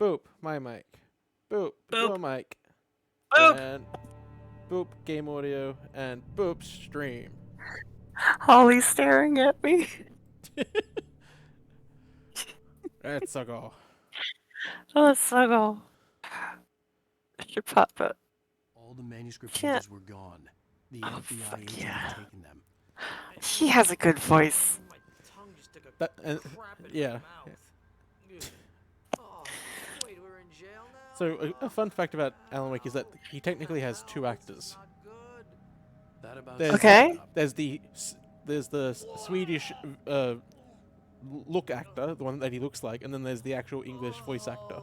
Boop, my mic. Boop, your Boop. mic. Boop. And boop, game audio. And boop, stream. Holly's staring at me. Let's go. Oh, so I should pop it. All the manuscript Can't- pages were gone. The Oh, FBI fuck agent yeah. had taken them. He has a good voice. My tongue just took a That, crap in yeah. my mouth. Oh, wait, we're in jail now? So a fun fact about Alan Wake is that he technically has two actors. Not good. That about There's, Okay. There's the Swedish look actor, the one that he looks like, and then there's the actual English voice actor.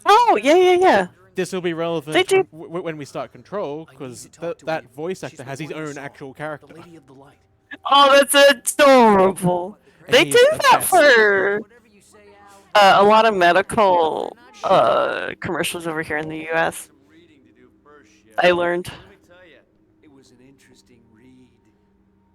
Oh, yeah. This will be relevant They do- when we start Control, because that voice actor has his own actual character. The Lady of the Light. Oh, that's adorable. And They he's do the that best. for Whatever you say, Al. a lot of medical commercials over here in the U.S. I learned. Let me tell you, it was an interesting read.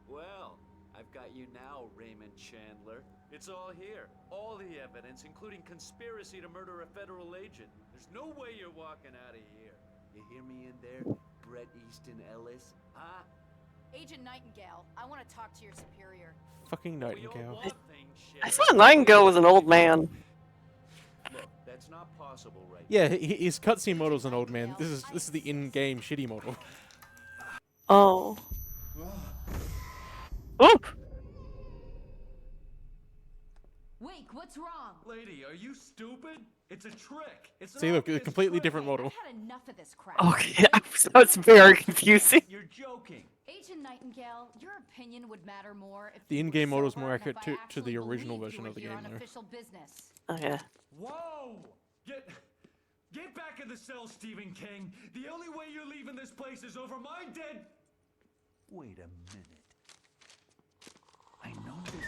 Well, I've got you now, Raymond Chandler. It's all here. All the evidence, including conspiracy to murder a federal agent. There's no way you're walking out of here. You hear me in there, Bret Easton Ellis? Huh? Agent Nightingale, I want to talk to your superior. Fucking We all Nightingale. want things, I Sheriff. thought Nightingale was an old man. Look, that's not possible right Yeah, his cutscene model's an old man. This is the in-game shitty model. Oh. Oop. Wake, what's wrong? Lady, are you stupid? It's a trick. It's an See, look, a obvious completely trick. different model. I've had enough of this crap. Okay, that's very confusing. You're joking. Agent Nightingale, your opinion would matter more if The you were in-game model's sober more and if accurate I to the actually original believed you version were of the here game, on though. official business. Okay. Whoa! Get back in the cell, Stephen King. The only way you're leaving this place is over my dead. Wait a minute. I know this.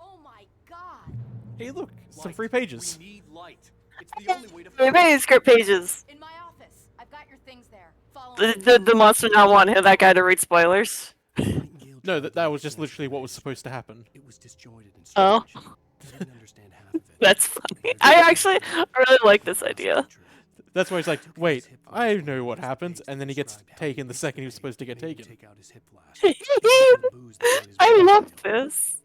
Oh my god! Hey, look, some free pages. We need light. It's the only way to Hey, manuscript pages. In my office. I've got your things there. Follow The, me. the monster not want that guy to read spoilers. Nightingale No, tried that to was just understand literally what was Sheriff. supposed to happen. It was disjointed and Oh. strange. I didn't understand half of it. That's funny. I really like this idea. That's why he's like, wait, I know what happens, and then he gets taken the second he was supposed to get Maybe taken. take out his hip flask. Maybe the booze that made his I brain love fail. this.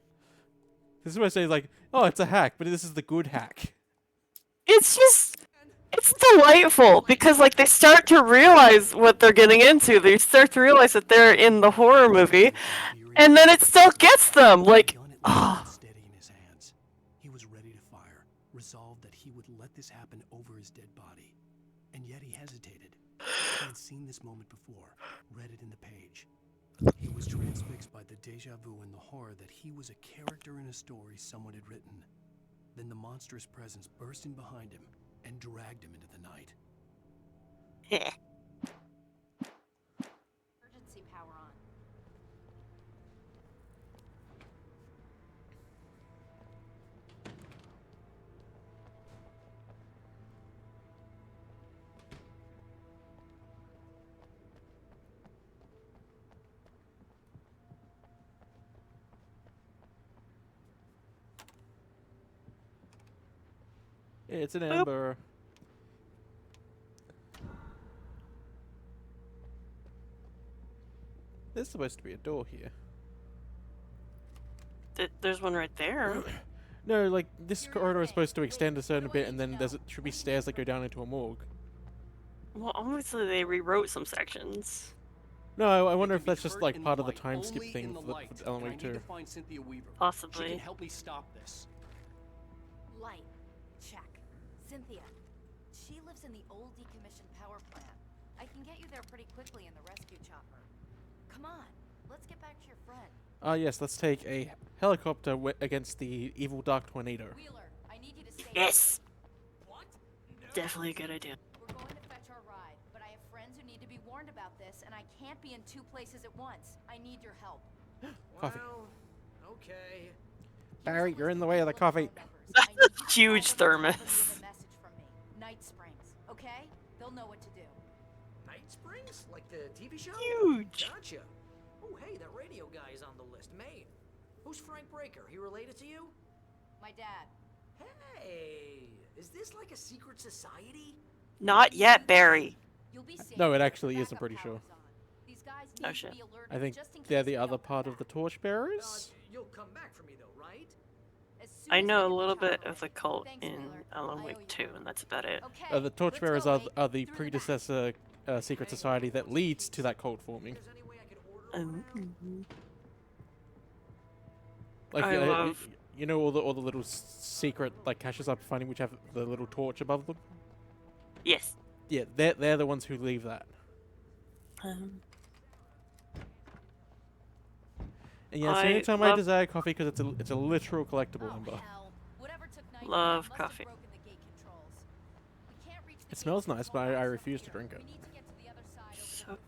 This is why I say, like, oh, it's a hack, but this is the good hack. It's delightful because like they start to realize what they're getting into. They start to realize that they're in the horror movie, and then it still gets them. Like, Gun at oh, least steady in his hands. He was ready to fire, resolved that he would let this happen over his dead body. And yet he hesitated. He had seen this moment before, read it in the page. He was transfixed by the deja vu and the horror that he was a character in a story someone had written. Then the monstrous presence burst in behind him and dragged him into the night. Emergency power on. It's an amber. There's supposed to be a door here. there's one right there. No, like, this corridor is supposed to extend a certain bit, and then should be stairs that go down into a morgue. Well, obviously they rewrote some sections. No, I wonder It if can be that's just, hurt like, in part of the light, time skip only thing in the for light, Alan and I Wake need 2. to find Cynthia Weaver. She Possibly. can help me stop this. Light. Check. Cynthia. She lives in the old decommissioned power plant. I can get you there pretty quickly in the rescue chopper. Come on. Let's get back to your friend. Ah, yes, let's take a helicopter against the evil Dark Tornado. Wheeler, I need you to stay Yes. What? Definitely a good idea. We're going to fetch our ride, but I have friends who need to be warned about this, and I can't be in two places at once. I need your help. Coffee. Well, okay. Barry, you're in the way of the coffee. That's a huge thermos. A message from me. Night Springs, okay? They'll know what to do. Night Springs? Like the TV show? Huge. Gotcha. Oh, hey, that radio guy is on the list. Maine. Who's Frank Breaker? He related to you? My dad. Hey, is this like a secret society? Not yet, Barry. You'll be safe. No, it actually is, I'm Backup pretty sure. power's on. These guys Oh, need shit. to be alerted I think just in they're case the we other don't come part of the back. torchbearers. You'll come back for me though, right? As soon I as we know a get the little bit chopper of the ready. cult Thanks, in Wheeler. Alan I Wake owe you 2, one. and that's about it. Okay, The torchbearers let's go, are the Nate. Through the back. predecessor secret society that leads to that cult forming. There's any way I could order around? Like I love- you know all the little secret like caches I'm finding which have the little torch above them. Yes. Yeah, they're the ones who leave that. Um, And yeah, it's the I only time I love- desire coffee because it's a literal collectible Oh, number. hell. Whatever took Nightmare Love out must have coffee. broken the gate controls. We can't reach the It smells gates nice, with but small I rocks from refuse to here. drink it. We need to get to the other side over the So- rooftop.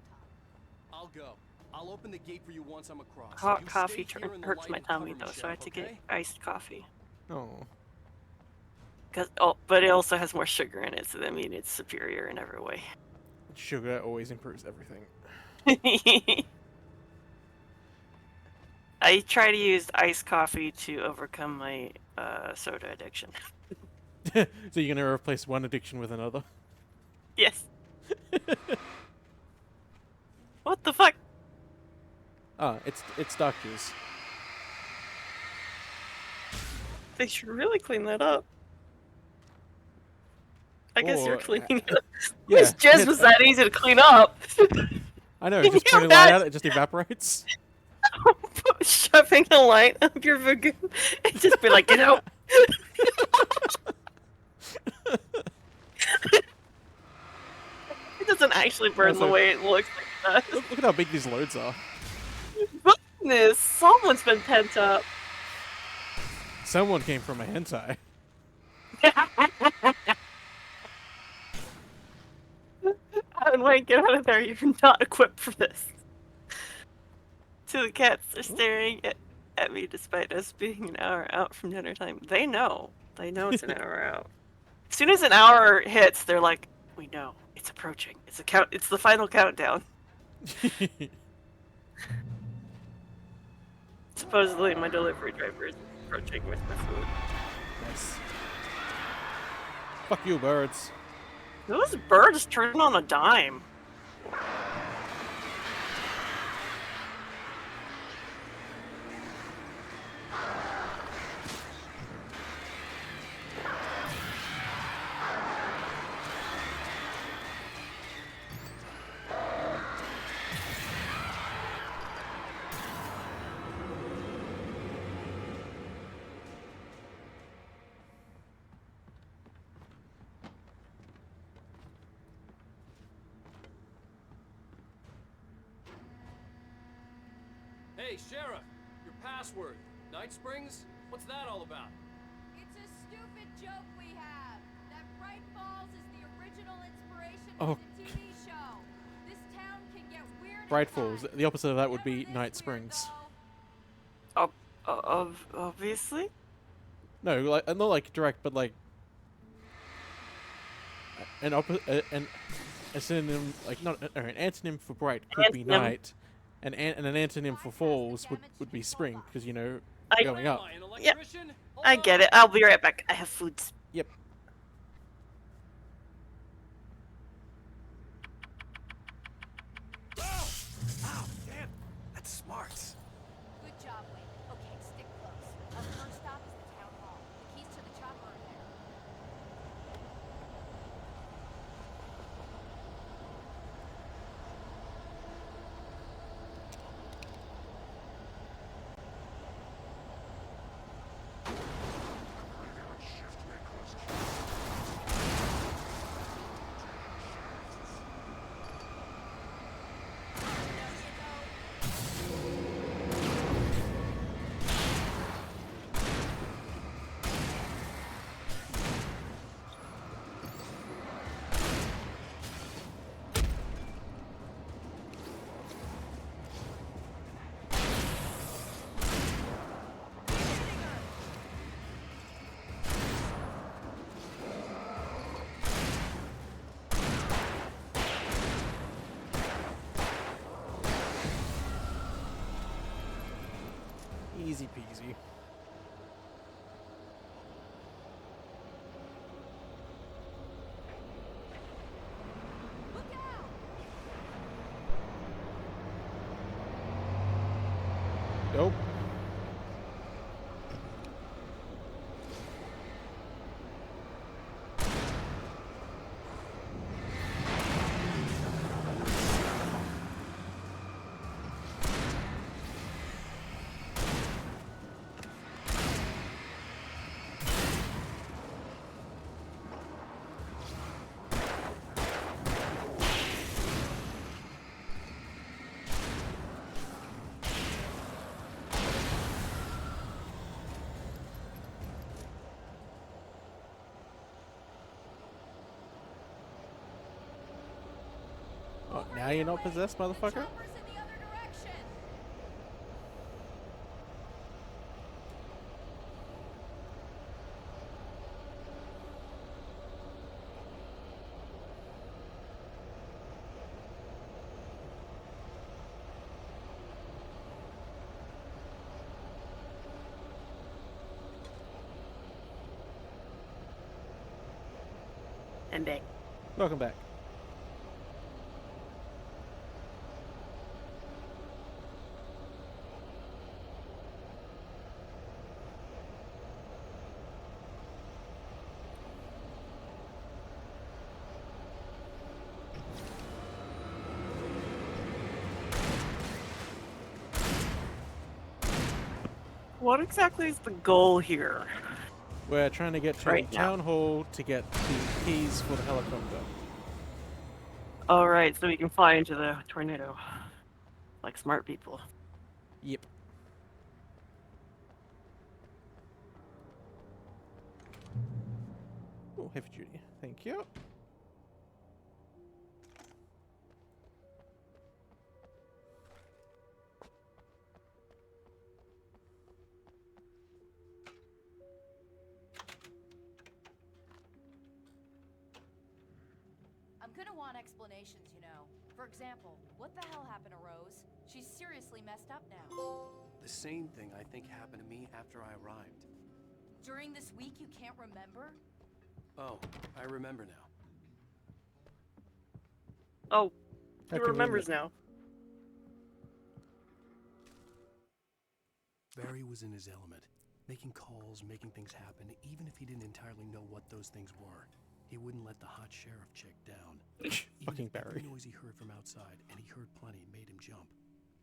I'll go. I'll open the gate for you once I'm across. hot You coffee stay here in the hurts light my and tummy cover though, me, so I had Sheriff, to get okay? iced coffee. Oh, But it also has more sugar in it, so that means it's superior in every way. sugar always improves everything. I try to use iced coffee to overcome my soda addiction. So you're gonna replace one addiction with another. Yes. What the fuck? Ah, it's doctors. They should really clean that up. I guess you're Or, cleaning it up. Yeah, Whose jizz was that easy to clean up? I know. Can Just you point a light imagine- out, it just evaporates. Shoving a light up your vagoon and just be like, get out. It doesn't actually burn the Also- way it looks like it Look at how big these loads are. does. Goodness, someone's been pent up. Someone came from a hentai. Alan Wake, get out of there. You're not equipped for this. Two the cats are staring at me despite us being an hour out from dinner time. They know. They know it's an hour out. As soon as an hour hits, they're like, we know. It's approaching. It's the final countdown. Supposedly my delivery driver is approaching with my food. Nice. Fuck you, birds. Those birds turn on a dime. Hey, Sheriff, your password. Night Springs? What's that all about? It's a stupid joke we have. That Bright Falls is the original inspiration Oh. for the TV show. This town can get weird. and Bright Falls. fast. The opposite of that would Never be this Night weird, Springs. though. Obviously. No, like not like direct, but like a synonym, like not an antonym for bright could be Antonym. night, and an antonym for falls would be spring, because you know I- going up. Am I an electrician? Hold I on. get it. I'll be right back. I have food. Yep. Ow, damn. That's smart. Good job, Wade. Okay, stick close. Our first stop is the town hall. The keys to the chopper are there. Easy peasy. Look out! Nope. Oh, now you're not possessed, motherfucker? The chopper's in the other direction. And back. Welcome back. What exactly is the goal here? We're trying to get to Right the now. town hall to get the keys for the helicopter. All right, so we can fly into the tornado, like smart people. Yep. Oh, heavy duty. Thank you. I'm gonna want explanations, you know. For example, what the hell happened to Rose? She's seriously messed up now. The same thing I think happened to me after I arrived. During this week, you can't remember? Oh, I remember now. Oh, I he can remembers remember. now. Barry was in his element, making calls, making things happen, even if he didn't entirely know what those things were. He wouldn't let the hot sheriff chick down. Fucking Even if Barry. every noise he heard from outside, and he heard plenty, made him jump.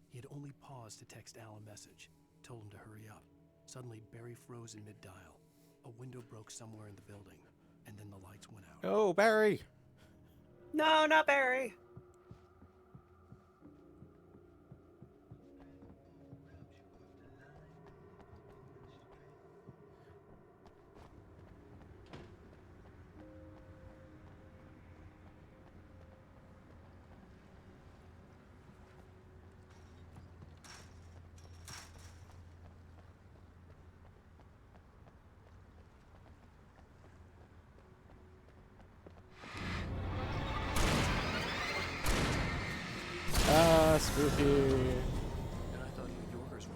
He had only paused to text Al a message, told him to hurry up. Suddenly, Barry froze in mid-dial. A window broke somewhere in the building, and then the lights went out. Oh, Barry! No, not Barry. Ah, spooky. And I thought New Yorkers were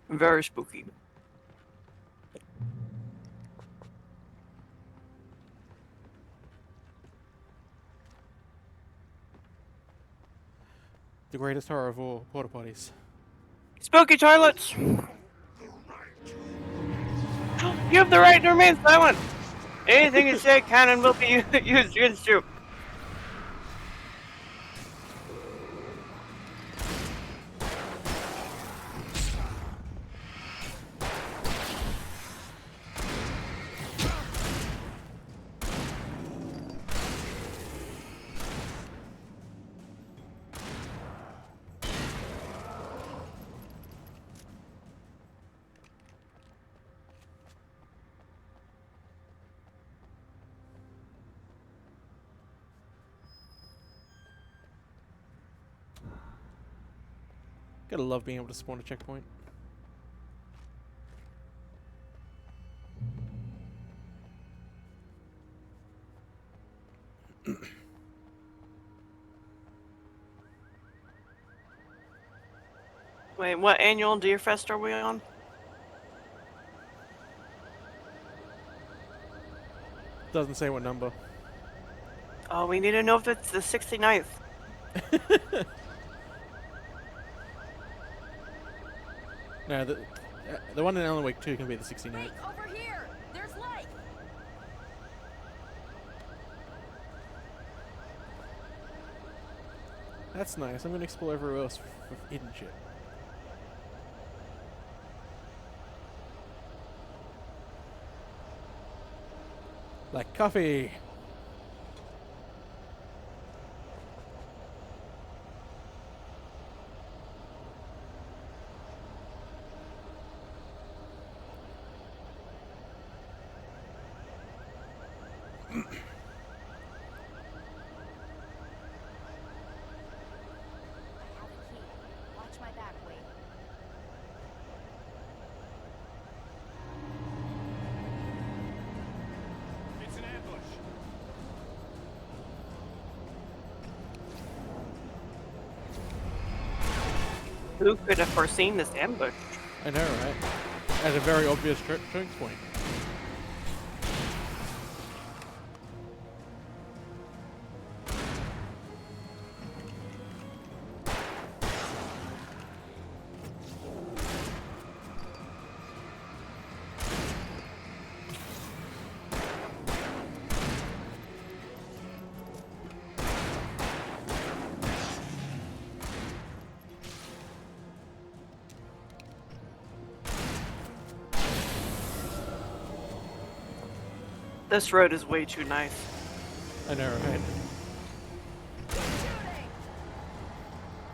rude. Very spooky. The greatest horror of all, porta potties. Spooky toilets! You have the right to remain silent! Anything you say can and will be used against you. Gotta love being able to spawn a checkpoint. Wait, what annual Deer Fest are we on? Doesn't say what number. Oh, we need to know if it's the 69th. No, the one in Alan Wake 2 can be the 69th. Wait, over here! There's light! That's nice. I'm gonna explore everywhere else for hidden shit. Like coffee. I have a key. Watch my back, wait. It's an ambush. Who could have foreseen this ambush? I know, right? At a very obvious choke point. This road is way too nice. I know, right?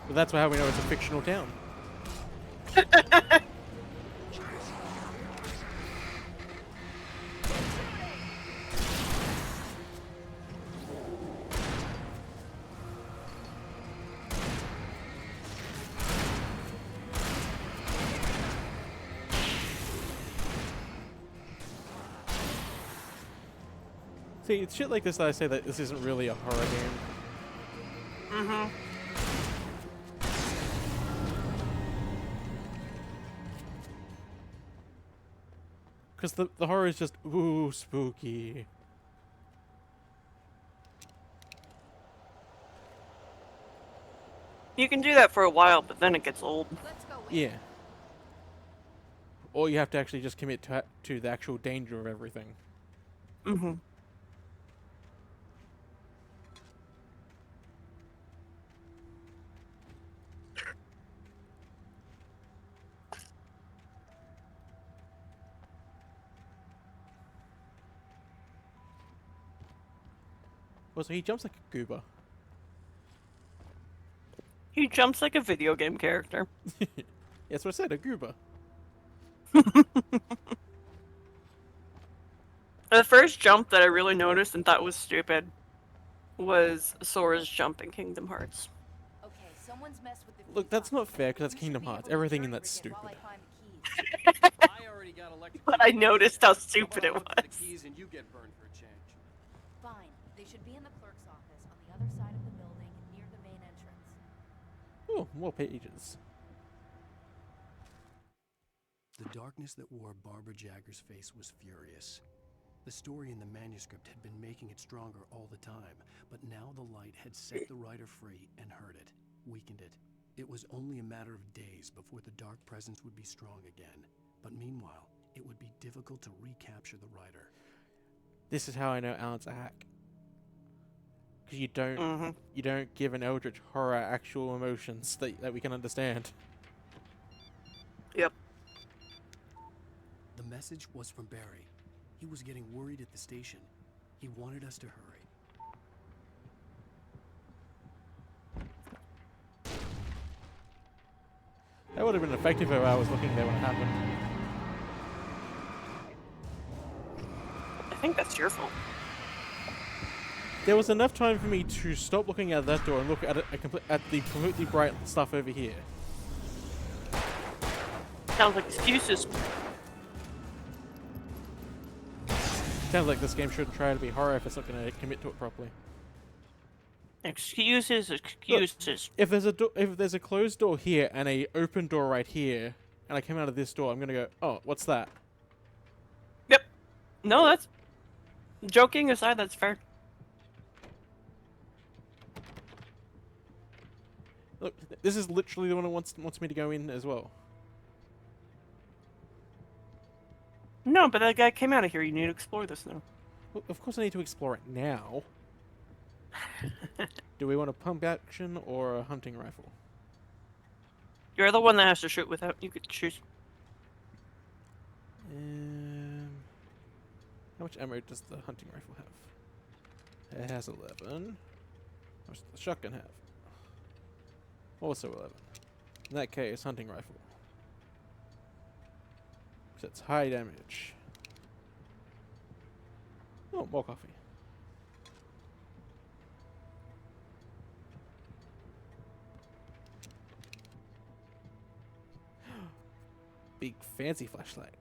But that's how we know it's a fictional town. See, it's shit like this that I say that this isn't really a horror game. Mm-hmm. Because the horror is just, ooh, spooky. You can do that for a while, but then it gets old. Let's go in. Yeah. Or you have to actually just commit to the actual danger of everything. Mm-hmm. Also, he jumps like a goober. He jumps like a video game character. That's what I said, a goober. The first jump that I really noticed and thought was stupid was Sora's jump in Kingdom Hearts. Okay, someone's messed with the Look, that's not fair because that's You should Kingdom be Hearts. able to Everything in jerk that's rig it while stupid. I find the keys. I already got electric. But I noticed how stupid it I'll look for was. the keys and you get burned for a change. Fine. They should be in the clerk's office on the other side of the building near the main entrance. Oh, more pages. The darkness that wore Barbara Jagger's face was furious. The story in the manuscript had been making it stronger all the time, but now the light had set the writer free and hurt it, weakened it. It was only a matter of days before the dark presence would be strong again. But meanwhile, it would be difficult to recapture the writer. This is how I know Alan's a hack. Because you don't give an eldritch horror actual emotions that we can understand. Yep. The message was from Barry. He was getting worried at the station. He wanted us to hurry. That would have been effective if I was looking there when it happened. I think that's your fault. There was enough time for me to stop looking at that door and look at at the completely bright stuff over here. Sounds like excuses. Sounds like this game shouldn't try to be horror if it's not going to commit to it properly. Excuses, excuses. If there's a closed door here and a open door right here, and I came out of this door, I'm gonna go, oh, what's that? Yep. No, that's joking aside. That's fair. Look, this is literally the one that wants me to go in as well. No, but that guy came out of here. You need to explore this now. Well, of course I need to explore it now. Do we want a pump action or a hunting rifle? You're the one that has to shoot without. You could choose. How much ammo does the hunting rifle have? It has 11. How much does the shotgun have? Also 11. In that case, hunting rifle. So it's high damage. Oh, more coffee. Big fancy flashlight.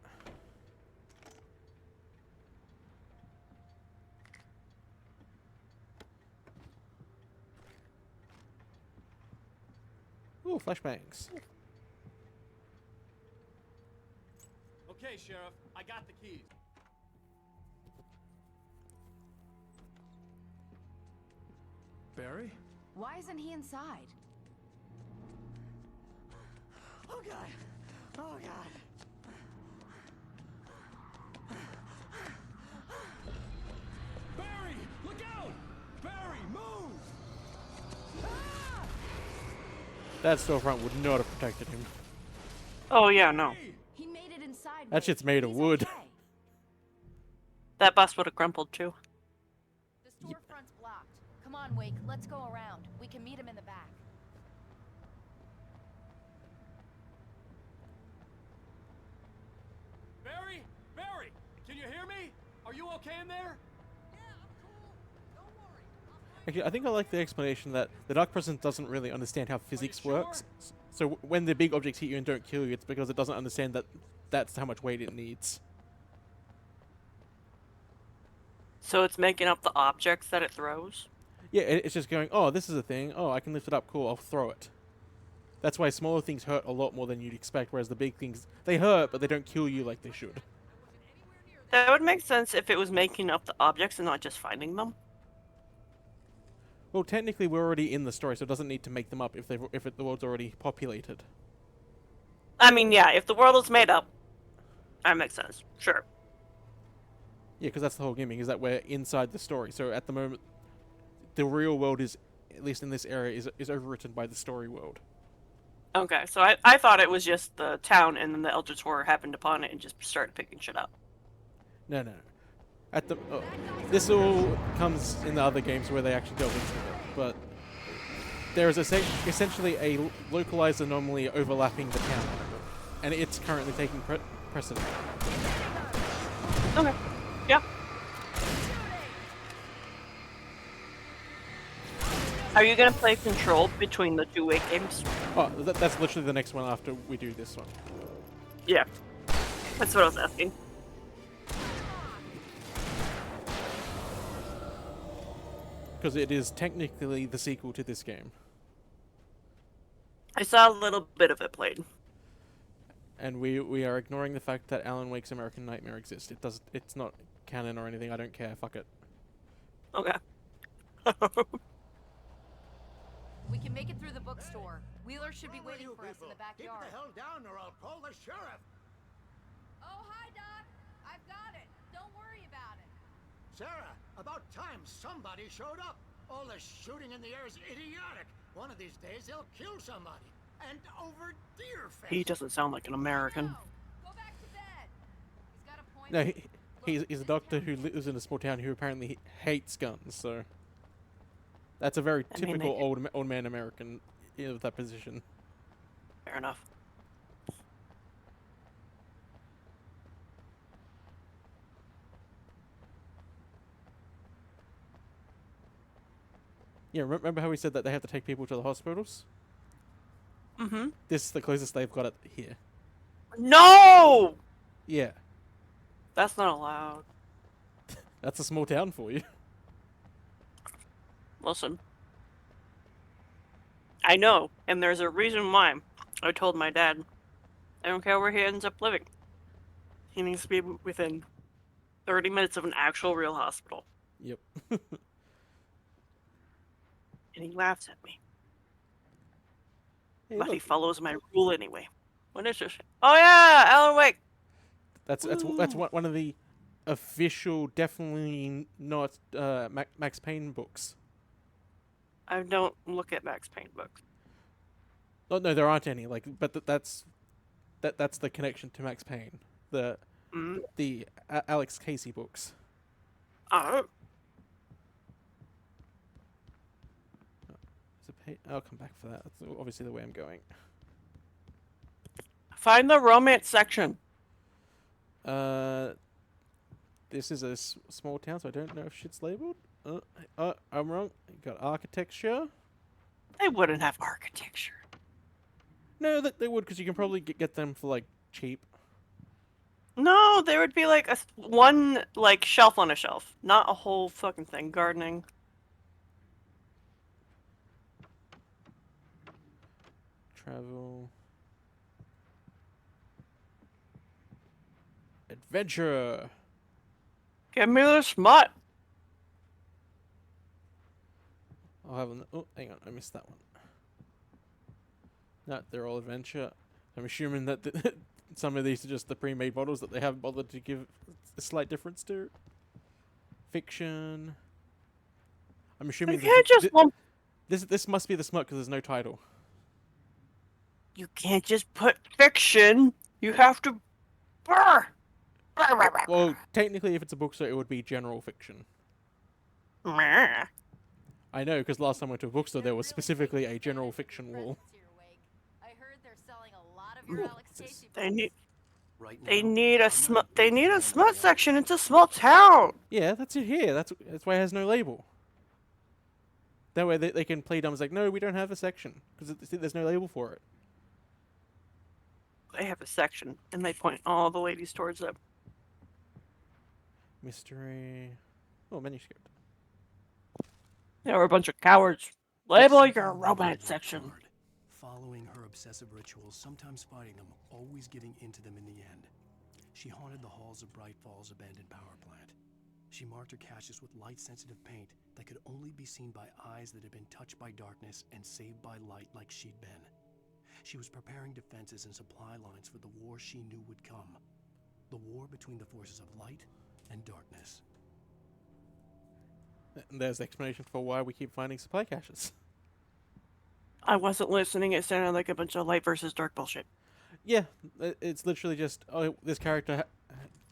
Ooh, flashbangs. Okay, Sheriff, I got the keys. Barry? Why isn't he inside? Oh god. Oh god. Barry! Look out! Barry, move! That storefront would not have protected him. Oh yeah, no. He made it inside. That shit's made of wood. Okay. That bus would have crumpled too. The storefront's blocked. Come on, Wake. Let's go around. We can meet him in the back. Barry? Barry! Can you hear me? Are you okay in there? Actually, I think I like the explanation that the Dark Presence doesn't really understand how physics sure? works. So when the big objects hit you and don't kill you, it's because it doesn't understand that that's how much weight it needs. So it's making up the objects that it throws? Yeah, it's just going, oh, this is a thing. Oh, I can lift it up. Cool, I'll throw it. That's why smaller things hurt a lot more than you'd expect, whereas the big things, they hurt, but they don't kill you like they should. That would make sense if it was making up the objects and not just finding them. Well, technically, we're already in the story, so it doesn't need to make them up if the world's already populated. I mean, yeah, if the world is made up, that makes sense. Sure. Yeah, because that's the whole gimmick, is that we're inside the story. So at the moment, the real world is, at least in this area, is overwritten by the story world. Okay, so I thought it was just the town and then the Eldritch Horror happened upon it and just started picking shit up. No. This all comes in the other games where they actually delve into it, but there is essentially a localized anomaly overlapping the town, and it's currently taking precedent. Okay, yeah. Are you gonna play Control between the two Wake games? Oh, that's literally the next one after we do this one. Yeah, that's what I was asking. Because it is technically the sequel to this game. I saw a little bit of it played. And we are ignoring the fact that Alan Wake's American Nightmare exists. It's not canon or anything, I don't care, fuck it. Okay. We can make it through the bookstore. Wheeler should be waiting for us in the Keep backyard. the hell down or I'll call the sheriff. Oh, hi, Doc. I've got it. Don't worry about it. Sarah, about time somebody showed up. All the shooting in the air is idiotic. One of these days they'll kill somebody. And over deer fest. He doesn't sound like an American. No, go back to bed. He's got a point. No, he's a doctor who lives in a small town who apparently hates guns, so... That's a very I mean, typical old man American of that position. Fair enough. Yeah, remember how we said that they have to take people to the hospitals? Mm-hmm. This is the closest they've got it here. No! Yeah, That's not allowed. that's a small town for you. Listen, I know, and there's a reason why. I told my dad, I don't care where he ends up living. He needs to be within 30 minutes of an actual real hospital. Yep. And he laughs at me. Hey, But he look, follows my rule anyway. What is this? Oh yeah, Alan Wake! that's one of the official, definitely not Max Payne books. I don't look at Max Payne books. Oh no, there aren't any. Like, but that's the connection to Max Payne. The Mm. Alex Casey books. Oh, I'll come back for that. That's obviously the way I'm going. find the romance section. This is a small town, so I don't know if shit's labeled. I'm wrong. You got architecture. They wouldn't have architecture. No, that they would, because you can probably get them for like cheap. No, there would be like one like shelf on a shelf, not a whole fucking thing. Gardening. Travel. Adventure. Give me the smut. I'll have an. Oh, hang on, I missed that one. No, they're all adventure. I'm assuming that some of these are just the pre-made models that they haven't bothered to give a slight difference to. Fiction. I'm assuming You can't just lump. this must be the smut because there's no title. You can't just put fiction. You have to. Brr. Well, technically, if it's a bookstore, it would be general fiction. Meh. I know, because last time I went to a bookstore, there was specifically a general fiction wall. I heard they're selling a lot of your Alex Casey They need. Right They now, need a I'm smut. not They need a down smut on section. It's a small town. Yeah, that's it here. That's why it has no label. That way they can play dumb. It's like, no, we don't have a section because there's no label for it. They have a section, and they point all the ladies towards them. Mystery. Oh, manuscript. They were a bunch of cowards. Label Sophia your worked romance section. hard, following her obsessive rituals, sometimes fighting them, always giving in to them in the end. She haunted the halls of Bright Falls abandoned power plant. She marked her caches with light-sensitive paint that could only be seen by eyes that had been touched by darkness and saved by light like she'd been. She was preparing defenses and supply lines for the war she knew would come. The war between the forces of light and darkness. And there's the explanation for why we keep finding supply caches. I wasn't listening. It sounded like a bunch of light versus dark bullshit. Yeah, it's literally just, oh, this character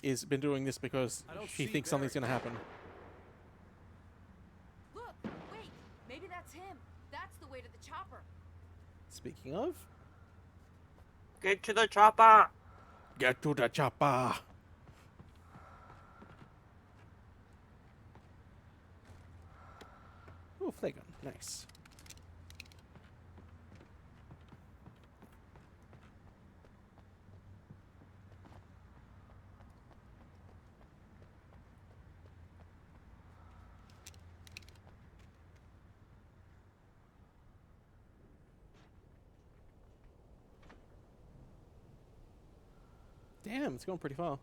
is been doing this because she thinks something's gonna happen. Look, wait, maybe that's him. That's the way to the chopper. Speaking of, Get to the chopper. get to the chopper. Oh, flare gun, nice. Damn, it's going pretty far.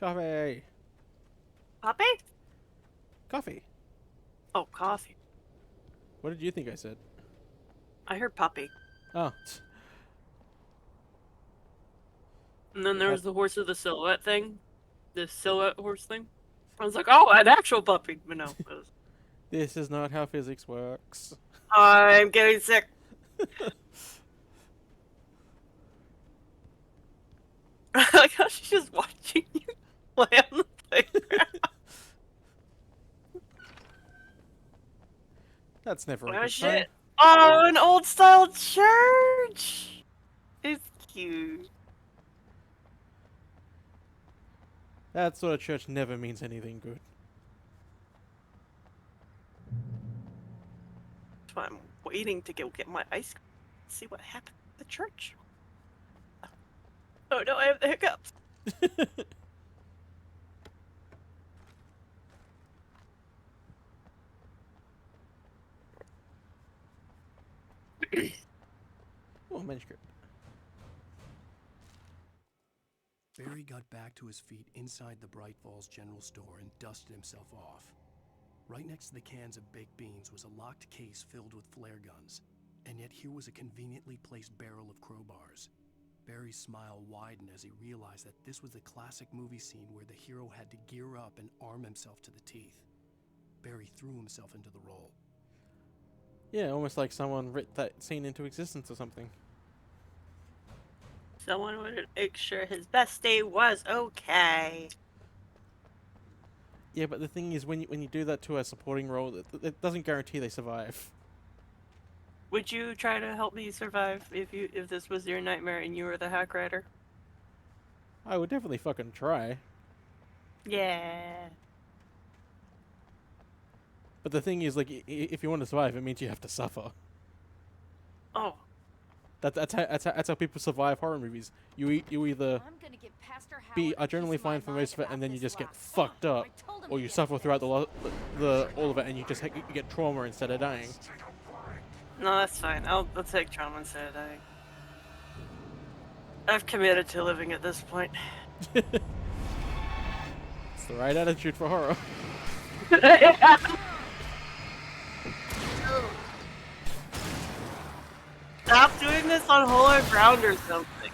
Coffee. Puppy? Coffee. Oh, coffee. What did you think I said? I heard puppy. Oh. And then there was the horse of the silhouette thing. The silhouette horse thing. I was like, oh, an actual puppy. But no, it was... This is not how physics works. I'm getting sick. I like how she's just watching you play on the playground. That's never a Oh good shit. sign. Oh, an old style church. It's cute. That sort of church never means anything good. That's why I'm waiting to go get my ice cream. See what happened at the church. Oh no, I have the hiccups. Oh, manuscript. Barry got back to his feet inside the Bright Falls General Store and dusted himself off. Right next to the cans of baked beans was a locked case filled with flare guns, and yet here was a conveniently placed barrel of crowbars. Barry's smile widened as he realized that this was the classic movie scene where the hero had to gear up and arm himself to the teeth. Barry threw himself into the role. Yeah, almost like someone writ that scene into existence or something. Someone would make sure his best day was okay. Yeah, but the thing is, when you do that to a supporting role, it doesn't guarantee they survive. Would you try to help me survive if this was your nightmare and you were the hack writer? I would definitely fucking try. Yeah. But the thing is, like, if you want to survive, it means you have to suffer. Oh. That's how people survive horror movies. You either I'm gonna give Pastor Howard be a generally piece of my fine for mind most of it, about and then you this just get last fucked time. up, I told him or to you get suffer this. throughout the all of it, and you just you get trauma instead of dying. No, that's fine. I'll take trauma instead of dying. I've committed to living at this point. It's the right attitude for horror. Stop doing this on holy ground or something.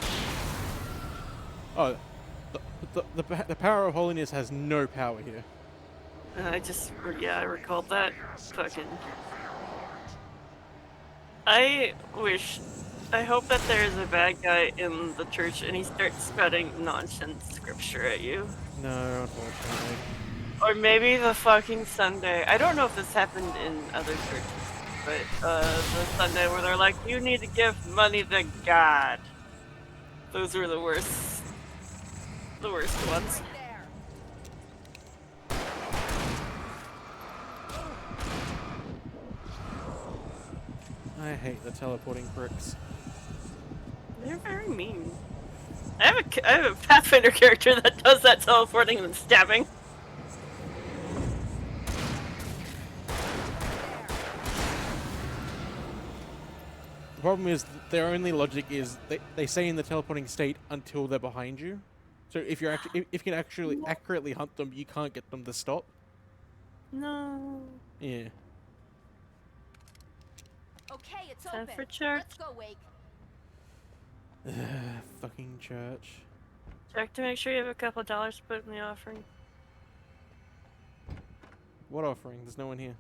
Oh, the power of holiness has no power here. I recalled that. Fucking. I hope that there's a bad guy in the church and he starts spouting nonsense scripture at you. No, unfortunately. Or maybe the fucking Sunday. I don't know if this happened in other churches, but the Sunday where they're like, you need to give money to God. Those are the worst ones. I hate the teleporting pricks. They're very mean. I have a Pathfinder character that does that teleporting and stabbing. The problem is their only logic is they stay in the teleporting state until they're behind you. So if you're if you can actually accurately hunt them, you can't get them to stop. No. Yeah. Okay, it's Time open. for church. Let's go, Wake. Fucking church. Check to make sure you have a couple dollars to put in the offering. What offering? There's no one here.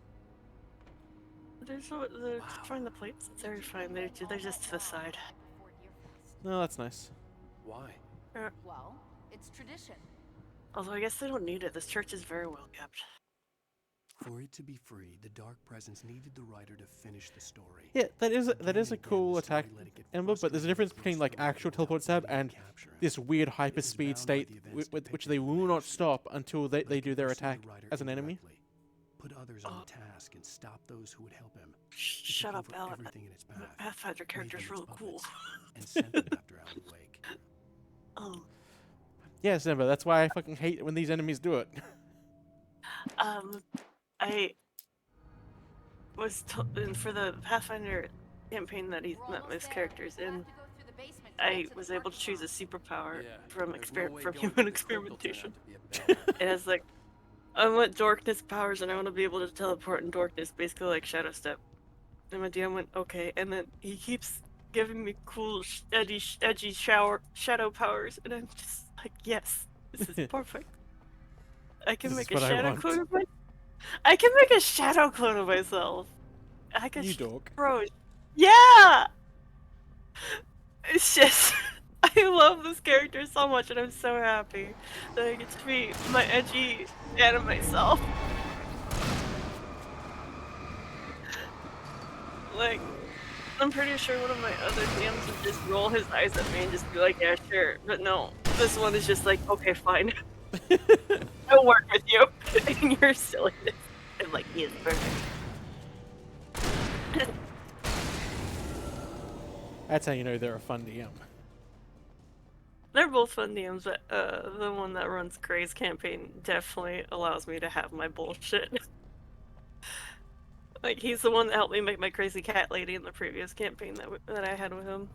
Find the plates. They're fine. They're just to the side. No, that's nice. Why? Well, it's tradition. Although I guess they don't need it. This church is very well kept. For it to be free, the Dark Presence needed the writer to finish the story. Yeah, that is Again a and cool again, the attack, story let it get Ember, but there's a difference between like frustrated actual without teleport stab letting and it capture him. this weird It was hyperspeed bound by state the events which depicted they in the will not manuscript, stop until but they it do could their pursue the attack writer as an enemy. indirectly, put others on the task and stop those who would help him. It Shut took up, over Alan. everything in its The path, Pathfinder made character's them real its cool. puppets, and sent them after Alan Wake. Oh. Yes, Ember, that's why I fucking hate it when these enemies do it. I was for the Pathfinder campaign that this character's in. I was able to choose a superpower from human experimentation. And it's like, I want darkness powers and I want to be able to teleport in darkness, basically like Shadow Step. And my DM went, okay, and then he keeps giving me cool, edgy shadow powers, and I'm just like, yes, this is perfect. I can This make is a what I shadow want. clone of myself. I can make a shadow clone of myself. I can You dork. Bro, yeah! It's just, I love this character so much, and I'm so happy that I get to be my edgy anime self. Like, I'm pretty sure one of my other DMs would just roll his eyes at me and just be like, yeah, sure. But no, this one is just like, okay, fine. I'll work with you in your silliness. I'm like, he is perfect. That's how you know they're a fun DM. They're both fun DMs, but the one that runs Gray's campaign definitely allows me to have my bullshit. Like, he's the one that helped me make my crazy cat lady in the previous campaign that I had with him.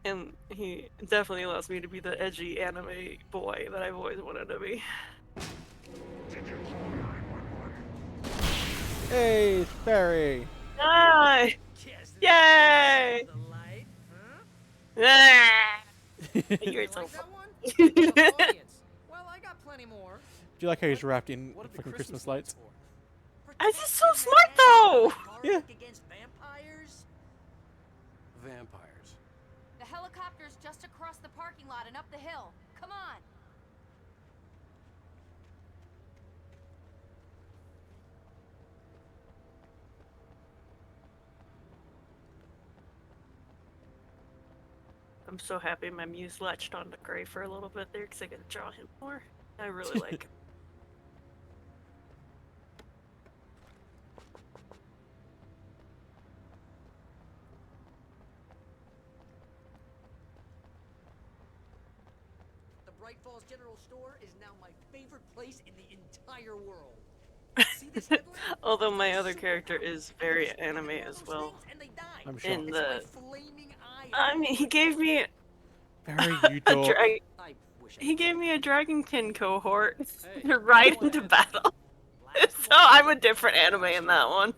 And he definitely allows me to be the edgy anime boy that I've always wanted to be. Hey, it's Barry. Ah! Yay! Ah! You're so that one? funny. Well, I got plenty more. Do you like how he's wrapped in What are the fucking Christmas lights? for? I'm just so smart though! Yeah. Against vampires? Vampires. The helicopter's just across the parking lot and up the hill. Come on. I'm so happy my muse latched onto Gray for a little bit there because I get to draw him more. I really like him. The Bright Falls General Store is now my favorite place in the entire world. See this headline? Although my other character is very anime as well. I'm sure. In the, Flaming eye. I mean, he gave me Barry, you a dork. I wish I he gave me a Dragonkin cohort Hey, right into battle. So I'm a different anime in that one.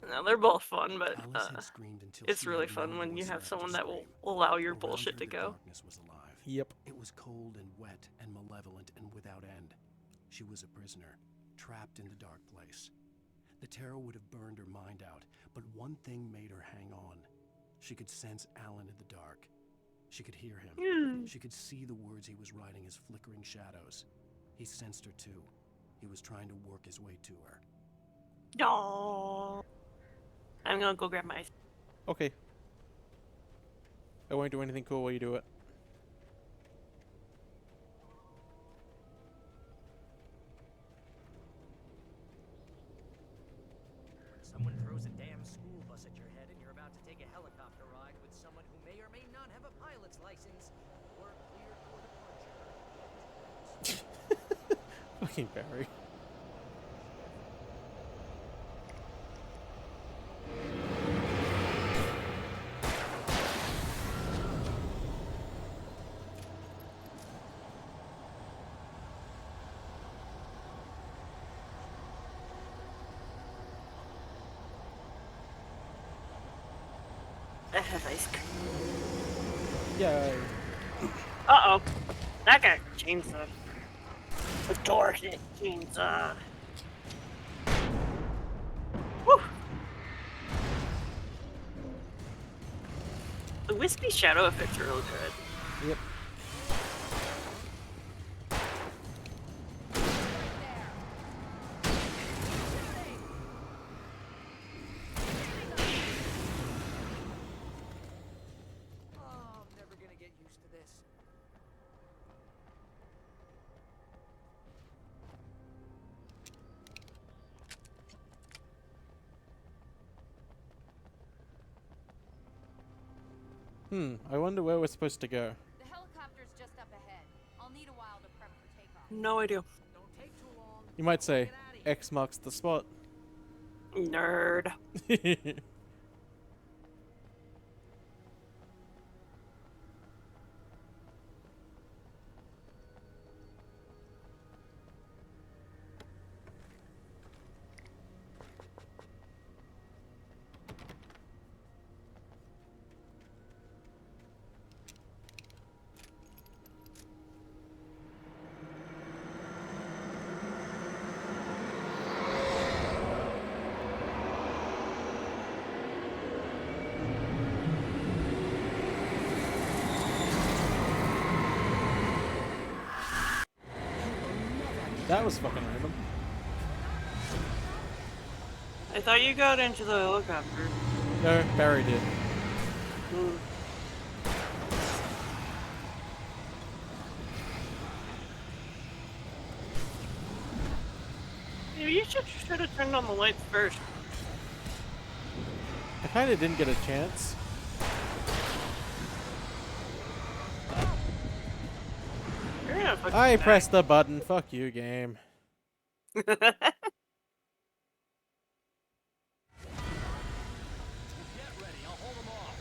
No, they're both fun, but Alice had screamed until it's she really had fun no when you voice have left to someone that will scream. allow your Around bullshit her, to the go. darkness was alive. Yep. It was cold and wet and malevolent and without end. She was a prisoner, trapped in the dark place. The terror would have burned her mind out, but one thing made her hang on. She could sense Alan in the dark. She could hear him. She could see the words he was writing as flickering shadows. He sensed her too. He was trying to work his way to her. Aww. I'm gonna go grab my ice. Okay. I won't do anything cool while you do it. Someone throws a damn school bus at your head and you're about to take a helicopter ride with someone who may or may not have a pilot's license or clear for departure. Fucking Barry. I have ice cream. Yay. Uh-oh. That got chainsaw. A dork chainsaw. Woo! The wispy shadow effects are real good. Yep. Oh, I'm never gonna get used to this. I wonder where we're supposed to go. The helicopter's just up ahead. I'll need a while to prep for takeoff. No idea. Don't take too long. You might say, X marks the spot. Nerd. That was fucking random. I thought you got into the helicopter. No, Barry did. Hmm. You should have turned on the lights first. I kinda didn't get a chance. You're gonna fucking I die. pressed the button. Fuck you, game. Get ready, I'll hold them off.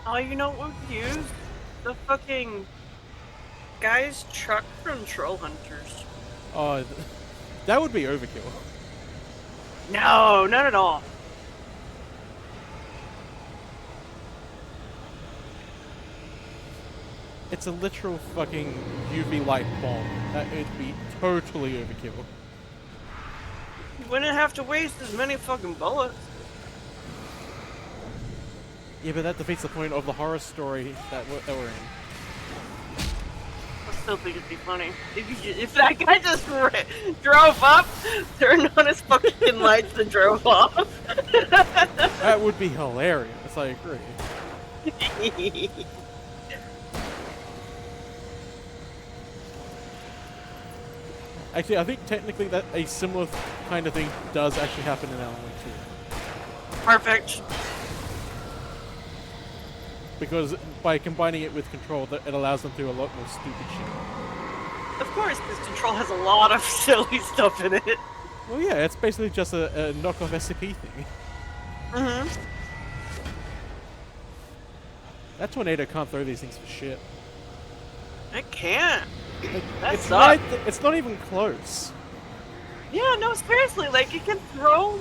Oh, you know what we use? The fucking guy's truck from Troll Hunters. Oh, that would be overkill. No, not at all. It's a literal fucking UV light bomb. That would be totally overkill. You wouldn't have to waste as many fucking bullets. Yeah, but that defeats the point of the horror story that we're in. I still think it'd be funny. If that guy just drove up, turned on his fucking lights and drove off. That would be hilarious, I agree. Actually, I think technically that a similar kind of thing does actually happen in Alan Wake 2. Perfect. Because by combining it with Control, it allows them to do a lot more stupid shit. Of course, because Control has a lot of silly stuff in it. Well, yeah, it's basically just a knockoff SCP thing. Mm-hmm. That tornado can't throw these things for shit. It can't. Like, That it's sucks. it's not even close. Yeah, no, seriously, like, you can throw...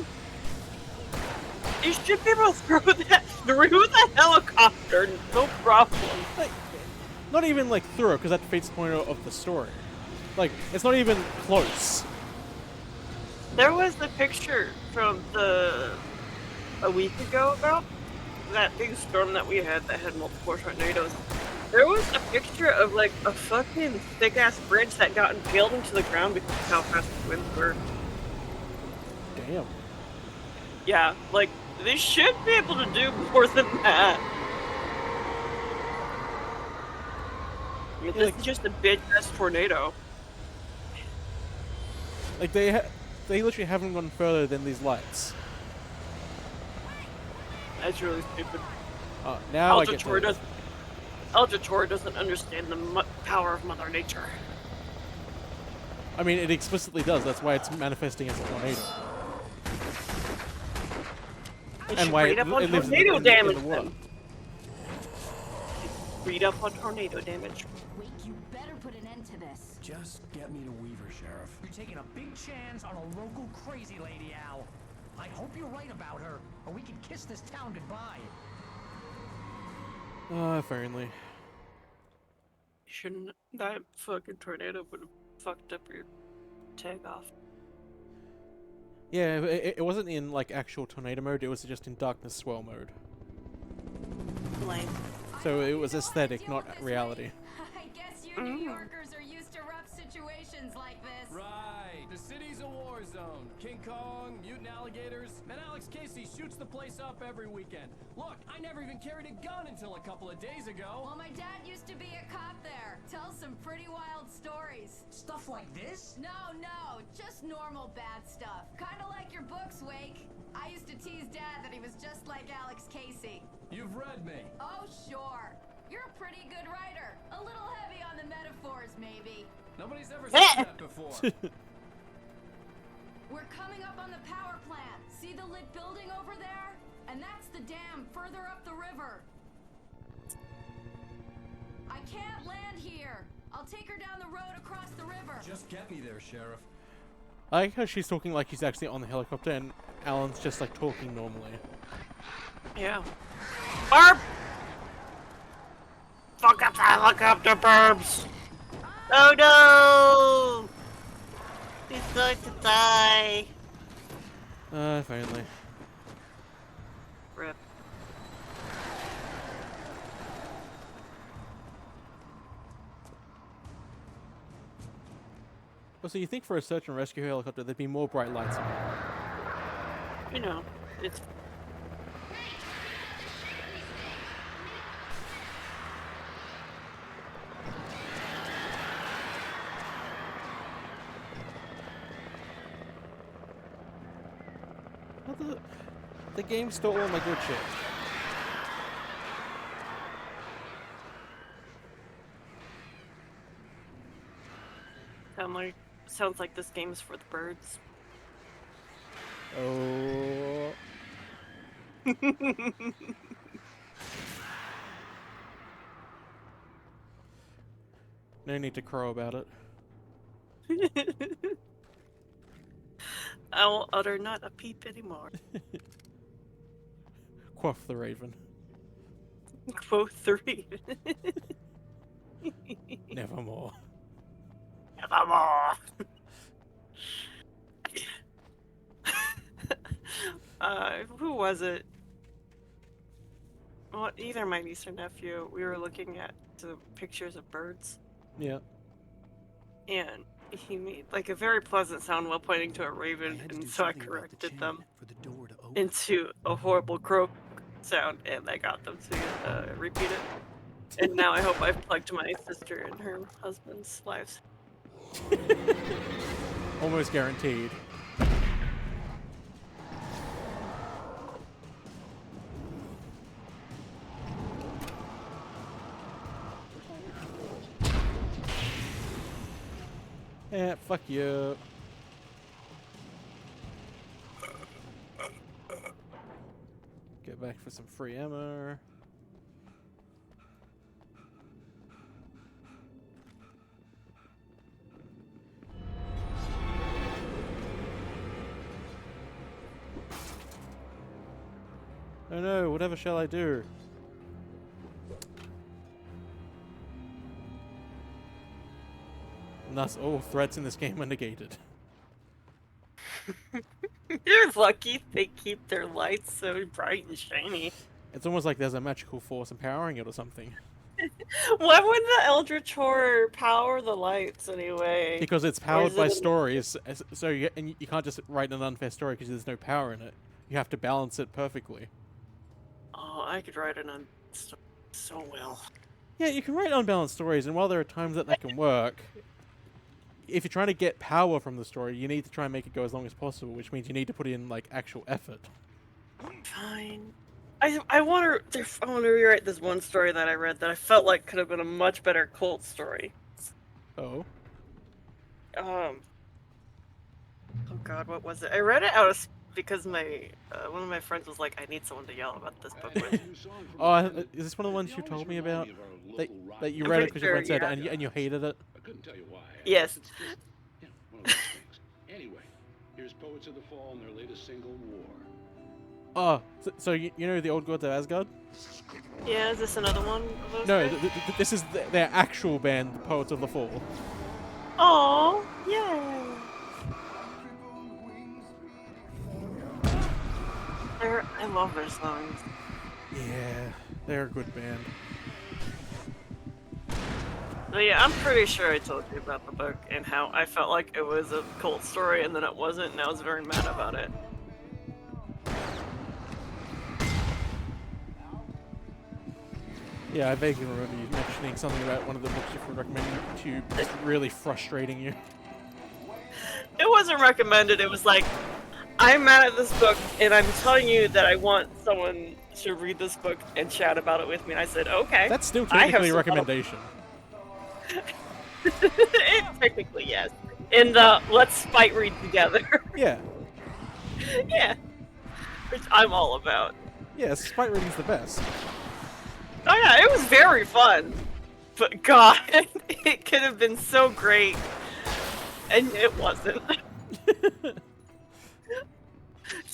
You should be able to throw that through the helicopter, no problem. Like, not even like through it, because that defeats the point of the story. Like, it's not even close. There was the picture from a week ago about that big storm that we had that had multiple tornadoes. There was a picture of like a fucking thick ass bridge that got impaled into the ground because of how fast the winds were. Damn. Yeah, like they should be able to do more than that. I mean, this is just a big ass tornado. Like, they literally haven't gone further than these lights. That's really stupid. Now I get to Depature doesn't understand the power of Mother Nature. I mean, it explicitly does. That's why it's manifesting as a tornado. And why read up on it lives tornado in the damage. water. Then. Read up on tornado damage. Wake, you better put an end to this. Just get me to Weaver, Sheriff. You're taking a big chance on a local crazy lady, Al. I hope you're right about her, or we can kiss this town goodbye. If only. Shouldn't that fucking tornado would have fucked up your tag off? Yeah, it wasn't in like actual tornado mode. It was just in darkness swirl mode. Lame. So it was aesthetic, not reality. I guess you New Yorkers are used to rough situations like this. Right. The city's a war zone. King Kong, mutant alligators, and Alex Casey shoots the place up every weekend. Look, I never even carried a gun until a couple of days ago. Well, my dad used to be a cop there. Tells some pretty wild stories. Stuff like this? No, just normal bad stuff. Kinda like your books, Wake. I used to tease Dad that he was just like Alex Casey. You've read me. Oh, sure. You're a pretty good writer. A little heavy on the metaphors, maybe. Nobody's ever said that before. We're coming up on the power plant. See the lit building over there? And that's the dam further up the river. I can't land here. I'll take her down the road across the river. Just get me there, Sheriff. I like how she's talking like she's actually on the helicopter, and Alan's just like talking normally. Yeah. Barb! Fuck up the helicopter, Burbs! Oh no! He's going to die. Finally. Rip. Well, so you think for a search and rescue helicopter there'd be more bright lights on it? You know, it's What the game stole all my good shit. sounds like this game is for the birds. Oh. No need to crow about it. I will utter not a peep anymore. Quaff the raven. Quote 3. Nevermore. Nevermore. Who was it? Well, either my niece or nephew. We were looking at the pictures of birds, Yeah. and he made like a very pleasant sound while pointing to a raven, and so I corrected them for the door to open. into a horrible croak sound, and I got them to repeat it. And now I hope I've plugged my sister and her husband's lives. Almost guaranteed. Yeah, fuck you. Get back for some free ammo. Oh no, whatever shall I do? And thus all threats in this game are negated. You're lucky they keep their lights so bright and shiny. It's almost like there's a magical force empowering it or something. Why wouldn't the Eldritch Horror power the lights anyway? Because it's Or powered is by it stories, so you can't just write an unfair story because there's no power in it. You have to balance it perfectly. Oh, I could write it on so well. Yeah, you can write unbalanced stories, and while there are times that can work, if you're trying to get power from the story, you need to try and make it go as long as possible, which means you need to put in like actual effort. Fine. I want to rewrite this one story that I read that I felt like could have been a much better cult story. Oh. Oh God, what was it? I read it out of because my one of my friends was like, I need someone to yell about this book with. Oh, is this one of the ones you told me about? That you I'm read it pretty because your friend sure, said yeah. and you hated it? I couldn't tell you why. Yes. It's just, yeah, one of those things. Anyway, here's Poets of the Fall and their latest single, War. Oh, so you know the old gods of Asgard? Yeah, is this another one of those? No, guys? this is their actual band, the Poets of the Fall. Aw, yay! I love their songs. Yeah, they're a good band. But yeah, I'm pretty sure I told you about the book and how I felt like it was a cult story and then it wasn't, and I was very mad about it. Yeah, I vaguely remember you mentioning something about one of the books you recommended to you just really frustrating you. It wasn't recommended, it was like, I'm mad at this book and I'm telling you that I want someone to read this book and chat about it with me, and I said, okay. That's still I have technically a some recommendation. Technically, yes. And let's spite read together. Yeah. Yeah. Which I'm all about. Yeah, spite reading's the best. Oh yeah, it was very fun. But God, it could have been so great. And it wasn't.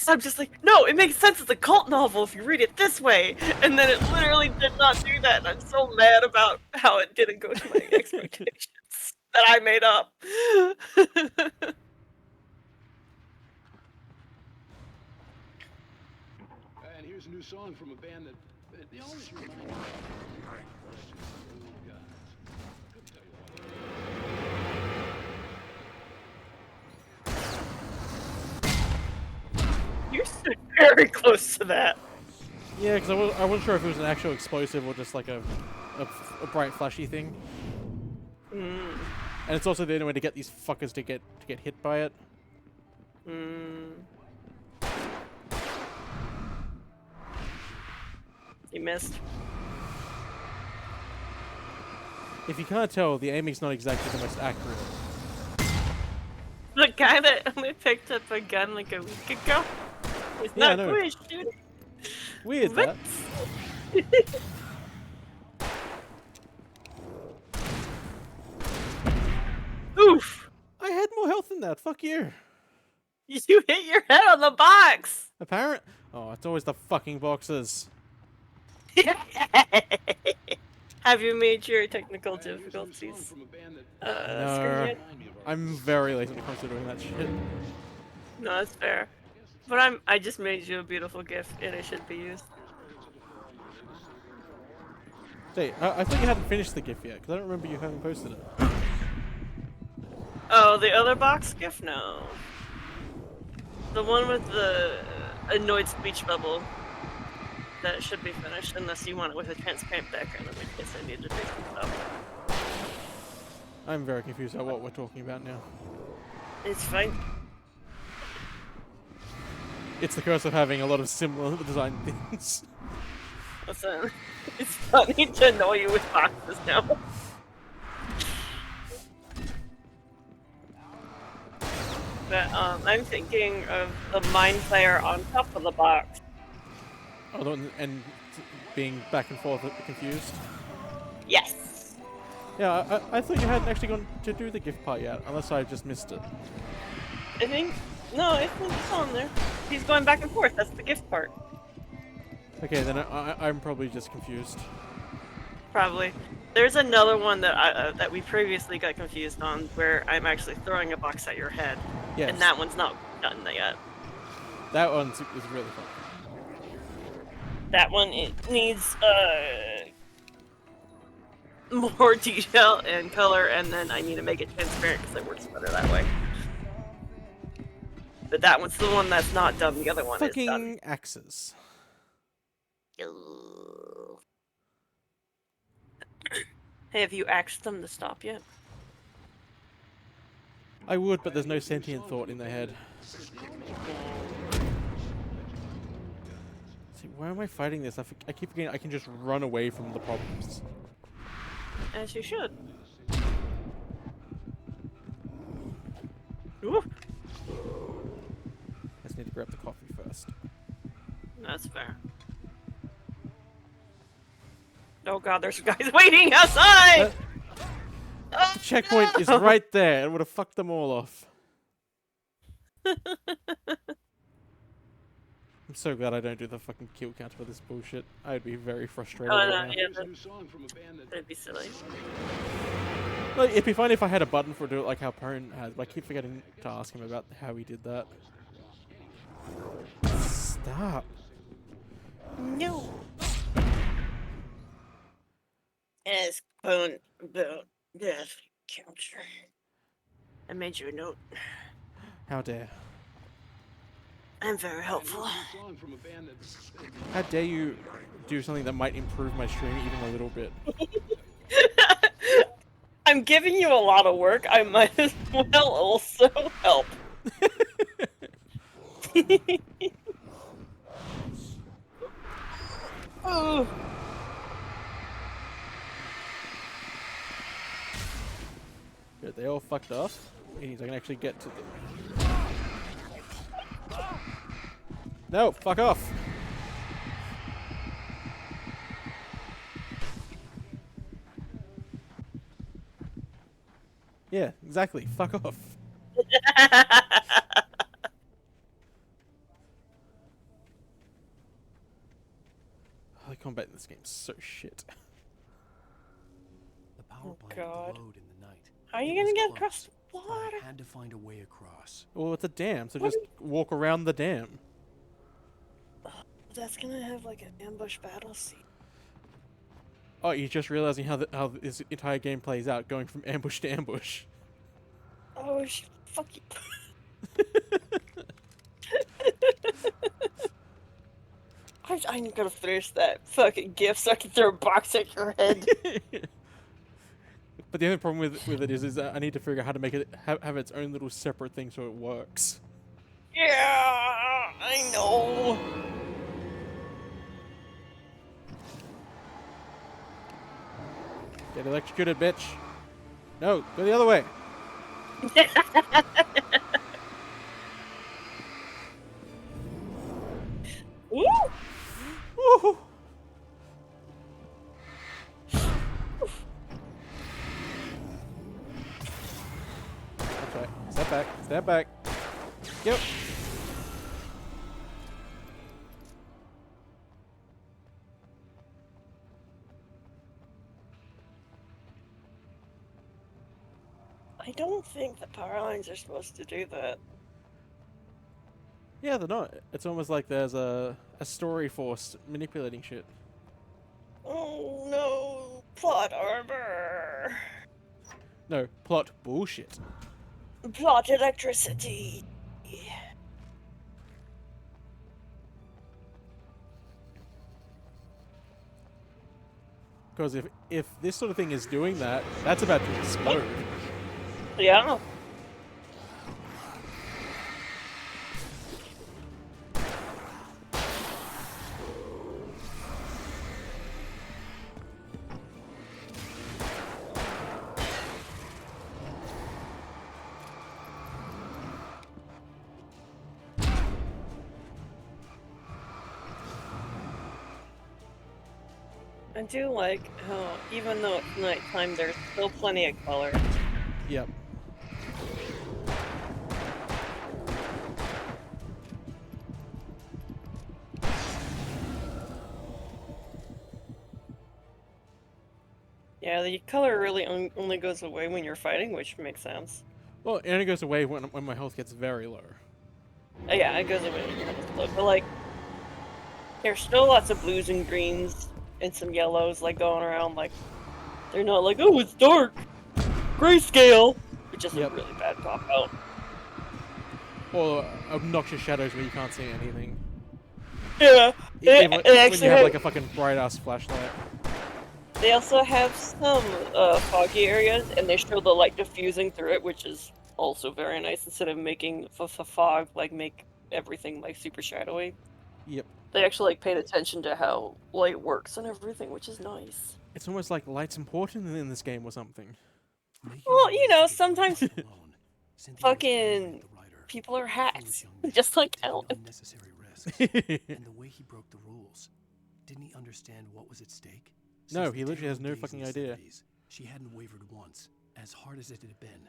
first I'm just like, no, it makes sense as a cult novel if you read it this way. And then it literally did not do that. And I'm so mad about how it didn't go to my expectations that I made up. And here's a new song from a band that they always remind me of old guys. Couldn't tell you what. You're so very close to that. Yeah, because I wasn't sure if it was an actual explosive or just like a bright flashy thing. Mm. And it's also the only way to get these fuckers to get hit by it. Mm. You missed. If you can't tell, the aiming's not exactly the most accurate. The guy that only picked up a gun like a week ago is Yeah, I not know. good at shooting. Weird What? that. Oof! I had more health than that. Fuck you. You hit your head on the box! Apparent. Oh, it's always the fucking boxes. Have you made your technical And here's a new song difficulties from a band that No. screen yet? remind me of I'm very lazy when it comes to doing that shit. No, that's fair. But I just made you a beautiful gift and it should be used. Say, I thought you hadn't finished the GIF yet, because I don't remember you having posted it. Oh, the other box gift? No. The one with the annoyed speech bubble. That should be finished, unless you want it with a transparent background, in which case I need to fix it up. I'm very confused about what we're talking about now. It's fine. It's the curse of having a lot of similar design things. Listen, it's funny to annoy you with boxes now. But I'm thinking of the mind player on top of the box. Oh, and being back and forth confused. Yes. Yeah, I thought you hadn't actually gone to do the GIF part yet, unless I just missed it. I think no, it's on there. He's going back and forth. That's the gift part. Okay, then I'm probably just confused. Probably. There's another one that that we previously got confused on, where I'm actually throwing a box at your head, Yes. and that one's not done yet. That one is really fun. That one it needs more detail and color, and then I need to make it transparent because it works better that way. But that one's the one that's not done. The other one is done. Fucking axes. Hey, have you axed them to stop yet? I would, but there's no sentient thought in their head. See, why am I fighting this? I keep forgetting I can just run away from the problems. As you should. Ooh, I just need to grab the coffee first. that's fair. Oh god, there's guys waiting outside! Oh, The checkpoint is no! right there. It would have fucked them all off. I'm so glad I don't do the fucking kill count for this bullshit. I'd be very frustrated Oh, right no, now. yeah, Here's a new song from a band that that'd be silly. Like, it'd be fine if I had a button for do it like how Prone has, but I keep forgetting to ask him about how he did that. Stop. No. As bone death counter. I made you a note. How dare. I'm very helpful. here's a new song from a band that How dare you do something that might improve my stream even a little bit. I'm giving you a lot of work. I might as well also help. Oh. Good, they all fucked off. Means I can actually get to them. No, fuck off. Yeah, exactly. Fuck off. combat in this game is so shit. The power plant God. glowed in the night. How are you It gonna was get close, across the but water? I had to find a way across. Well, it's a dam, so just walk around the dam. That's gonna have like an ambush battle scene. Oh, you're just realizing how this entire game plays out, going from ambush to ambush. Oh, fuck you. I'm gonna finish that fucking gift so I can throw a box at your head. But the only problem with it is I need to figure out how to make it have its own little separate thing so it works. Yeah, I know. Get electrocuted, bitch. No, go the other way. Woo! Woohoo! That's right. Step back. Step back. Yep. I don't think the power lines are supposed to do that. Yeah, they're not. It's almost like there's a story force manipulating shit. Oh no, plot armor. No, plot bullshit. Plot electricity. Because if this sort of thing is doing that, that's about to explode. Yeah. I do like how, even though it's nighttime, there's still plenty of color. Yep. Yeah, the color really only goes away when you're fighting, which makes sense. Well, it only goes away when my health gets very low. Yeah, it goes away when you're low, but like, there's still lots of blues and greens and some yellows like going around. Like, they're not like, oh, it's dark, grayscale, which is Yep. a really bad cop out. Or obnoxious shadows where you can't see anything. Yeah, Even when they actually you have have, like a fucking bright ass flashlight. they also have some foggy areas, and they show the light diffusing through it, which is also very nice. Instead of making the fog like make everything like super shadowy, Yep. they actually like paid attention to how light works and everything, which is nice. It's almost like light's important in this game or something. Making Well, her you way know, to the sometimes village alone, Cynthia was fucking angry at the writer. people are Foolish hacks, young man, just like taking Alan. unnecessary risks. And the way he broke the rules. Didn't he understand what was at stake? No, Since he the literally has terrible no days fucking in the idea. 70s, she hadn't wavered once, as hard as it had been.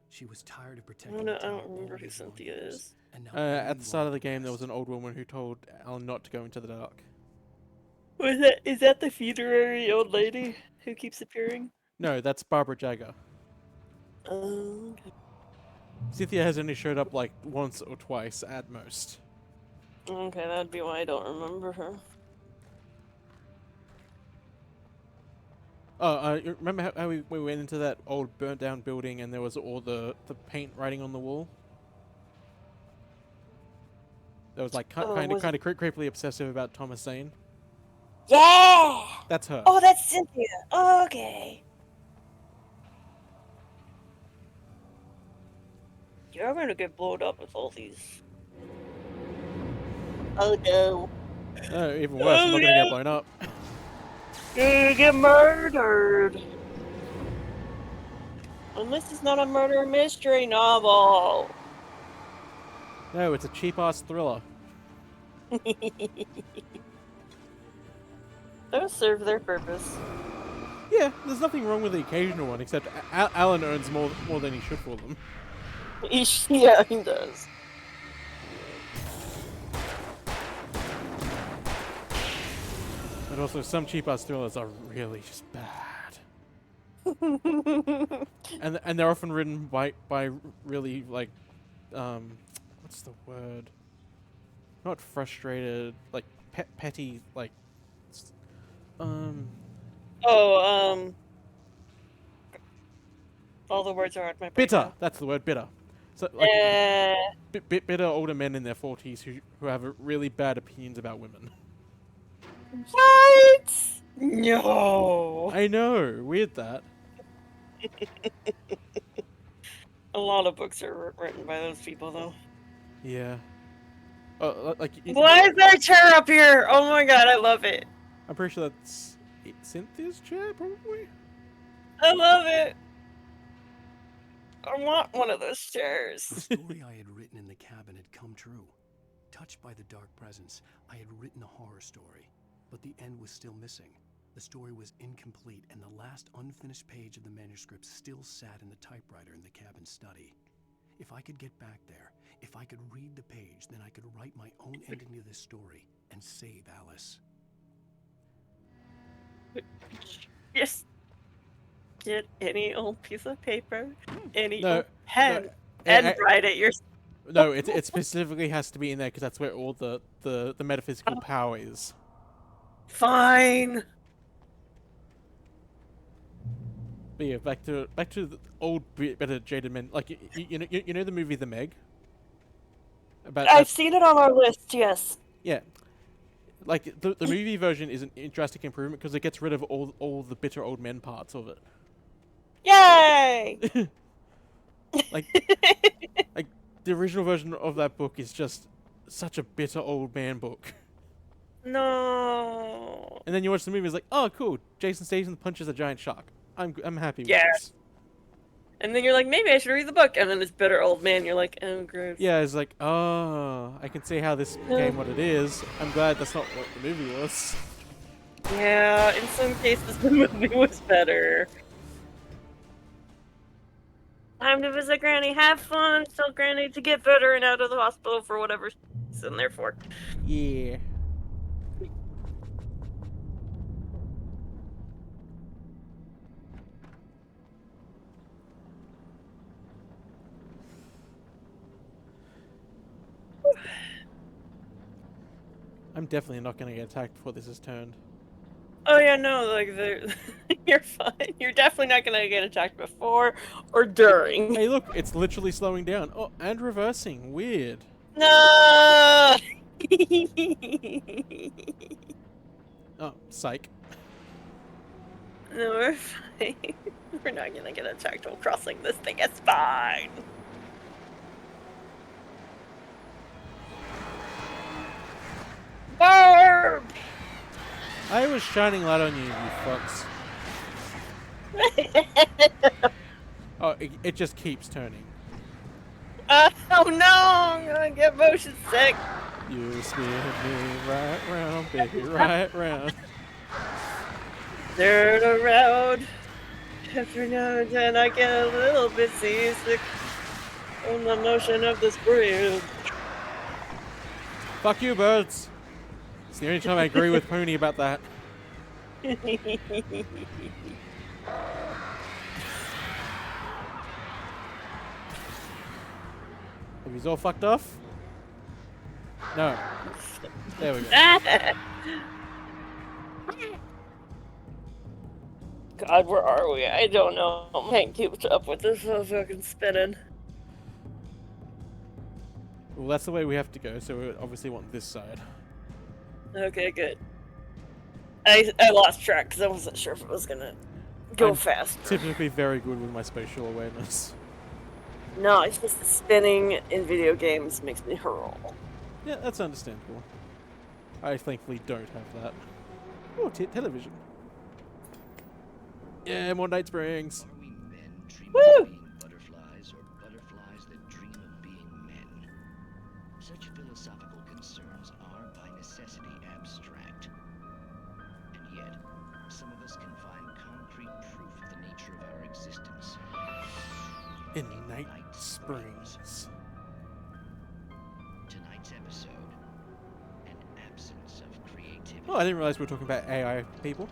She was tired of I protecting don't the town remember all who these long Cynthia years, is. and now At only the start of the wanted game, there was best. an old woman who told Alan not to go into the dark. Is that the funerary old lady who keeps appearing? No, that's Barbara Jagger. Okay. Cynthia has only showed up like once or twice at most. Okay, that'd be why I don't remember her. Oh, you remember how we went into that old burnt down building and there was all the paint writing on the wall? That was like kind of was it- creepily obsessive about Thomas Zane. Yeah! That's her. Oh, that's Cynthia. Okay. You're gonna get blown up with all these. Oh no. No, even worse, I'm Oh, not gonna no. get blown up. You're gonna get murdered. And this is not a murder mystery novel. No, it's a cheap ass thriller. Those serve their purpose. Yeah, there's nothing wrong with the occasional one, except Alan earns more than he should for them. Yeah, he does. And also, some cheap ass thrillers are really just bad. And they're often written by really like, what's the word? Not frustrated, like petty, like, Oh, all the words are on my brain bitter. now. That's the word, bitter. So like Uh, bitter older men in their 40s who have really bad opinions about women. what? No. I know, weird that. A lot of books are written by those people, though. Yeah. Like Why is there a chair up here? Oh my god, I love it. I'm pretty sure that's Cynthia's chair, probably. I love it. I want one of those chairs. The story I had written in the cabin had come true. Touched by the dark presence, I had written a horror story, but the end was still missing. The story was incomplete, and the last unfinished page of the manuscript still sat in the typewriter in the cabin study. If I could get back there, if I could read the page, then I could write my own ending to this story and save Alice. Just get any old piece of paper, any No, old pen, no, and write it yourself. No, it specifically has to be in there because that's where all the metaphysical power is. Fine. But yeah, back to the old better jaded men. Like you know the movie The Meg. I've seen it on our list. Yes. Yeah, like the movie version is a drastic improvement because it gets rid of all the bitter old men parts of it. Yay! like the original version of that book is just such a bitter old man book. No. And then you watch the movie, it's like, oh cool, Jason Statham punches a giant shark. I'm happy with this. And then you're like, maybe I should read the book. And then this bitter old man, you're like, oh, gross. Yeah, it's like, oh, I can see how this became what it is. I'm glad that's not what the movie was. Yeah, in some cases the movie was better. Time to visit Granny. Have fun. Tell Granny to get better and out of the hospital for whatever she's in there for. Yeah. I'm definitely not going to get attacked before this is turned. Oh yeah, no, like you're fine. You're definitely not gonna get attacked before or during. Hey, look, it's literally slowing down. Oh, and reversing. Weird. No. Oh, psych. No, we're fine. We're not gonna get attacked while crossing this thing. It's fine. Barb! I was shining light on you, you fucks. Oh, it just keeps turning. Oh no, I'm gonna get motion sick. You spin me right round, baby, right round. Turn around. Every now and then I get a little bit seasick on the notion of this bridge. Fuck you, birds. It's the only time I agree with Pony about that. Have you all fucked off? No. There we go. God, where are we? I don't know. I can't keep up with this fucking spinning. Well, that's the way we have to go, so we obviously want this side. Okay, good. I lost track because I wasn't sure if it was gonna go I'm fast. Typically very good with my spatial awareness. No, it's just the spinning in video games makes me hurl. Yeah, that's understandable. I thankfully don't have that. Oh, television. Yeah, more Night Springs. Are we men dreaming Woo! of being butterflies, or butterflies that dream of being men? Such philosophical concerns are by necessity abstract. And yet, some of us can find concrete proof of the nature of our existence. In Night Springs. Tonight's episode, an absence of creativity. Oh, I didn't realize we were talking about AI people.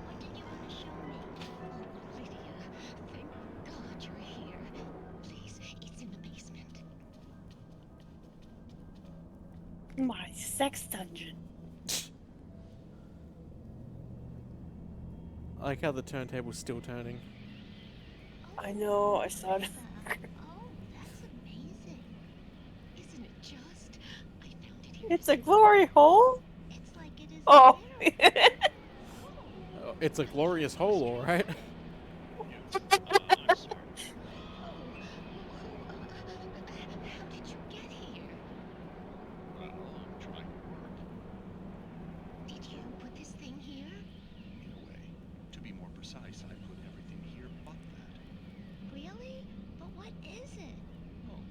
What did you want to show me? Oh, Lydia, thank God you're here. Please, it's in the basement. My sex dungeon. I like how the turntable's still turning. I know, I saw it. Oh, that's amazing. Isn't it just? I found it here. It's a glory hole? It's like it is Oh. there. Oh, it's a glorious hole, alright. I'm sorry. How did you get here? Well, I'm trying to work. Did you put this thing here? In a way. To be more precise, I put everything here but that. Really? But what is it? Oh,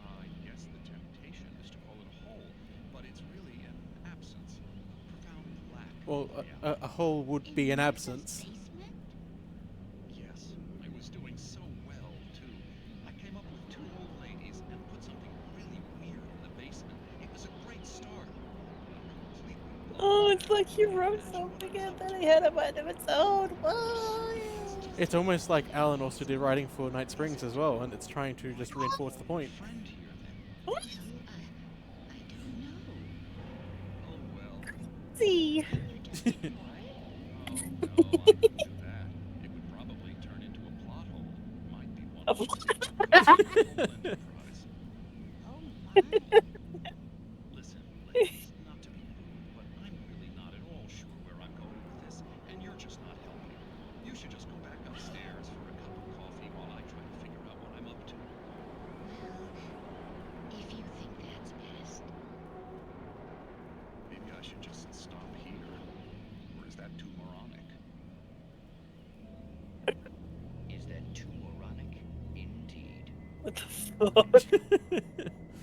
I guess the temptation is to call it a hole, but it's really an absence. A profound lack. Well, Yeah. a hole would be an absence. Basement? Yes, I was doing so well, too. I came up with 2 old ladies and put something really weird in the basement. It was a great start. Completely. Oh, it's like you wrote something and then it had a mind of its own. Why? It's almost like Alan also did writing for Night Springs as well, and it's trying to just reinforce the point. Friend here, then. Well, I don't know. Oh, well. See. You just ignore it? Oh, no, I couldn't do that. It would probably turn into a plot hole. Might be one A of those enterprise. Oh my. Listen, ladies, not to be rude, but I'm really not at all sure where I'm going with this, and you're just not helping. You should just go back upstairs for a cup of coffee while I try to figure out what I'm up to. Well, if you think that's best. Maybe I should just stop here. Or is that too moronic? Is that too moronic? Indeed. What the fuck?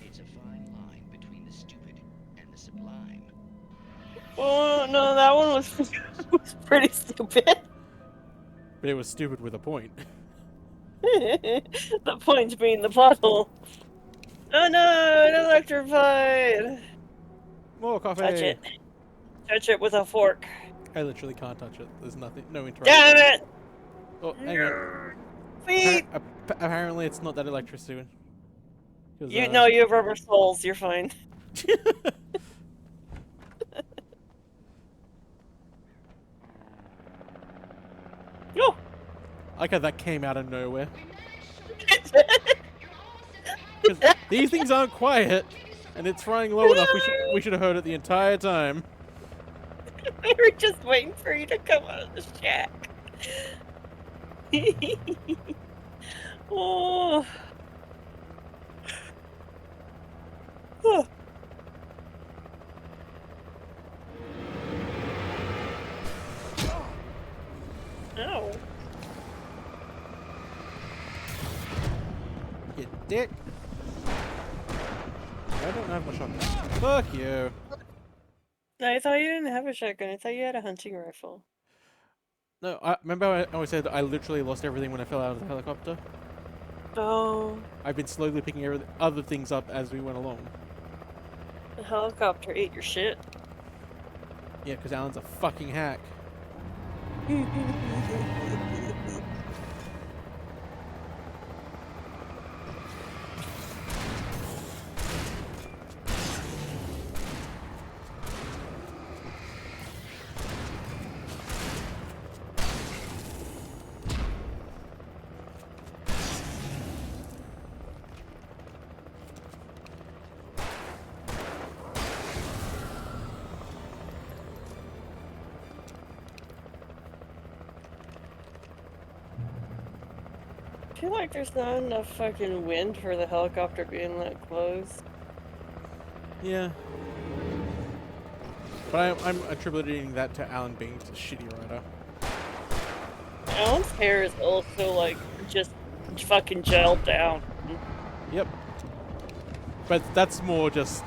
It's a fine line between the stupid and the sublime. Oh, no, that one was, was pretty stupid. But it was stupid with a point. The point being the plot hole. Oh no, it electrified. More coffee! Touch it. Touch it with a fork. I literally can't touch it. There's nothing, no interaction. Damn it! Oh, hang on. See? Apparently it's not that electricity. 'Cause, You know you have rubber soles, you're fine. No! I like how that came out of nowhere. 'Cause these things aren't quiet, and it's flying low enough. We should have heard it the entire time. We were just waiting for you to come out of the shack. Oh. Oh. Ow. You dick. I don't have my shotgun. Fuck you. I thought you didn't have a shotgun. I thought you had a hunting rifle. No, I remember I always said I literally lost everything when I fell out of the helicopter. Oh, I've been slowly picking other things up as we went along. the helicopter ate your shit. Yeah, because Alan's a fucking hack. I feel like there's not enough fucking wind for the helicopter being that close. Yeah. But I'm attributing that to Alan being a shitty writer. Alan's hair is also like just fucking gelled down. Yep. But that's more just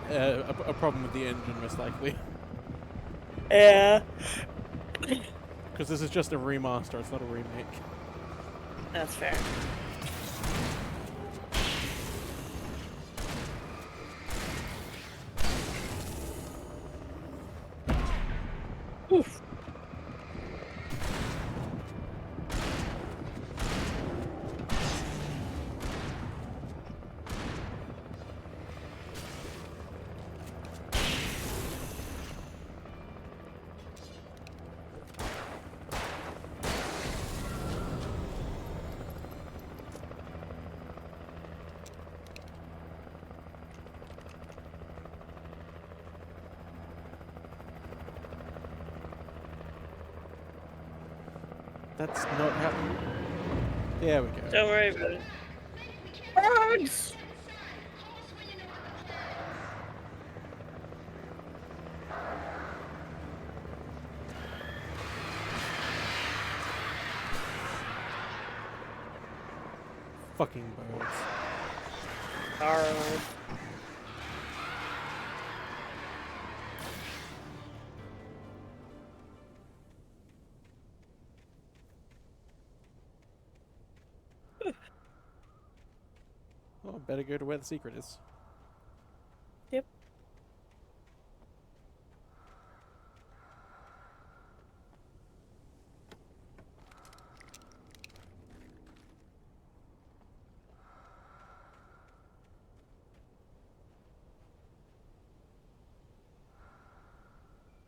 a problem with the engine, most likely. Yeah. Because this is just a remaster, it's not a remake. That's fair. That's not happening. There we go. Don't worry about it. Birds! Fucking birds. Darn. Oh, better go to where the secret is. Yep.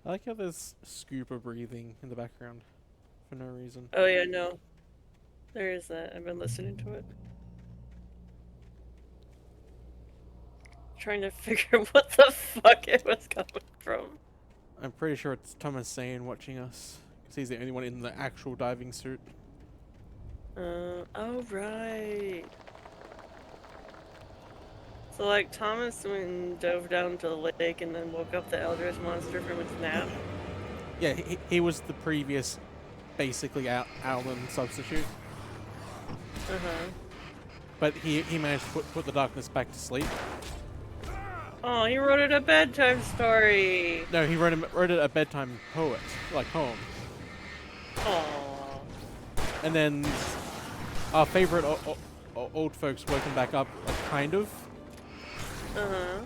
I like how there's scuba breathing in the background for no reason. Oh yeah, no. There is that. I've been listening to it. Trying to figure what the fuck it was coming from. I'm pretty sure it's Thomas Zane watching us, because he's the only one in the actual diving suit. Oh right. So like Thomas went and dove down to the lake and then woke up the Eldritch monster from its nap. Yeah, he was the previous, basically, Alan substitute. Uh-huh. But he managed to put the darkness back to sleep. Oh, he wrote it a bedtime story. No, he wrote it a bedtime poem. Oh. And then our favorite old folks woke him back up, like, kind of. Uh-huh.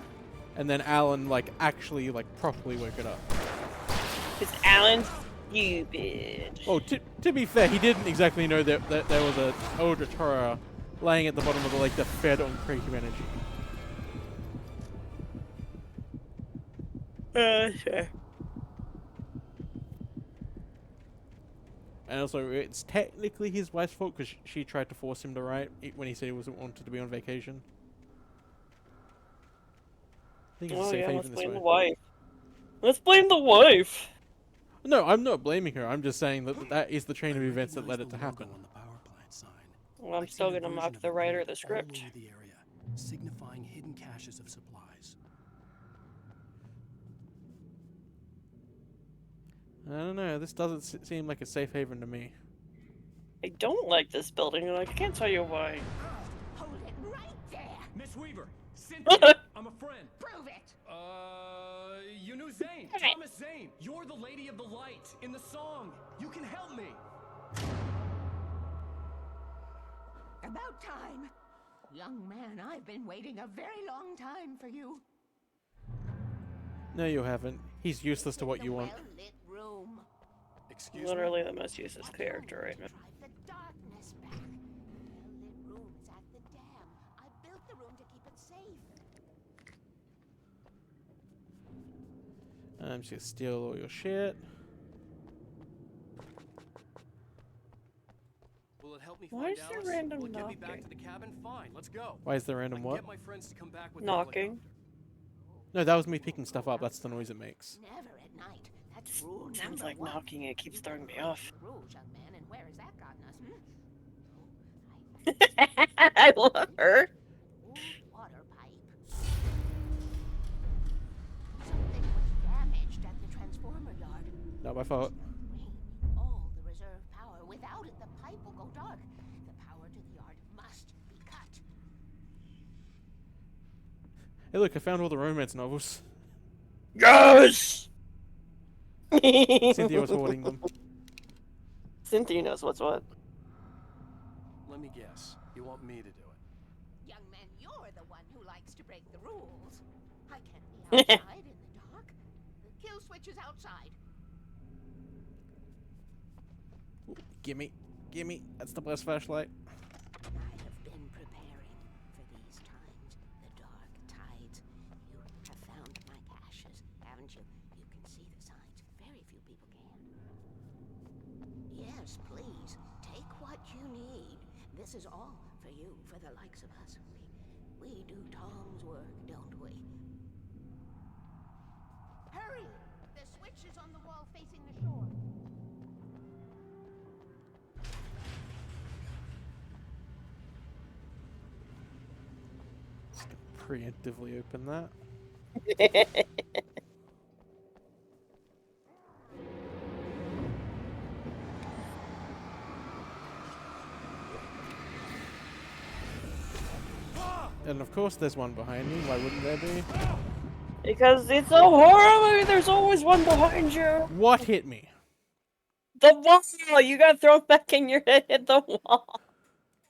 And then Alan, like, actually, like, properly woke it up. It's Alan stupid. Oh, to be fair, he didn't exactly know that there was an Eldritch horror laying at the bottom of the lake that fed on creative energy. Sure. And also, it's technically his wife's fault because she tried to force him to write when he said he wasn't wanted to be on vacation. I think it's a safe haven let's this blame way. the wife. Let's blame the wife. No, I'm not blaming her. I'm just saying that is the chain of events that led it to Recognize the happen. logo on the power plant sign. Well, I'm I've still seen a gonna version mock of the it writer of painted the all script. over the area, signifying hidden caches of supplies. I don't know. This doesn't seem like a safe haven to me. I don't like this building, and I can't tell you why. Hold it right there. Miss Weaver, Cynthia, I'm a friend. Prove it. You knew Zane, Thomas Zane. You're the Lady of the Light in the song. You can help me. About time. Young man, I've been waiting a very long time for you. No, you haven't. He's useless to what you want. Well-lit room. Excuse Literally the most useless character right now. Drive the darkness back. Well-lit room is at the dam. I built the room to keep it safe. I'm just gonna steal all your shit. Will it help me Why find is there Alice? random Will it get me back knocking? to the cabin? Fine, let's go. Why is there I random can what? get my friends to come back with the Knocking. helicopter. No, that was me picking stuff up. That's the noise it makes. Never at night. That's rule Sounds number like one. knocking. It keeps You throwing me broke off. the rules, young man, and where has that gotten us? I love her. Old water pipe. Something was damaged at the transformer yard. Not my fault. Drain all the reserve power. Without it, the pipe will go dark. The power to the yard must be cut. Hey, look! I found all the romance novels. Yes. Cynthia was hoarding them. Cynthia knows what's what. Let me guess. You want me to do it? Young man, you're the one who likes to break the rules. I can't be outside in the dark. The kill switch is outside. Gimme. That's the best flashlight. I have been preparing for these times. The dark tides. You have found my caches, haven't you? You can see the signs. Very few people can. Yes, please. Take what you need. This is all for you, for the likes of us. We do Tom's work, don't we? Hurry! The switch is on the wall facing the shore. Just gonna preemptively open that. And of course there's one behind me, why wouldn't there be? Because it's a horror movie, there's always one behind you. What hit me? The wall! You got thrown back and your head hit the wall.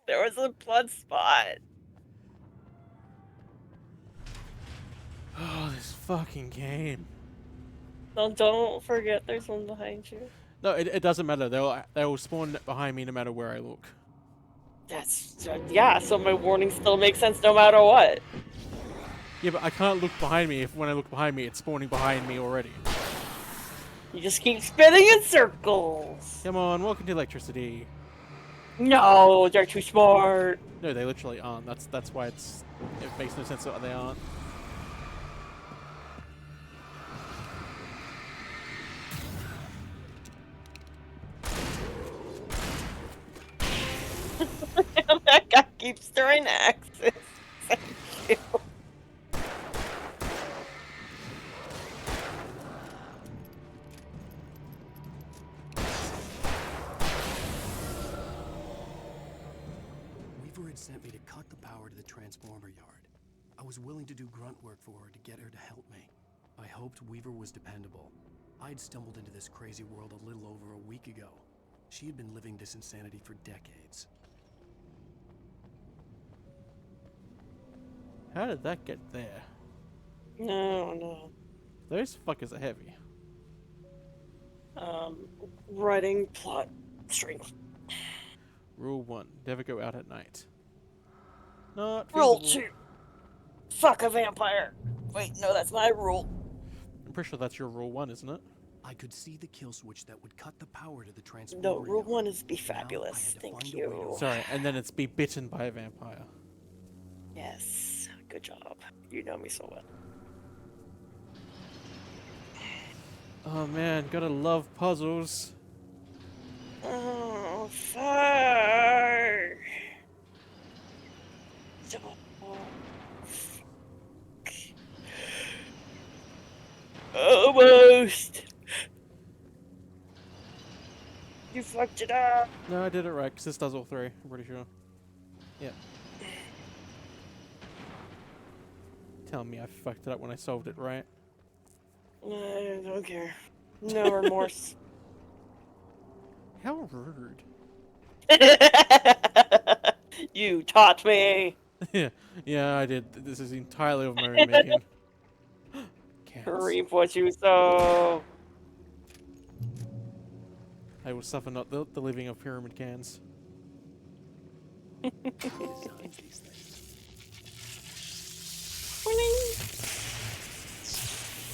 There was a blood spot. Oh, this fucking game. No, don't forget there's one behind you. No, it doesn't matter. They'll spawn behind me no matter where I look. That's... yeah, so my warning still makes sense no matter what. Yeah, but I can't look behind me if when I look behind me, it's spawning behind me already. You just keep spinning in circles. Come on, welcome to electricity. No, they're too smart. No, they literally aren't. That's why it makes no sense that they aren't. That guy keeps throwing axes. Thank you. Weaver had sent me to cut the power to the transformer yard. I was willing to do grunt work for her to get her to help me. I hoped Weaver was dependable. I'd stumbled into this crazy world a little over a week ago. She had been living this insanity for decades. How did that get there? No. Those fuckers are heavy. Writing plot strength. Rule 1. Never go out at night. Not Rule feasible. 2. Fuck a vampire. Wait, no, that's my rule. I'm pretty sure that's your rule 1, isn't it? I could see the kill switch that would cut the power to the transformer. No, rule yard. 1 is be Now I fabulous. had to Thank find a way to you. Sorry, and then it's be bitten by a vampire. Yes, good job. You know me so well. Oh man, gotta love puzzles. Oh, fuck. Oh, fuck. Almost. You fucked it up. No, I did it right, because this does all three, I'm pretty sure. Yeah. Tell me I fucked it up when I solved it right. I don't care. No remorse. How rude. You taught me. Yeah, I did. This is entirely of my own making. Cats. Reap what you sow. I will suffer not the living of pyramid cans.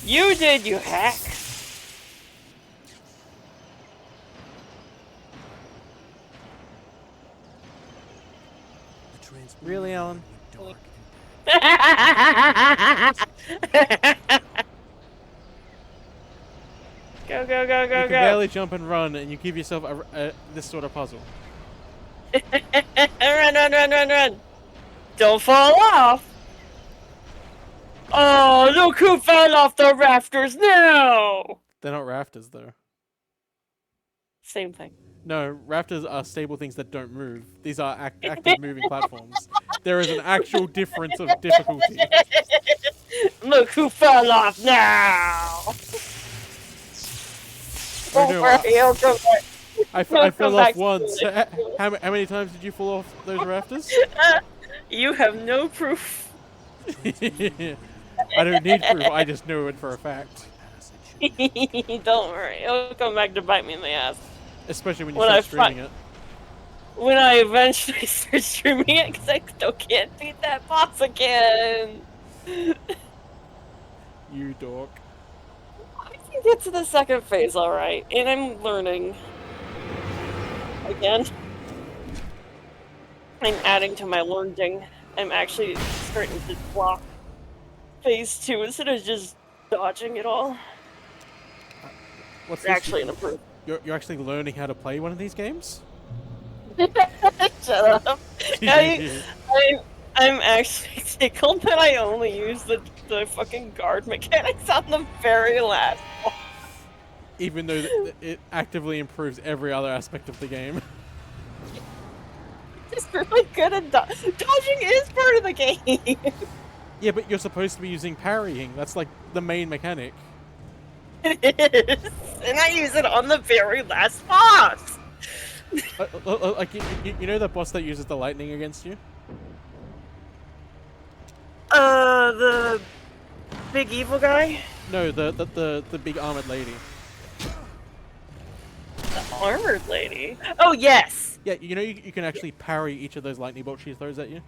You did, you hack. The transformer Really, yard Alan? went dark and Go, go, go, You go, can go. barely jump and run, and you give yourself this sort of puzzle. Run. Don't fall off. Oh, look who fell off the rafters now. They're not rafters, though. Same thing. No, rafters are stable things that don't move. These are active moving platforms. There is an actual difference of difficulty. Look who fell off now. Oh, Don't no, worry, he'll come back. I He'll fell come off back once. to it. How many times did you fall off those rafters? You have no proof. I don't need proof, I just know it for a fact. Don't worry, he'll come back to bite me in the ass. Especially when you When start I streaming it. When I eventually start streaming it, because I still can't beat that boss again. You dork. I can get to the second phase alright, and I'm learning. Again. I'm adding to my learning. I'm actually starting to block phase 2 instead of just dodging it all. What's It's actually an improvement. You're actually learning how to play one of these games? Shut up. I'm actually tickled that I only use the fucking guard mechanics on the very last one. Even though it actively improves every other aspect of the game. It's really good at dodging is part of the game. Yeah, but you're supposed to be using parrying. That's like the main mechanic. It is, and I use it on the very last boss. Like you know the boss that uses the lightning against you? The big evil guy? No, the big armored lady. The armored lady? Oh, yes! Yeah, you know you can actually parry each of those lightning bolts she throws at you?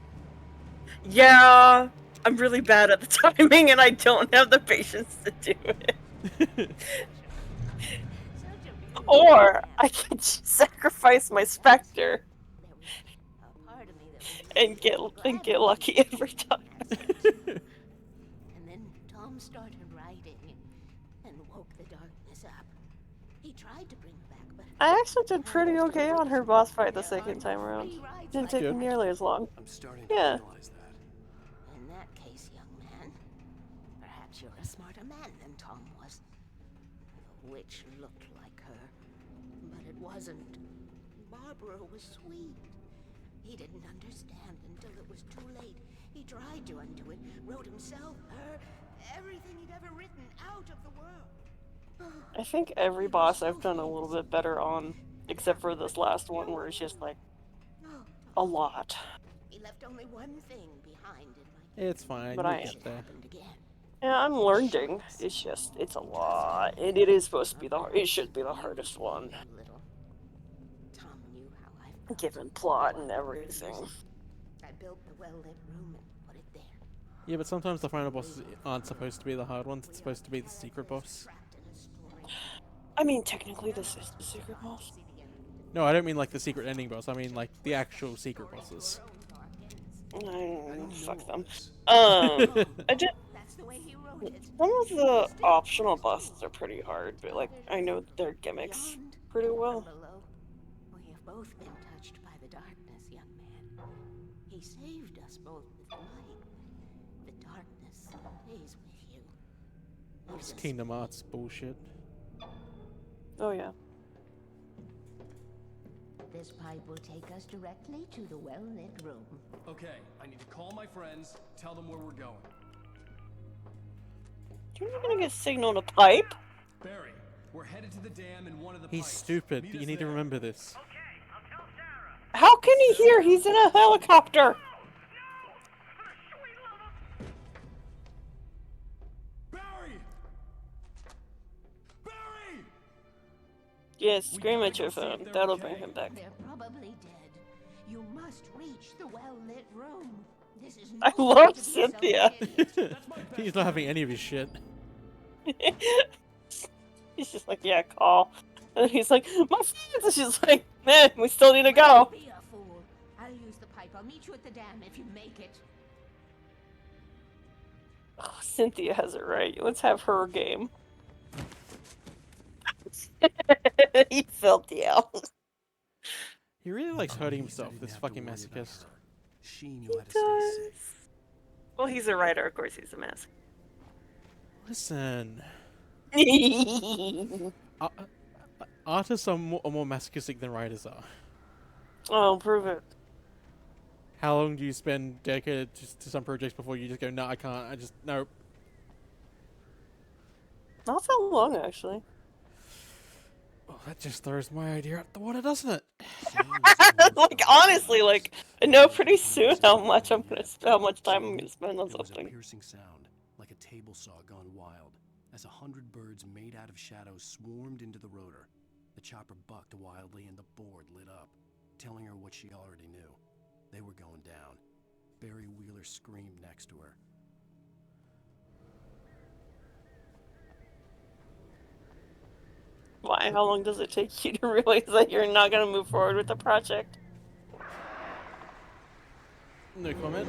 Yeah, I'm really bad at the timing and I don't have the patience to do it. Or I could sacrifice my Spectre and get lucky every time. And then Tom started writing and woke the darkness up. He tried to bring her back, but I actually did pretty okay on her boss fight the second time around. Didn't take me nearly as long. I'm starting to realize that. in that case, young man, perhaps you're a smarter man than Tom was. The witch looked like her, but it wasn't. Barbara was sweet. He didn't understand until it was too late. He tried to undo it, wrote himself, her, everything he'd ever written out of the world. I think every boss I've done a little bit better on, except for this last one where it's just like a lot. He left only one thing behind in my It's fine, But you'll I get there. Yeah, I'm learning. It's just, it's a lot. And it is supposed to be it should be the hardest one. Tom knew how I Given plot and everything. I built the well-lit room and put it there. Yeah, but sometimes the final bosses aren't supposed to be the hard ones, it's supposed to be the secret boss. I mean, technically this is the secret boss. No, I don't mean like the secret ending boss, I mean like the actual secret bosses. Fuck them. I did. Some of the optional bosses are pretty hard, but like, I know their gimmicks pretty well. We have both been touched by the darkness, young man. He saved us both with light. The darkness stays with you. It's Kingdom Hearts bullshit. Oh yeah. This pipe will take us directly to the well-lit room. Okay, I need to call my friends, tell them where we're going. You're not gonna get signaled a pipe? Barry, we're headed to the dam in one of the He's pipes. stupid, Meet you us need to there. remember this. How can he hear? He's in a helicopter! Barry! Barry! Yeah, scream at your phone. That'll bring him back. They're probably dead. You must reach the well-lit room. This is I no love time to be Cynthia. He's not having any of his shit. He's just like, yeah, call. And he's like, my friends! And she's like, man, we still need to go. Be a fool. I'll use the pipe. I'll meet you at the dam if you make it. Oh, Cynthia has it right. Let's have her game. He felt the out. He really likes hurting himself, this fucking masochist. She knew how to stay safe. Well, he's a writer, of course he's a mask. Listen. Artists are more masochistic than writers are. Oh, prove it. How long do you spend dedicated to some projects before you just go, no, I can't, nope. Not that long, actually. Oh, that just throws my idea out the water, doesn't it? Like, honestly, like, I know pretty soon how much time I'm gonna spend on There was a something. piercing sound, like a table saw gone wild, as 100 birds made out of shadows swarmed into the rotor. The chopper bucked wildly and the board lit up, telling her what she already knew. They were going down. Barry Wheeler screamed next to her. Why? How long does it take you to realize that you're not gonna move forward with the project? No comment.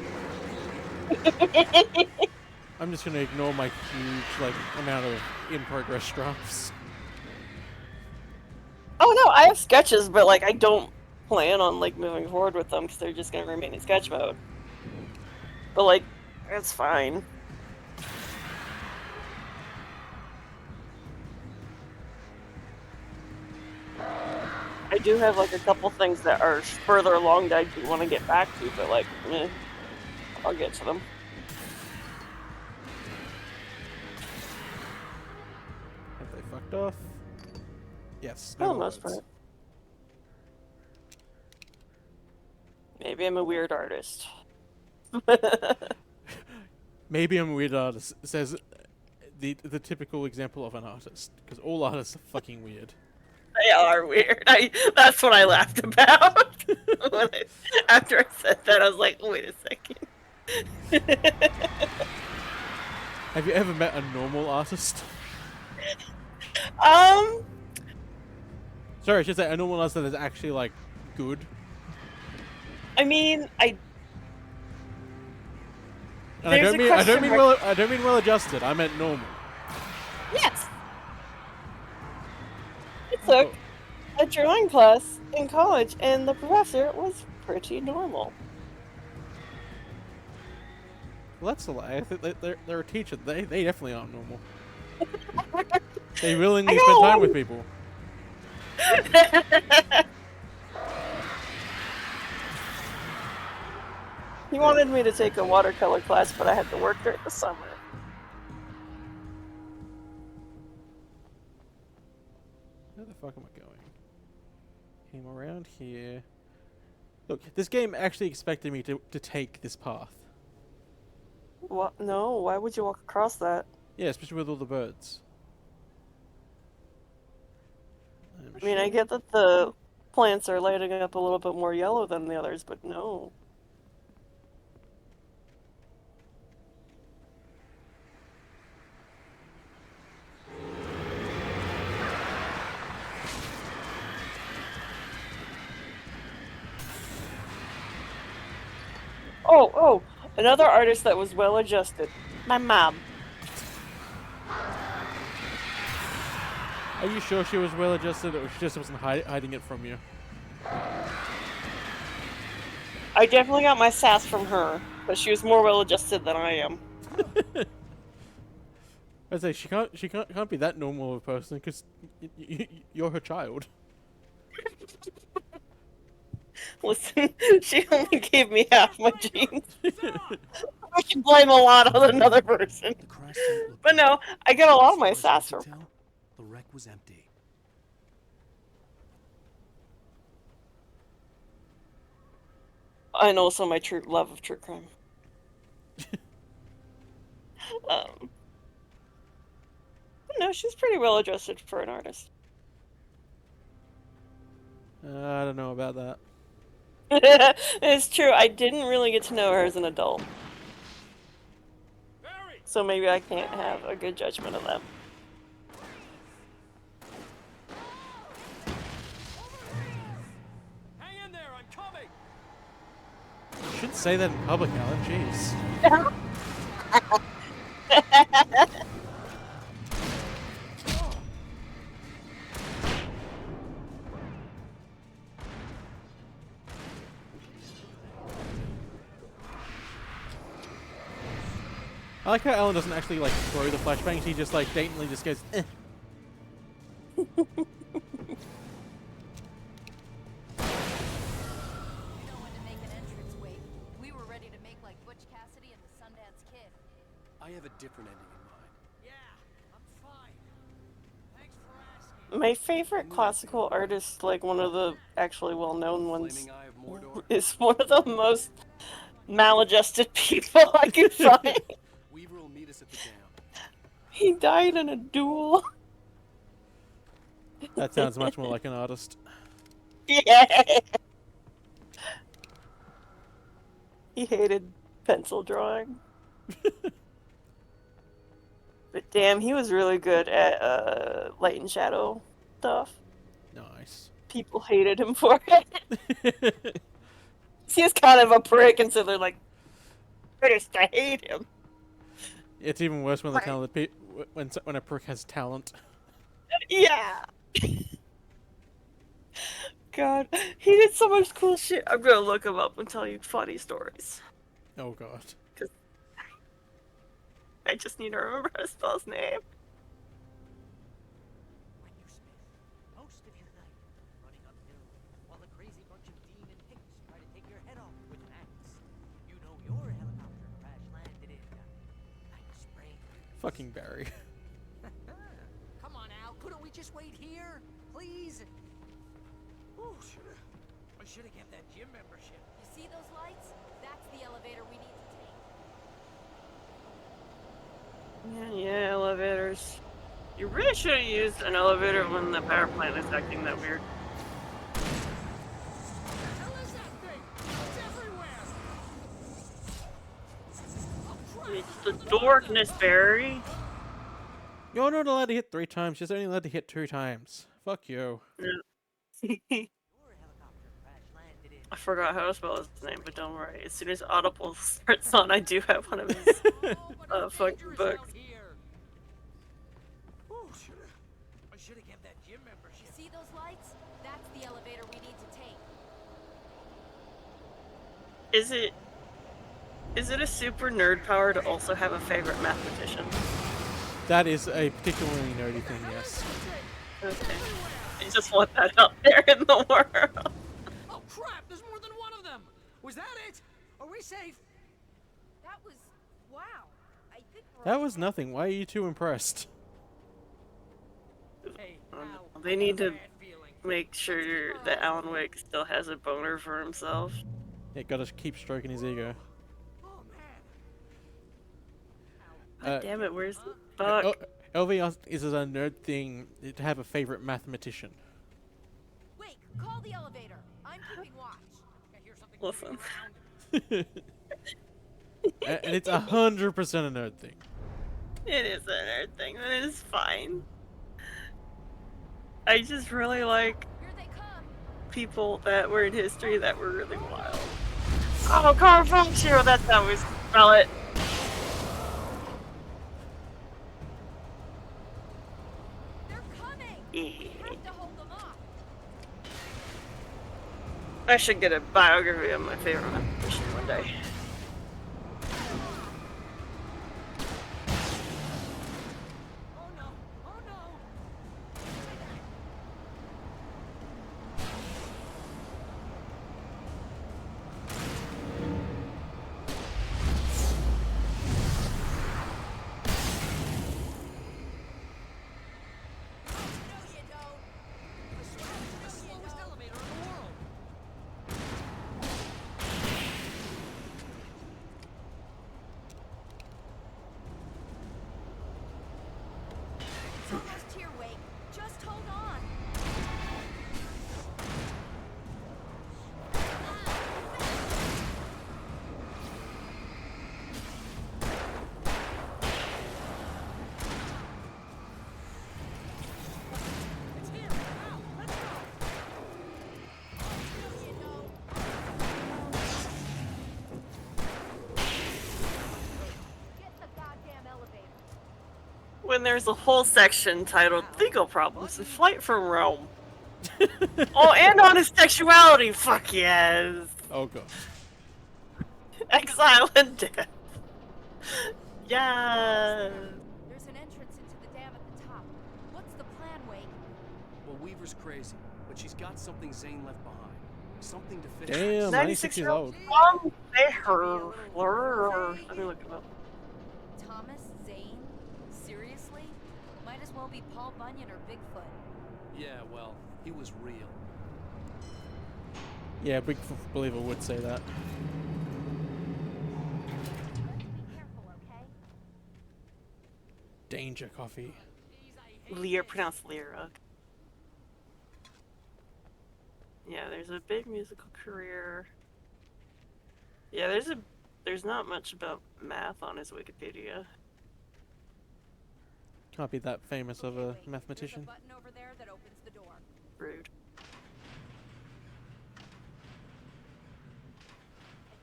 I'm just gonna ignore my huge, amount of in-progress drafts. Oh no, I have sketches, but I don't plan on moving forward with them because they're just gonna remain in sketch mode. But like, it's fine. I do have like a couple things that are further along that I do want to get back to, but like, I'll get to them. Have they fucked off? Yes. For No the more most words. part. Maybe I'm a weird artist. Maybe I'm a weird artist. Says the typical example of an artist, because all artists are fucking weird. They are weird. That's what I laughed about. After I said that, I was like, wait a second. Have you ever met a normal artist? Sorry, I should say a normal artist that is actually like good. I mean, And I don't mean well adjusted. I meant normal. Yes. I took a drawing class in college, and the professor was pretty normal. Well, that's a lie. I think they're a teacher. They definitely aren't normal. They willingly spend time with people. He wanted me to take a watercolor class, but I had to work during the summer. Where the fuck am I going? Came around here. Look, this game actually expected me to take this path. What? No, why would you walk across that? Yeah, especially with all the birds. I mean, I get that the plants are lighting up a little bit more yellow than the others, but no. Oh, another artist that was well adjusted. My mom. Are you sure she was well adjusted, or she just wasn't hiding it from you? I definitely got my sass from her, but she was more well adjusted than I am. I'd say she can't be that normal of a person because you're her child. Listen, she only gave me half my genes. I can blame a lot on another person. But no, I get a lot of my sass from her. The wreck was empty. And also my true love of true crime. No, she's pretty well adjusted for an artist. I don't know about that. It's true, I didn't really get to know her as an adult. So maybe I can't have a good judgment of them. Hang in there, I'm coming. You shouldn't say that in public, Alan. Jeez. I like how Alan doesn't actually like throw the flashbangs. He just like daintily just goes, eh. I have a different ending in mind. Yeah, I'm fine. Thanks for asking. My favorite classical artist, like one of the actually well-known ones, is one of the most maladjusted people I could find. Weaver will meet us at the dam. He died in a duel. That sounds much more like an artist. Yeah. He hated pencil drawing. But damn, he was really good at light and shadow stuff. Nice. People hated him for it. He's kind of a prick, and so they're like, artists, I hate him. It's even worse when the talented when a prick has talent. Yeah. God, he did so much cool shit. I'm gonna look him up and tell you funny stories. Oh god. Because I just need to remember how to spell his name. When you spend most of your night running uphill while a crazy bunch of demon hicks try to take your head off with an axe, you know your helicopter crash landed in nice rain. Fucking Barry. Come on, Al. Couldn't we just wait here, please? Oh, I should have kept that gym membership. You see those lights? That's the elevator we need to take. Yeah, elevators. You really should have used an elevator when the power plant is acting that weird. Hell is that thing? It's everywhere. It's the darkness, Barry. You're not allowed to hit 3 times. You're only allowed to hit 2 times. Fuck you. I forgot how to spell his name, but don't worry. As soon as Audible starts on, I do have one of his fucking books. Oh, I should have kept that gym membership. You see those lights? That's the elevator we need to take. Is it a super nerd power to also have a favorite mathematician? That is a particularly nerdy thing, yes. Okay. I just want that out there in the world. Oh crap! There's more than one of them. Was that it? Are we safe? That was... wow. I think we're That was nothing. Why are you too impressed? Hey, They need to make sure that Alan Wake still has a boner for himself. Yeah, gotta keep stroking his ego. Oh man. God damn it, where's the fuck? Elvy is a nerd thing to have a favorite mathematician. Wait, call the elevator. I'm keeping watch. Listen. And it's 100% a nerd thing. It is a nerd thing, but it is fine. I just really like people that were in history that were really wild. Oh, Carl Frontier, that's how we spell it. They're coming. We have to hold them off. I should get a biography of my favorite mathematician one day. Oh no! Oh no! The slowest elevator in the world. It's almost here, Wake. Just hold on. It's here. Now, let's go. Get the goddamn elevator. When there's a whole section titled Legal Problems in Flight from Rome. Oh, and on his sexuality, fuck yes. Oh god. Exile and death. Yes. There's an entrance into the dam at the top. What's the plan, Wake? Well, Weaver's crazy, but she's got something Zane left behind. Something to finish. Damn, 96 years old. Tom Baher. Let me look him up. Thomas Zane? Seriously? Might as well be Paul Bunyan or Bigfoot. Yeah, well, he was real. Yeah, big believer would say that. Be careful, okay? Danger coffee. Lear, pronounced Lyra. Yeah, there's a big musical career. Yeah, there's not much about math on his Wikipedia. Can't be that famous of a Wake. mathematician. There's a button over there that opens the door. Rude. I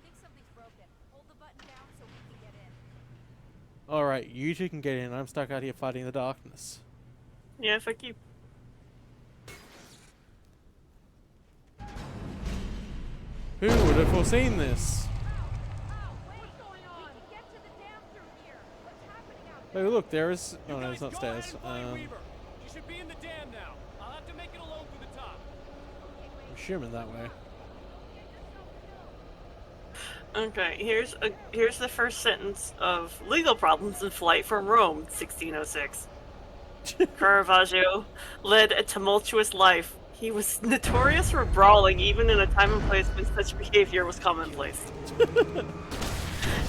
think something's broken. Hold the button down so we can get in. Alright, you two can get in. I'm stuck out here fighting the darkness. Yeah, fuck you. Who would have foreseen this? Wait! We can get to the dam through here. What's happening Oh, look, there is. You Oh no, guys it's not go stairs. ahead and find Weaver. She should be in the dam now. I'll have to make it alone through the top. I'm assuming that way. Okay, here's the first sentence of legal problems in flight from Rome, 1606. Caravaggio led a tumultuous life. He was notorious for brawling, even in a time and place when such behavior was commonplace.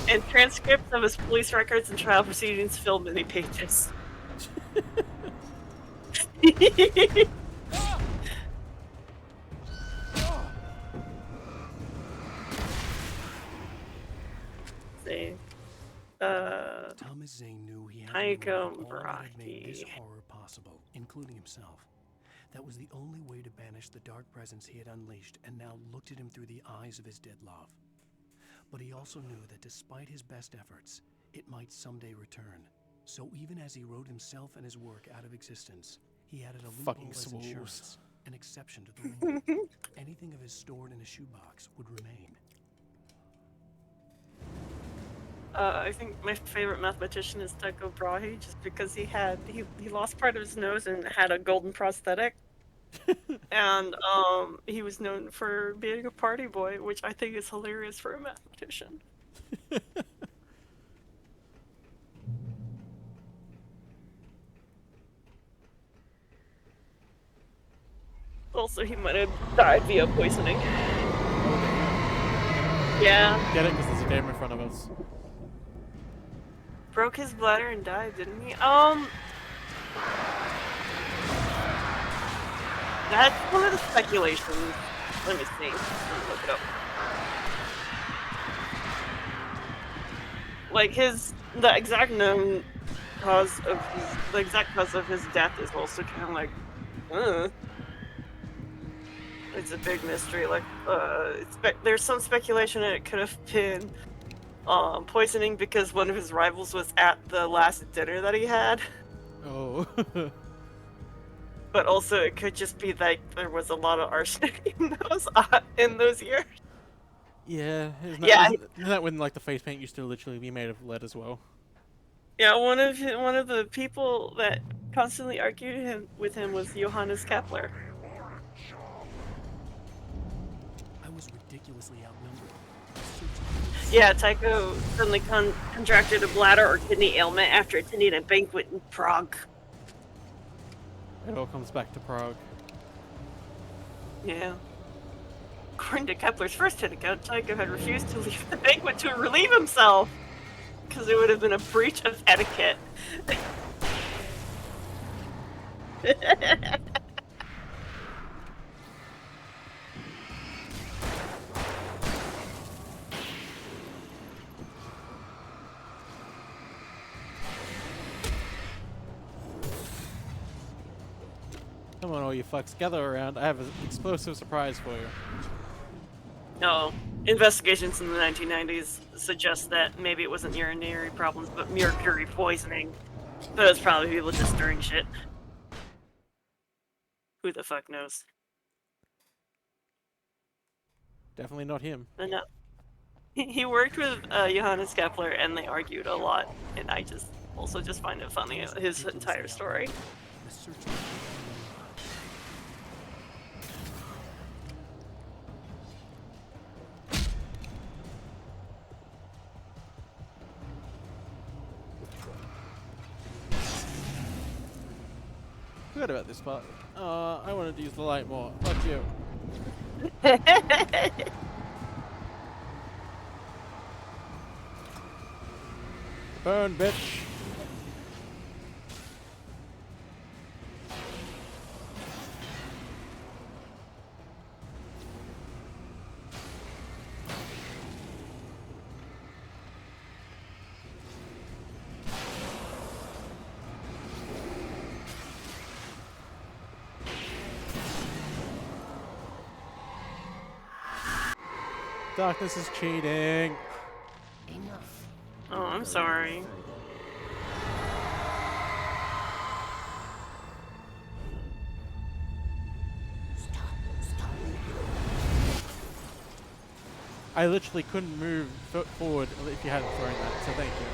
And transcripts of his police records and trial proceedings fill many pages. See. Thomas Zane knew he had to Tycho remove all that had made this Brahe. horror possible, including himself. That was the only way to banish the dark presence he had unleashed and now looked at him through the eyes of his dead love. But he also knew that despite his best efforts, it might someday return. So even as he wrote himself and his work out of existence, he added a loophole Fucking as swools. insurance, an exception to the rule. Anything of his stored in a shoebox would remain. I think my favorite mathematician is Tycho Brahe, just because he lost part of his nose and had a golden prosthetic. And he was known for being a party boy, which I think is hilarious for a mathematician. Also, he might have died via poisoning. Yeah. Get it? Because there's a game in front of us. Broke his bladder and died, didn't he? That's one of the speculations. Let me see. Let me look it up. Like the exact cause of his death is also kind of like, it's a big mystery. Like, there's some speculation that it could have been poisoning because one of his rivals was at the last dinner that he had. Oh. But also, it could just be like there was a lot of arsenic in those years. Yeah. Isn't that when like the face paint used to literally be made of lead as well? Yeah, one of the people that constantly argued with him was Johannes Kepler. I was ridiculously outnumbered. Yeah, Tycho suddenly contracted a bladder or kidney ailment after attending a banquet in Prague. It all comes back to Prague. Yeah. According to Kepler's first hit account, Tycho had refused to leave the banquet to relieve himself because it would have been a breach of etiquette. Come on, all you fucks, gather around. I have an explosive surprise for you. No. Investigations in the 1990s suggest that maybe it wasn't urinary problems, but mercury poisoning. But it's probably people just stirring shit. Who the fuck knows? Definitely not him. But no. He worked with Johannes Kepler, and they argued a lot. And I also find it funny, his entire story. Forgot about this part. I wanted to use the light more. Fuck you. Burn, bitch. Darkness is cheating. Enough. Oh, I'm sorry. Stop. I literally couldn't move forward if you hadn't thrown that, so thank you.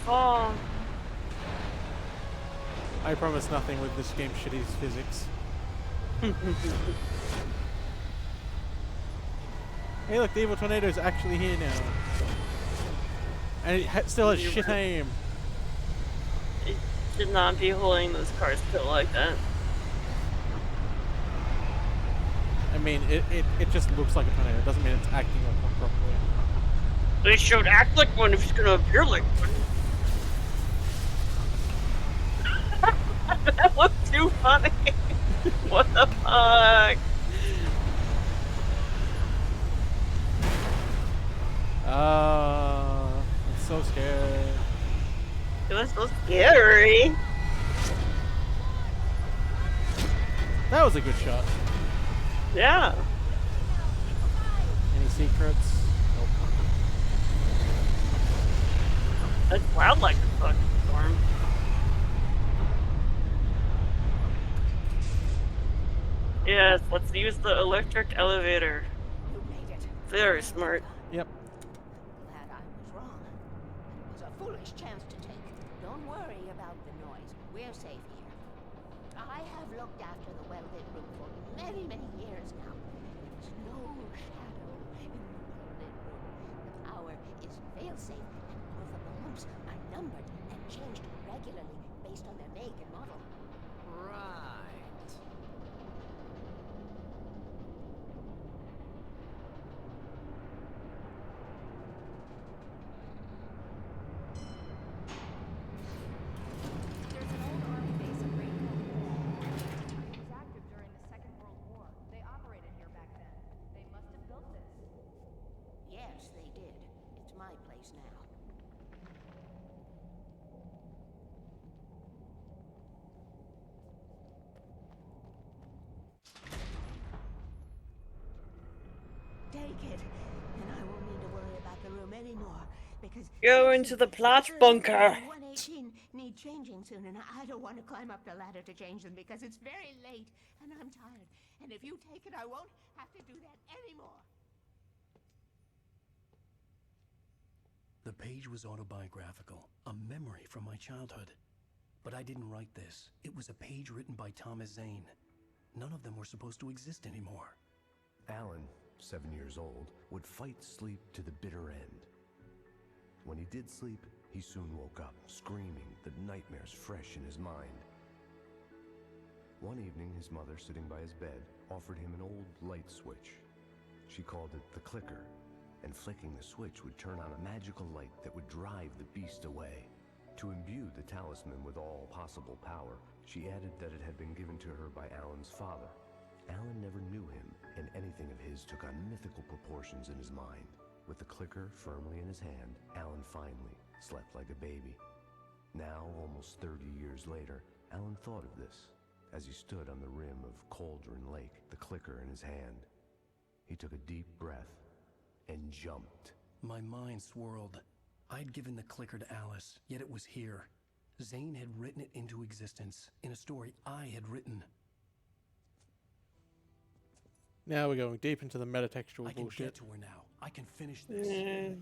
fall. I promise nothing with this game's shitty physics. Hey look, the evil tornado is actually here now. And it still has shit aim. It should not be holding those cars still like that. I mean, it just looks like a tornado. It doesn't mean it's acting like one properly. They should act like one if it's gonna appear like one. That looked too funny. What the fuck? I'm so scared. It was so scary. That was a good shot. Yeah. Any secrets? Nope. That's loud like a fucking storm. Yes, let's use the electric elevator. You made it. Very smart. Yep. Glad I was wrong. It was a foolish chance to take. Don't worry about the noise. We're safe here. I have looked after the well-lit room for many, many years now. There's no shadow in the well-lit room. The power is fail-safe, and all of the bulbs are numbered and changed regularly based on their make and model. Right. There's an old army base in Raincoat. It was active during the Second World War. They operated here back then. They must have built this. Yes, they did. It's my place now. Take it, and I won't need to worry about the room anymore, because Go into the plot bunker. 118 need changing soon, and I don't want to climb up the ladder to change them because it's very late and I'm tired. And if you take it, I won't have to do that anymore. The page was autobiographical, a memory from my childhood. But I didn't write this. It was a page written by Thomas Zane. None of them were supposed to exist anymore. Alan, 7 years old, would fight sleep to the bitter end. When he did sleep, he soon woke up, screaming, the nightmares fresh in his mind. One evening, his mother, sitting by his bed, offered him an old light switch. She called it the clicker, and flicking the switch would turn on a magical light that would drive the beast away. To imbue the talisman with all possible power, she added that it had been given to her by Alan's father. Alan never knew him, and anything of his took on mythical proportions in his mind. With the clicker firmly in his hand, Alan finally slept like a baby. Now, almost 30 years later, Alan thought of this as he stood on the rim of Cauldron Lake, the clicker in his hand. He took a deep breath and jumped. My mind swirled. I'd given the clicker to Alice, yet it was here. Zane had written it into existence in a story I had written. Now we're going deep into the metatextual I can bullshit. get to her now. I can finish this.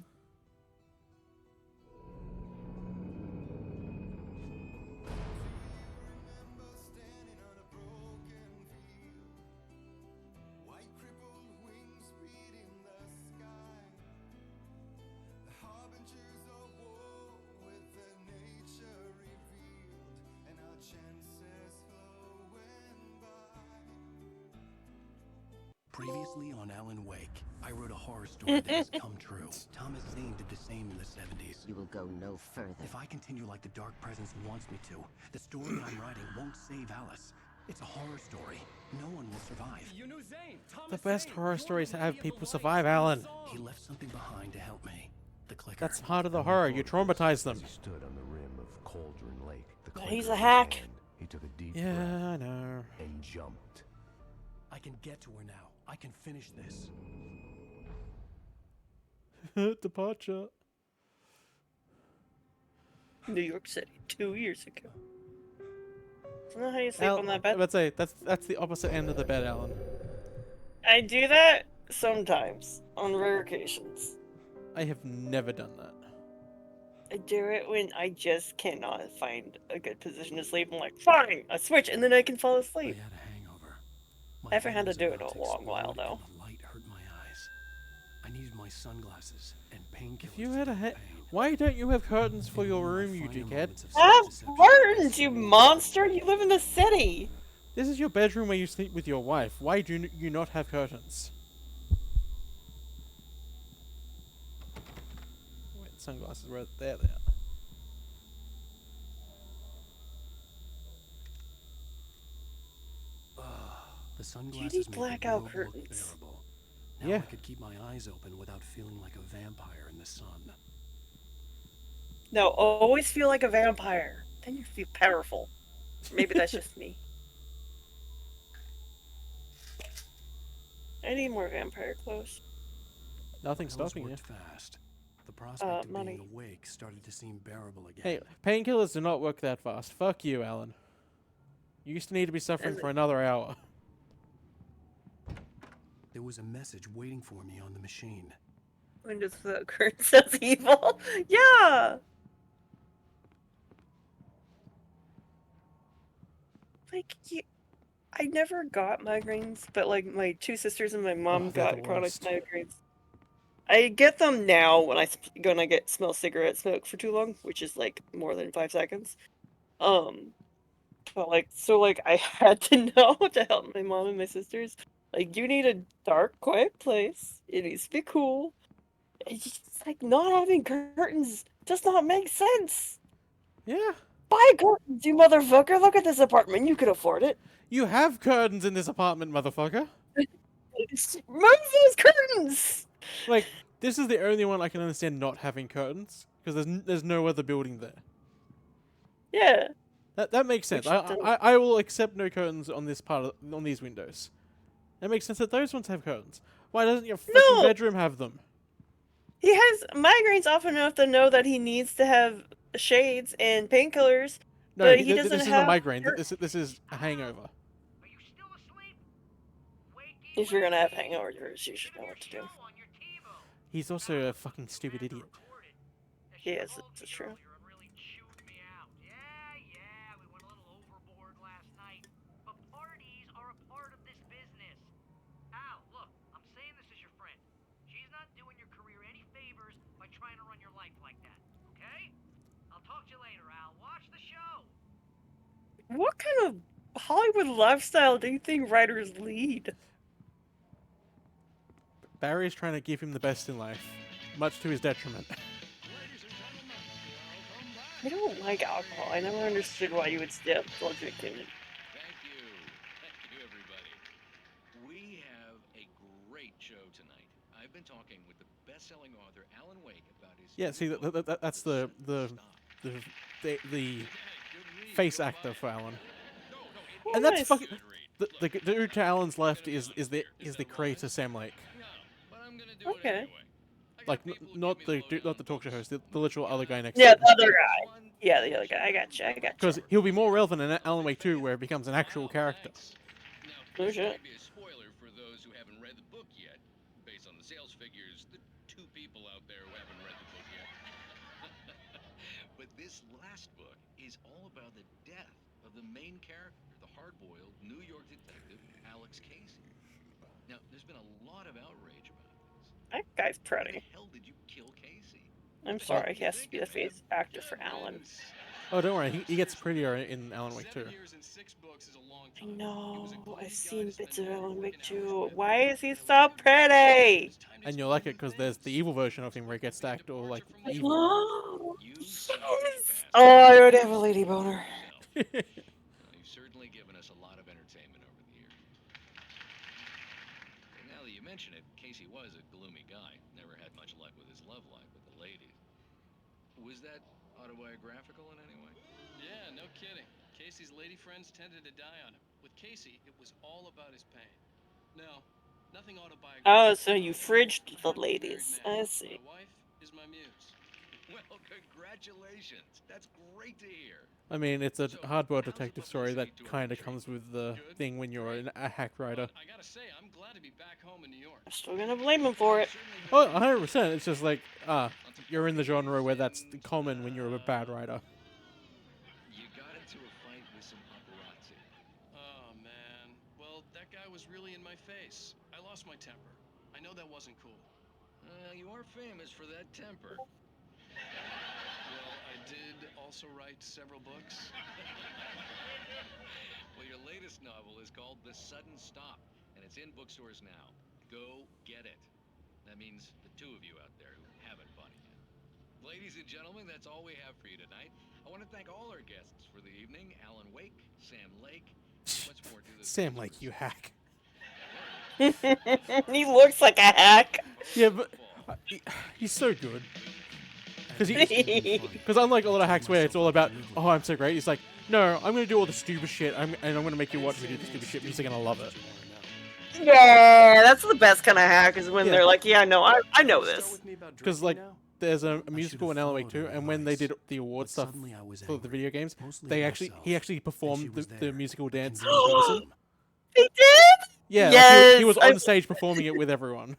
Previously on Alan Wake, I wrote a horror story that has come true. Thomas Zane did the same in the 70s. You will go no further. If I continue like the Dark Presence wants me to, the story I'm writing won't save Alice. It's a horror story. No one will survive. You knew Zane. The best horror stories have people survive, Alan. He left something behind to help me. The clicker. That's part of the horror. You traumatize them. As he stood on the rim of Cauldron Lake, the But clicker he's in a his hack. hand, he took a deep Yeah, breath I know. and jumped. I can get to her now. I can finish this. Depature. New York City, 2 years ago. Isn't that how you sleep on that bed? Let's say that's the opposite end of the bed, Alan. I do that sometimes, on rare occasions. I have never done that. I do it when I just cannot find a good position to sleep. I'm like, fine, I switch, and then I can fall I asleep. had a hangover. My I haven't head had to was do it in about to a long while, explode, though. and the light hurt my eyes. I needed my sunglasses and painkillers If you to had a dull the head, pain. why don't you have curtains for In your one of my room, you finer dickhead? moments of Have self-deception, I curtains, you slammed the monster! door. You live in the city! This is your bedroom where you sleep with your wife. Why do you not have curtains? Wait, sunglasses right there. There. The Do you sunglasses need made the blackout world look curtains? bearable. Now Yeah. I could keep my eyes open without feeling like a vampire in the sun. No, always feel like a vampire. Then you feel powerful. Maybe that's just me. I need more vampire clothes. Nothing's Pills stopping you. worked fast. The prospect of Money. being awake started to seem bearable again. Hey, painkillers do not work that fast. Fuck you, Alan. You used to need to be suffering for another hour. There was a message waiting for me on the machine. Windows without curtains sounds evil. Yeah! Like, I never got migraines, but like my two sisters and my mom they're the got chronic worst. migraines. I get them now when I get smell cigarette smoke for too long, which is like more than 5 seconds. But like I had to know to help my mom and my sisters. Like, you need a dark, quiet place. It needs to be cool. It's just like not having curtains does not make sense. Yeah. Buy curtains, you motherfucker! Look at this apartment. You could afford it. You have curtains in this apartment, motherfucker. Move those curtains. Like, this is the only one I can understand not having curtains, because there's no other building there. Yeah. That makes sense. I will accept no curtains on this on these windows. It makes sense that those ones have curtains. Why doesn't your fucking bedroom have them? He has migraines often enough to know that he needs to have shades and painkillers, No, but he this doesn't isn't a have. migraine. This is a hangover. If you're gonna have hangovers, you should know what to do. He's also a fucking stupid idiot. He is. It's true. What kind of Hollywood lifestyle do you think writers lead? Barry's trying to give him the best in life, much to his detriment. I don't like alcohol. I never understood why you would still drink it. Thank you, everybody. We have a great show tonight. I've been talking with the best-selling author Alan Wake about his. Yeah, see, that's the face actor for Alan, and that's fucking. The dude to Alan's left is the creator Sam Lake. Okay. Like not the talk show host, the literal other guy next. Yeah, to him. the other guy. Yeah, the other guy. I gotcha. Because he'll be more relevant in Alan Wake 2, where it becomes an actual character. Oh shit. Be a spoiler for those who haven't read the book yet. Based on the sales figures, the 2 people out there who haven't read the book yet. But this last book is all about the death of the main character, the hard-boiled New York detective Alex Casey. Now, there's been a lot of outrage about this. That guy's pretty. How the hell did you kill Casey? I'm sorry, he has to be the face actor for Alan. Oh, don't worry, he gets prettier in Alan Wake 2. I know, I've seen bits of Alan Wake 2. Why is he so pretty? And you'll like it because there's the evil version of him where it gets stacked all like evil. Oh, yes! Oh, I would have a lady boner. You've certainly given us a lot of entertainment over the years. And now that you mention it, Casey was a gloomy guy. Never had much luck with his love life with the ladies. Was that autobiographical in any way? Yeah, no kidding. Casey's lady friends tended to die on him. With Casey, it was all about his pain. No, nothing autobiographical. Oh, so you fridged the ladies. I see. My wife is my muse. Well, congratulations. That's great to hear. I mean, it's a hardboiled how's the detective story that publicity kind of touring comes treating with the you? Good? thing when you're a hack writer. But I gotta say, I'm glad to be back home in New York. I'm still gonna blame him for it. Oh, 100%. It's just like, you're in the genre where that's common when you're a bad writer. You got into a fight with some paparazzi. Oh, man. Well, that guy was really in my face. I lost my temper. I know that wasn't cool. You are famous for that temper. Well, I did also write several books. Well, your latest novel is called The Sudden Stop, and it's in bookstores now. Go get it. That means the two of you out there who haven't bought it yet. Ladies and gentlemen, that's all we have for you tonight. I want to thank all our guests for the evening. Alan Wake, Sam Lake. Much more to this. Sam Lake, you hack. He looks like a hack. Yeah, but he's so good. Because unlike a lot of hacks where it's all about, oh, I'm so great, he's like, no, I'm going to do all the stupid shit, and I'm going to make you watch me do the stupid shit, because you're going to love it. Yeah, that's the best kind of hack, is when they're like, yeah, no, I know this. Because, like, there's a musical in Alan Wake 2, and when they did the award stuff for the video games, he actually performed the musical dance in person. He did? Yeah, yes, like he was on stage performing it with everyone.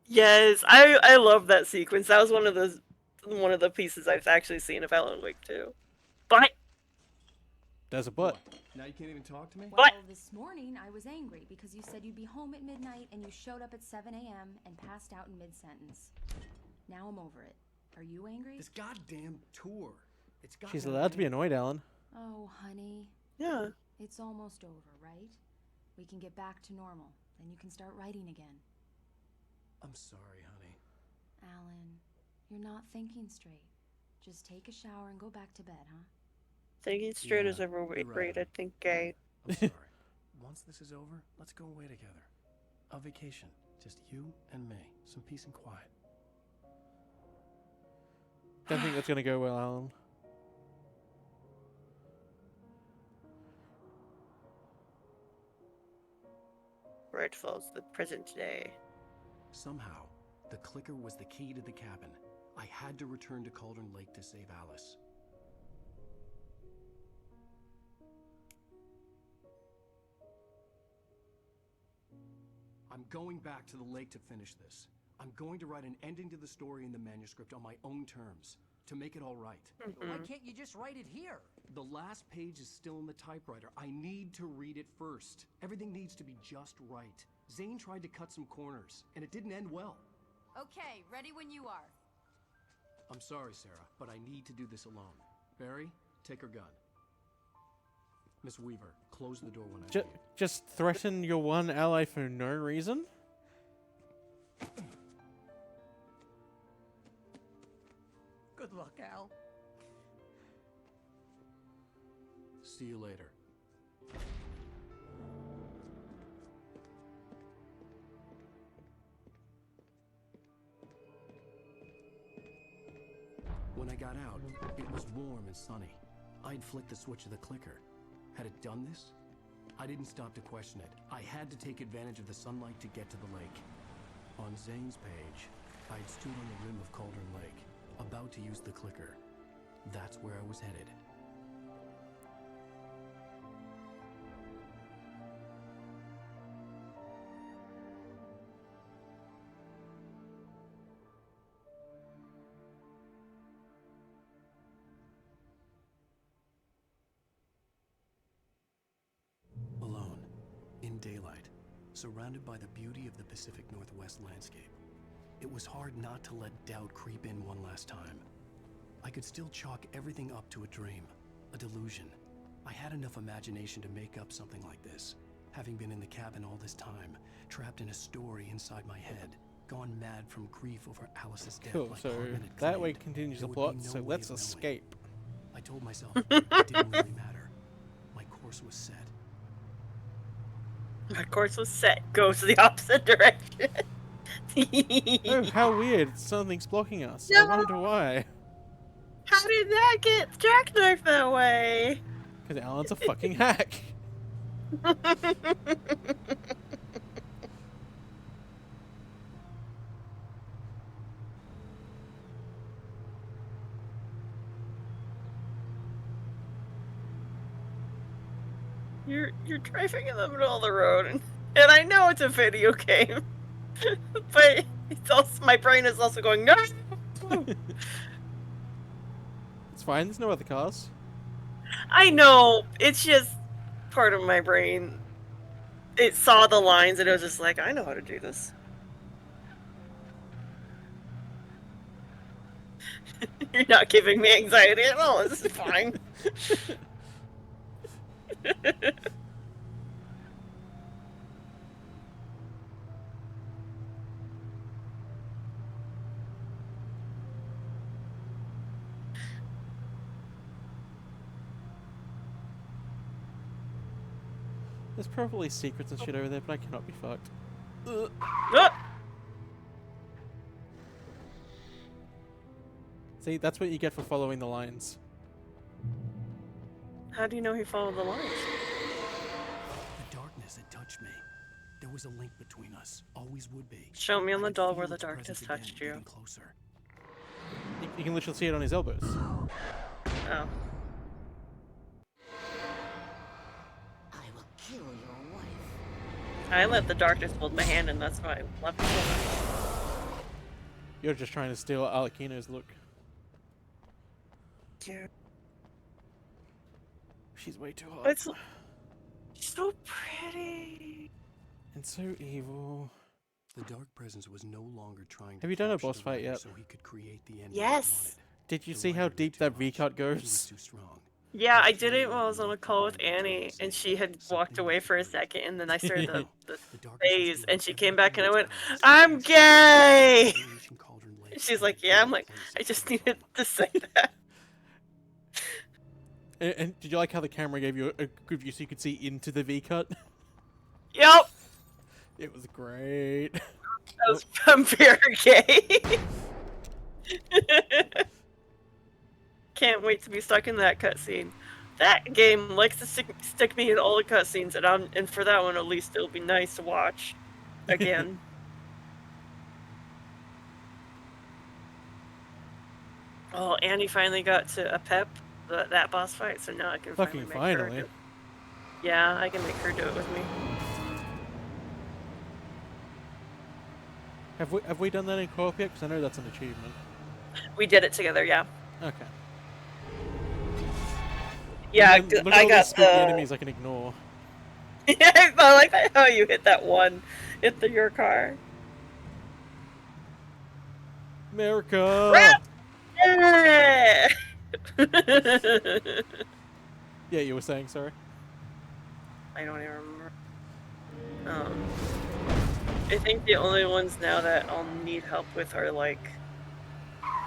Yes, I love that sequence. That was one of the pieces I've actually seen of Alan Wake 2. But there's a but. Now you can't even talk to me? Well, this morning I was angry because you said you'd be home at midnight and you showed up at 7 a.m. and passed out in mid-sentence. Now I'm over it. Are you angry? This goddamn tour. She's allowed to be annoyed, Alan. Oh, honey. Yeah. It's almost over, right? We can get back to normal. Then you can start writing again. I'm sorry, honey. Alan, you're not thinking straight. Just take a shower and go back to bed, huh? thinking straight is overrated. Think gay. I'm sorry. Once this is over, let's go away together. A vacation. Just you and me. Some peace and quiet. Don't think that's going to go well, Alan. Red Falls, the present day. Somehow, the clicker was the key to the cabin. I had to return to Cauldron Lake to save Alice. I'm going back to the lake to finish this. I'm going to write an ending to the story in the manuscript on my own terms, to make it all right. Why can't you just write it here? The last page is still in the typewriter. I need to read it first. Everything needs to be just right. Zane tried to cut some corners, and it didn't end well. Okay, ready when you are. I'm sorry, Sarah, but I need to do this alone. Barry, take her gun. Miss Weaver, close the door when I leave. Just threaten your one ally for no reason? Good luck, Al. See you later. When I got out, it was warm and sunny. I'd flicked the switch of the clicker. Had it done this? I didn't stop to question it. I had to take advantage of the sunlight to get to the lake. On Zane's page, I'd stood on the rim of Cauldron Lake, about to use the clicker. That's where I was headed. Alone, in daylight, surrounded by the beauty of the Pacific Northwest landscape. It was hard not to let doubt creep in one last time. I could still chalk everything up to a dream, a delusion. I had enough imagination to make up something like this, having been in the cabin all this time, trapped in a story inside my head, gone mad from grief over Alice's death. Cool, like so Hartman had that way claimed. continues the There would plot, be no so way let's of knowing. escape. I told myself it didn't really matter. My course was set. My course was set. Goes the opposite direction. Oh, how weird. Something's blocking us. No. I wonder why. How did that get jackknifed that way? Because Alan's a fucking hack. You're driving in the middle of the road, and I know it's a video game, but it's also my brain is also going no. It's fine. There's no other cars. I know. It's just part of my brain. It saw the lines and it was just like, I know how to do this. You're not giving me anxiety at all. This is fine. There's probably secrets and shit over there, but I cannot be fucked. See, that's what you get for following the lines. How do you know he followed the lines? The darkness had touched me. There was a link between us. Always would be. Show me on I the could doll feel where the its darkness presence touched again, you. getting closer. You can literally see it on his elbows. Oh. I will kill your wife. I let the darkness hold my hand, and that's why I left it. You're just trying to steal Alakino's look. Yeah. She's way too hot. It's so pretty. And so evil. The dark presence was no longer trying to Have you done a capture boss the fight writer yet? so he could create the ending Yes. he wanted. Did you The see how writer knew deep too that much. V-cut He was goes? too strong. Yeah, I did it while I was on a call with Annie, and she had walked away for a second, and then I started the phase, and she came back, and I went, I'm gay! She's like, yeah, I'm like, I just needed to say that. And did you like how the camera gave you a good view so you could see into the V-cut? Yep! It was great. I'm very gay. Can't wait to be stuck in that cutscene. That game likes to stick me in all the cutscenes, and for that one at least it'll be nice to watch again. Oh, Annie finally got to a pep that boss fight, so now I can Fucking make her finally. do it. Yeah, I can make her do it with me. Have we done that in co-op yet? Because I know that's an achievement. We did it together, yeah. Okay. Yeah, Look at I all got these spooky enemies I can ignore. Yeah, I like that how you hit that one into your car. America! Yeah! Yeah, you were saying, sorry? I don't even remember. I think the only ones now that I'll need help with are like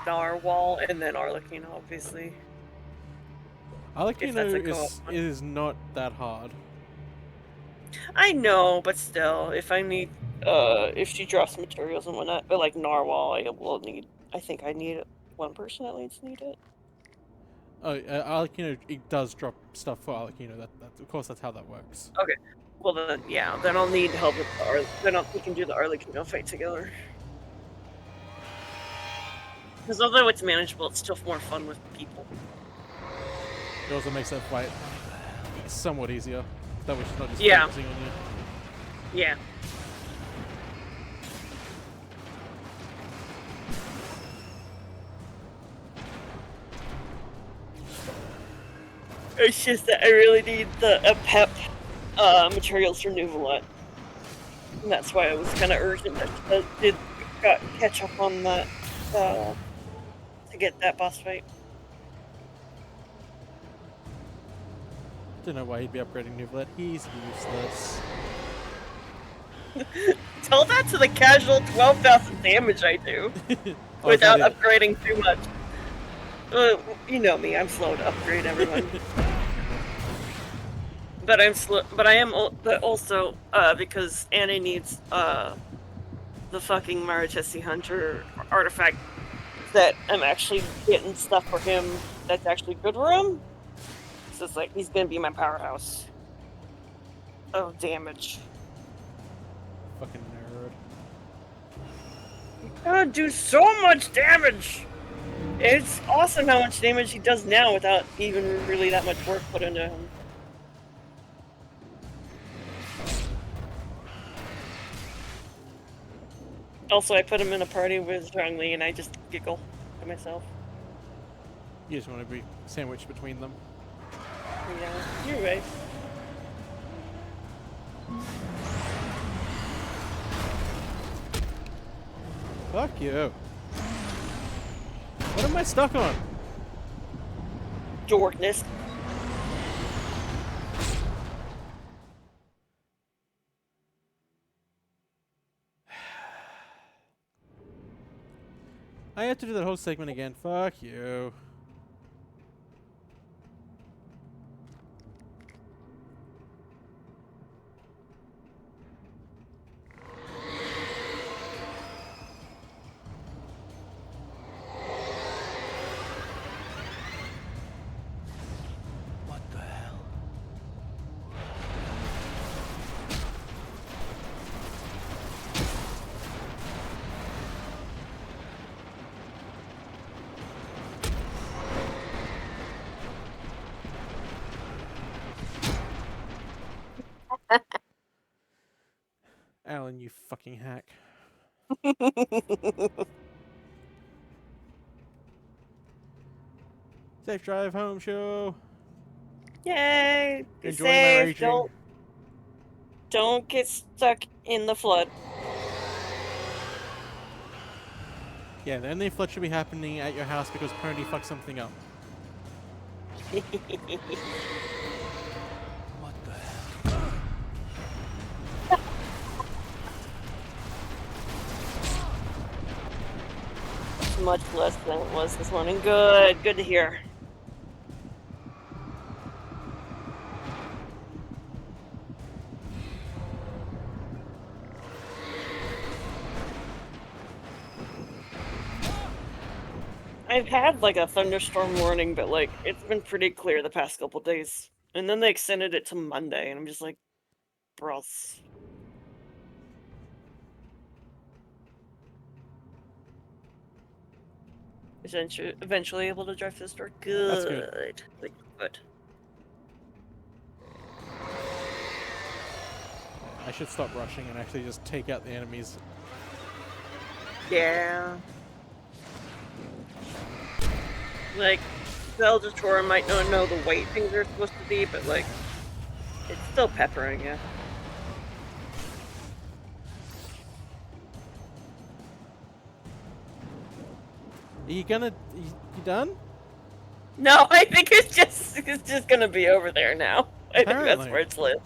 Narwhal and then Arlecchino, obviously. Arlecchino is not that hard. I know, but still, if I need, if she drops materials and whatnot, but like Narwhal, I think I need one person at least need it. Oh, Arlecchino, it does drop stuff for Arlecchino. That of course, that's how that works. Okay. Well then, yeah, then I'll need help with then we can do the Arlecchino fight together. Because although it's manageable, it's still more fun with people. It also makes that fight somewhat easier. That way she's not just focusing on you. Yeah. It's just that I really need a pep materials for Nuvalet. And that's why I was kind of urgent that did catch up on that to get that boss fight. Don't know why he'd be upgrading Nuvalet. He's useless. Tell that to the casual 12,000 damage I do without upgrading too much. You know me, I'm slow to upgrade everyone. But I'm slow. But I am. But also because Annie needs the fucking Maritesi Hunter artifact. That I'm actually getting stuff for him that's actually good for him. So it's like he's gonna be my powerhouse of damage. Fucking nerd. He's gonna do so much damage. It's awesome how much damage he does now without even really that much work put into him. Also, I put him in a party with Zhongli, and I just giggle to myself. You just want to be sandwiched between them. Yeah, you're right. Fuck you. What am I stuck on? Dorkness. I have to do that whole segment again. Fuck you. What the hell? Alan, you fucking hack. Safe drive home, show. Yay! Be Enjoy my safe. raging. Don't get stuck in the flood. Yeah, the only flood should be happening at your house because Pony fucked something up. What the hell? Much less than it was this morning. Good. Good to hear. I've had like a thunderstorm warning, but like it's been pretty clear the past couple days. And then they extended it to Monday, and I'm just like, bros. Eventually able to drive to the store. Good. That's good. Good. I should stop rushing and actually just take out the enemies. Yeah. Like, Depature might not know the weight things are supposed to be, but like, it's still peppering you. Are you gonna... You done? No, I think it's just gonna be over there now. I think that's Apparently. where it's lit.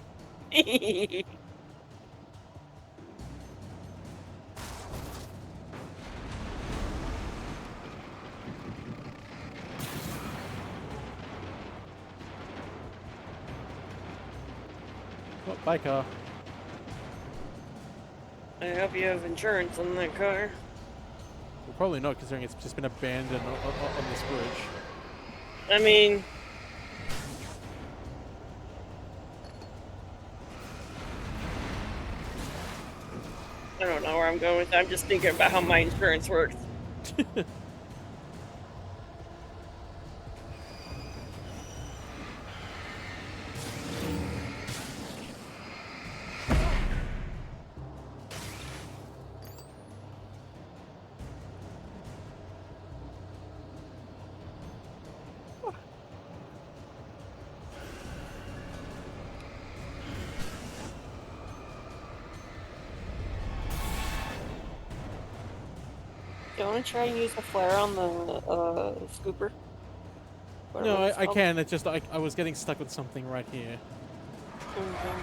What bike car? I hope you have insurance on that car. Well, probably not, considering it's just been abandoned on this bridge. I mean, I don't know where I'm going with that. I'm just thinking about how my insurance works. Do you want to try and use the flare on the scooper? No, Whatever it's I called? can. It's just I was getting stuck with something right here. Mhm.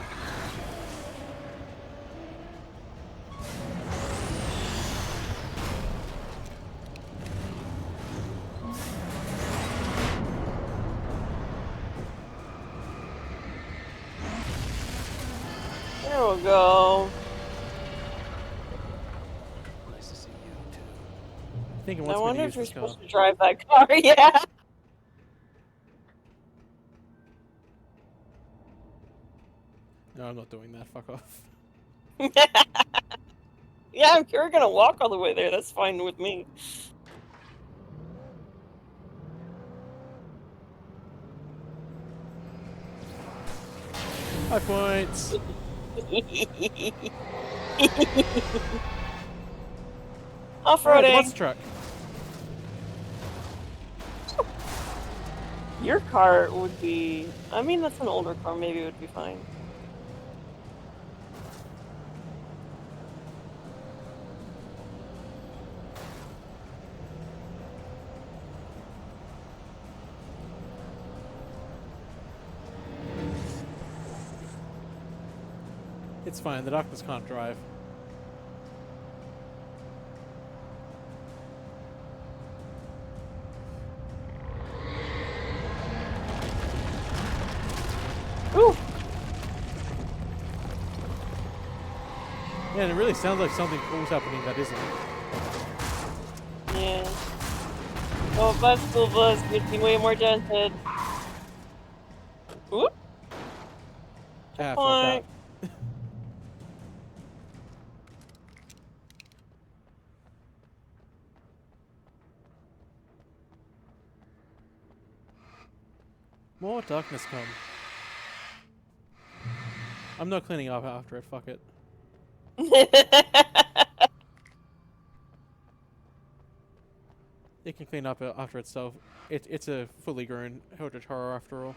There we go. Nice to see you too. I think it I wants me to wonder use if you're this car. supposed to drive that car. Yeah. No, I'm not doing that. Fuck off. Yeah, if you're gonna walk all the way there, that's fine with me. 5 points. Oh, the Off-roading. monster truck. Your car would be... I mean, that's an older car. Maybe it would be fine. It's fine. The doctors can't drive. Ooh. Yeah, and it really sounds like something cool's happening that isn't. Yeah. Oh, bus school bus makes me way more dented. Oop. Ah, fuck Point. that. More darkness come. I'm not cleaning up after it, fuck it. It can clean up after itself. It's a fully grown Eldritch Horror after all.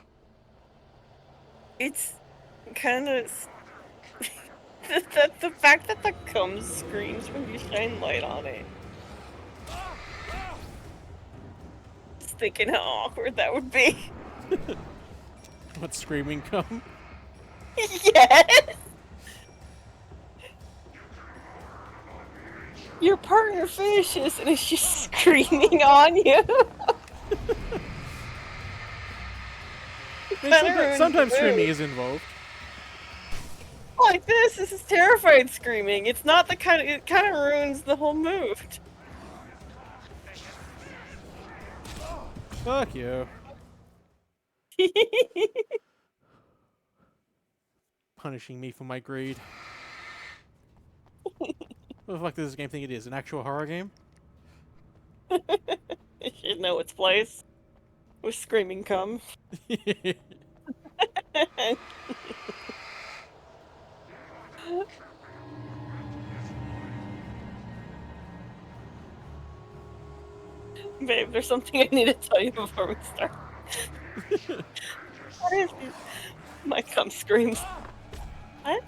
It's kind of... the fact that the cum screams when you shine light on it. Just thinking how awkward that would be. What, screaming come? Yes! Your partner finishes and is just screaming on you. Sometimes screaming is involved. Like this is terrified screaming. It's not the kind of... It kind of ruins the whole mood. Fuck you. Punishing me for my greed. What the fuck does this game think it is? An actual horror game? It should know its place. With screaming cum. Babe, there's something I need to tell you before we start. What is this? My cum screams. What?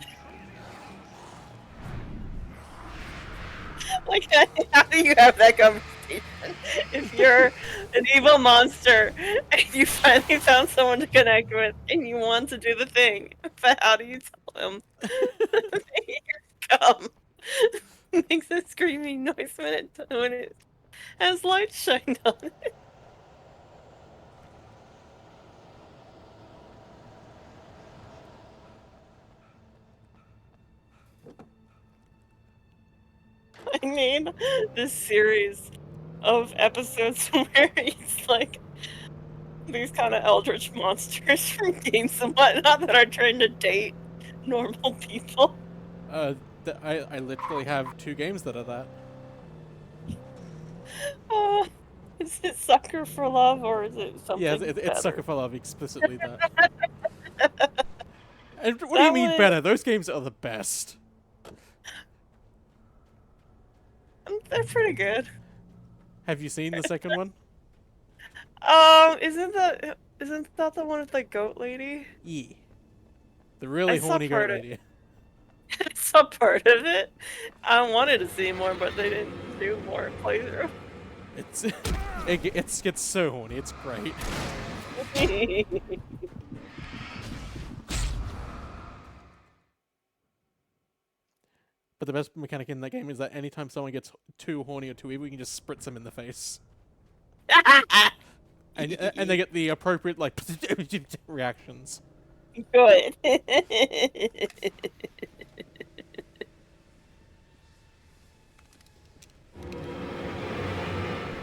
Like, how do you have that conversation? If you're an evil monster and you finally found someone to connect with and you want to do the thing, but how do you tell him that your cum makes a screaming noise when it has light shined on it? I need this series of episodes where it's like these kind of eldritch monsters from games and whatnot that are trying to date normal people. I literally have 2 games that are that. Is it Sucker for Love or is it something? Yeah, better? it's Sucker for Love, explicitly that. And what do you mean better? Those games are the best. They're pretty good. Have you seen the second one? Isn't that the one with the goat lady? Yeah. The really horny goat lady. I saw part of it. I wanted to see more, but they didn't do more playthrough. It gets so horny, it's great. But the best mechanic in that game is that anytime someone gets too horny or too evil, you can just spritz them in the face. and they get the appropriate, like, reactions. Good.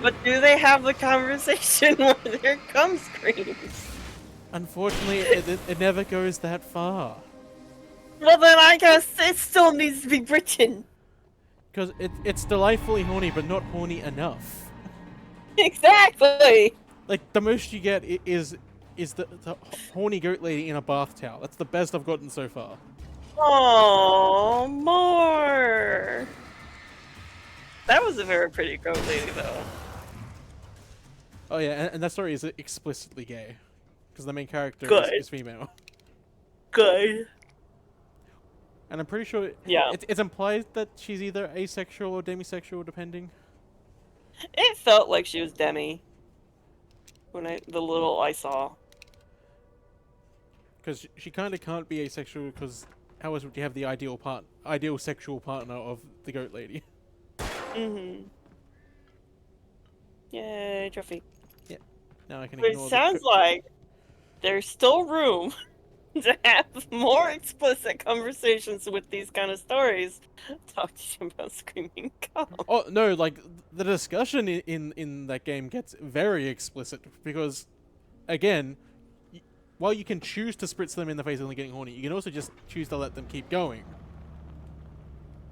But do they have the conversation where there comes screams? Unfortunately, it never goes that far. Well, then I guess it still needs to be written. Because it's delightfully horny, but not horny enough. Exactly. Like, the most you get is the horny goat lady in a bath towel. That's the best I've gotten so far. Oh, more. That was a very pretty goat lady, though. Oh yeah, and that story is explicitly gay, because the main character Good. is female. Good. And I'm pretty sure Yeah. it's implied that she's either asexual or demisexual, depending. It felt like she was demi. When the little I saw. Because she kind of can't be asexual, because how else would you have the ideal sexual partner of the goat lady? Mm-hmm. Yay, trophy. Yeah. Now I can But it ignore sounds like there's still room to have more explicit conversations with these kind of stories. Talk to you about screaming cow. Oh no, like the discussion in that game gets very explicit, because again, while you can choose to spritz them in the face when they're getting horny, you can also just choose to let them keep going.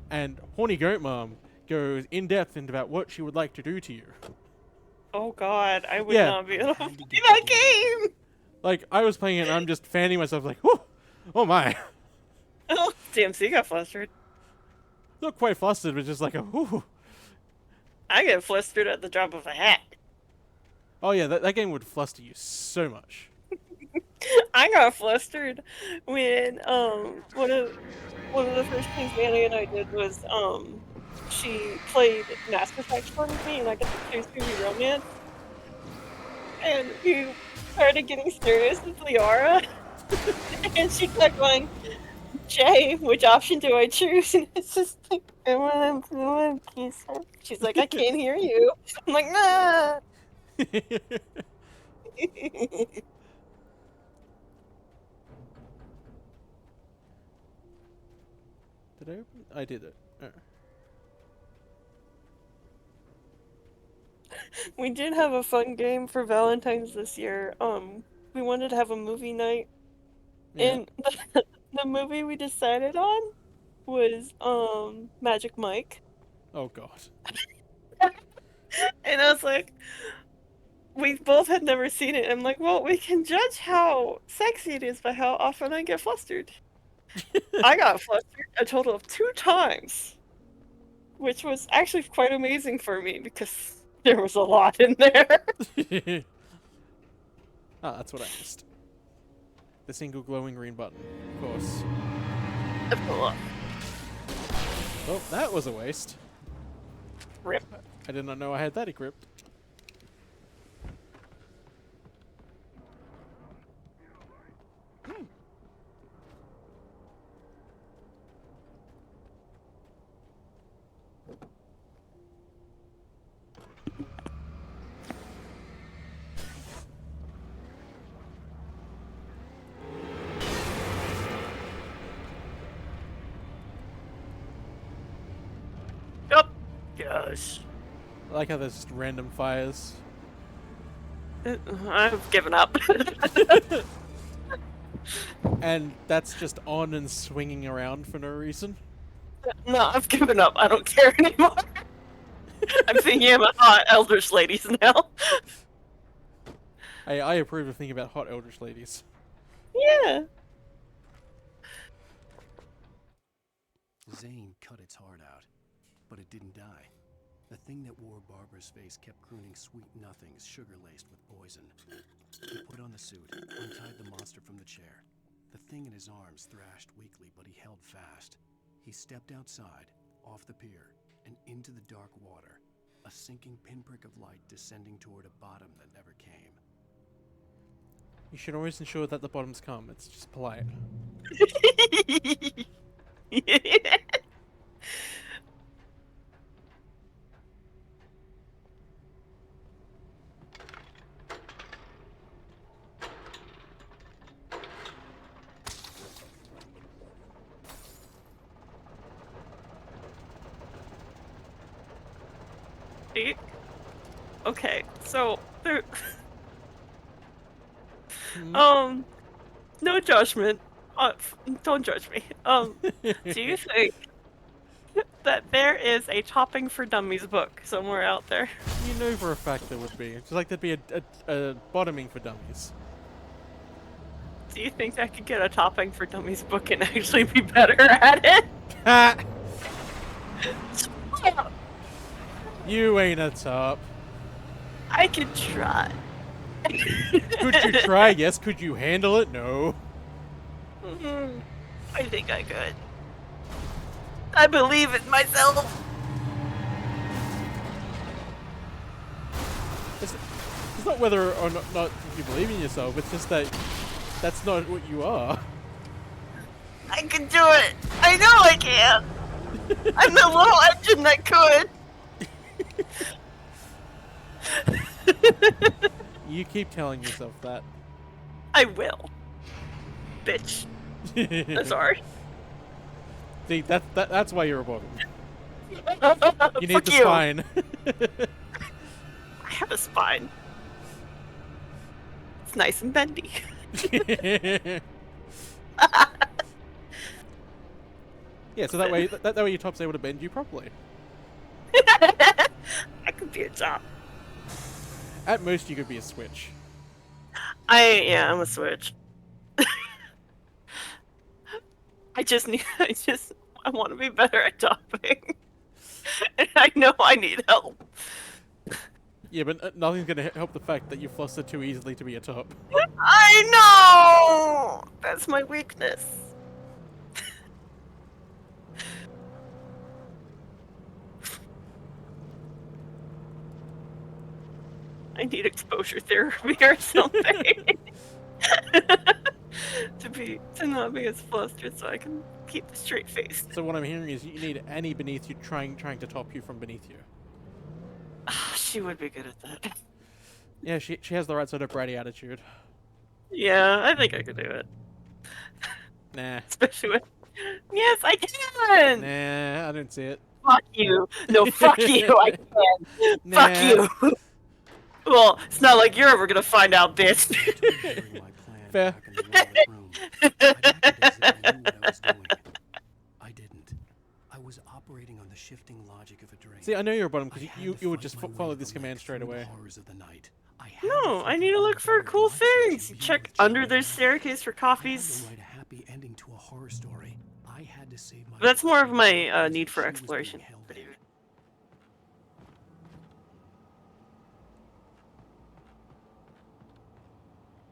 And Horny Goat Mom goes in depth into about what she would like to do to you. Oh god, I would Yeah. not be able to play that game! Like, I was playing it and I'm just fanning myself like, whoo, oh my. Oh, Diem Sea got flustered. Not quite flustered, but just like a whoo. I get flustered at the drop of a hat. Oh yeah, that game would fluster you so much. I got flustered when one of the first things Manny and I did was she played Mass Effect for me and I got to choose to be romance. And we started getting serious with Liara. And she kept going, Jay, which option do I choose? And it's just like, I want to kiss her. She's like, I can't hear you. I'm like, nah. Did I open? I did it. Oh. We did have a fun game for Valentine's this year. We wanted to have a movie night. Yeah. And the movie we decided on was Magic Mike. Oh god. And I was like, we both had never seen it. I'm like, well, we can judge how sexy it is by how often I get flustered. I got flustered a total of 2 times, which was actually quite amazing for me because there was a lot in there. Ah, that's what I missed. The single glowing green button, of course. Well, that was a waste. Rip. I did not know I had that equipped. Yup. Gosh. I like how there's just random fires. I've given up. And that's just on and swinging around for no reason. No, I've given up. I don't care anymore. I'm thinking about hot eldritch ladies now. I approve of thinking about hot eldritch ladies. Yeah. Zane cut its heart out, but it didn't die. The thing that wore Barbara's face kept crooning sweet nothings sugar-laced with poison. He put on the suit, untied the monster from the chair. The thing in his arms thrashed weakly, but he held fast. He stepped outside, off the pier, and into the dark water, a sinking pinprick of light descending toward a bottom that never came. You should always ensure that the bottoms come. It's just polite. Okay, so there. Hmm? No judgment. Don't judge me. Do you think that there is a Topping for Dummies book somewhere out there? You know for a fact there would be. Just like there'd be a bottoming for dummies. Do you think I could get a Topping for Dummies book and actually be better at it? Ha! You ain't a top. I could try. Could you try? Yes. Could you handle it? No. I think I could. I believe in myself. It's not whether or not you believe in yourself. It's just that that's not what you are. I can do it. I know I can. I'm the little engine that could. You keep telling yourself that. I will. Bitch. I'm sorry. See, that's why you're a bottom. You need Fuck the you. spine. I have a spine. It's nice and bendy. Yeah, so that way your top's able to bend you properly. I could be a top. At most, you could be a switch. I'm a switch. I want to be better at topping. And I know I need help. Yeah, but nothing's gonna help the fact that you fluster too easily to be a top. I know! That's my weakness. I need exposure therapy or something. to not be as flustered so I can keep the straight face. So what I'm hearing is you need Annie beneath you trying to top you from beneath you. She would be good at that. Yeah, she has the right sort of bratty attitude. Yeah, I think I could do it. Nah. Especially with... Yes, I can! Nah, I don't see it. Fuck you. No, fuck you, I can. Nah. Fuck you. Well, it's not like you're ever gonna find out, bitch. Fair. I didn't. I was operating on the shifting logic of a drain. See, I know you're a bottom because you would just follow this command straight away. No, I need to look for cool things. Check under their staircase for coffees. Write a happy ending to a horror story. I had to save my That's more of my need for exploration.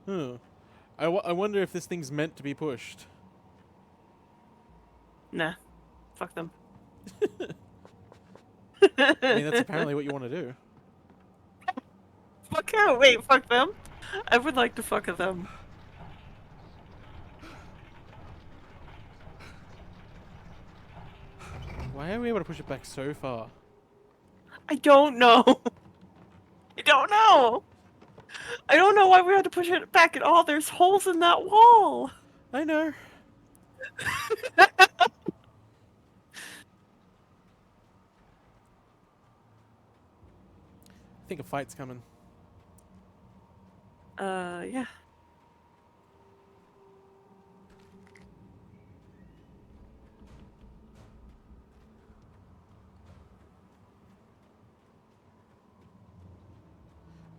Huh. I wonder if this thing's meant to be pushed. Nah. Fuck them. I mean, that's apparently what you want to do. Fuck out. Wait, fuck them? I would like to fuck them. Why are we able to push it back so far? I don't know. I don't know. I don't know why we had to push it back at all. There's holes in that wall. I know. I think a fight's coming. Yeah.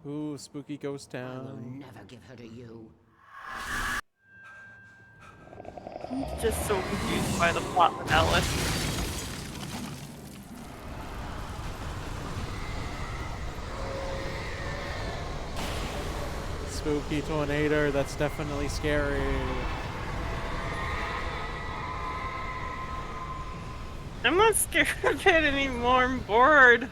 Ooh, spooky ghost I will town. never give her to you. I'm just so confused by the plot with Alice. Spooky tornado, that's definitely scary. I'm not scared of it anymore, I'm bored.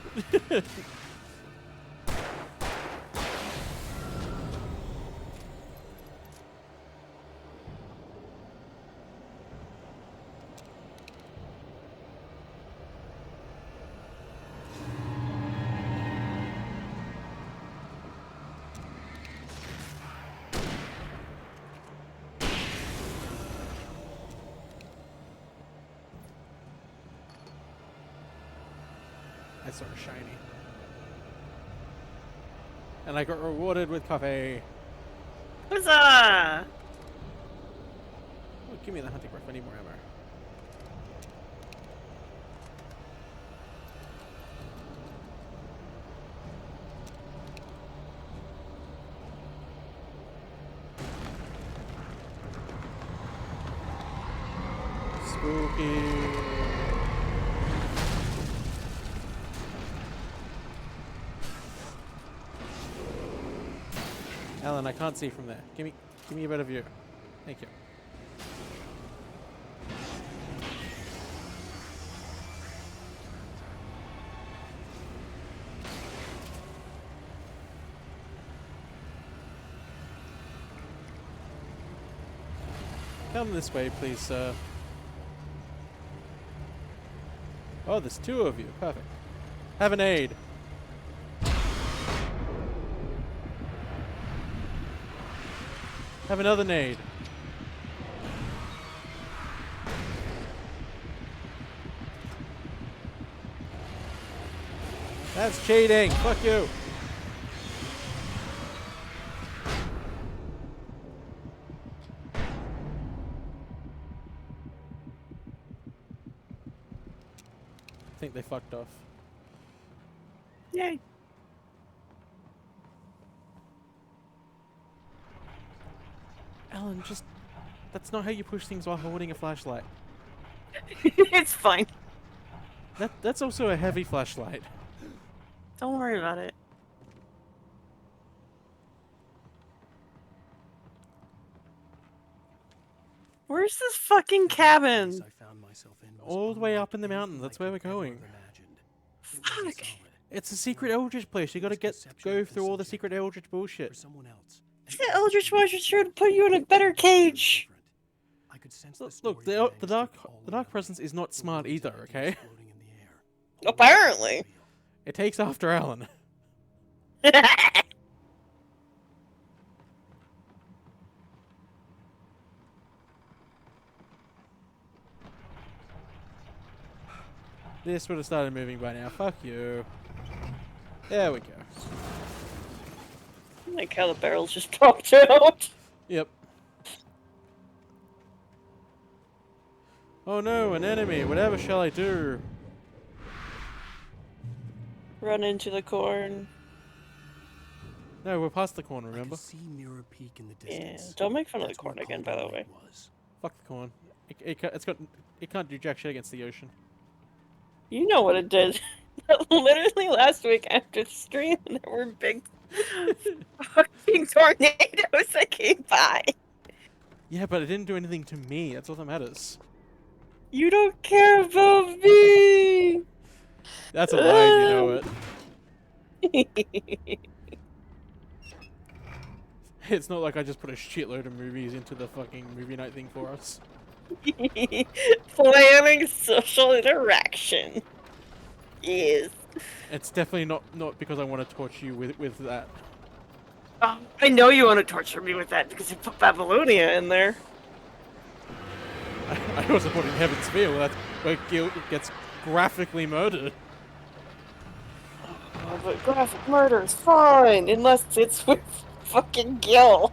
That's sort of shiny. And I got rewarded with coffee. Huzzah! Oh, give me the hunting rifle, I need more ammo. Spooky. Alan, I can't see from there. Give me a better view. Thank you. Come this way, please, sir. Oh, there's two of you. Perfect. Have an aid. Have another nade. That's cheating. Fuck you. I think they fucked off. Yay. Alan, just... That's not how you push things while holding a flashlight. It's fine. That's also a heavy flashlight. Don't worry about it. Where's this fucking cabin? I found myself in was All the way unlike up in the mountain. anything That's I where we're could ever going. have imagined. It wasn't Fuck. solid. It's a secret Eldritch place. You gotta go through all the secret Eldritch bullshit. For someone else. The Eldritch was just trying to put you in a better cage. I could sense Look, story the manuscript all dark around presence me. is not The smart world's either. ideas Okay. floating in the air. Apparently. It takes after Alan. This would have started moving by now. Fuck you. There we go. I like how the barrels just popped out. Yep. Oh no, an enemy. Whatever shall I do? Run into the corn. No, we're past the corn, I remember? could see Mirror Peak in the Yeah, distance. don't make fun of the That's corn where again, by Calder the way. Lake was. Fuck the corn. It can't do jack shit against the ocean. You know what it did. Literally last week after the stream, there were big fucking tornadoes that came by. Yeah, but it didn't do anything to me. That's all that matters. You don't care about me! That's a lie, and you know it. It's not like I just put a shitload of movies into the fucking movie night thing for us. Planning social interaction. Yes. It's definitely not because I want to torture you with that. Oh, I know you want to torture me with that because you put Babylonia in there. I also put in Heaven's Feel. That's where Gil gets graphically murdered. Oh, but graphic murder is fine, unless it's with fucking Gil.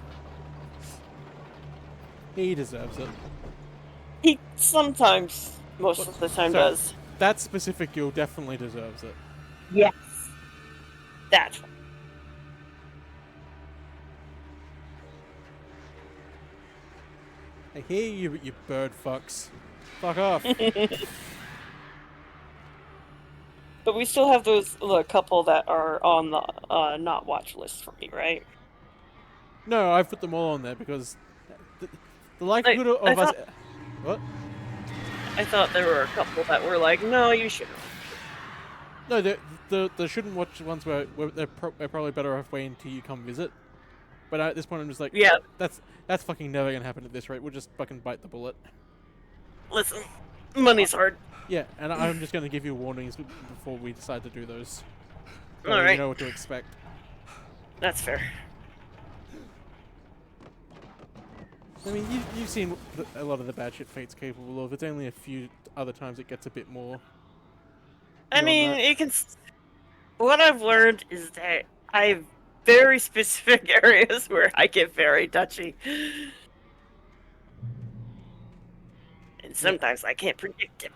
He deserves it. He sometimes, most of the time, Sorry, does. That specific Gil definitely deserves it. Yes. That's I hear you, you bird fucks. Fuck off. But we still have those couple that are on the not watch list for me, right? No, I've put them all on there because the likelihood of us. What? I thought there were a couple that were like, no, you shouldn't. No, the shouldn't watch ones where they're probably better off waiting until you come visit. But at this point, I'm just like, yeah, that's fucking never gonna happen at this rate. We'll just fucking bite the bullet. Listen, money's hard. Yeah, and I'm just gonna give you warnings before we decide to do those. So All right. You know what to expect. That's fair. I mean, you've seen a lot of the bad shit Fate's capable of. It's only a few other times it gets a bit more. I mean, that. it can. What I've learned is that I have very specific areas where I get very touchy. And sometimes I can't predict it.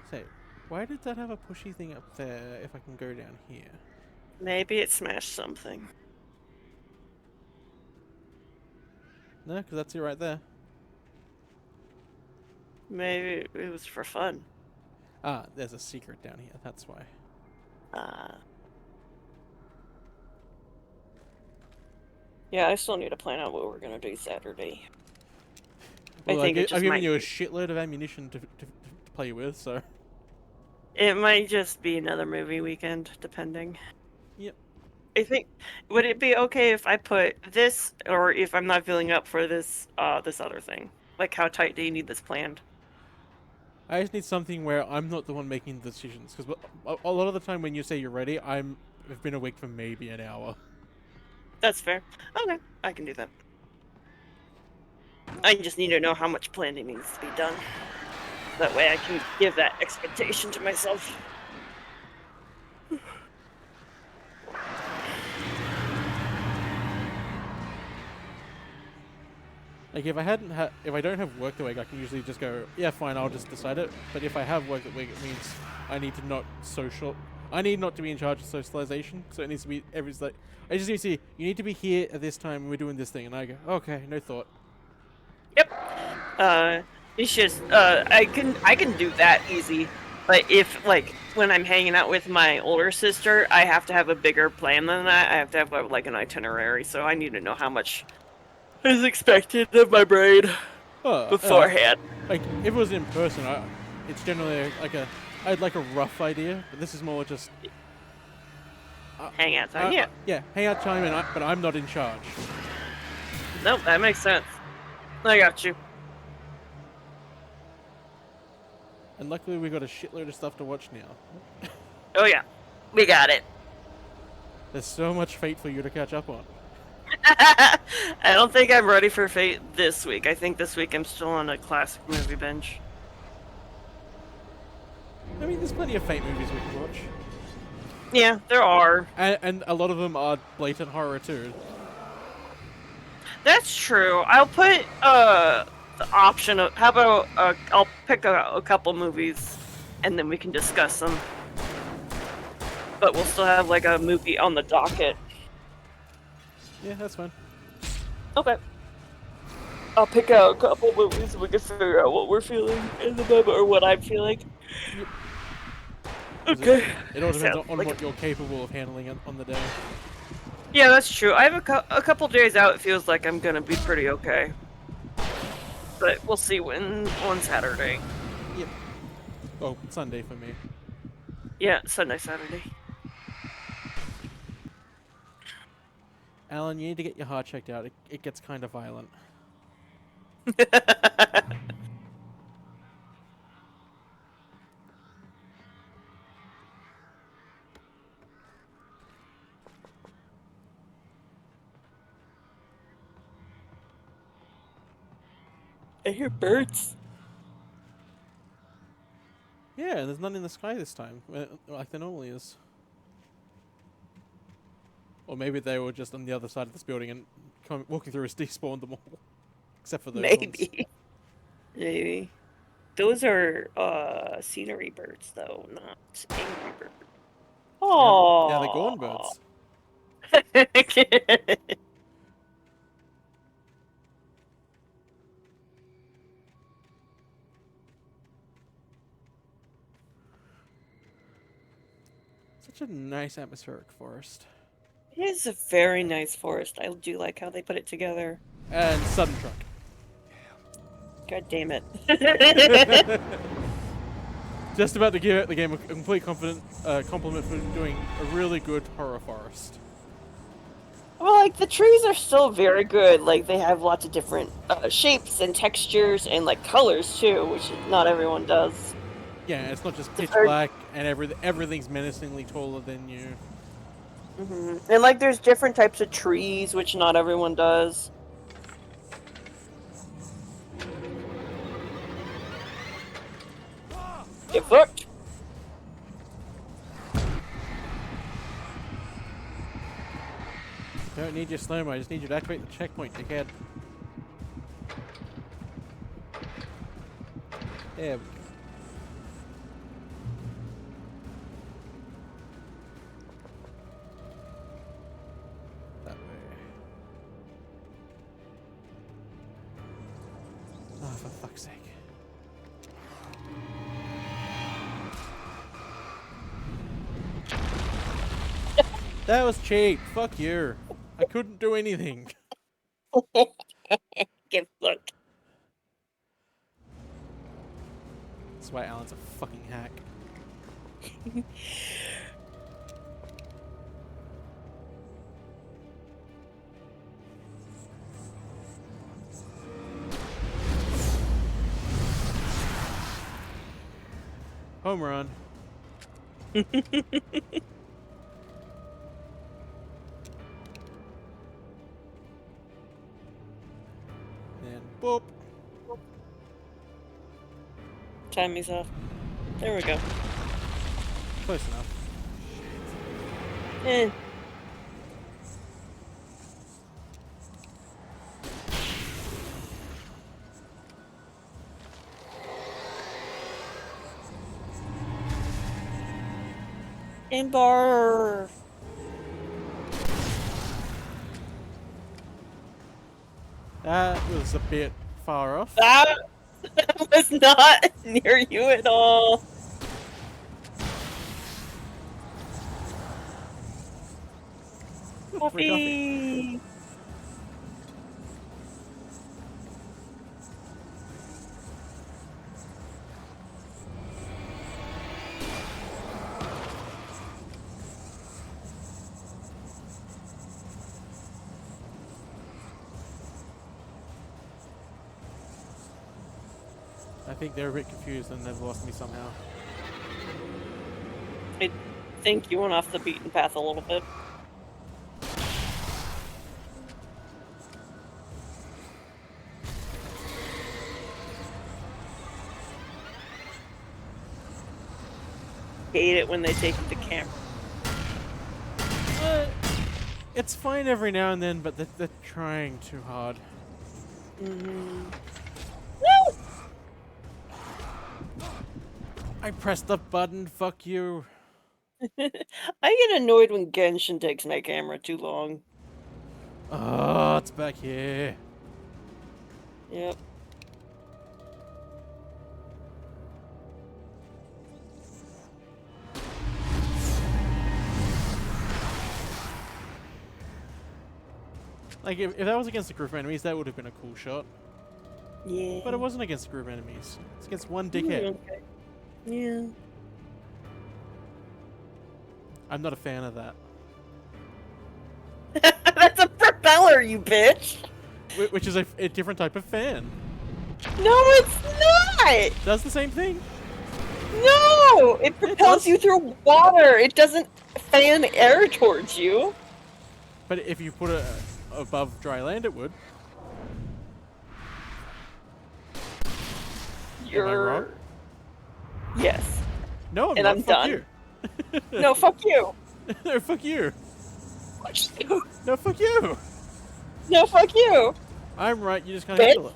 Say, why did that have a pushy thing up there if I can go down here? Maybe it smashed something. No, because that's it right there. Maybe it was for fun. Ah, there's a secret down here, that's why. Yeah, I still need to plan out what we're gonna do Saturday. Well, I think it I've just given might. you a shitload of ammunition to play with, so. It might just be another movie weekend, depending. Yep. I think. Would it be okay if I put this, or if I'm not feeling up for this, this other thing? Like, how tight do you need this planned? I just need something where I'm not the one making the decisions, because a lot of the time when you say you're ready, I've been awake for maybe an hour. That's fair. Okay, I can do that. I just need to know how much planning needs to be done. That way I can give that expectation to myself. Like if I don't have work that week, I can usually just go, yeah, fine, I'll just decide it. But if I have work that week, it means I need to not to be in charge of socialization. So it needs to be I just need to see, you need to be here at this time. We're doing this thing, and I go, okay, no thought. Yep. It's just I can do that easy. But if like when I'm hanging out with my older sister, I have to have a bigger plan than that. I have to have like an itinerary, so I need to know how much is expected of my brain beforehand. Like if it was in person, it's generally I'd like a rough idea, but this is more just hang out time. Yeah. Yeah, hang out time, but I'm not in charge. Nope, that makes sense. I got you. And luckily we got a shitload of stuff to watch now. Oh yeah, we got it. There's so much Fate for you to catch up on. I don't think I'm ready for Fate this week. I think this week I'm still on a classic movie binge. I mean, there's plenty of Fate movies we can watch. Yeah, there are. And a lot of them are blatant horror too. That's true. I'll put the option of how about I'll pick a couple movies and then we can discuss them. But we'll still have like a movie on the docket. Yeah, that's fine. Okay. I'll pick out a couple movies and we can figure out what we're feeling in the moment or what I'm feeling. Yep. Okay. It all depends on what you're capable of handling on the day. Yeah, that's true. I have a couple days out. It feels like I'm gonna be pretty okay. But we'll see on Saturday. Yep. Oh, Sunday for me. Yeah, Sunday, Saturday. Alan, you need to get your heart checked out. It gets kind of violent. I hear birds. Yeah, there's none in the sky this time, like there normally is. Or maybe they were just on the other side of this building and walking through has despawned them all. Except for those ones. Maybe. Those are scenery birds, though, not angry birds. Oh. Yeah, they're gone birds. Such a nice atmospheric forest. It is a very nice forest. I do like how they put it together. And sudden truck. God damn it. Just about to give the game a complete compliment for doing a really good horror forest. Well, like, the trees are still very good. Like, they have lots of different shapes and textures and, like, colors, too, which not everyone does. Yeah, it's not just pitch black and everything's menacingly taller than you. Mm-hmm. And, like, there's different types of trees, which not everyone does. Get fucked! Don't need your slow-mo, I just need you to activate the checkpoint, dickhead. There we go. That way. Oh, for fuck's sake. That was cheap. Fuck you. I couldn't do anything. Give look. That's why Alan's a fucking hack. Home run. And boop. Timing's off. There we go. Close enough. Eh. Ember. That was a bit far off. That was not near you at all. Coffee. I think they're a bit confused and they've lost me somehow. I think you went off the beaten path a little bit. Hate it when they take the camera. It's fine every now and then, but they're trying too hard. Mm-hmm. No! I pressed the button, fuck you. I get annoyed when Genshin takes my camera too long. Oh, it's back here. Yep. Like, if that was against a group of enemies, that would have been a cool shot. Yeah. But it wasn't against a group of enemies. It's against one dickhead. Okay. Yeah. I'm not a fan of that. That's a propeller, you bitch! Which is a different type of fan. No, it's not! Does the same thing. No! It propels you through water! It doesn't fan air towards you. But if you put it above dry land, it would. You're... Am I wrong? Yes. No, I'm and not. I'm Fuck done. you. No, fuck you. No, fuck you. Fuck you. No, fuck you. No, fuck you. I'm right. You just can't Bitch. handle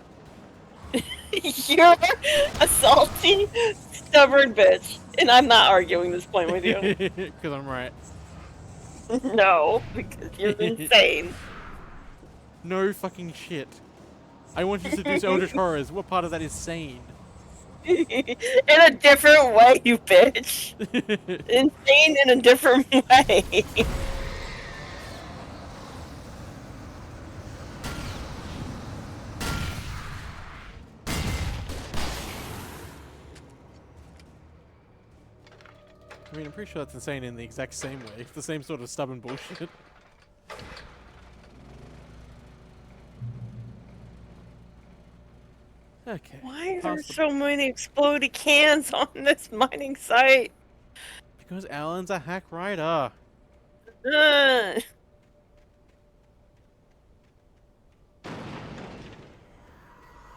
it. You're a salty, stubborn bitch, and I'm not arguing this point with you. Because I'm right. No, because you're insane. No fucking shit. I want you to seduce Eldritch Horrors. What part of that is sane? In a different way, you bitch. Insane in a different way. I mean, I'm pretty sure that's insane in the exact same way. It's the same sort of stubborn bullshit. Okay. Why are there Past the- so many exploded cans on this mining site? Because Alan's a hack writer.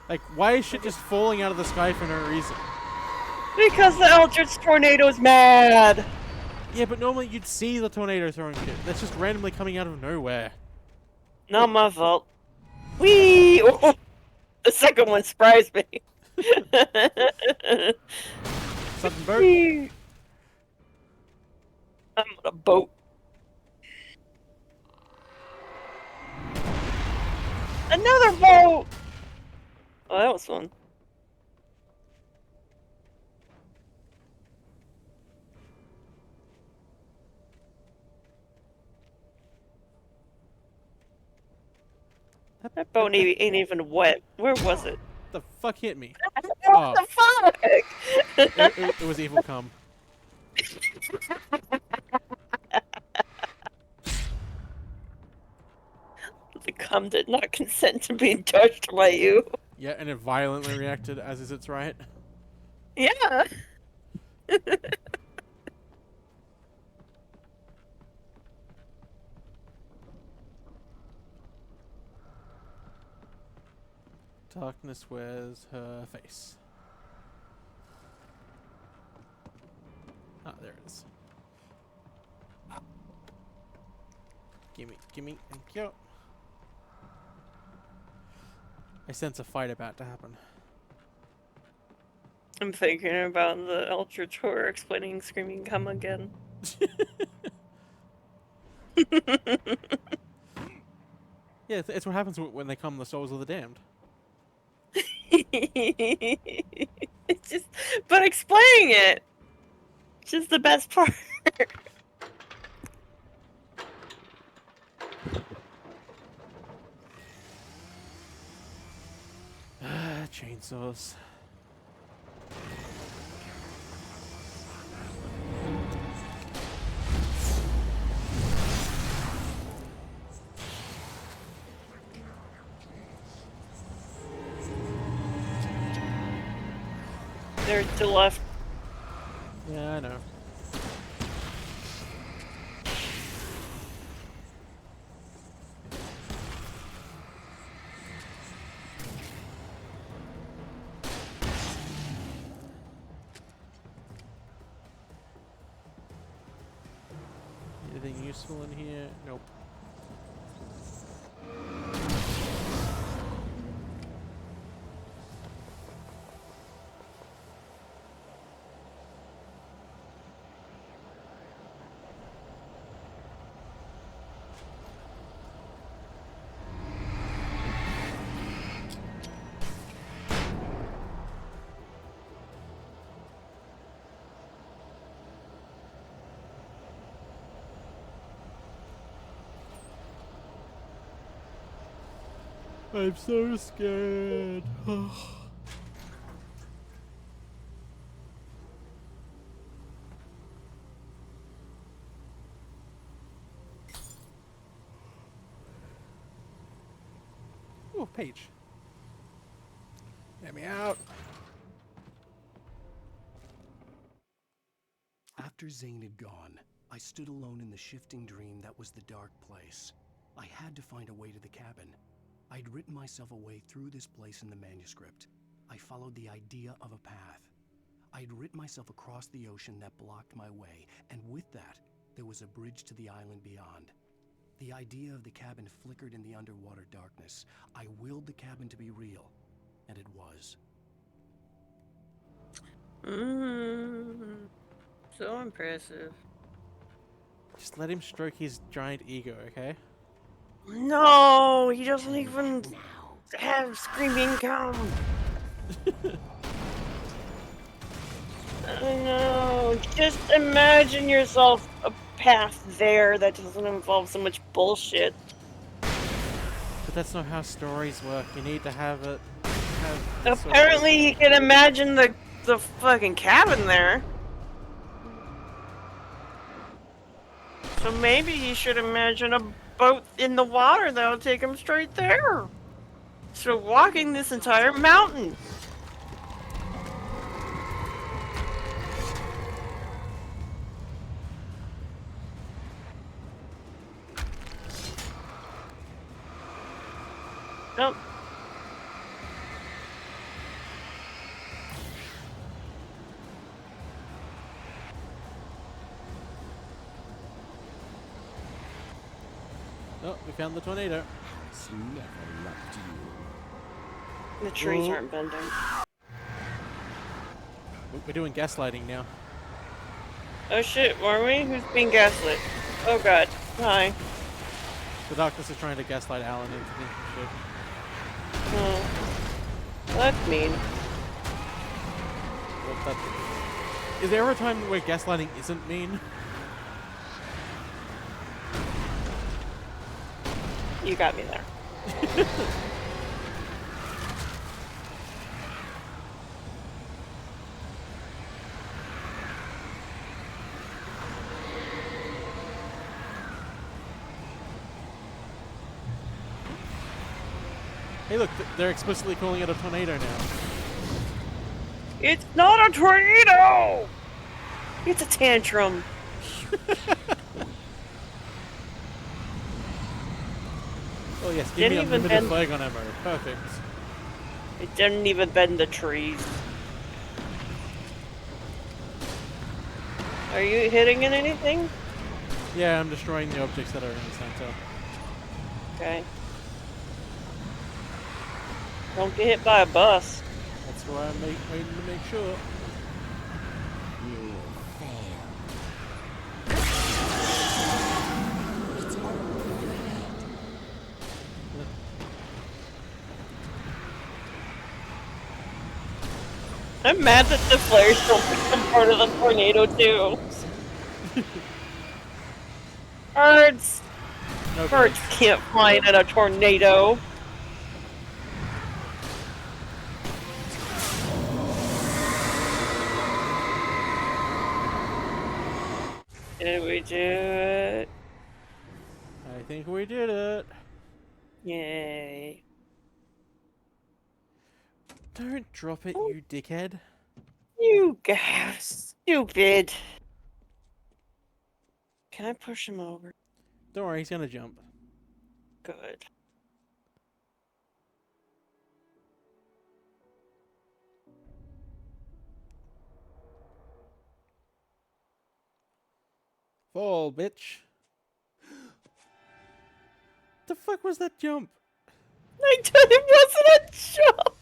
Like, why is shit just falling out of the sky for no reason? Because the Eldritch Tornado's mad. Yeah, but normally you'd see the tornado throwing shit. That's just randomly coming out of nowhere. Not my fault. Whee! Oh, the second one surprised me. Something boat? Whee! I'm on a boat. Another boat! Oh, that was fun. That boat ain't even wet. Where was it? The fuck hit me? What the fuck? It was evil cum. The cum did not consent to being touched by you. Yeah, and it violently reacted, as is its right. Yeah. Darkness wears her face. Ah, there it is. Gimme, thank you. I sense a fight about to happen. I'm thinking about the Eldritch Horror explaining Screaming Cum again. Yeah, it's what happens when they come the souls of the damned. It's just, but explaining it, just the best part. Chainsaws. They're to the left. Yeah, I know. Anything useful in here? Nope. I'm so scared. Oh, page. Let me out. After Zane had gone, I stood alone in the shifting dream that was the dark place. I had to find a way to the cabin. I'd written myself a way through this place in the manuscript. I followed the idea of a path. I'd written myself across the ocean that blocked my way, and with that, there was a bridge to the island beyond. The idea of the cabin flickered in the underwater darkness. I willed the cabin to be real, and it was. So impressive. Just let him stroke his giant ego, okay? No, he doesn't even have Screaming Cum. I know. Just imagine yourself a path there that doesn't involve so much bullshit. But that's not how stories work. You need to have it. Apparently, he can imagine the fucking cabin there. So maybe he should imagine a boat in the water that'll take him straight there. So walking this entire mountain. Nope. Oh, we found the tornado. It's never left you. The trees aren't bending. We're doing gaslighting now. Oh shit, are we? Who's being gaslit? Oh god. Hi. The darkness is trying to gaslight Alan into thinking shit. Oh. That's mean. Well, is there ever a time where gaslighting isn't mean? You got me there. Hey, look, they're explicitly calling it a tornado now. It's not a tornado! It's a tantrum. Oh yes, give me Didn't even unlimited bend- flag on ammo. Perfect. It didn't even bend the trees. Are you hitting in anything? Yeah, I'm destroying the objects that are in the center. Okay. Don't get hit by a bus. That's why I'm waiting to make sure. You failed. I'm mad that the flares don't become part of the tornado too. Birds! No Birds can't fly in a tornado. Did we do it? I think we did it. Yay. Don't drop it, you dickhead. You guys, stupid. Can I push him over? Don't worry, he's gonna jump. Good. Fall, bitch. The fuck was that jump? I told it wasn't a jump.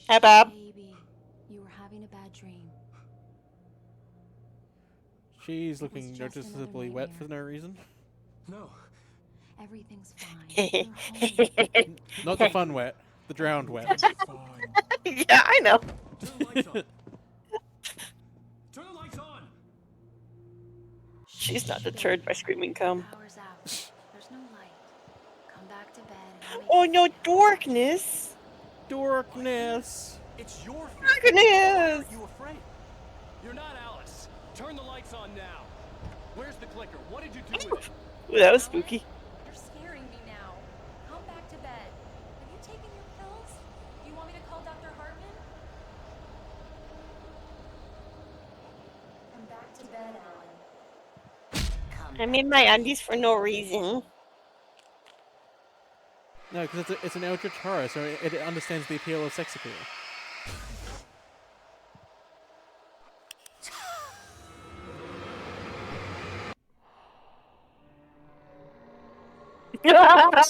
Hi, Bob. Baby, you were having a bad dream. She's looking just another noticeably wet for nightmare. no reason. No. Everything's fine. You're home. Not the fun wet, the drowned wet. Yeah, I know. Turn the lights on. Turn the lights on. She's not deterred by screaming cum. Power's out. There's no light. Come back to bed. And Oh no, darkness! Darkness. It's your fault. Darkness! Why aren't you afraid? You're not Alice. Turn the lights on now. Where's the clicker? What did you do with it? Ooh, that was spooky. You're scaring me now. Come back to bed. Have you taken your pills? Do you want me to call Dr. Hartman? Come back to bed, Alan. I made my undies for no reason. No, because it's an eldritch horror, so it understands the appeal of sex appeal.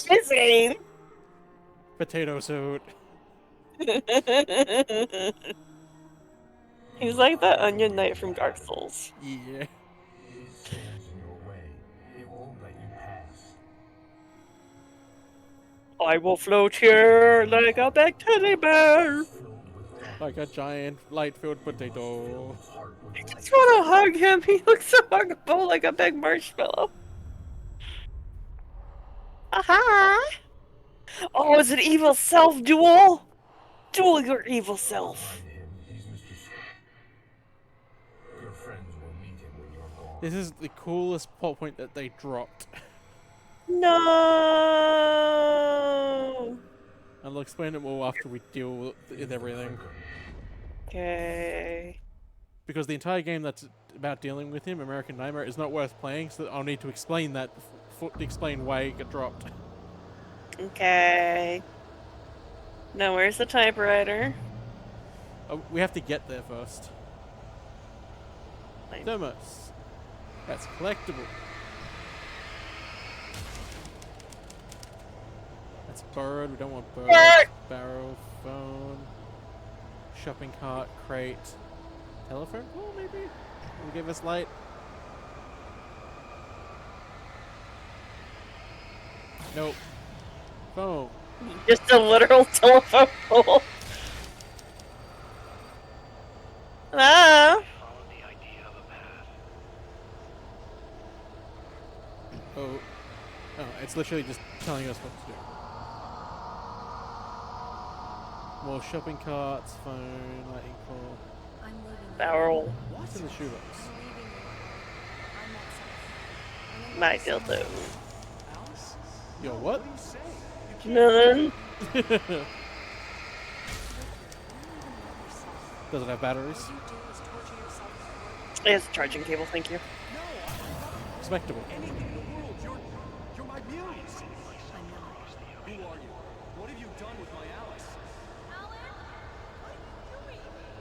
Insane. Potato suit. He's like the Onion Knight from Dark Souls. Yeah. It stands in your way. It won't let you pass. I will float here like a big teddy bear. Like a giant light-filled potato. I just want to hug him. He looks so huggable, like a big marshmallow. Aha! Oh, is it evil self duel? Duel your evil self. He's Mr. Your friends will meet him when you're gone. This is the coolest plot point that they dropped. No. And I'll explain it more after we deal with everything. Okay. Because the entire game that's about dealing with him, American Nightmare, is not worth playing, so I'll need to explain that to explain why it got dropped. Okay. Now, where's the typewriter? We have to get there first. Fine. Thermos. That's collectible. That's bird. We don't want bird. Barrel, phone, shopping cart, crate, telephone pole, maybe? Will give us light. Nope. Phone. Just a literal telephone pole. Ah. Oh, it's literally just telling us what to do. More shopping carts, phone, lightning call. I'm leaving you. Barrel. What's in the shoebox? I'm leaving you. I'm My outside. dildo. Alice? Yo, what? What do you say? Nothing. Does it have batteries? It has a charging cable, thank you. Respectable. Anything in the world. You're my muse. I'm not. Who are you? What have you done with my Alice? Alan? What are you doing?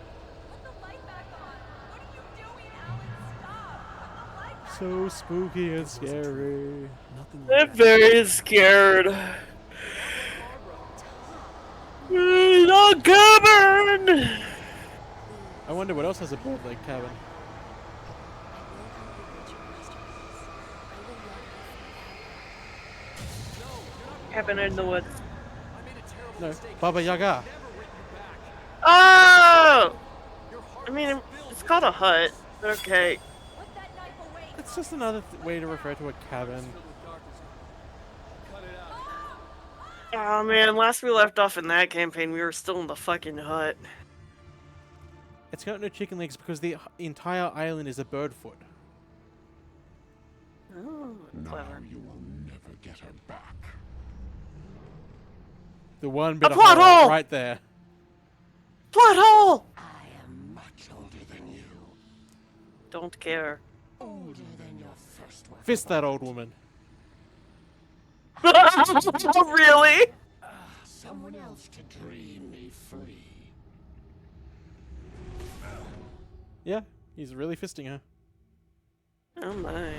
Put the light back on. What are you doing, Alan? Stop. Put the light back So spooky and scary. Nothing I'm very scared. The cabin! I wonder what else has a bird like cabin. Cabin in the woods. No, Baba Yaga. Oh! I mean, it's called a hut. Okay. It's just another way to refer to a cabin. Oh man, last we left off in that campaign, we were still in the fucking hut. It's got no chicken legs because the entire island is a bird foot. Oh, clever. You will never get her back. The one bit of plot horror hole! right there. Plot hole! I am much older than you. Don't care. Older than your first one. Fist that old woman. Really? Someone else to dream me free. Yeah, he's really fisting her. Oh my.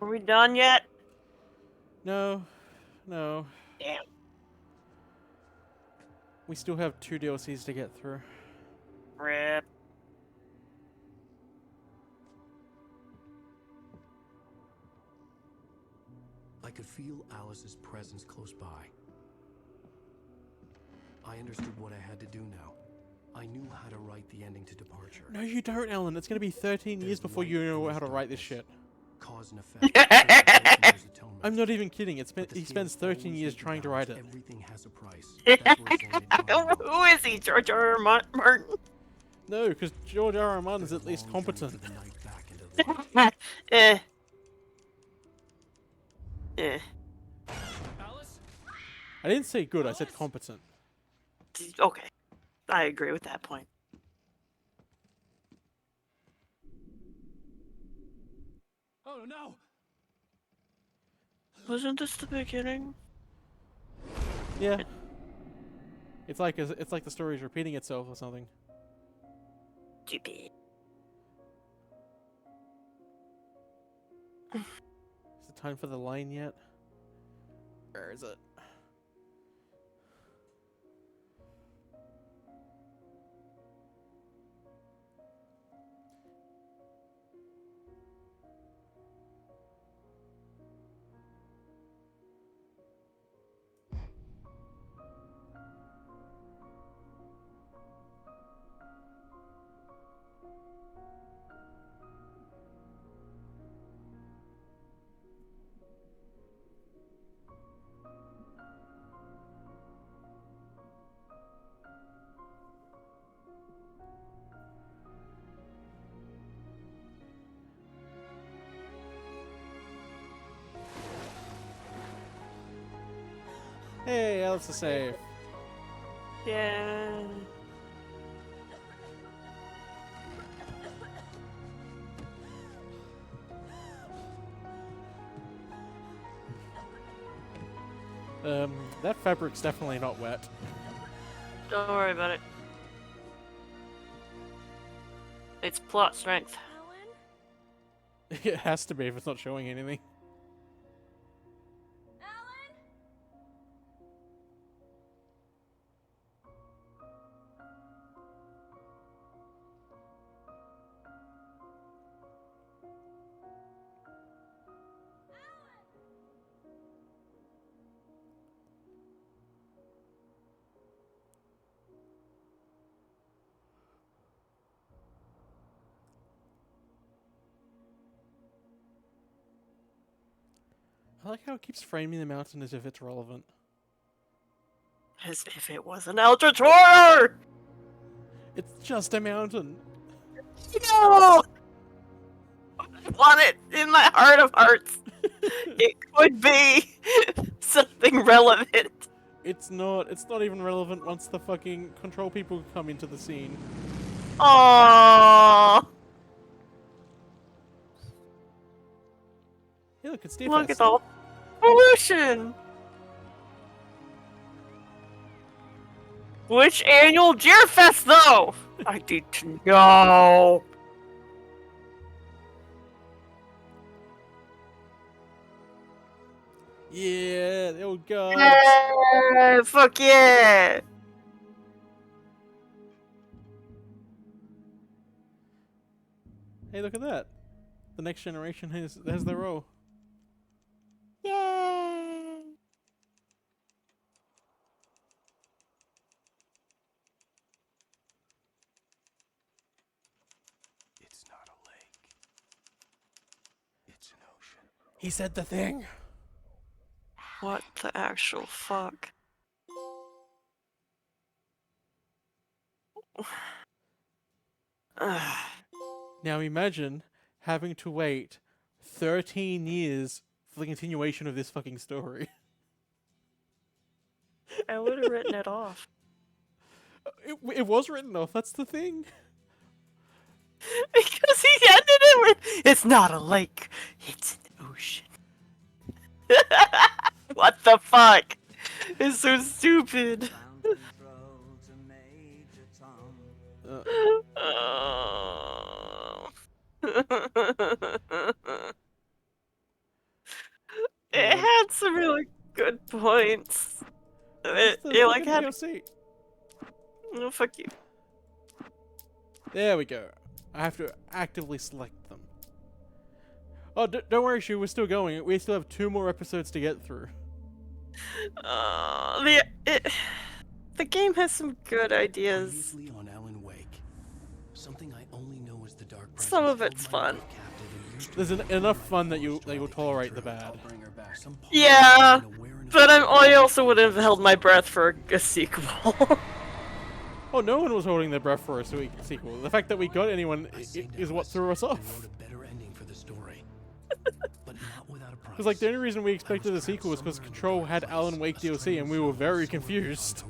Are we done yet? No, no. Damn. We still have 2 DLCs to get through. Rip. I could feel Alice's presence close by. I understood what I had to do now. I knew how to write the ending to Departure. No, you don't, Alan. It's going to be 13 years before you know how to write this shit. Cause and effect. I'm not even kidding. He spends 13 years trying to write it. Everything has a price. That's where it's ended. Who is he, George R. R. Martin? No, because George R. R. Martin is at least competent. Eh. Eh. I didn't say good, I said competent. Okay. I agree with that point. Oh no! Wasn't this the beginning? Yeah. It's like the story is repeating itself or something. Stupid. Is it time for the line yet? Where is it? Hey, Alice is safe. Yeah. That fabric's definitely not wet. Don't worry about it. It's plot strength. It has to be if it's not showing anything. I like how it keeps framing the mountain as if it's relevant. As if it was an Eldritch Horror! It's just a mountain. No! I want it in my heart of hearts. It could be something relevant. It's not. It's not even relevant once the fucking control people come into the scene. Aww. Hey, look, it's Deer Look Fest. at all pollution. Which annual Deer Fest, though? I need to know. Yeah, the old guards. Yeah, fuck yeah. Hey, look at that. The next generation has their role. Yay. It's not a lake. It's an ocean. He said the thing. What the actual fuck? Now imagine having to wait 13 years for the continuation of this fucking story. I would have written it off. It was written off, that's the thing. Because he ended it with, it's not a lake, it's an ocean. What the fuck? It's so stupid. Oh. It had some really good points. It like had. No, fuck you. There we go. I have to actively select them. Oh, don't worry, Shu. We're still going. We still have 2 more episodes to get through. The game has some good ideas. Previously on Alan Wake, something I only know as the Dark Presence. Some of it's fun. There's enough fun that you'll tolerate the bad. Yeah, but I also wouldn't have held my breath for a sequel. Oh, no one was holding their breath for a sequel. The fact that we got anyone is what threw us off. Because like the only reason we expected a sequel was because Control had Alan Wake DLC and we were very confused.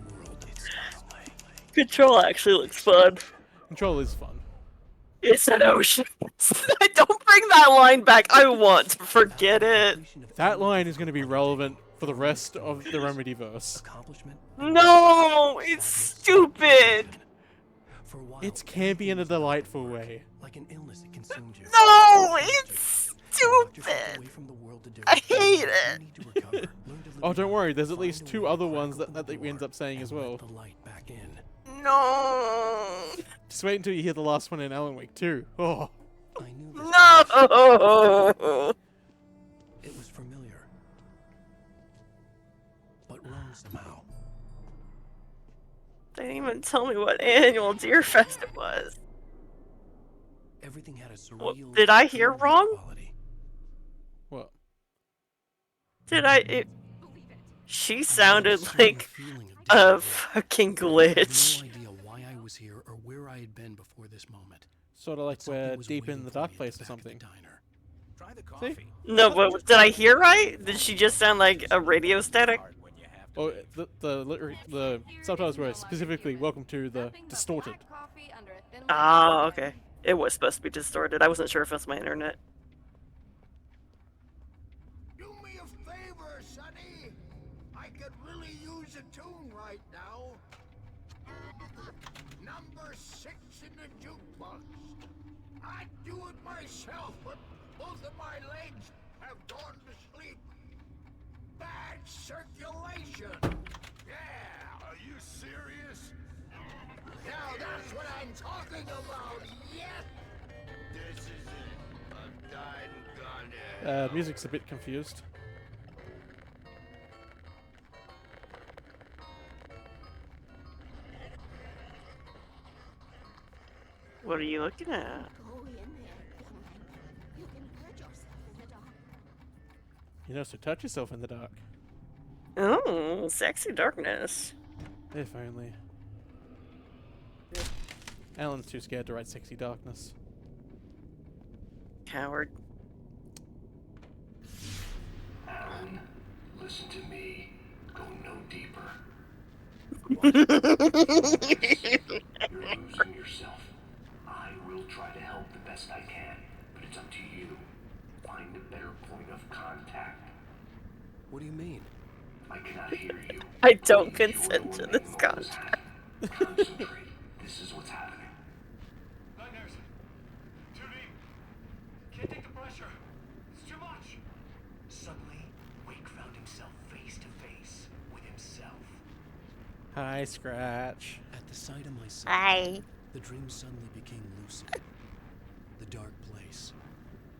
Control actually looks fun. Control is fun. It's an ocean. Don't bring that line back. I want to forget it. That line is going to be relevant for the rest of the Remedyverse. No, it's stupid. It's campy in a delightful way. Like an illness, it consumed you. No, it's stupid. I hate it. Oh, don't worry. There's at least 2 other ones that we end up saying as well. No. Just wait until you hear the last one in Alan Wake 2. Oh. No. It was familiar, but wrong somehow. They didn't even tell me what annual Deer Fest it was. Everything had a surreal. Did I hear wrong? What? Did I? She sounded like a fucking glitch. No idea why I was here or where I had been before this moment. Sort of like we're deep in the dark place or something. Try the See? No, but did I hear right? Did she just sound like a radio static? Oh, the subtitles were specifically "Welcome to the Distorted." Oh, okay. It was supposed to be distorted. I wasn't sure if it was my internet. Do me a favor, Sonny. I could really use a tune right now. Number 6 in the jukebox. I'd do it myself, but both simulation. Yeah, are you serious? Now that's what I'm talking about. Yes. This is it. A dying gun. Music's a bit confused. What are you looking at? Go in there, young man. You can hurt yourself in the dark. You know, so touch yourself in the dark. Oh, sexy darkness. If only. Alan's too scared to write sexy darkness. Coward. Alan, listen to me. Go no deeper. You're losing yourself. I will try to help the best I can, but it's up to you. Find a better point of contact. What do you mean? I cannot hear you. I don't consent to this contract. Concentrate. This is what's happening. Nightmares. Too deep. Can't take the pressure. It's too much. Suddenly, Wake found himself face to face with himself. Hi, Scratch. At the sight of myself, Hi. the dream suddenly became lucid. The dark place.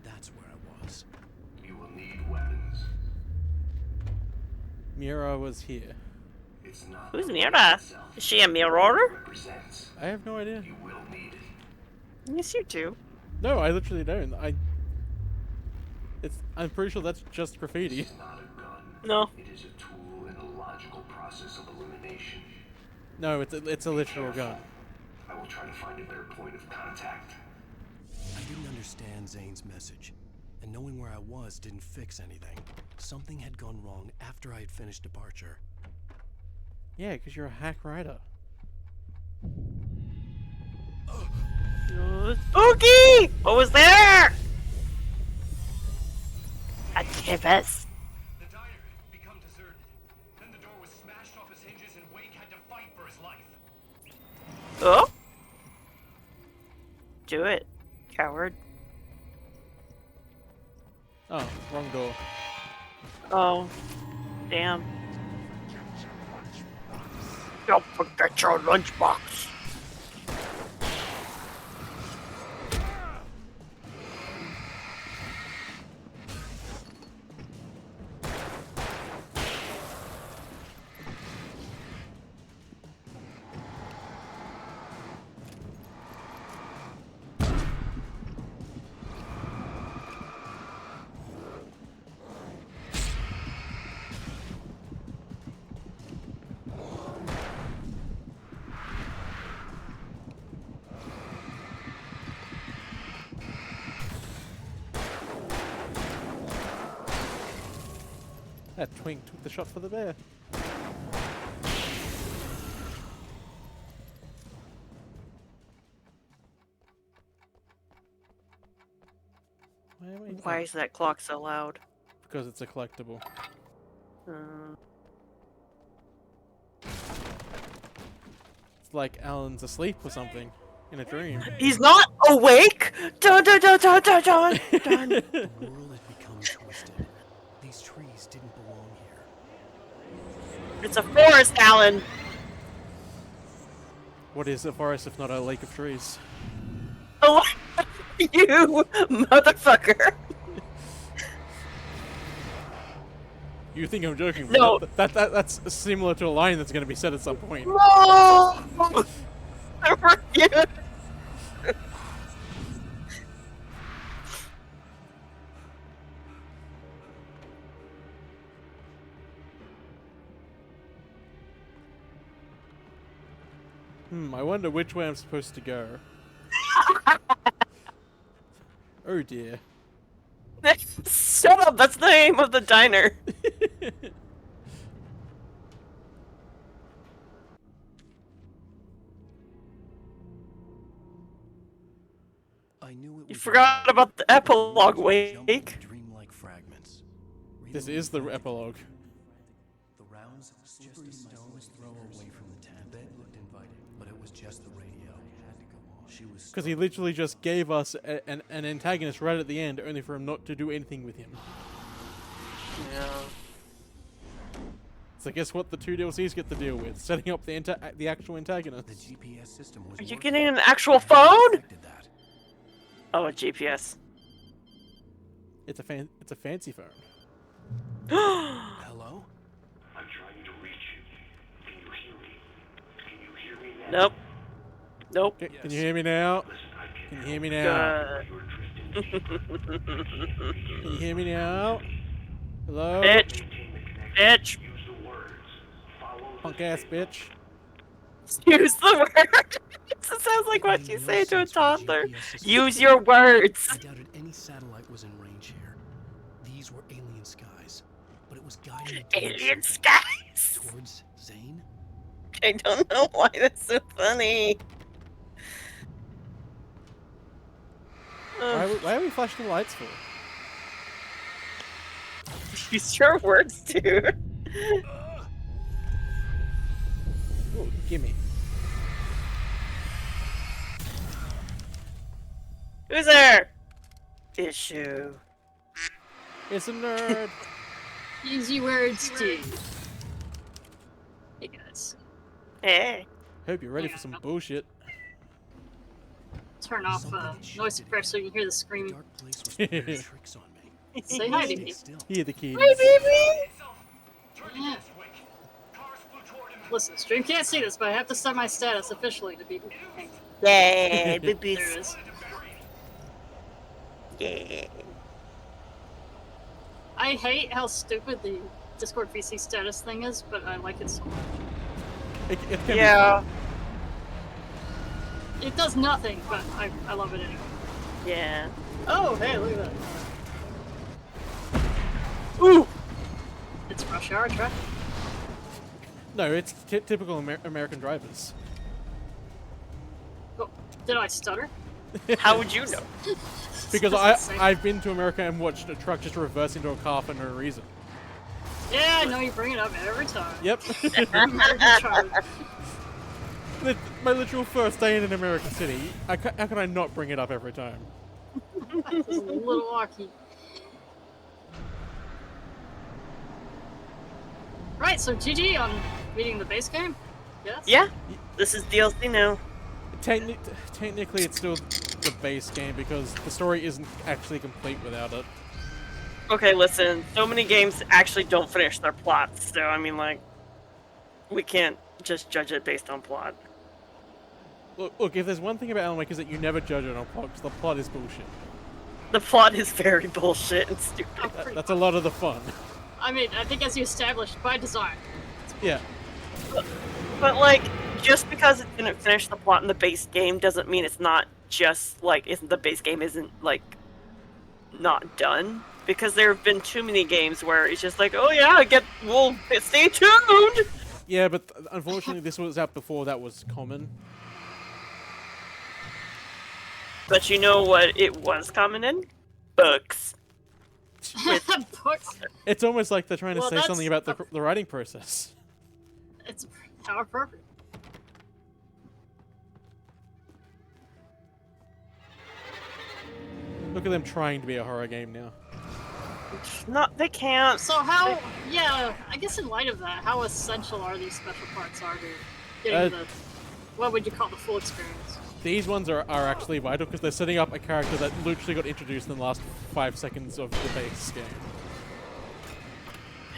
That's where I was. You will need weapons. Mira was here. It's not Who's Mira? Is she a mirror? represents. I have no idea. You will need it. Yes, you do. No, I literally don't. I'm pretty sure that's just graffiti. It's not a gun. No. It is a tool in a logical process of elimination. No, it's a literal gun. I will try to find a better point of contact. I didn't understand Zane's message, and knowing where I was didn't fix anything. Something had gone wrong after I had finished Departure. Yeah, because you're a hack writer. Spooky! What was there? A Tibbus. The diner had become deserted. Then the door was smashed off its hinges and Wake had to fight for his life. Oh? Do it, coward. Oh, wrong door. Oh. Damn. Don't forget your lunchbox. That twink took the shot for the bear. Why is that clock so loud? Because it's a collectible. It's like Alan's asleep or something in a dream. He's not awake. Dun dun dun dun dun dun. dun. The world had become twisted. These trees didn't belong here. It's a forest, Alan. What is a forest if not a lake of trees? Oh, you motherfucker. You think I'm joking? No. But that's similar to a line that's going to be said at some point. No. I forget. I wonder which way I'm supposed to go. Oh dear. Shut up, that's the name of the diner. I knew it You was forgot about the epilogue, Jump Wake. dreamlike fragments. This is the epilogue. The rounds just a stone's throw away from the tent. The bed looked inviting, but it was just the radio. She was Because he literally just gave us an antagonist right at the end, only for him not to do anything with him. Yeah. So guess what the 2 DLCs get to deal with? Setting up the actual The antagonists. GPS system was Are you working. getting an actual phone? Detected that. Oh, a GPS. It's a fancy phone. Hello? I'm trying to reach you. Can you hear me? Can you hear me now? Nope. Nope. Can you hear me now? Listen, I can't Can you help hear me you. now? Good. You're drifting deeper. Can you hear me now? Hello? Bitch. Maintain the connection. Bitch. Use the words. Follow Punk the ass signal. bitch. Use the word. It sounds like It what made you no say to a sense for the toddler. GPS system. Use your words. I doubted any satellite was in range here. These were alien skies, but it was guiding me towards Alien something. skies. Towards Zane? I don't know why that's so funny. Why are we flashing the lights for? Use your words, dude. Oh, gimme. Who's there? Issue. It's a nerd. Easy words, dude. Hey guys. Hey. Hope you're ready for some bullshit. Turn off noise suppressor so you can hear the screaming. Dark place was playing tricks on me. Say hi to Stay me. still. Hear the kids. Hi, baby. Yeah. Listen, stream can't see this, but I have to set my status officially to people. Yay, There babies. it is. Yeah. I hate how stupid the Discord VC status thing is, but I like it so much. It can Yeah. It does nothing, but I love it anyway. Yeah. Oh, hey, look at that. Ooh. It's rush hour traffic. No, it's typical American drivers. Oh, did I stutter? How would you know? Because That's insane. I've been to America and watched a truck just reverse into a car for no reason. Yeah, I know you bring it up every time. Yep. American charge. My literal first day in an American city. How can I not bring it up every time? This is a little wacky. Right, so GG on beating the base game? Yes? Yeah. This is DLC now. Technically, it's still the base game because the story isn't actually complete without it. Okay, listen. So many games actually don't finish their plots, so I mean, like, we can't just judge it based on plot. Look, if there's one thing about Alan Wake is that you never judge it on plot, because the plot is bullshit. The plot is very bullshit and stupid. That's a lot of the fun. I mean, I think as you established, by design. Yeah. But, like, just because it didn't finish the plot in the base game doesn't mean it's not just, like, the base game isn't, like, not done. Because there have been too many games where it's just like, oh yeah, we'll stay tuned! Yeah, but unfortunately this was out before that was common. But you know what it was common in? Books. Books. It's almost like they're trying to Well, say something that's about the writing process. It's how appropriate. Look at them trying to be a horror game now. They can't. So how, yeah, I guess in light of that, how essential are these special parts are to getting the, what would you call the full experience? These ones are actually vital because they're setting up a character that literally got introduced in the last 5 seconds of the base game.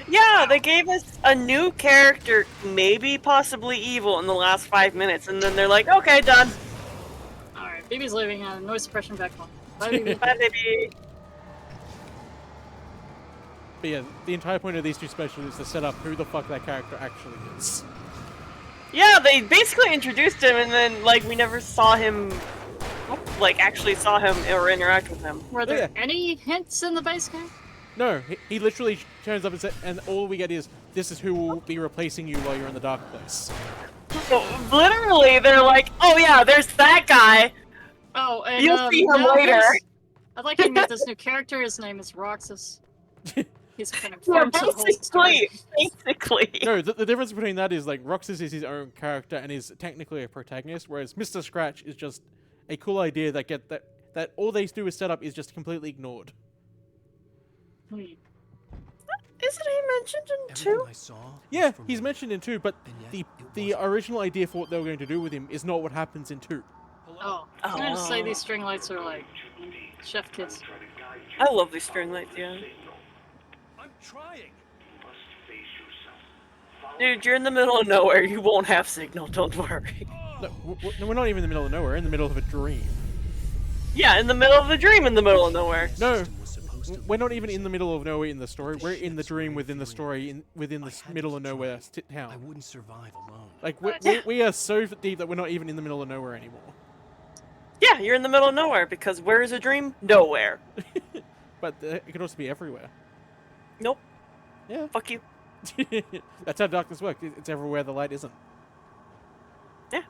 Yeah, they gave us a new character, maybe possibly evil, in the last 5 minutes, and then they're like, okay, done. Alright, baby's leaving, noise suppression back on. Bye, baby. Bye, baby. But yeah, the entire point of these two specials is to set up who the fuck that character actually is. Yeah, they basically introduced him, and then, like, we never saw him, like, actually saw him or interact with him. Were there any hints in the base game? No, he literally turns up and all we get is, this is who will be replacing you while you're in the dark place. So, literally, they're like, oh yeah, there's that guy. Oh, and you'll see him now later. I'd like to meet this new character. His name is Roxas. He's been Yeah, informed to the whole story. basically. No, the difference between that is, like, Roxas is his own character and is technically a protagonist, whereas Mr. Scratch is just a cool idea that all they do is set up is just completely ignored. Is Isn't he mentioned in Everything 2? I saw. Yeah, he's mentioned in 2, but the original idea for what they were going to do with him is not what happens in 2. Oh, I was gonna say these string lights are like chef kiss. I love these string lights, yeah. I'm trying. Dude, you're in the middle of nowhere. You won't have signal. Don't worry. No, we're not even in the middle of nowhere. We're in the middle of a dream. Yeah, in the middle of the dream, in the middle of nowhere. No, we're not even in the middle of nowhere in the story. We're in the dream within the story, within the middle of nowhere town. I wouldn't survive alone. Like, we are so deep that we're not even in the middle of nowhere anymore. Yeah, you're in the middle of nowhere, because where is a dream? Nowhere. But it could also be everywhere. Nope. Yeah. Fuck you. That's how darkness works. It's everywhere the light isn't. Yeah.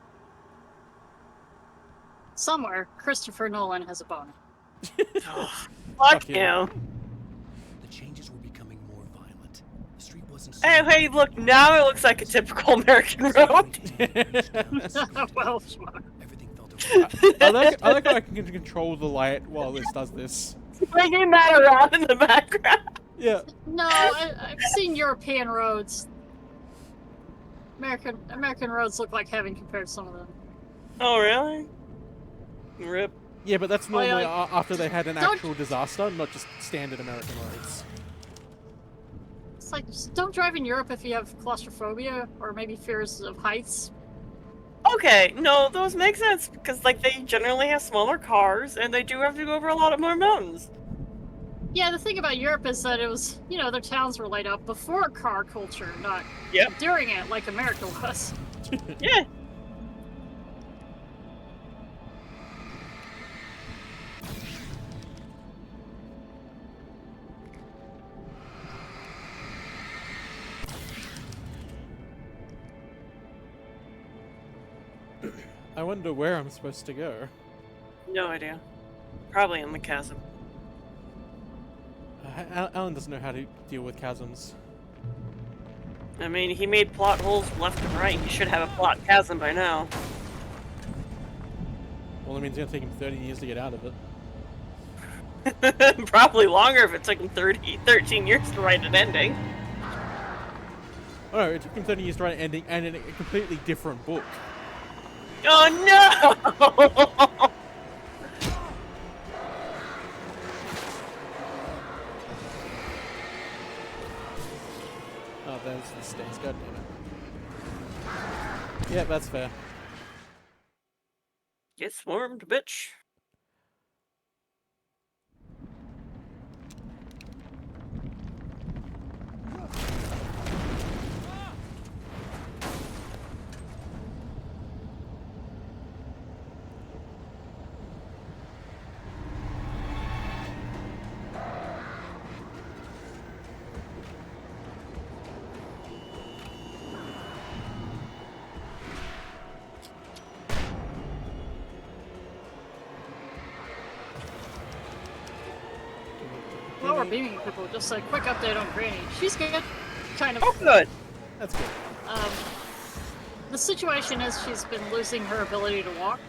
Somewhere, Christopher Nolan has a boner. Fuck him. The changes were becoming more violent. The street wasn't. Hey, look, now it looks like a typical American road. Well, sure. I like how I can control the light while this does this. Bringing that around in the background. Yeah. No, I've seen European roads. American roads look like heaven compared to some of them. Oh, really? Rip. Yeah, but that's normally like, after they had an don't- actual disaster, not just standard American roads. It's like, just don't drive in Europe if you have claustrophobia or maybe fears of heights. Okay, no, those make sense, because, like, they generally have smaller cars, and they do have to go over a lot of more mountains. Yeah, the thing about Europe is that it was, their towns were laid out before car culture, not during it like America was. Yeah. I wonder where I'm supposed to go. No idea. Probably in the chasm. Alan doesn't know how to deal with chasms. I mean, he made plot holes left and right. He should have a plot chasm by now. Well, I mean, it's going to take him 30 years to get out of it. Probably longer if it took him 13 years to write an ending. Oh no, it took him 30 years to write an ending and in a completely different book. Oh no! Oh, there's the stairs. God damn it. Yeah, that's fair. Get swarmed, bitch. While we're beaming people, just a quick update on Granny. She's good. Kind of. Oh, good. That's good. The situation is she's been losing her ability to walk.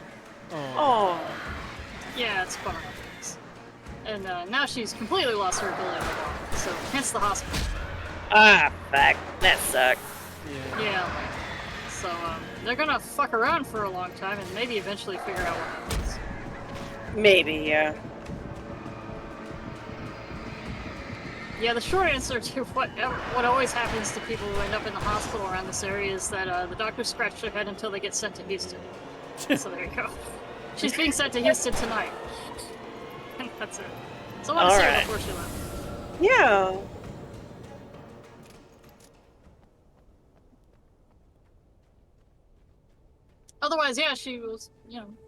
Oh. Yeah, it's bummer. And now she's completely lost her ability to walk, so hence the hospital. Ah, fuck. That sucked. Yeah. So they're gonna fuck around for a long time and maybe eventually figure out what happens. Maybe, yeah. Yeah, the short answer to what always happens to people who end up in the hospital around this area is that the doctors scratch their head until they get sent to Houston. So there you go. She's being sent to Houston tonight. That's it. So I want to say it before she left. Yeah. Otherwise, yeah, she was,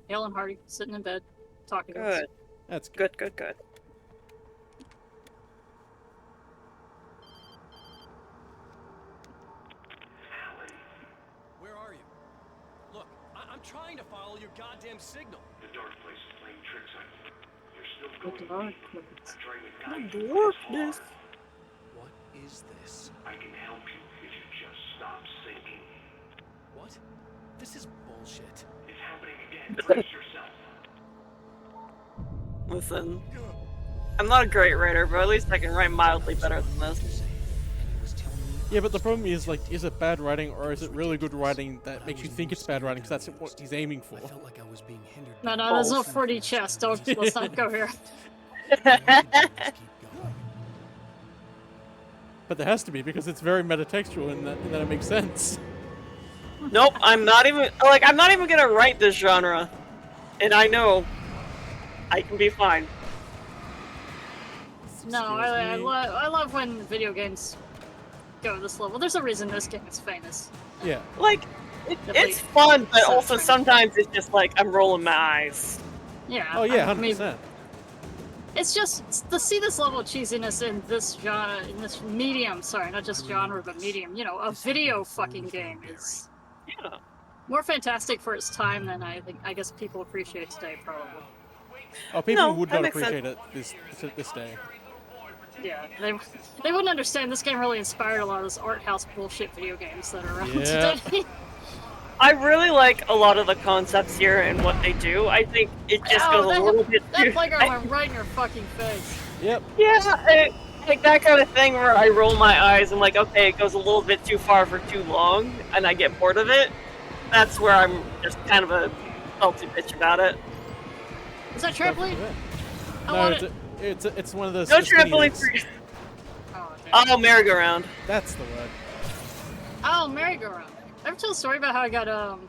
hale and hearty, sitting in bed, talking to us. Good. That's good. Good. Where are you? Look, I'm trying to follow your goddamn signal. The dark place is playing tricks on you. You're still The going. darkness. I'm trying to guide you through this fog. What is this? I can help you if you just stop sinking. What? This is bullshit. It's happening again. Brace yourself. Listen. I'm not a great writer, but at least I can write mildly better than this. Yeah, but the problem is, like, is it bad writing or is it really good writing that makes you think it's bad writing because that's what he's aiming for? I felt like I was being hindered. No, there's no 4D chess. Let's not go here. But there has to be because it's very metatextual in that it makes sense. Nope, I'm not even gonna write this genre, and I know I can be fine. No, I love when video games go this level. There's a reason this game is famous. Yeah. Like, it's fun, but also sometimes it's just like I'm rolling my eyes. Yeah. Oh yeah, 100%. I mean, it's just to see this level of cheesiness in this genre, in this medium. Sorry, not just genre, but medium. You know, a video fucking game is more fantastic for its time than I guess people appreciate today, probably. Oh, people would not appreciate it this day. Yeah, they wouldn't understand. This game really inspired a lot of those art house bullshit video games that are around today. I really like a lot of the concepts here and what they do. I think it just goes a little bit That too... playground went right in your fucking face. Yep. Yeah, like that kind of thing where I roll my eyes and like, okay, it goes a little bit too far for too long, and I get bored of it. That's where I'm just kind of a salty bitch about it. Is that trampoline? No, it's one of those. No trampoline for you. Oh, merry-go-round. That's the word. Oh, merry-go-round. Ever tell a story about how I got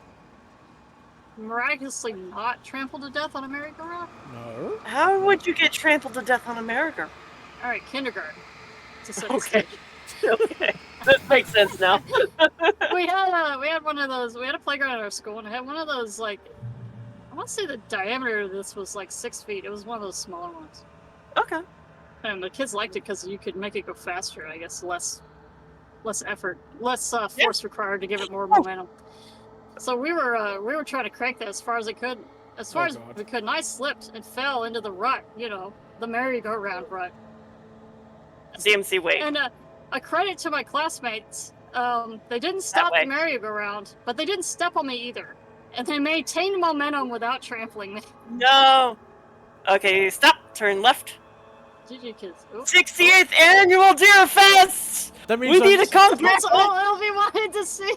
miraculously not trampled to death on a merry-go-round? No. How would you get trampled to death on a merry-go-round? All right, kindergarten. Okay. Okay, that makes sense now. we had one of those. We had a playground at our school, and it had one of those, like, I want to say the diameter of this was like 6 feet. It was one of those smaller ones. Okay. And the kids liked it because you could make it go faster. I guess less effort, less force required to give it more momentum. So we were trying to crank that as far as we could, and I slipped and fell into the rut. You know, the merry-go-round rut. Diem Sea wait. And a credit to my classmates. They didn't stop the merry-go-round, but they didn't step on me either. And they maintained momentum without trampling me. No. Okay, stop. Turn left. GG kids. 68th annual Deer Fest. That means we need to come back. That's all Elvy wanted to see.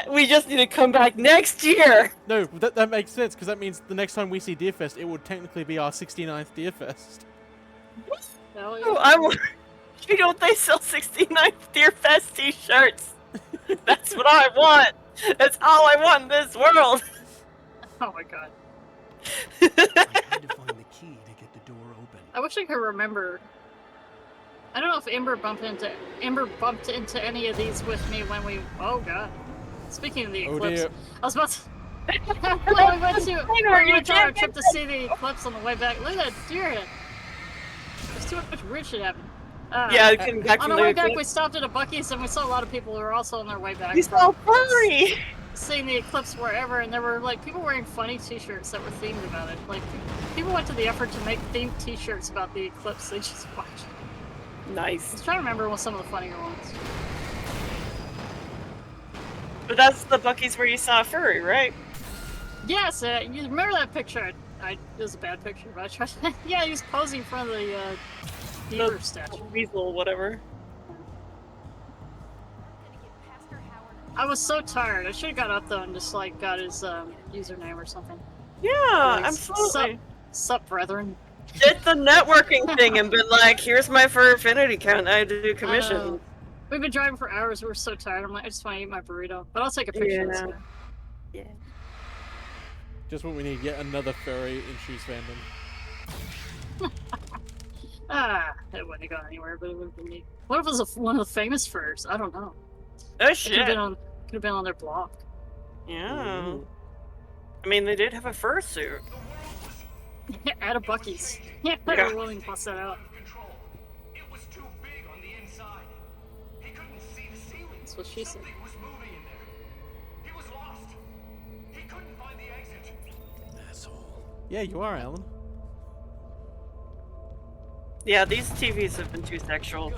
We just need to come back next year. No, that makes sense because that means the next time we see Deer Fest, it would technically be our 69th Deer Fest. You know they sell 69th Deer Fest t-shirts. That's what I want. That's all I want in this world. Oh my god. I had to find the key to get the door open. I wish I could remember. I don't know if Ember bumped into any of these with me when we. Oh god. Speaking of the eclipse, dear. I was about to. we went on our trip to see the eclipse on the way back. Look at that deer head. There's too much weird shit happening. Yeah, coming back on from the way the back, eclipse. we stopped at a Buc-ee's and we saw a lot of people who were also on their way back. You saw furry. Seeing the eclipse wherever, and there were like people wearing funny T-shirts that were themed about it. Like people went to the effort to make themed T-shirts about the eclipse they just watched. Nice. I was trying to remember what some of the funnier ones. But that's the Buc-ee's where you saw a furry, right? Yes, you remember that picture? It was a bad picture, but I tried. Yeah, he was posing in front of the deer statue. Weasel, whatever. I was so tired. I should have got up though and just like got his username or something. Yeah, like, absolutely. Sup, brethren. Did the networking thing and been like, here's my fur affinity count. I do commission. We've been driving for hours. We're so tired. I'm like, I just want to eat my burrito. But I'll take a picture of this guy. Yeah. Just what we need, yet another furry in Shoes fandom. It wouldn't have gone anywhere, but it would have been neat. What if it was one of the famous furs? I don't know. Oh It shit. could have been on their blog. Yeah. I mean, they did have a fursuit. At a Buc-ee's. Yeah, they were willing to bust that out. It was too big on the inside. He couldn't see the ceiling. That's what she said. Something was moving in there. He was lost. He couldn't find the exit. Asshole. Yeah, you are, Alan. Yeah, these TVs have been too sexual.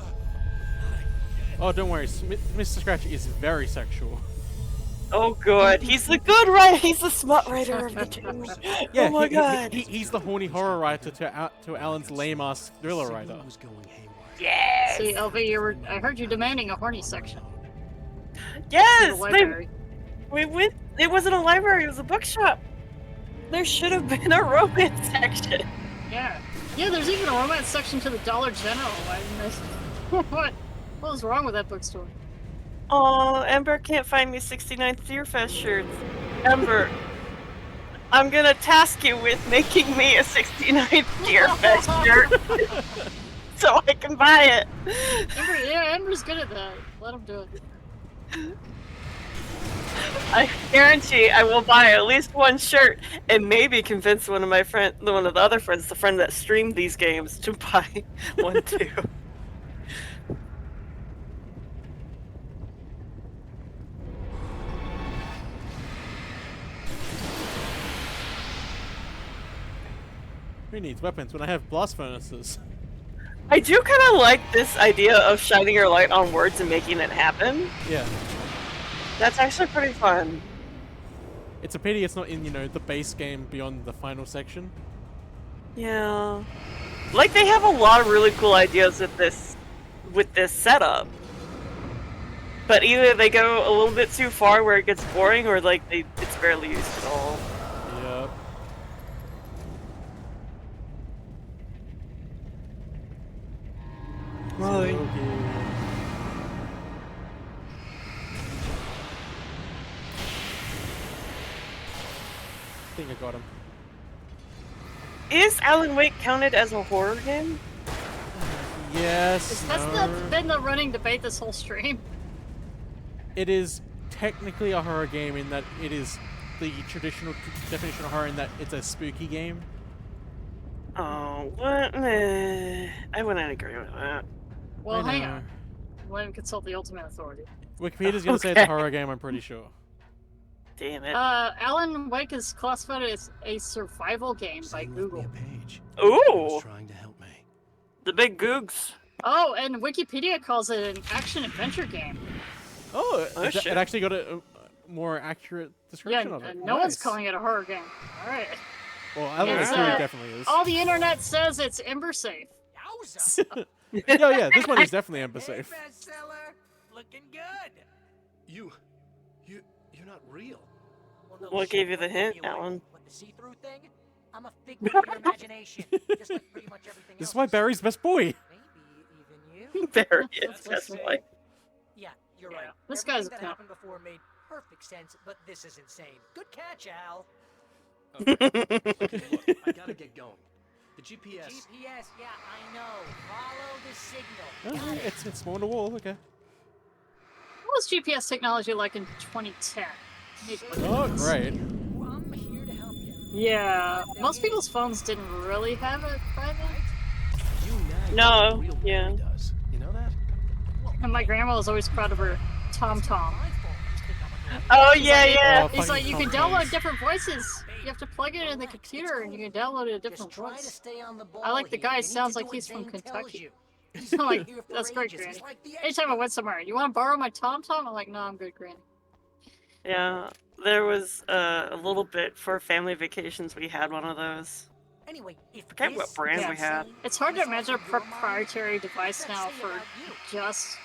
Oh, don't worry. Mr. Scratch is very sexual. Oh, good. He's the good writer. He's the smart writer of the two. Yeah, Oh my god. he's the horny horror writer to Alan's lame ass thriller writer. Yes. See, Elvy, I heard you demanding a horny section. Yes. The library. We went. It wasn't a library. It was a bookshop. There should have been a romance section. Yeah. Yeah, there's even a romance section to the Dollar General. Why didn't I... What was wrong with that bookstore? Oh, Ember can't find me 69th Deerfest shirts. Ember, I'm gonna task you with making me a 69th Deerfest shirt so I can buy it. Ember's good at that. Let him do it. I guarantee I will buy at least one shirt and maybe convince one of the other friends, the friend that streamed these games, to buy one too. Who needs weapons when I have blast furnaces? I do kind of like this idea of shining your light on words and making it happen. Yeah. That's actually pretty fun. It's a pity it's not in, the base game beyond the final section. Yeah. Like, they have a lot of really cool ideas with this setup. But either they go a little bit too far where it gets boring, or like it's barely used at all. Yep. Right. I think I got him. Is Alan Wake counted as a horror game? Yes. That's been the running debate this whole stream. It is technically a horror game in that it is the traditional definition of horror in that it's a spooky game. Oh, what? I wouldn't agree with that. Well, hang on. Let him consult the Ultimate Authority. Wikipedia's gonna say it's a horror game, I'm pretty sure. Damn it. Alan Wake is classified as a survival game by Google. Ooh! Trying to help me. The big googs. Oh, and Wikipedia calls it an action-adventure game. Oh, shit. it actually got a more accurate description Yeah, of it. no one's Nice. calling it a horror game. Alright. Well, Alan Wake 2 definitely is. All the internet says it's Ember safe. Yeah, this one is definitely Ember safe. Bestseller, looking good. You're not real. Well, no What shit, gave you the what hint, do you want? Alan? What, the see-through thing? I'm a figment of your imagination, just like pretty much everything This else. is why Barry's best boy. Maybe even you. Barry is best boy. Yeah, you're right. This Everything guy's that a happened before made perfect sense, but this is insane. Good catch, Al. Okay, look, I gotta get going. The GPS. GPS, yeah, I know. Follow the signal. Oh, it's more on the wall, okay. What was GPS technology like in 2010? Oh, great. I'm here to help you. Yeah, most people's phones didn't really have it by then. No, yeah. Does. You know that? And my grandma was always proud of her TomTom. Oh, yeah. He's like, you can download different voices. You have to plug it in the computer and you can download a different voice. I like the guy, sounds like he's from Kentucky. I'm like, that's great, Granny. Anytime I went somewhere, you want to borrow my TomTom? I'm like, no, I'm good, Granny. Yeah, there was a little bit for family vacations. We had one of those. Anyway, if I forget what brand we had. It's hard to imagine a proprietary device now for just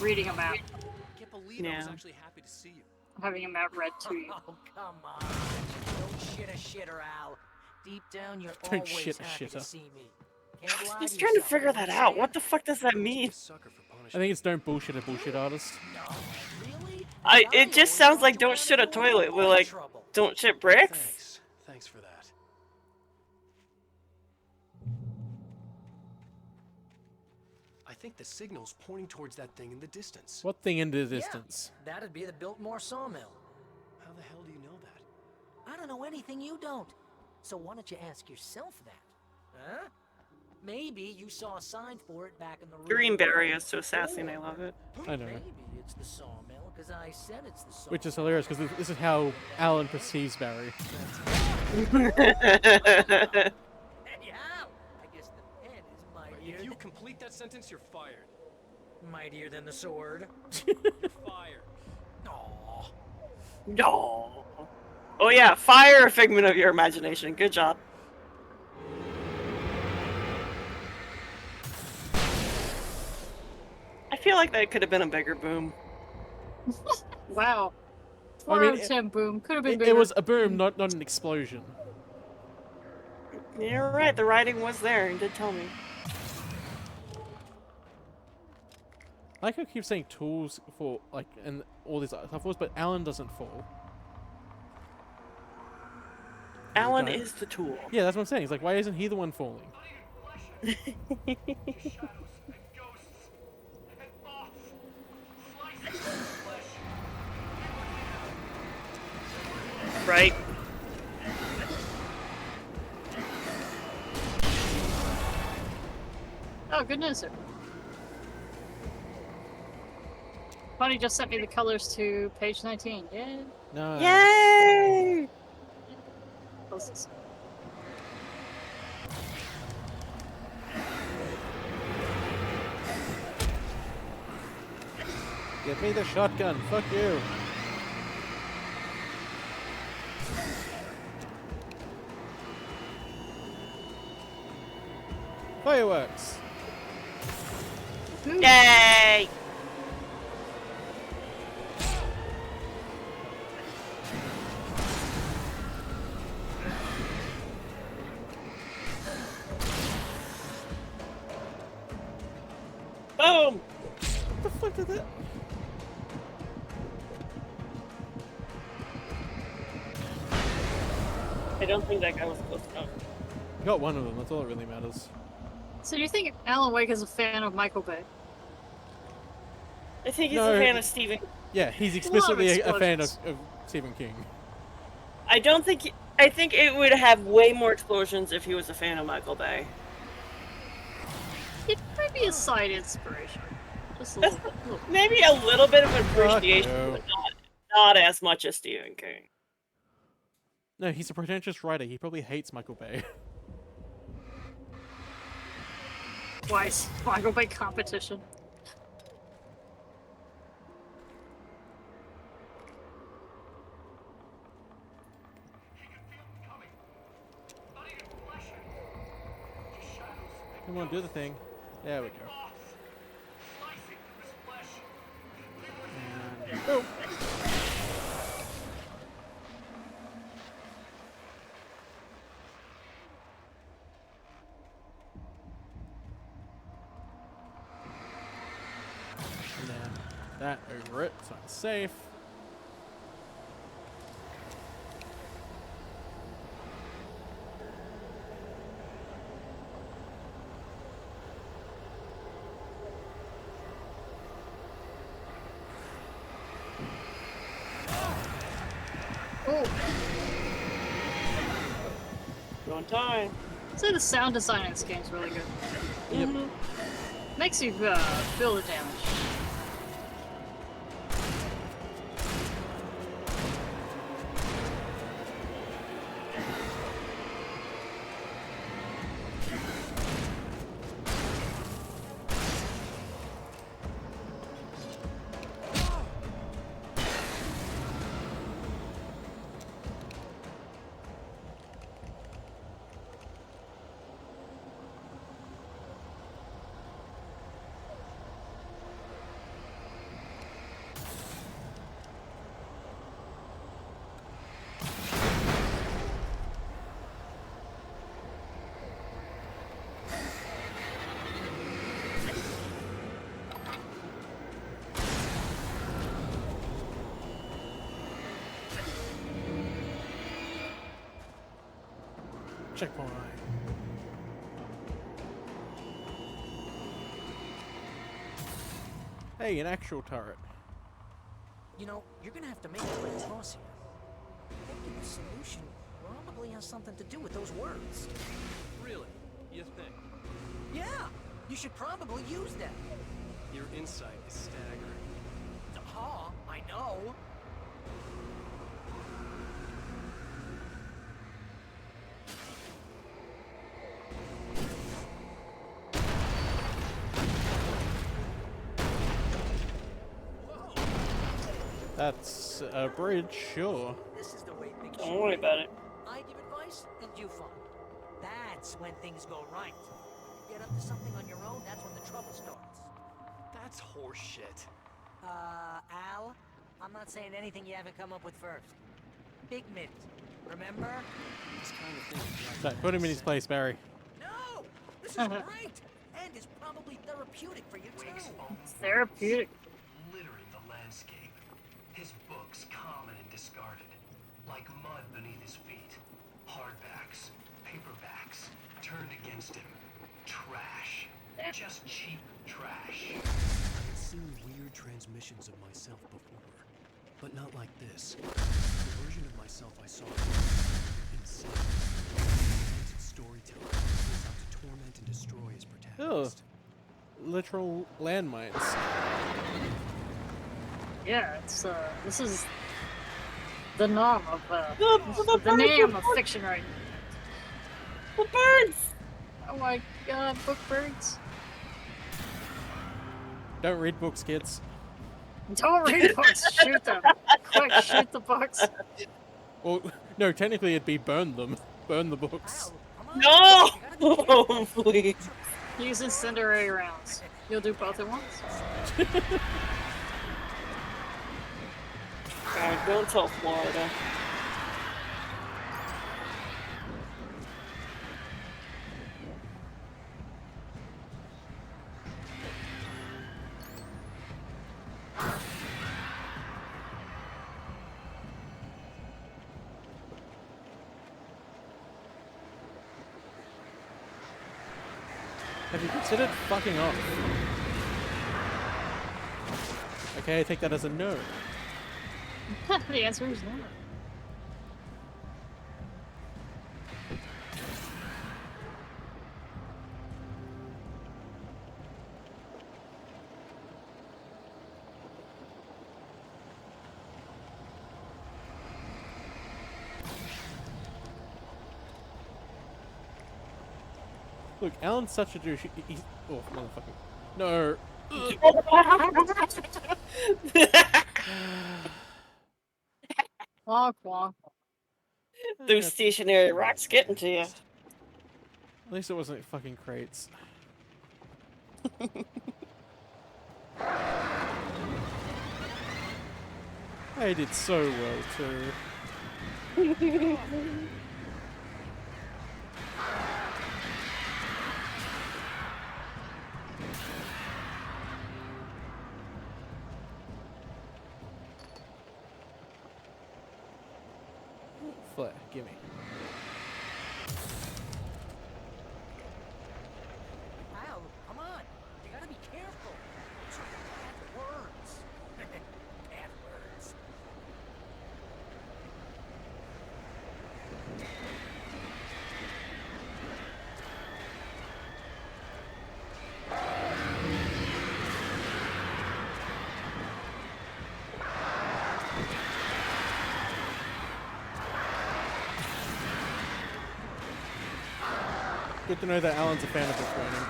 reading a map. Can't believe I was actually happy to see you. Having a map read to you. Oh, come on. Don't shit a shitter, Al. Deep down, you're Don't always shit a happy to shitter. see me. Can't lie He's to trying to yourself, figure that out. What the fuck does that mean? I think it's don't bullshit a bullshit artist. It just sounds like don't shit a toilet. We're like, don't shit bricks? Thanks for that. I think the signal's pointing towards that thing in the distance. What thing in the distance? That'd be the Biltmore sawmill. How the hell do you know that? I don't know anything you don't. So why don't you ask yourself that? Huh? Maybe you saw a sign for it back in the Green Berry is so sassy and I love it. I know. Maybe it's the sawmill, because I said it's the sawmill. Which is hilarious because this is how Alan perceives Barry. Anyhow, I guess the pen is mightier. If you complete that sentence, you're fired. Mightier than the sword. You're fired. Aww. No. Oh yeah, fire, a figment of your imagination. Good job. I feel like that could have been a bigger boom. Wow. I 4 mean, out of 10 boom. Could have been It bigger. was a boom, not an explosion. You're right, the writing was there, and did tell me. I like how I keep saying tools for, like, and all this other stuff falls, but Alan doesn't fall. Alan is the tool. Yeah, that's what I'm saying. It's like, why isn't he the one falling? Right. Oh, goodness. Bonnie just sent me the colors to page 19. Yeah. No. Yay! Close this. Give me the shotgun. Fuck you. Fireworks. Yay! Boom! What the fuck did that? I don't think that guy was close enough. Got one of them. That's all that really matters. So do you think Alan Wake is a fan of Michael Bay? I think he's No. a fan of Stephen. Yeah, he's Love explicitly a fan explosions. of Stephen King. I don't think. I think it would have way more explosions if he was a fan of Michael Bay. It might be a side inspiration. Just a little bit. Maybe a little bit of appreciation, you. but not as much as Stephen King. No, he's a pretentious writer. He probably hates Michael Bay. Twice. Michael Bay competition. Come on, do the thing. There we go. And boom. And then that over it, so it's safe. On time. I'd say the sound design in this game is really good. Yep. Makes you feel the damage. Checkpoint. Hey, an actual turret. You know, you're gonna have to make it right across here. Maybe the solution probably has something to do with those words. Really? You think? Yeah, you should probably use them. Your insight is staggering. Huh, I know. That's a bridge, sure. This is the way things Don't should worry be. about it. I give advice, and you follow. That's when things go right. Get up to something on your own, that's when the trouble starts. That's horseshit. Al, I'm not saying anything you haven't come up with first. Big Mint, remember? This kind of thing. Right, put him in his place, Barry. No! This is great! And it's probably therapeutic for you, too. Therapeutic. Littering the landscape. His books common and discarded. Like mud beneath his feet. Hardbacks, paperbacks, turned against him. Trash. Just cheap trash. I've seen weird transmissions of myself before, but not like this. The version of myself I saw was insane. Demented storyteller who was out to torment and destroy his protagonist. Literal landmines. Yeah, it's this is the norm of the name of fiction right now. The birds! Oh my god, book birds. Don't read books, kids. Don't read books, shoot them. Quick, shoot the books. Well, no, technically it'd be burn them. Burn the books. No! Please. Use incendiary rounds. You'll do both at once. God, don't tell Florida. Have you considered fucking off? Okay, I take that as a no. The answer is no. Look, Alan's such a douche. He's oh, motherfucker. No. Wonk wonk. Those stationary rocks getting to you. At least it wasn't fucking crates. I did so well too. Flare, gimme. Al, come on. You gotta be careful. Those are bad words. Bad words. Good to know that Alan's a fan of this training.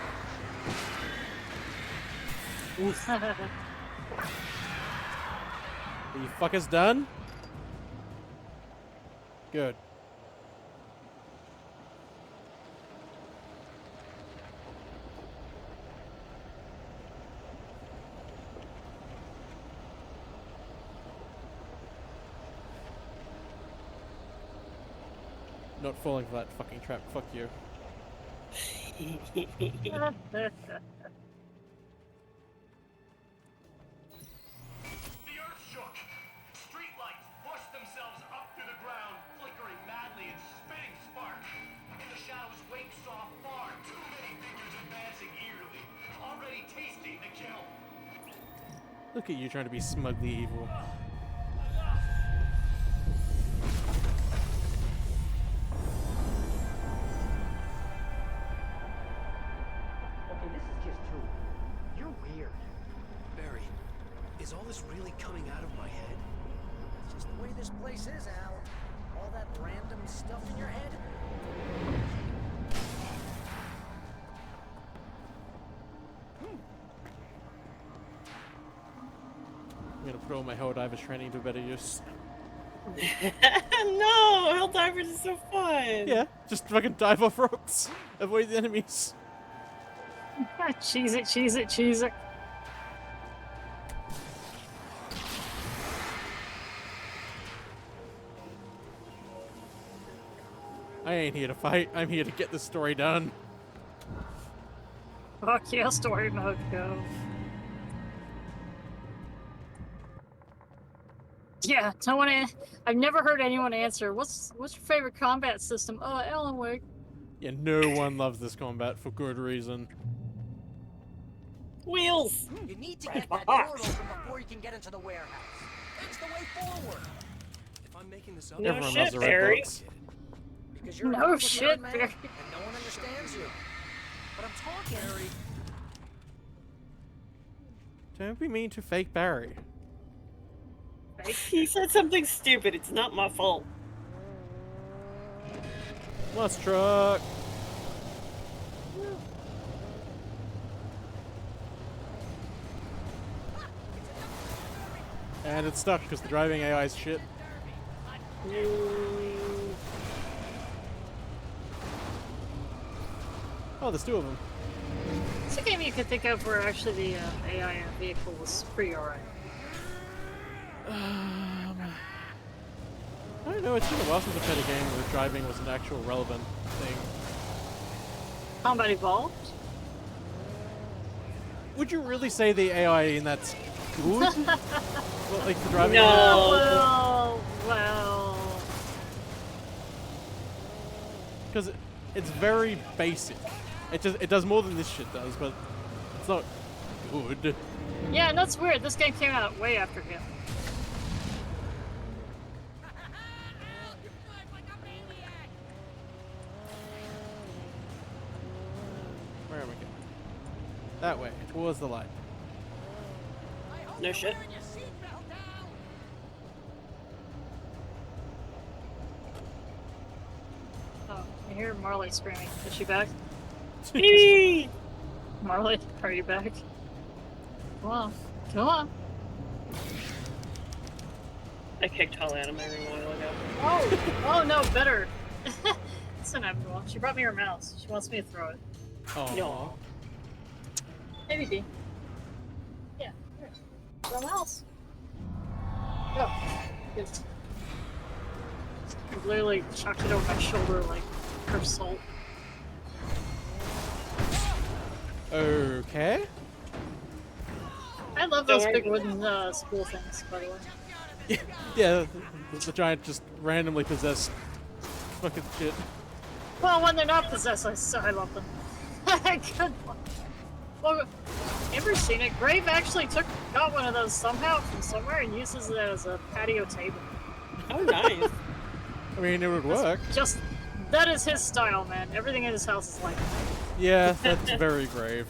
Are you fuckers done? Good. Not falling for that fucking trap. Fuck you. The earth shook. Streetlights pushed themselves up through the ground, flickering madly and spitting spark. In the shadows, Wake saw far too many figures advancing eagerly, already tasting the kill. Look at you trying to be smugly evil. Okay, this is just too... You're weird. Barry, is all this really coming out of my head? It's just the way this place is, Al. All that random stuff in your head. I'm gonna put all my Helldivers training to better use. No, Helldivers is so fun. Yeah, just fucking dive off rocks, avoid the enemies. Cheese it, cheese it, cheese it. I ain't here to fight. I'm here to get the story done. Fuck yeah, story mode, go. Yeah, no one. I've never heard anyone answer. What's your favorite combat system? Oh, Alan Wake. Yeah, no one loves this combat for good reason. Wheels. You need to get that door open before you can get into the warehouse. It's the way forward. If I'm making this up, No Everyone shit, loves the red Barry. box. Because you're No a shit, man, Barry. and no one understands you. But I'm talking. Barry. Don't be mean to fake Barry. He said something stupid. It's not my fault. Monster truck. And it's stuck because the driving AI is shit. Oh, there's two of them. It's a game you could think of where actually the AI in the vehicle was pretty alright. I don't know, it's been a while since I've played a game where driving was an actual relevant thing. Combat Evolved? Would you really say the AI in that's good? Well, like the driving No. Well. because it's very basic. It does more than this shit does, but it's not good. Yeah, and that's weird. This game came out way after him. Where am I going? That way, towards the light. No shit. Oh, I hear Marley screaming. Is she back? Baby! Marley, are you back? Come on. Come on. I kicked Holly out of my room a while ago. Oh no, better. It's inevitable. She brought me her mouse. She wants me to throw it. Oh. No. Maybe B. Yeah. Here. Throw mouse. Go. Good. I literally chucked it over my shoulder like her salt. Okay. I love those big wooden spool things, by the way. Yeah, the giant just randomly possessed fucking shit. Well, when they're not possessed, I love them. Good one. Well, ever seen it? Grave actually got one of those somehow from somewhere and uses it as a patio table. Oh, nice. I mean, it would work. That is his style, man. Everything in his house is like that. Yeah, that's very grave.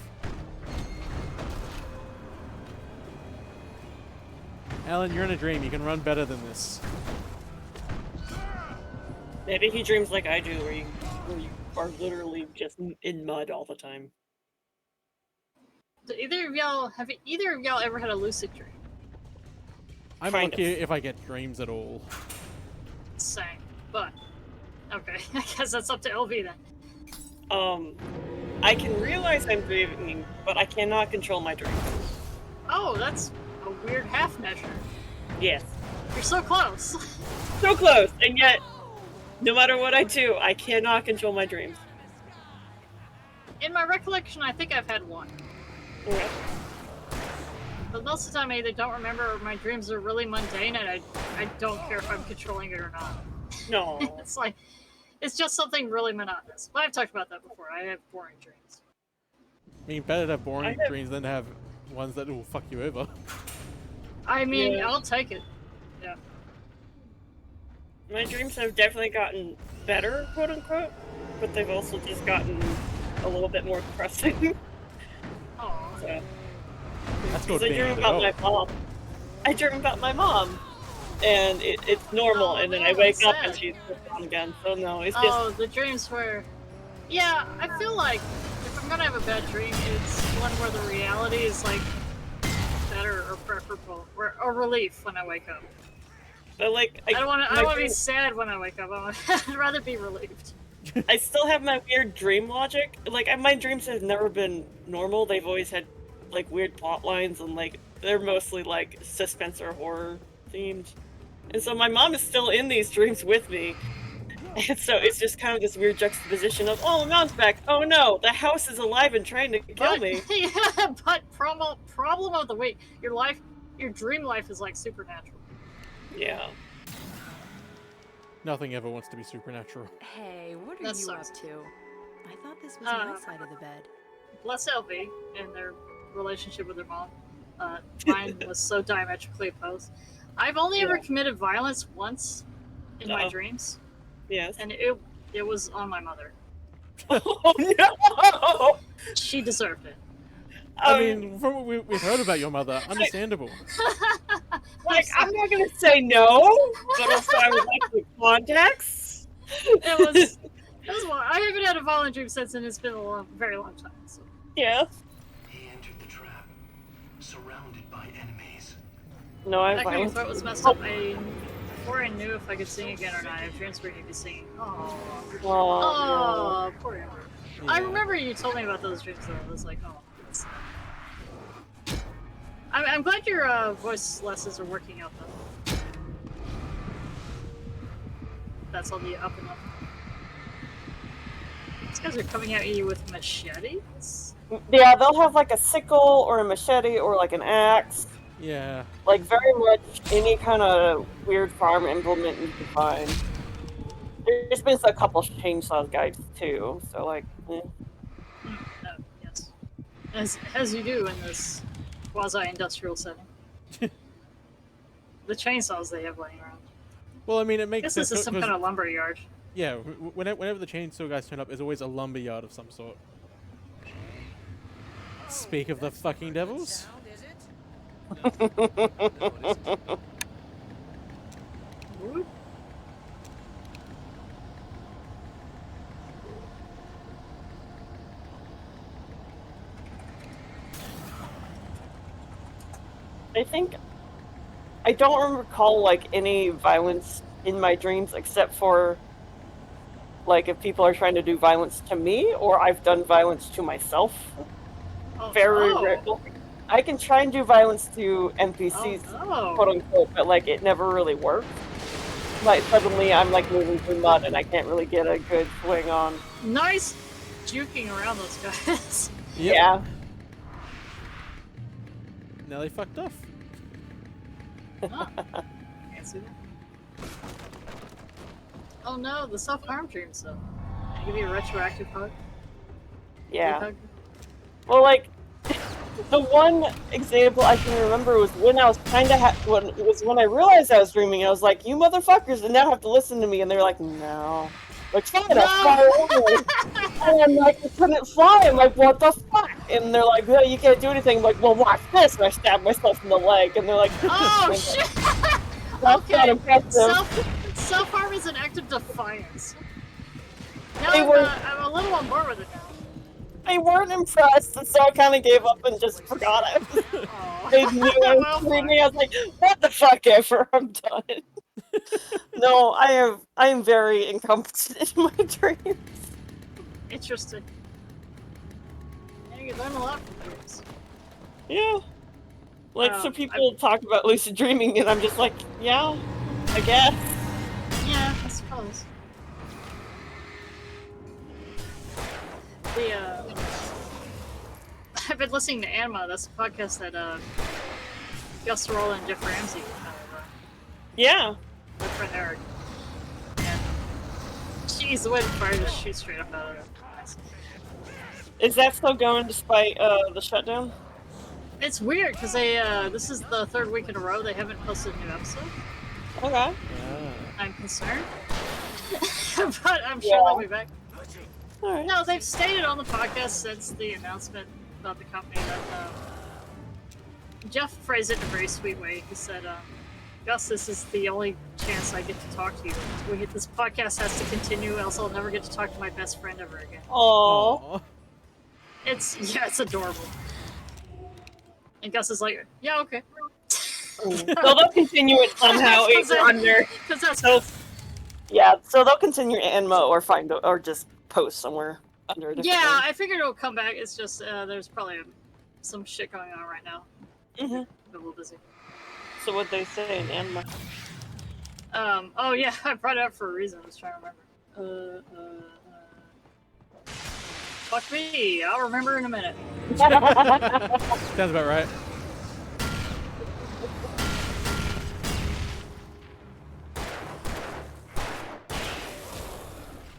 Alan, you're in a dream. You can run better than this. Maybe he dreams like I do, where you are literally just in mud all the time. Have either of y'all ever had a lucid dream? I'm Kind lucky of. if I get dreams at all. Same, but okay. I guess that's up to Elvy then. I can realize I'm dreaming, but I cannot control my dreams. Oh, that's a weird half measure. Yes. You're so close. So close, and yet, no matter what I do, I cannot control my dreams. In my recollection, I think I've had one. Okay. But most of the time, I either don't remember or my dreams are really mundane and I don't care if I'm controlling it or not. No. It's like, it's just something really monotonous. But I've talked about that before. I have boring dreams. I mean, better to have boring dreams than to have ones that will fuck you over. I mean, Yeah. I'll take it. Yeah. My dreams have definitely gotten better, quote unquote, but they've also just gotten a little bit more depressing. Aww. So. That's called I being dream an about my adult. mom. I dream about my mom, and it's normal. And then I wake up and she's gone again. So no, it's just. Oh, the dreams where... Yeah, I feel like if I'm gonna have a bad dream, it's one where the reality is like bad better or preferable or relief when I wake up. But like, I don't want to be sad when I wake up. I'd rather be relieved. I still have my weird dream logic. Like, my dreams have never been normal. They've always had like weird plot lines, and like they're mostly like suspense or horror themed. And so my mom is still in these dreams with me. And so it's just kind of this weird juxtaposition of, oh, mom's back. Oh no, the house is alive and trying to kill me. Yeah, but problem of the week. Your dream life is like supernatural. Yeah. Nothing ever wants to be supernatural. Hey, what are That you sucks. up to? I thought this was my side of the bed. Bless Elvy and their relationship with her mom. Mine was so diametrically opposed. I've only ever committed violence once in my dreams. Yes. And it was on my mother. Oh no! She deserved it. I mean, from what we've heard about your mother, understandable. Like, I'm not gonna say no, but also I would like the context. It was I haven't had a violent dream since, and it's been a very long time. So. Yeah. He entered the trap, surrounded by enemies. No, I That kind of throat was messed up. Before I knew if I could sing again or not, I transferred you to singing. Oh, poor Amber. Yeah. I remember you told me about those dreams though. I was like, oh. I'm glad your voice lessons are working out though. That's on the up and up. These guys are coming at you with machetes? Yeah, they'll have like a sickle or a machete or like an axe. Yeah. Like very much any kind of weird farm implement you can find. There's been a couple chainsaw guides too, so like. Yes. As you do in this quasi-industrial setting. The chainsaws they have laying around. Well, I mean, it makes I guess sense. this is some kind of lumber yard. Yeah, whenever the chainsaw guys turn up, there's always a lumber yard of some sort. Speak of the fucking devils. I don't recall like any violence in my dreams except for like if people are trying to do violence to me or I've done violence to myself. Very rare. I can try and do violence to NPCs, quote unquote, but like it never really works. Like suddenly I'm like moving through mud and I can't really get a good swing on. Nice juking around those guys. Yep. Yeah. Now they fucked off. Can't see that. Oh no, the self-harm dreams though. Can I give you a retroactive hug? Yeah. Well, like, the one example I can remember was when I was kind of when I realized I was dreaming. I was like, "You motherfuckers, and now have to listen to me." And they're like, "No." Like, try to fly away. And I'm like, I couldn't fly. I'm like, what the fuck? And they're like, no, you can't do anything. I'm like, well, watch this. And I stab myself in the leg. And they're like, oh, shit. That's not impressive. Self-harm is an act of defiance. Now I'm a little on board with it now. They weren't impressed, and so I kind of gave up and just forgot it. They knew I was dreaming. I was like, what the fuck ever, I'm done. No, I am very incompetent in my dreams. Interesting. Yeah, you learn a lot from dreams. Yeah. Like, so people talk about lucid dreaming, and I'm just like, yeah, I guess. Yeah, I suppose. I've been listening to Anima. That's a podcast that Gus Roll and Jeff Ramsey yeah. my friend Eric. And jeez, the way the fire just shoots straight up out of it. Is that still going despite the shutdown? It's weird because they this is the third week in a row they haven't posted a new episode. Okay. I'm concerned, but I'm sure they'll be back. Right. No, they've stated on the podcast since the announcement about the company that Jeff phrased it in a very sweet way. He said, Gus, this is the only chance I get to talk to you. This podcast has to continue, else I'll never get to talk to my best friend ever again. Aww. It's adorable. And Gus is like, yeah, okay. So they'll continue it somehow Because under. that's So yeah, so they'll continue Anmo or just post somewhere under a different yeah. name. I figured it'll come back. It's just there's probably some shit going on right now. Mm-hmm. A little busy. So what they say in Anmo? Oh yeah, I brought it up for a reason. I was trying to remember. Fuck me, I'll remember in a minute. Sounds about right.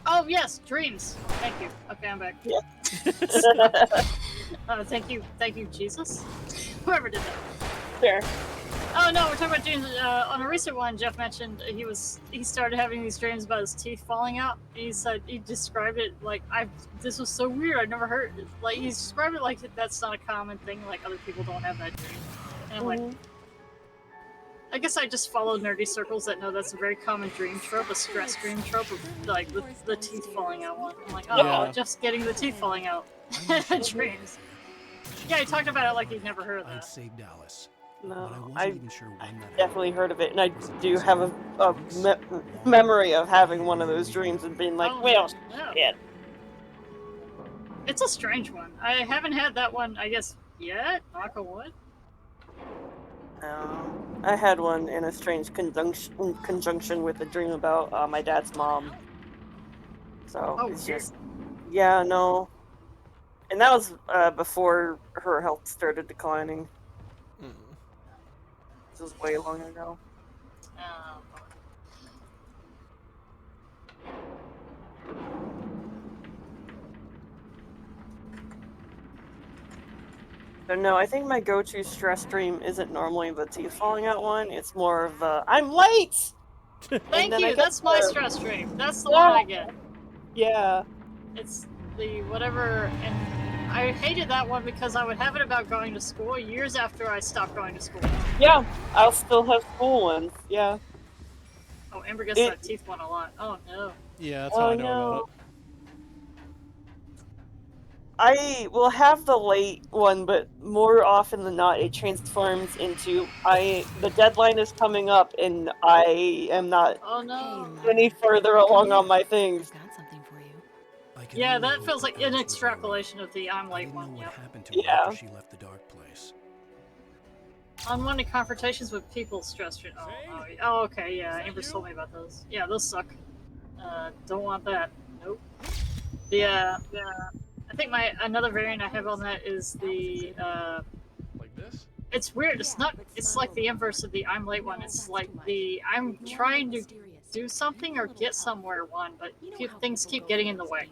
Oh yes, dreams. Thank you. Okay, I'm back. Yeah. Thank you, Jesus. Whoever did that. Sure. Oh no, we're talking about dreams. On a recent one, Jeff mentioned he started having these dreams about his teeth falling out. He said he described it like this was so weird. I've never heard like he described it like that's not a common thing. Like other people don't have that dream. And I'm like, I guess I just follow nerdy circles that know that's a very common dream trope, a stress dream trope of like the teeth falling out one. I'm like, oh, Yeah. just getting the teeth falling out. Dreams. Yeah, he talked about it like he'd never heard of I'd that. saved Alice. No, But I wasn't I even sure when that definitely heard of it, and I do have a memory of having one of those dreams and being like, Oh, well, no. shit. It's a strange one. I haven't had that one, I guess, yet. Knock on wood. No, I had one in a strange conjunction with a dream about my dad's mom. So Oh, it's weird. just, yeah, no. And that was before her health started declining. This was way long ago. So no, I think my go-to stress dream isn't normally the teeth falling out one. It's more of the I'm late. Thank you. That's my stress dream. That's the Yeah. one I get. Yeah. It's the whatever, and I hated that one because I would have it about going to school years after I stopped going to school. Yeah, I'll still have school ones. Yeah. Oh, Amber gets that teeth one a lot. Oh no. Yeah, that's how I know about it. I will have the late one, but more often than not, it transforms into the deadline is coming up, and I am not any further along on my things. Yeah, that feels like an extrapolation of the I'm late one. Yep. Yeah. she left the dark place. Unwanted confrontations with people stress. Oh, okay, yeah. Amber told me about those. Yeah, those suck. Don't want that. Nope. Yeah. I think another variant I have on that is the Like this? It's weird. It's not. It's like the inverse of the I'm late one. It's like the I'm trying to do something or get somewhere one, but things keep getting in the way.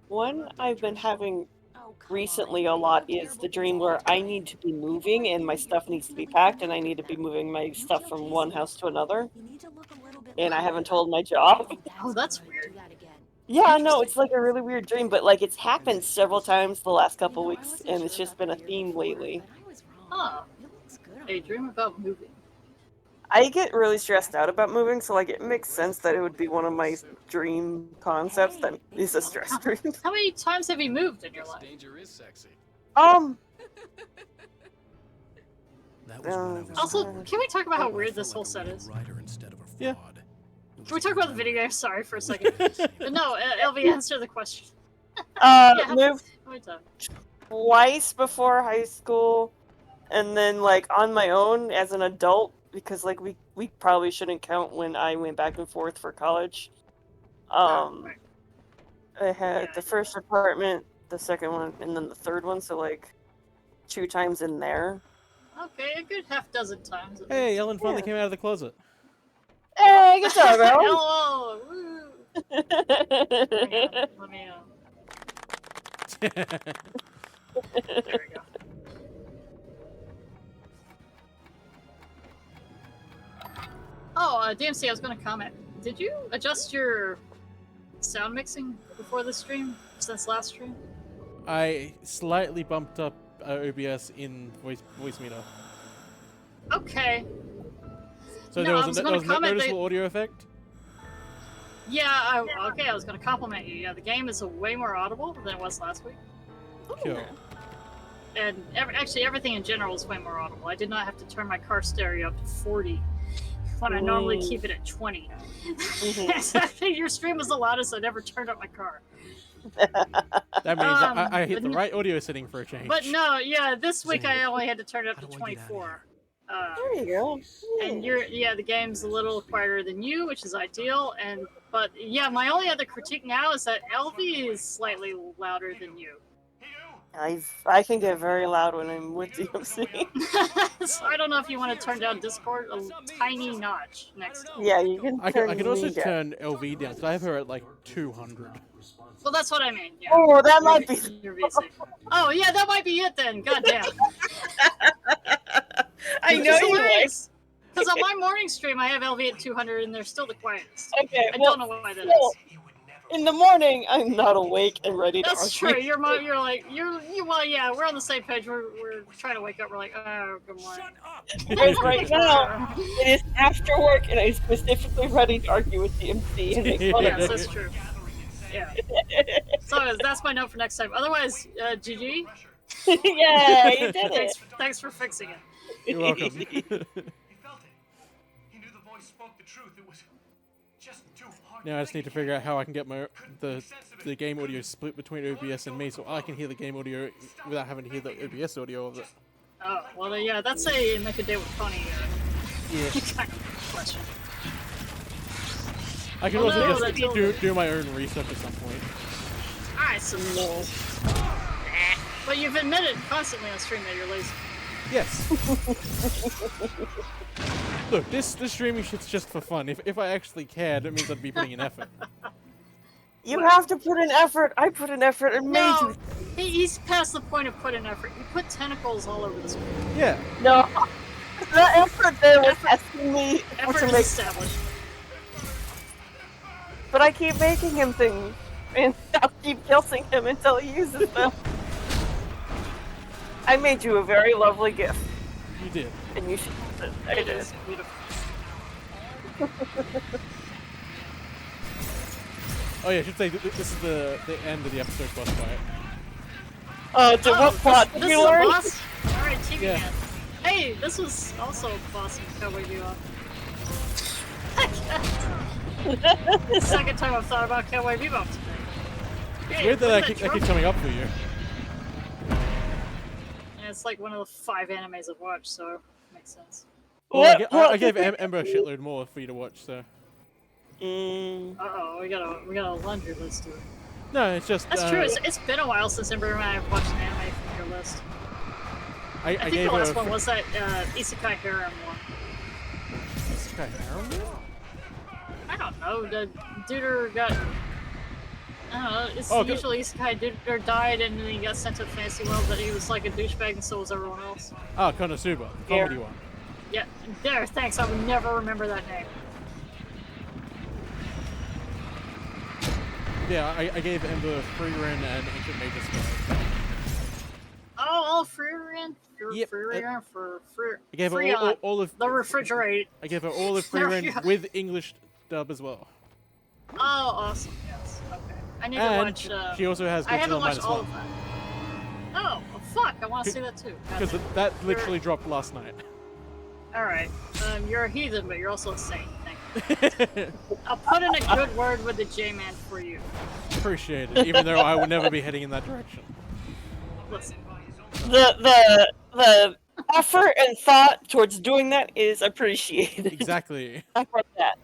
One I've been having recently a lot is the dream where I need to be moving and my stuff needs to be packed, and I need to be moving my stuff from one house to another, and I haven't told my job. Oh, that's weird. Yeah, no, it's like a really weird dream, but like it's happened several times the last couple weeks, and it's just been a theme lately. Huh. A dream about moving. I get really stressed out about moving, so like it makes sense that it would be one of my dream concepts that is a stress dream. How many times have you moved in your life? Danger is sexy. Also, can we talk about how weird this whole set is? Yeah. Can we talk about the video game? Sorry for a second. But no, Elvy, answer the question. Moved How many times? twice before high school, and then like on my own as an adult, because like we probably shouldn't count when I went back and forth for college. I had the first apartment, the second one, and then the third one, so like 2 times in there. Okay, a good half dozen times. Hey, Ellen finally came out of the closet. Hey, good job, Ellen. Hello! Woo! Hang on, let me, there we go. Oh, Diem Sea, I was going to comment. Did you adjust your sound mixing before the stream, since last stream? I slightly bumped up OBS in voice meter. Okay. So No, there was a noticeable audio effect? Yeah, I was going to compliment you. Yeah, the game is way more audible than it was last week. Cool. and actually everything in general is way more audible. I did not have to turn my car stereo up to 40 when I normally keep it at 20. Your stream was the loudest I never turned up my car. That means I hit the right audio setting for a change. But no, yeah, this week I only had to turn it up to 24. There you go. And the game's a little quieter than you, which is ideal. But yeah, my only other critique now is that Elvy is slightly louder than you. I can get very loud when I'm with Diem Sea. So I don't know if you want to turn down Discord a tiny notch next time. Yeah, you can turn I can also me down. turn LV down, because I have her at like 200. Well, that's what I mean. Yeah. Oh, that might be. Your VC. Oh, yeah, that might be it then. Goddamn. I know you like. Because on my morning stream, I have LV at 200, and they're still the quietest. Okay, I don't know why that is. In the morning, I'm not awake and ready to That's argue. true. You're like, well, yeah, we're on the same page. We're trying to wake up. We're like, oh, good morning. Shut up. Because right now, it is after work, and I'm specifically ready to argue with Diem Sea and make fun of Yes, it. that's true. Yeah. So that's my note for next time. Otherwise, GG. Yeah, you did it. Thanks for fixing it. You're welcome. He felt it. He knew the voice spoke the truth. It was just too hard. Now I just need to figure out how I can get the game audio split between OBS and me, so I can hear the game audio without having to hear the OBS audio of it. Oh, well, yeah, that's a make a day with Connie Yeah. kind of question. I can also just do my own research at some point. I suppose. But you've admitted constantly on stream that you're lazy. Yes. Look, this streaming shit's just for fun. If I actually cared, it means I'd be putting in effort. You have to put in effort. I put in effort and made No, you. he's past the point of putting effort. You put tentacles all over the screen. Yeah. No. The effort there was asking me Effort to is make. established. But I keep making him things, and I'll keep killing him until he uses them. I made you a very lovely gift. You did. And you should use it. I It did. is beautiful. Oh yeah, I should say this is the end of the episode boss fight. What plot did this you is learn? a boss? Alright, TV Yeah. Man. Hey, this was also a boss in Cowboy Bebop. Second time I've thought about Cowboy Bebop today. It's weird that I keep coming up for you. Yeah, it's like one of the 5 animes I've watched, so it makes sense. Well, I gave Ember a shitload more for you to watch, so. Uh-oh, we got a laundry list to it. No, it's just. That's true. It's been a while since Ember and I have watched an anime from your list. I think gave the last her one was that Isekai Harem one. Isekai Harem? I don't know. The dude got. I don't know. It's usually Isekai dude died and then he got sent to the fantasy world, but he was like a douchebag and so was everyone else. Oh, Konosuba, the comedy one. Yeah, there. Thanks. I would never remember that name. Yeah, I gave Ember Freerin and Ancient Magus Guide. Oh, Freerin. Yep. Freerin for free. I gave her Freon, all of the refrigerate. I gave her all of There we Freerin go. with English dub as well. Oh, awesome. Yes. Okay. I need to And watch. she also has I haven't Godzilla watched all -1. of that. Oh, well, fuck! I want to see that too. Because that literally dropped last night. All right. You're a heathen, but you're also a saint. Thank you. I'll put in a good word with the J-Man for you. Appreciate it, even though I would never be heading in that direction. Listen. The effort and thought towards doing that is appreciated. Exactly. I want that.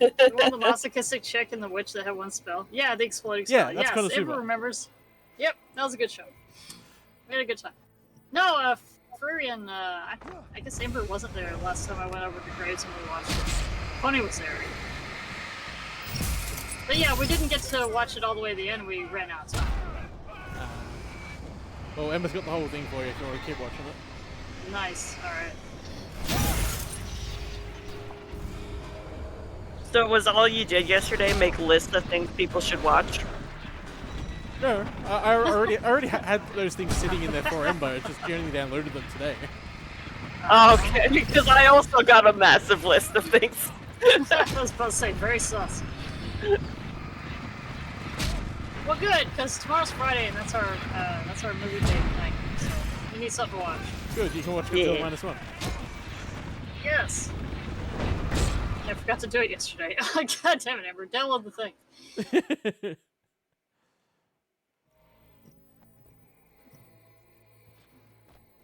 You want the masochistic chick and the witch that had one spell? Yeah, the exploding spell. Yeah, that's yes, Konosuba. Ember remembers. Yep, that was a good show. We had a good time. No, Freerin, I guess Ember wasn't there last time I went over to Graves and we watched it. Funny was there. But yeah, we didn't get to watch it all the way to the end. We ran out of time. Well, Ember's got the whole thing for you if you want to keep watching it. Nice. All right. So was all you did yesterday make lists of things people should watch? No, I already had those things sitting in there for Ember. I just generally downloaded them today. Okay, because I also got a massive list of things. I was about to say, very sus. Well, good, because tomorrow's Friday and that's our movie date night. So need something to watch. Good, you can watch Godzilla -1. Yes. I forgot to do it yesterday. God damn it, Amber. Download the thing.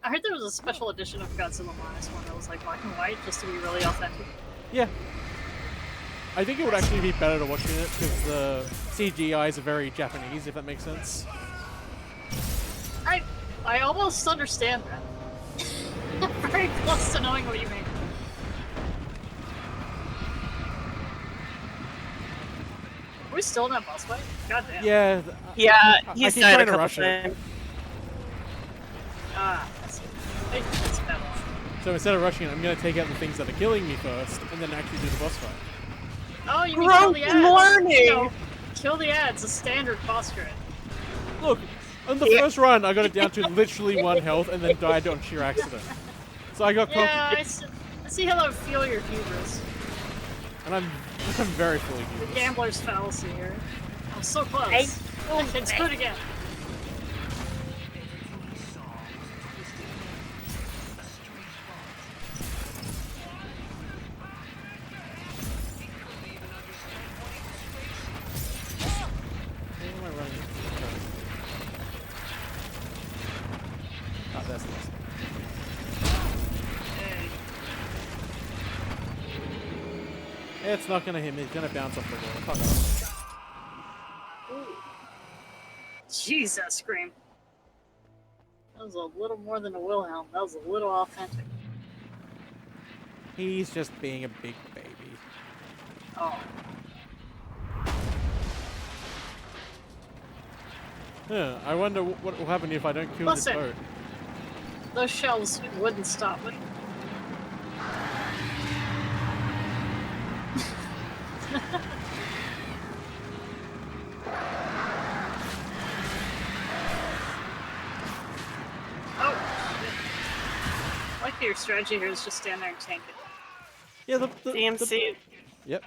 I heard there was a special edition of Godzilla -1 that was like black and white, just to be really authentic. Yeah. I think it would actually be better to watching it because the CGIs are very Japanese, if that makes sense. I almost understand that. Very close to knowing what you mean. Are we still in that boss fight? God damn. Yeah. Yeah, I he's keep died a trying to couple rush it. times. That's bad. So instead of rushing it, I'm going to take out the things that are killing me first, and then actually do the boss fight. Oh, you mean kill the ads? Morning. You know, kill the ads, a standard boss trade. Look, on the first run, I got it down to literally 1 health, and then died on sheer accident. So I got Yeah, I see how I feel your hubris. and I'm very fully The useless. gambler's fallacy here. I'm so close. It's good again. Where am I running? Oh, that's nice. It's not gonna hit me. It's gonna bounce off the wall. Fuck off. Jeez, that scream. That was a little more than a Wilhelm. That was a little authentic. He's just being a big baby. Oh. Yeah, I wonder what will happen if I don't kill Listen. this boat. Those shells wouldn't stop me. Oh, shit. I like your strategy here is just stand there and tank it. Yeah, Diem Sea. Yep.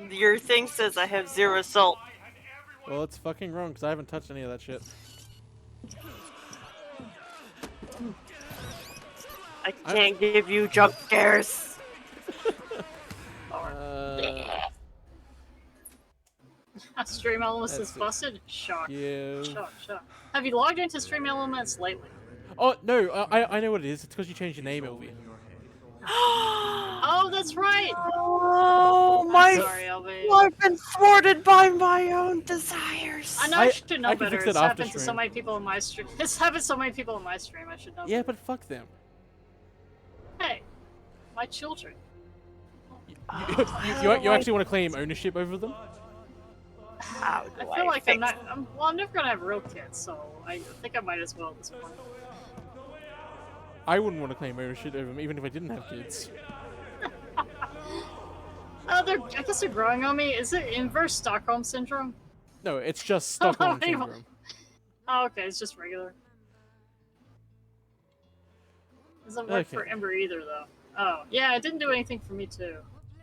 Your thing says I have 0 assault. Well, it's fucking wrong because I haven't touched any of that shit. I can't give you jump scares. Stream Elements is That's it. busted? Shock. Yeah. Shock. Have you logged into Stream Elements lately? Oh, no, I know what it is. It's because you changed your name, Elvy. Oh, that's right! Oh, I'm my... sorry, Elvy. I've been thwarted by my own desires. I know I should know I can better. fix it It's after happened to so stream. many people in my stream. It's happened to so many people in my stream. I should know. Yeah, better. but fuck them. Hey, my children. You actually want to claim ownership over them? How do I feel like I'm not. I'm never gonna have real kids, so I think I might as well at this point. I wouldn't want to claim ownership over them, even if I didn't have kids. I guess they're growing on me. Is it inverse Stockholm syndrome? No, it's just Stockholm syndrome. Oh, okay, it's just regular. Doesn't work for Okay. Ember either, though. Oh, yeah, it didn't do anything for me too.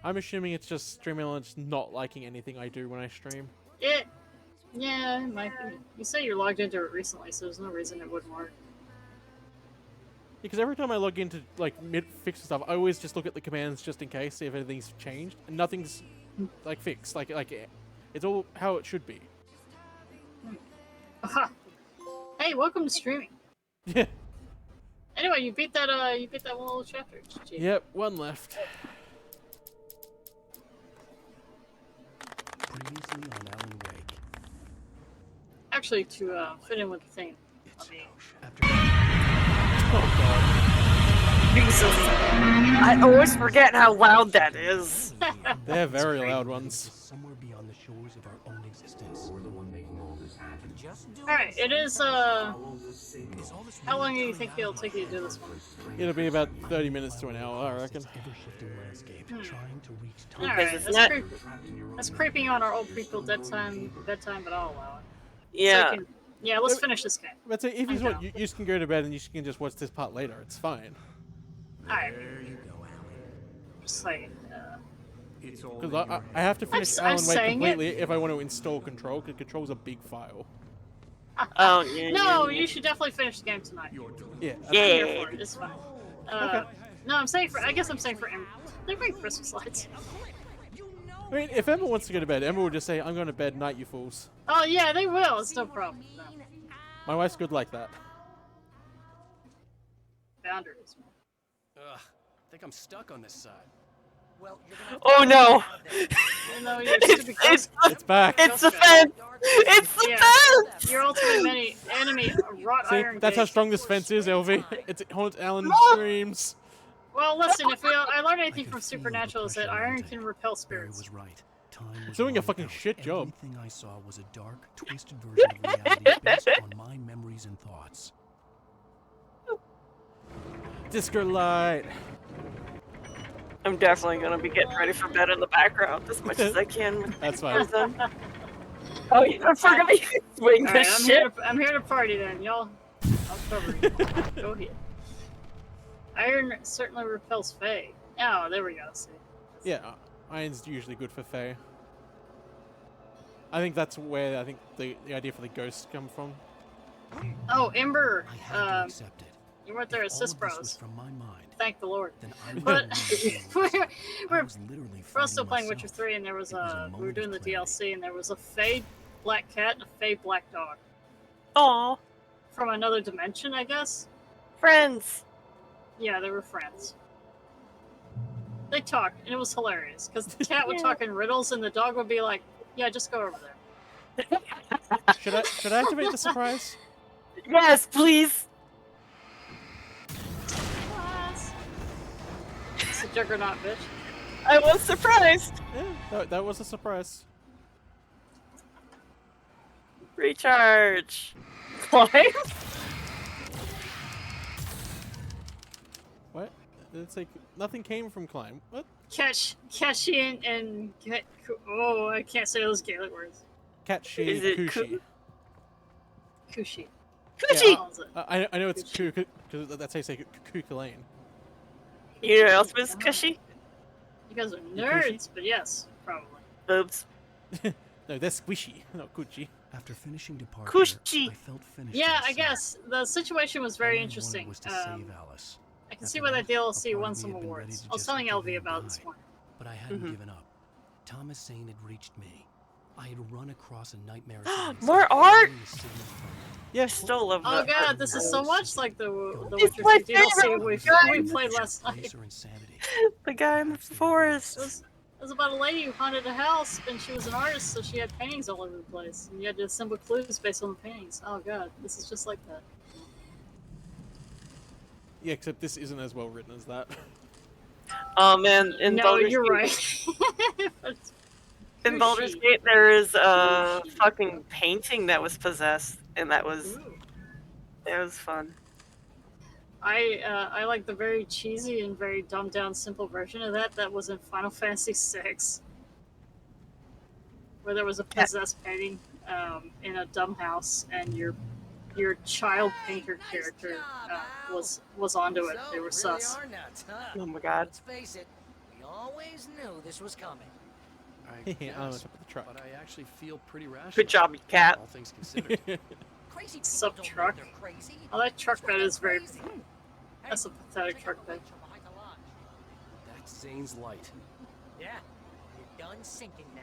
I'm assuming it's just Stream Elements not liking anything I do when I stream. Yeah, it might be. You say you're logged into it recently, so there's no reason it wouldn't work. Because every time I log into like fix stuff, I always just look at the commands just in case, see if anything's changed, and nothing's like fixed. Like it's all how it should be. Aha. Hey, welcome to streaming. Yeah. Anyway, you beat that one little chapter. GG. Yep, one left. Previously on Alan Wake. Actually, to fit in with the theme. Oh god. Jesus. I always forget how loud that is. They're very loud ones. Somewhere beyond the shores of our own existence. We're the one making all this happen. Alright, it is, how long do you think it'll take you to do this one? It'll be about 30 minutes to an hour, I reckon. Alright, that's creeping on our old prequel bedtime, but I'll allow it. Yeah. Yeah, let's finish this game. But so if you want, you can go to bed and you can just watch this part later. It's fine. Alright. Just saying. Because I have to finish Alan Wake completely if I want to install Control, because Control's a big file. Oh yeah. No, yeah, you should definitely finish the game tonight. Yeah. I'm here Yeah. for it. It's fine. Okay. No, I'm saying for. I guess I'm saying for Ember. They bring Christmas lights. I mean, if Emma wants to go to bed, Emma will just say, "I'm going to bed, night, you fools." Oh yeah, they will. It's no problem. No. My wife's good like that. Boundaries. Ugh, I think I'm stuck on this side. Well, you're gonna have to Oh no! Oh no, you're stupid ghost. It's back. It's the fence! It's the fence! Your ultimate enemy, a wrought See, iron that's how gate. strong this fence is, Elvy. It haunts Alan's dreams. Well, listen, if I learned anything could from feel the Supernatural, is that pressure iron mounting. can repel Barry spirits. was right. Time was It's doing a running fucking out. shit job. Everything I saw was a dark, twisted version of reality based on my memories and thoughts. Disco light. I'm definitely gonna be getting ready for bed in the background as much as I can. That's fine. Oh yeah, I forgot you swing Alright, this shit. I'm here to party then, y'all. I'll cover you. Go ahead. Iron certainly repels Fae. Oh, there we go. See. Yeah, iron's usually good for Fae. I think that's where I think the idea for the ghosts come from. Oh, Ember. I had to accept it. You weren't there If at all of Sis this was Bros. from my mind, Thank the Lord. then I would But we're was literally we're all still fighting playing Witcher myself. 3, and there was It was a we were moment doing the of clarity. DLC, and there was a Fae black cat and a Fae black dog Aw, from another dimension, I guess. friends. Yeah, they were friends. They talked, and it was hilarious because the cat would talk in riddles, and the dog would be like, "Yeah, just go over there." Should I activate the surprise? Yes, please. It's a juggernaut, bitch. I was surprised. Yeah, that was a surprise. Recharge. Climb. What? It's like nothing came from climb. What? Cashy and oh, I can't say those Gaelic words. Catchy Is it Kushi. Kushi. Coochie. I know it's Ku because that's how you say Kukulane. You know what else was cushy? You guys are nerds, but yes, probably. Boobs. No, that's squishy, not Gucci. After finishing Departure, Cushy. I felt finished. Yeah, I inside. guess the situation was very All I wanted interesting. was to save Alice. I can After see why that that, a DLC part won of me some had been ready awards. to I was just telling forgive Elvy and about it this die. morning. But I hadn't given up. Thomas Zane had reached me. I had run across a nightmarish More art. Yes. Still love Oh that. god, this is so much like the It's Witcher my 3 DLC favorite guy. we played last night. The guy in the forest. It was about a lady who haunted a house, and she was an artist, so she had paintings all over the place, and you had to assemble clues based on the paintings. Oh god, this is just like that. Yeah, except this isn't as well written as that. Oh man, in No, Baldur's you're Gate, right. in Baldur's Gate, there is a fucking painting that was possessed, and that was fun. I like the very cheesy and very dumbed down simple version of that. That was in Final Fantasy VI, where there was a possessed painting in a dumb house, and your child painter character was onto it. They were sus. Oh my god. Let's face it, we always knew this was coming. I On guess, top of the truck. but I actually feel pretty rational. Good job, you cat. All things considered. Crazy people Sup, don't know truck? they're crazy. Oh, that truck That's why bed they're is very. crazy. That's a pathetic truck bed. That's Zane's light. Yeah, you're done sinking now.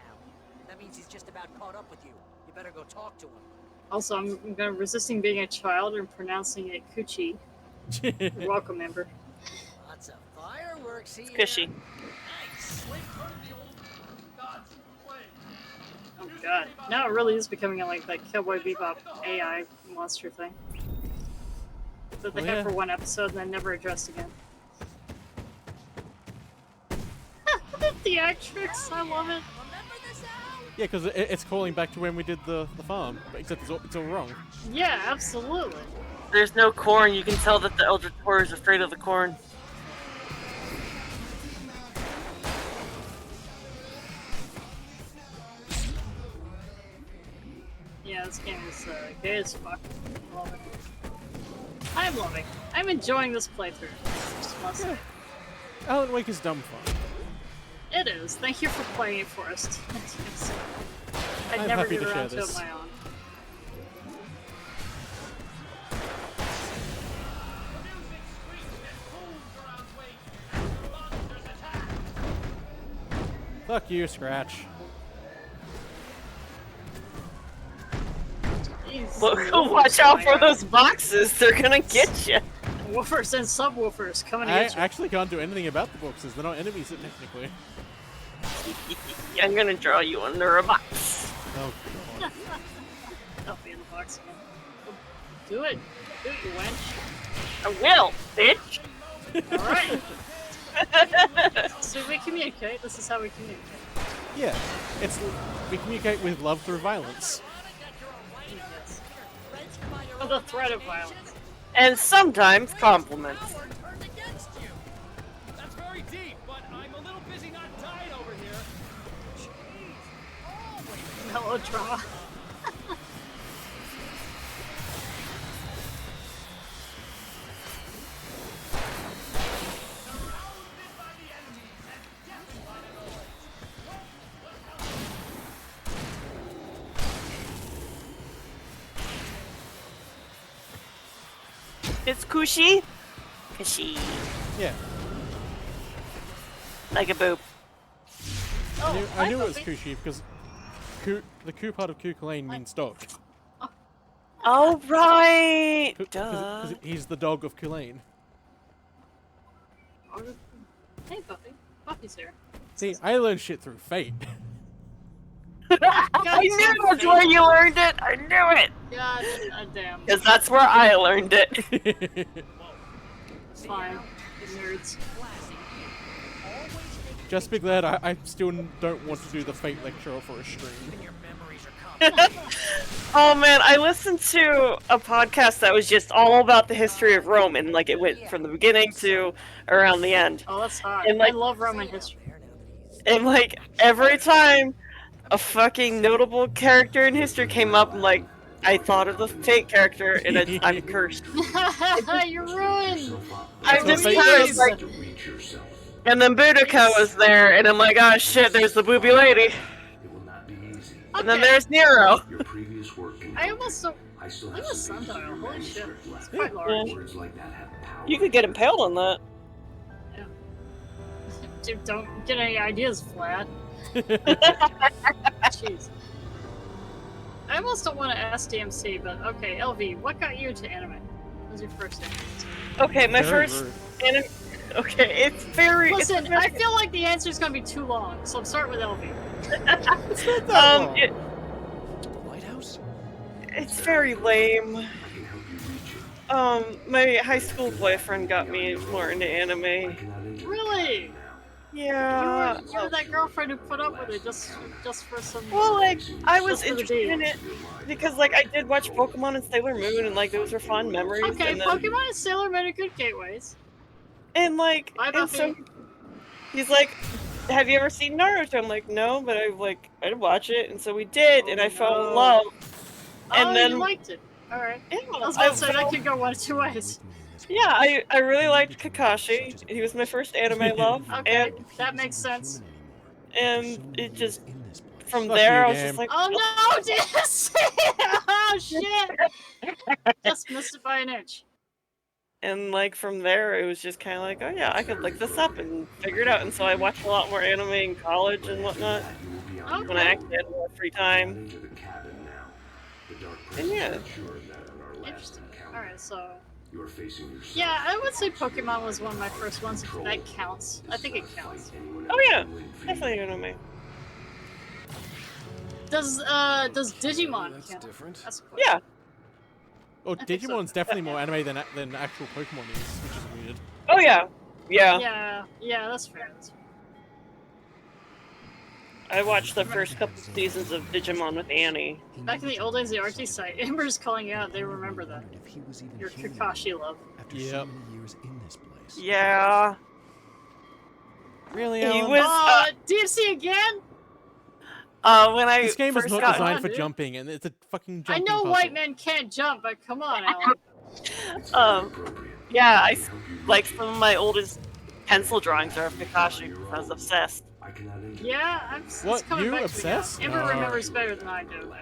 That means he's just about caught up with you. You better go talk to him. Also, I'm resisting being a child and pronouncing it coochie. You're welcome, Ember. Lots of fireworks here. Cushy. Nice. Oh god. Now it really is becoming like that Cowboy Bebop AI monster thing. That they Oh, have yeah. for one episode and then never addressed again. Theatrics, I love it. Yeah, because it's calling back to when we did the farm, but except it's all wrong. Yeah, absolutely. There's no corn. You can tell that the Elder Tor is afraid of the corn. Yeah, this game is gay as fuck. I love it. I'm loving. I'm enjoying this playthrough. Just must say. Alan Wake is dumb fun. It is. Thank you for playing it for us. I'd I'm never happy get to share around to it this. on my own. Fuck you, Scratch. Look, watch out for those boxes. They're gonna get you. Woofers and subwoofers coming I at you. actually can't do anything about the boxes. They're not enemies, technically. I'm gonna draw you under a box. Oh, God. I'll be in the box again. Do it. Do it, you wench. I will, bitch. Alright. So we communicate. This is how we communicate. Yeah, we communicate with love through violence. Yes. Or the threat of violence. And sometimes compliments. That's very deep, but I'm a little busy not dying over here. Melodrama. It's cushy. Cushy. Yeah. Like a boob. I knew it was Kushi because the Ku part of Kukulane means dog. Oh, right. Duh. Because he's the dog of Kulane. Hey, Buffy. Buffy's here. See, I learned shit through Fate. I knew that's where you learned it. I knew it. God damn. Because that's where I learned it. It's fine. Nerds. Just be glad I still don't want to do the Fate lecture for a stream. Oh man, I listened to a podcast that was just all about the history of Rome, and like it went from the beginning to around the end. Oh, that's hot. And, like, I love Roman history. And like every time a fucking notable character in history came up, like I thought of the Fate character, and I'm cursed. You're ruined. I'm just cursed. Like, and then Boudica was there, and I'm like, oh shit, there's the booby lady. And then there's Nero. I almost don't. I'm a sundial. Holy shit. It's quite large. You could get impaled on that. Yeah. Dude, don't get any ideas, Flat. Jeez. I almost don't want to ask Diem Sea, but okay, Elvy, what got you into anime? What was your first anime? Okay, my first anime. Okay, it's very. Listen, I feel like the answer's gonna be too long, so I'm starting with Elvy. It's not that long. The White House? It's very lame. My high school boyfriend got me more into anime. Really? Yeah. You were that girlfriend who put up with it just for some. Well, like I was just for the interested in beat. it because, like, I did watch Pokemon and Sailor Moon, and like those were fun memories. Okay, and then, Pokemon and Sailor Moon are good gateways. And like, Bye, and so Buffy. he's like, "Have you ever seen Naruto?" I'm like, "No," but I'd watch it, and so we did, and I fell in love. And Oh, then you liked it. All right. Yeah, I was about to say that could go one of two ways. Yeah, I really liked Kakashi. He was my first anime love, Okay, that makes sense. and it just from Fuck there you, I was game. just like, Oh no, Disney! Oh shit! Just missed it by an inch. and like from there it was just kind of like, oh yeah, I could look this up and figure it out. And so I watched a lot more anime in college and whatnot when I actually had more free time. And yeah. Interesting. All right, so. Yeah, I would say Pokemon was one of my first ones. If that counts, I think it counts. Oh yeah, definitely anime. Does Digimon count? Different. That's a question. Yeah. Oh, think so. Digimon's definitely more anime than actual Pokemon is, which is weird. Oh yeah, yeah. Yeah, that's fair. That's fair. I watched the first couple seasons of Digimon with Annie. Back in the old days, the RT site, Amber's calling out. They remember that. Your Kakashi love. After Yep. so many years in this place. Yeah. Really, He Alan? was. Diem Sea again? When I This game is first not got designed for dude. jumping, and it's a fucking I jumping know puzzle. white men can't jump, but come on, Alan. Yeah, like some of my oldest pencil drawings are of Kakashi. I was obsessed. Yeah, I'm. It's What, coming you back obsessed? To me now. Ember No. remembers better than I do.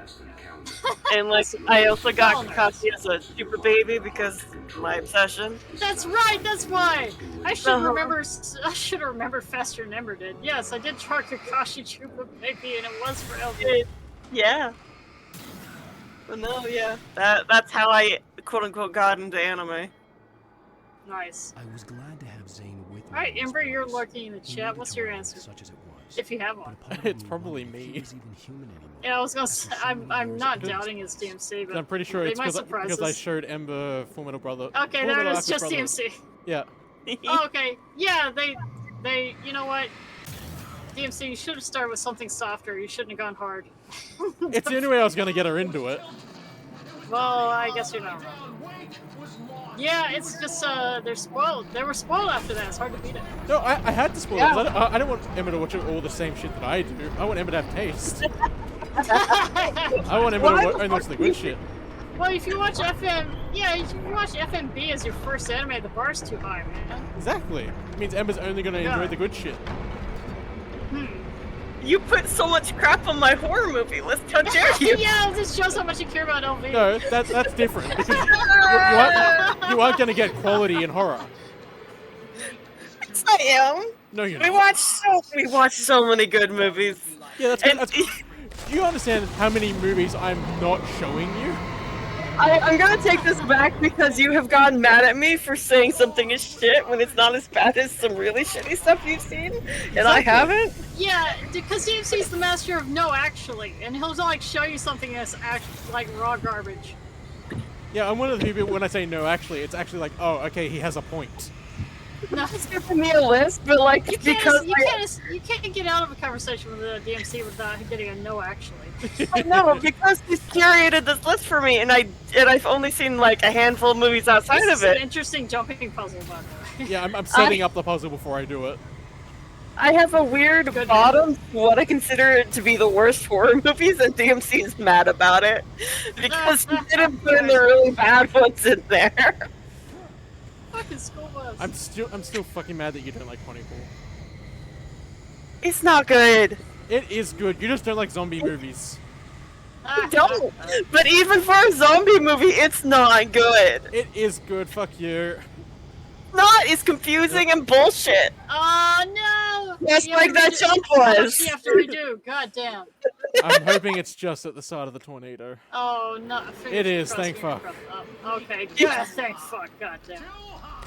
And like, I also got Hell no. Kakashi as a super baby because my obsession. That's right. That's why. I should Uh-huh. remember. I should have remembered faster than Ember did. Yes, I did draw Kakashi Chupa Baby, and it was for Elvy. Yeah. But no, yeah. That's how I quote unquote got into anime. Nice. I was glad to have Zane with me. All right, in this Ember, you're place. lurking in the He chat. knew What's the your terrain, answer? such as it was. If you have one. But a part of It's me probably wondered if me. he was even human anymore. Yeah, I was gonna After say, so many I'm years not of doubting distance. his DMC, but I'm pretty sure they it's might because surprise I us. showed Ember Full Metal Brother. Okay, Full there it Metal is, Alchemist just Brotherhood. DMC. Yeah. Oh, okay, yeah, they, you know what? DMC, you should have started with something softer. You shouldn't have gone hard. It's the only way I was gonna get her into it. Well, I guess you're not wrong. Yeah, it's just they're spoiled. They were spoiled after that. It's hard to beat it. No, I had to spoil it. 'Cause I don't want Emma to watch all the same shit that I do. I want Emma to have taste. I want Emma to only watch the good shit. Well, if you watch FM, yeah, if you watch FMB as your first anime, the bar's too high, man. Exactly. It means Emma's only gonna enjoy the good shit. You put so much crap on my horror movie list. How dare you? Yeah, this shows how much you care about LV. No, that's different because you aren't gonna get quality in horror. Yes, I am. No, you're We not. watch so many good movies. Yeah, that's do you understand how many movies I'm not showing you? I'm gonna take this back because you have gotten mad at me for saying something is shit when it's not as bad as some really shitty stuff you've seen, and I haven't. Yeah, because DMC's the master of no, actually, and he'll like show you something that's like raw garbage. Yeah, I'm one of the people when I say no, actually, it's actually like, oh, okay, he has a point. No, It's giving me a list, but like you because can't get out of a conversation with the DMC without getting a no, actually. no, because he's curated this list for me, and I've only seen like a handful of movies outside This of is an it. interesting jumping puzzle, by the way. Yeah, I'm setting up the puzzle before I do it. I have a weird bottom to what I consider it to be the worst horror movies, and DMC is mad about it because he didn't put in the really bad ones in there. Fucking school bus. I'm still fucking mad that you don't like Pontypool. It's not good. It is good. You just don't like zombie movies. I don't. But even for a zombie movie, it's not good. It is good. Fuck you. Not. It's confusing and bullshit. Oh no! Just You like have to that redo- jump How much was. do you have to redo? God damn. I'm hoping it's just at the start of the tornado. Oh no! It is, thank fuck. Oh, okay, good. Thank fuck. God damn.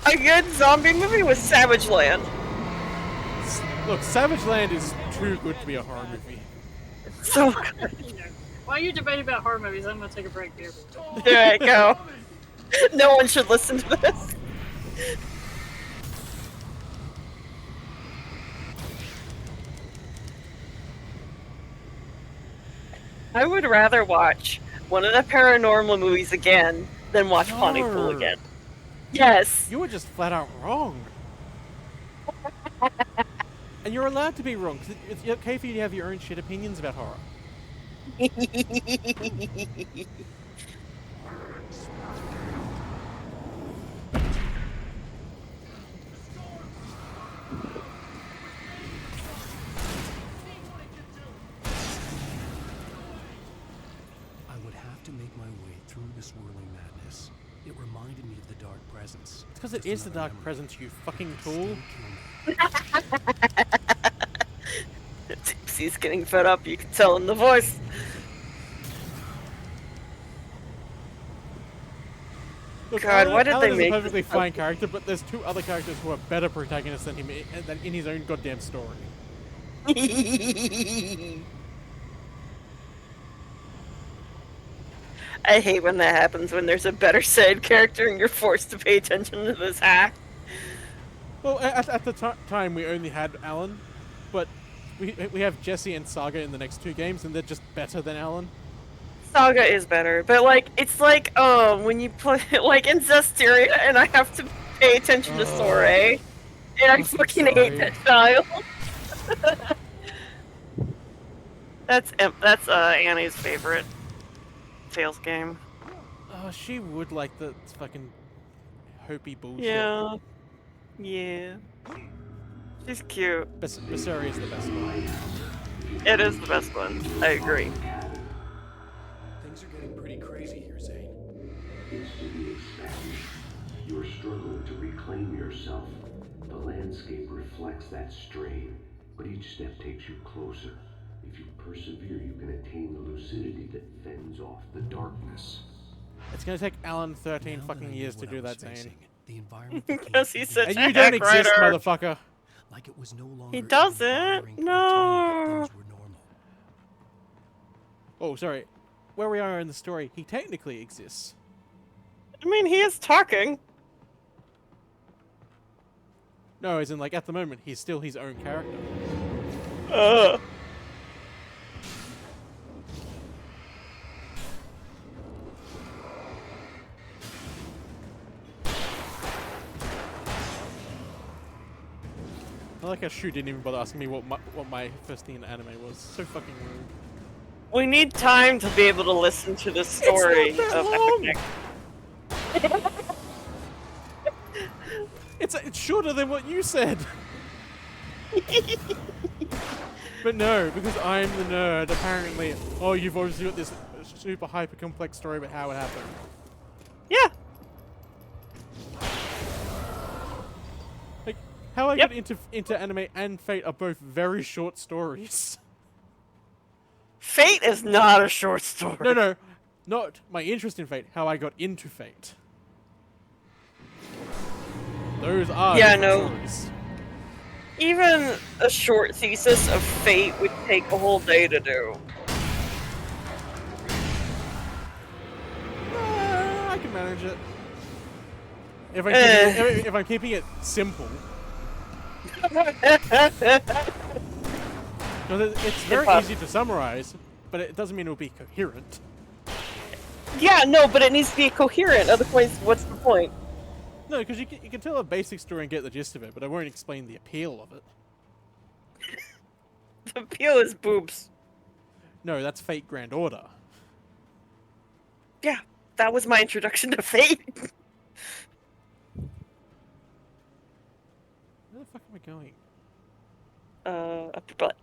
A good zombie movie was Savage Land. Look, Savage Land is too good to be a horror movie. So good. While you're debating about horror movies, I'm gonna take a break here. There you go. No one should listen to this. I would rather watch one of the paranormal movies again than watch Pontypool again. Yes. You were just flat out wrong. And you're allowed to be wrong, because it's okay for you to have your own shit opinions about horror. I would have to make my way through the swirling madness. It reminded me of the dark presence. It's because it is the dark presence, you fucking tool. He's getting fed up, you can tell in the voice. Look, God, why did Alan they is make a perfectly this? fine character, but there's two other characters who are better protagonists than him in his own goddamn story. I hate when that happens, when there's a better side character and you're forced to pay attention to this hack. Well, at the time we only had Alan, but we have Jesse and Saga in the next two games, and they're just better than Alan. Saga is better, but like, it's like, when you play, like in Zestiria, and I have to pay attention to Soray, and I fucking hate that child. That's Annie's favorite Tails game. Oh, she would like the fucking Hopi bullshit. Yeah. Yeah. She's cute. Viseri is the best one. It is the best one. I agree. Things are getting pretty crazy here, Zane. It's to be expected. You're struggling to reclaim yourself. The landscape reflects that strain, but each step takes you closer. If you persevere, you can attain the lucidity that fends off the darkness. It's gonna take Alan 13 fucking years to do that, Zane. The environment Because he's such And a you don't hack exist, writer. motherfucker. Like it was no longer He doesn't. No. Oh, sorry. Where we are in the story, he technically exists. I mean, he is talking. No, as in, like, at the moment, he's still his own character. I like how Shu didn't even bother asking me what my first thing in anime was. So fucking rude. We need time to be able to listen to the story It's not that of long. It's shorter than what you said. But no, because I'm the nerd, apparently. Oh, you've obviously got this super hyper complex story about how it happened. Yeah. Like, how I got into anime and Fate are both very short stories. Fate is not a short story. No, not my interest in Fate. How I got into Fate. Those are stories. Even a short thesis of Fate would take a whole day to do. I can manage it. If I'm keeping it simple. It's very easy to summarize, but it doesn't mean it will be coherent. Yeah, no, but it needs to be coherent. Otherwise, what's the point? No, because you can tell a basic story and get the gist of it, but I won't explain the appeal of it. The appeal is boobs. No, that's Fate Grand Order. Yeah, that was my introduction to Fate. Where the fuck am I going? Up your butt.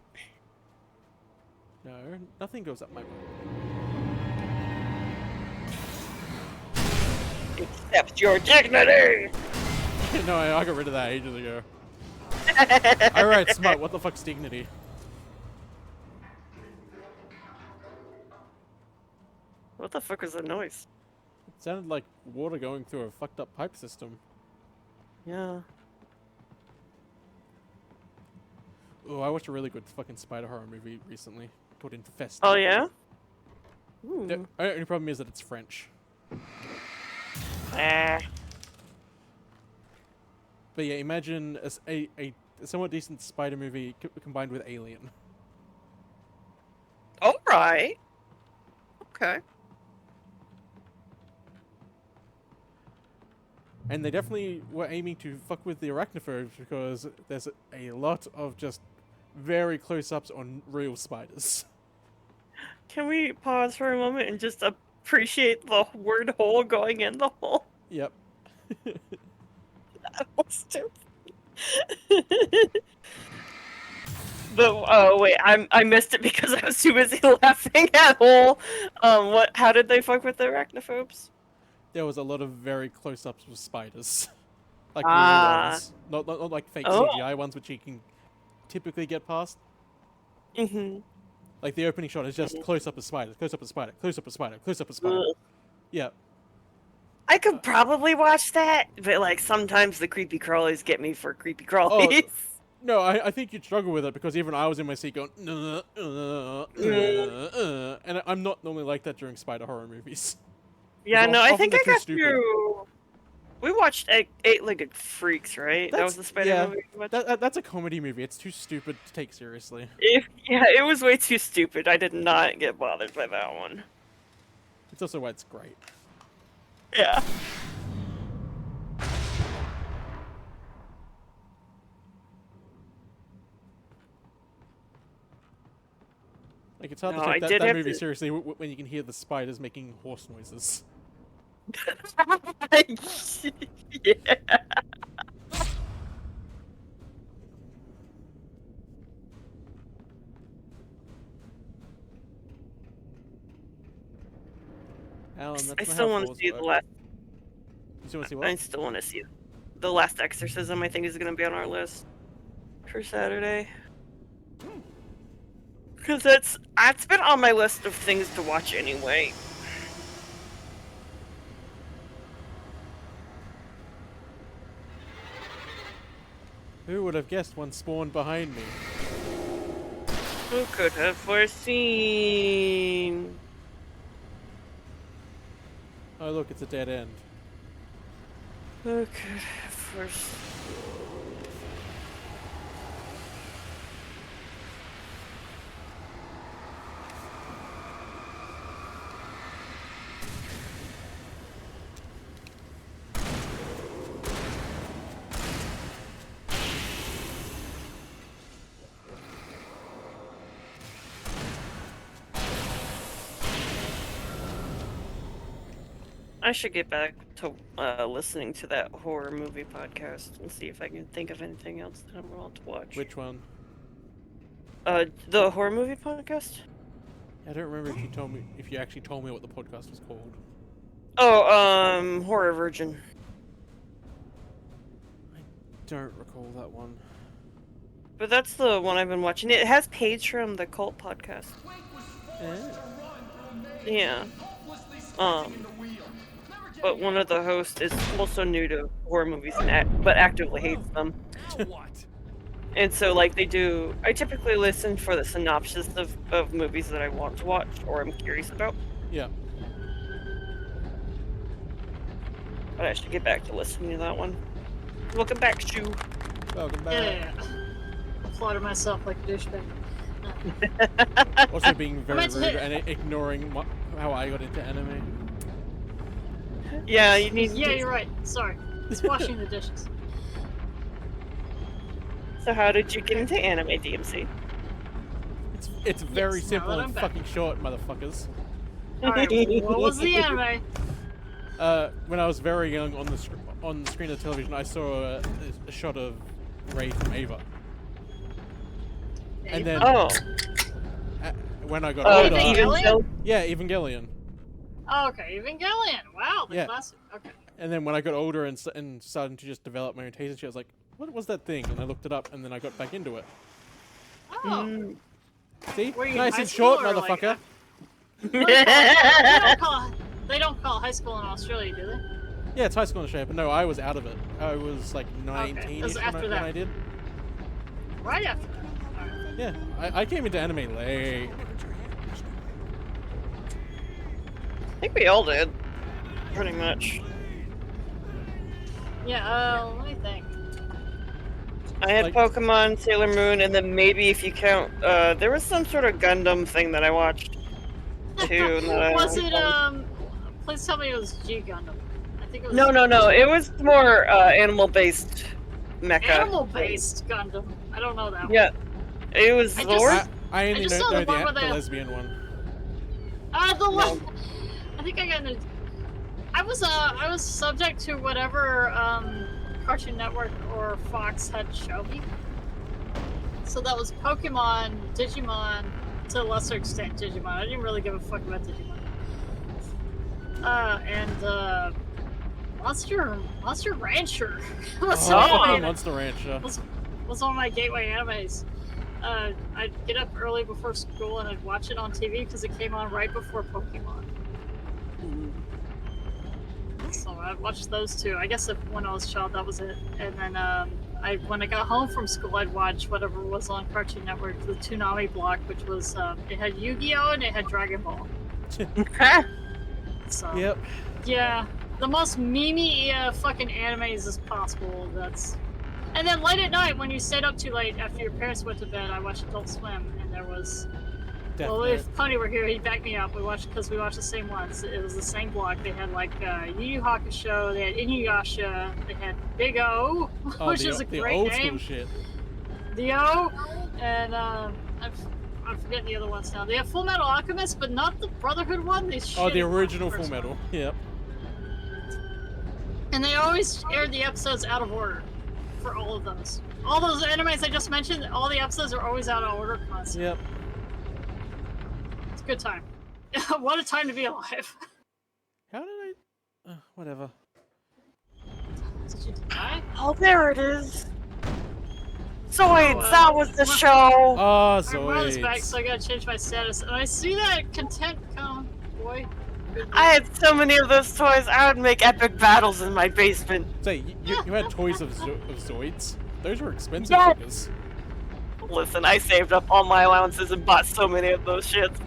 No, nothing goes up my butt. Except your dignity! No, I got rid of that ages ago. Alright, smart, what the fuck's dignity? What the fuck was the noise? It sounded like water going through a fucked up pipe system. Yeah. Oh, I watched a really good fucking spider horror movie recently called Infest. Oh yeah? The only problem is that it's French. Ah. But yeah, imagine a somewhat decent spider movie combined with Alien. Alright. Okay. And they definitely were aiming to fuck with the arachnophobes because there's a lot of just very close-ups on real spiders. Can we pause for a moment and just appreciate the word hole going in the hole? Yep. That was stupid. Oh wait, I missed it because I was too busy laughing at hole. How did they fuck with the arachnophobes? There was a lot of very close-ups with spiders. Like real ones. Not like fake CGI ones which you can typically get past. Mm-hmm. Like the opening shot is just close-up of spiders, close-up of spider, close-up of spider, close-up of spider. Yeah. I could probably watch that, but like sometimes the creepy crawlies get me for creepy crawlies. Oh, no, I think you'd struggle with it because even I was in my seat going, and I'm not normally like that during spider horror movies. Yeah, no, I think I got stupid. through. We watched Eight-Legged Freaks, right? That was the spider movie we watched. That's a comedy movie. It's too stupid to take seriously. Yeah, it was way too stupid. I did not get bothered by that one. It's also why it's great. Yeah. Like, it's hard to take that movie seriously when you can hear the spiders making horse noises. Yeah. That's I not still how want to Falls see work. the last. You still want to see what? I still want to see the last exorcism. I think is going to be on our list for Saturday. Because that's been on my list of things to watch anyway. Who would have guessed one spawned behind me? Who could have foreseen? Oh look, it's a dead end. Who could have foreseen? I should get back to listening to that horror movie podcast and see if I can think of anything else that I'm willing to watch. Which one? The horror movie podcast? I don't remember if you actually told me what the podcast was called. Oh, Horror Virgin. I don't recall that one. But that's the one I've been watching. It has Paige from the Cult podcast. Yeah. But one of the hosts is also new to horror movies but actively hates them. And so, like, I typically listen for the synopsis of movies that I want to watch or I'm curious about. Yeah. But I should get back to listening to that one. Welcome back, Shu. Welcome back. Yeah. I flatter myself like a douchebag. Also being very rude and ignoring how I got into anime. Yeah, you need. Yeah, you're right. Sorry. It's washing the dishes. So how did you get into anime, DMC? It's very simple that and I'm back. fucking short, motherfuckers. Alright, what was the anime? When I was very young, on the screen of the television, I saw a shot of Ray from Ava. And then, when I got older, Evangelion? Yeah, Evangelion. Oh, okay, Evangelion. Wow, the Yeah. classic. Okay. And then when I got older and started to just develop my own taste, and shit, I was like, "What was that thing?" And I looked it up, and then I got back into it. Oh. See, Were you in nice high and short, school or, like, motherfucker. They don't call high school in Australia, do they? Yeah, it's high school in Australia, but no, I was out of it. I was like 19 It was after when that. I did. Right after that. Alright. Yeah, I came into anime late. I think we all did. Pretty much. Yeah, let me think. I had Pokemon, Sailor Moon, and then maybe if you count, there was some sort of Gundam thing that I watched too. Was it, please tell me it was G Gundam. I think it was. No. It was more animal-based mecha. Animal-based Gundam. I don't know that one. Yeah. It was Lord. I only just know saw the the one where they- lesbian one. The one. I think I got into. I was subject to whatever Cartoon Network or Fox had shown me. So that was Pokemon, Digimon, to a lesser extent Digimon. I didn't really give a fuck about Digimon. And Monster Rancher was Monster Rancher. was one of my gateway animes. I'd get up early before school and I'd watch it on TV because it came on right before Pokemon. So I watched those two. I guess when I was a child, that was it. And then when I got home from school, I'd watch whatever was on Cartoon Network, the Toonami block, which was it had Yu-Gi-Oh and it had Dragon Ball. So Yep. yeah, the most memey fucking animes as possible. And then late at night when you stayed up too late after your parents went to bed, I watched Adult Swim, and there was. Well, if Pony were here, he'd back me up. We watched the same ones. It was the same block. They had like Yu Yu Hakusho, they had Inuyasha, they had Big O, which is a great old name. School shit. The O, and I'm forgetting the other ones now. They have Full Metal Alchemist, but not the Brotherhood one. These Oh, the shitty original first Full Metal. one. Yep. And they always aired the episodes out of order for all of those. All those animes I just mentioned, all the episodes are always out of order constantly. Yep. It's a good time. What a time to be alive. How Whatever. Did you die? Oh, there it is. Zoids, Oh, that was the show. Oh, My brother's back, Zoids. so I gotta change my status. And I see that content come, boy. I had so many of those toys. I would make epic battles in my basement. Say, you had toys of Zoids? Those were expensive Yes. figures. Listen, I saved up all my allowances and bought so many of those shits.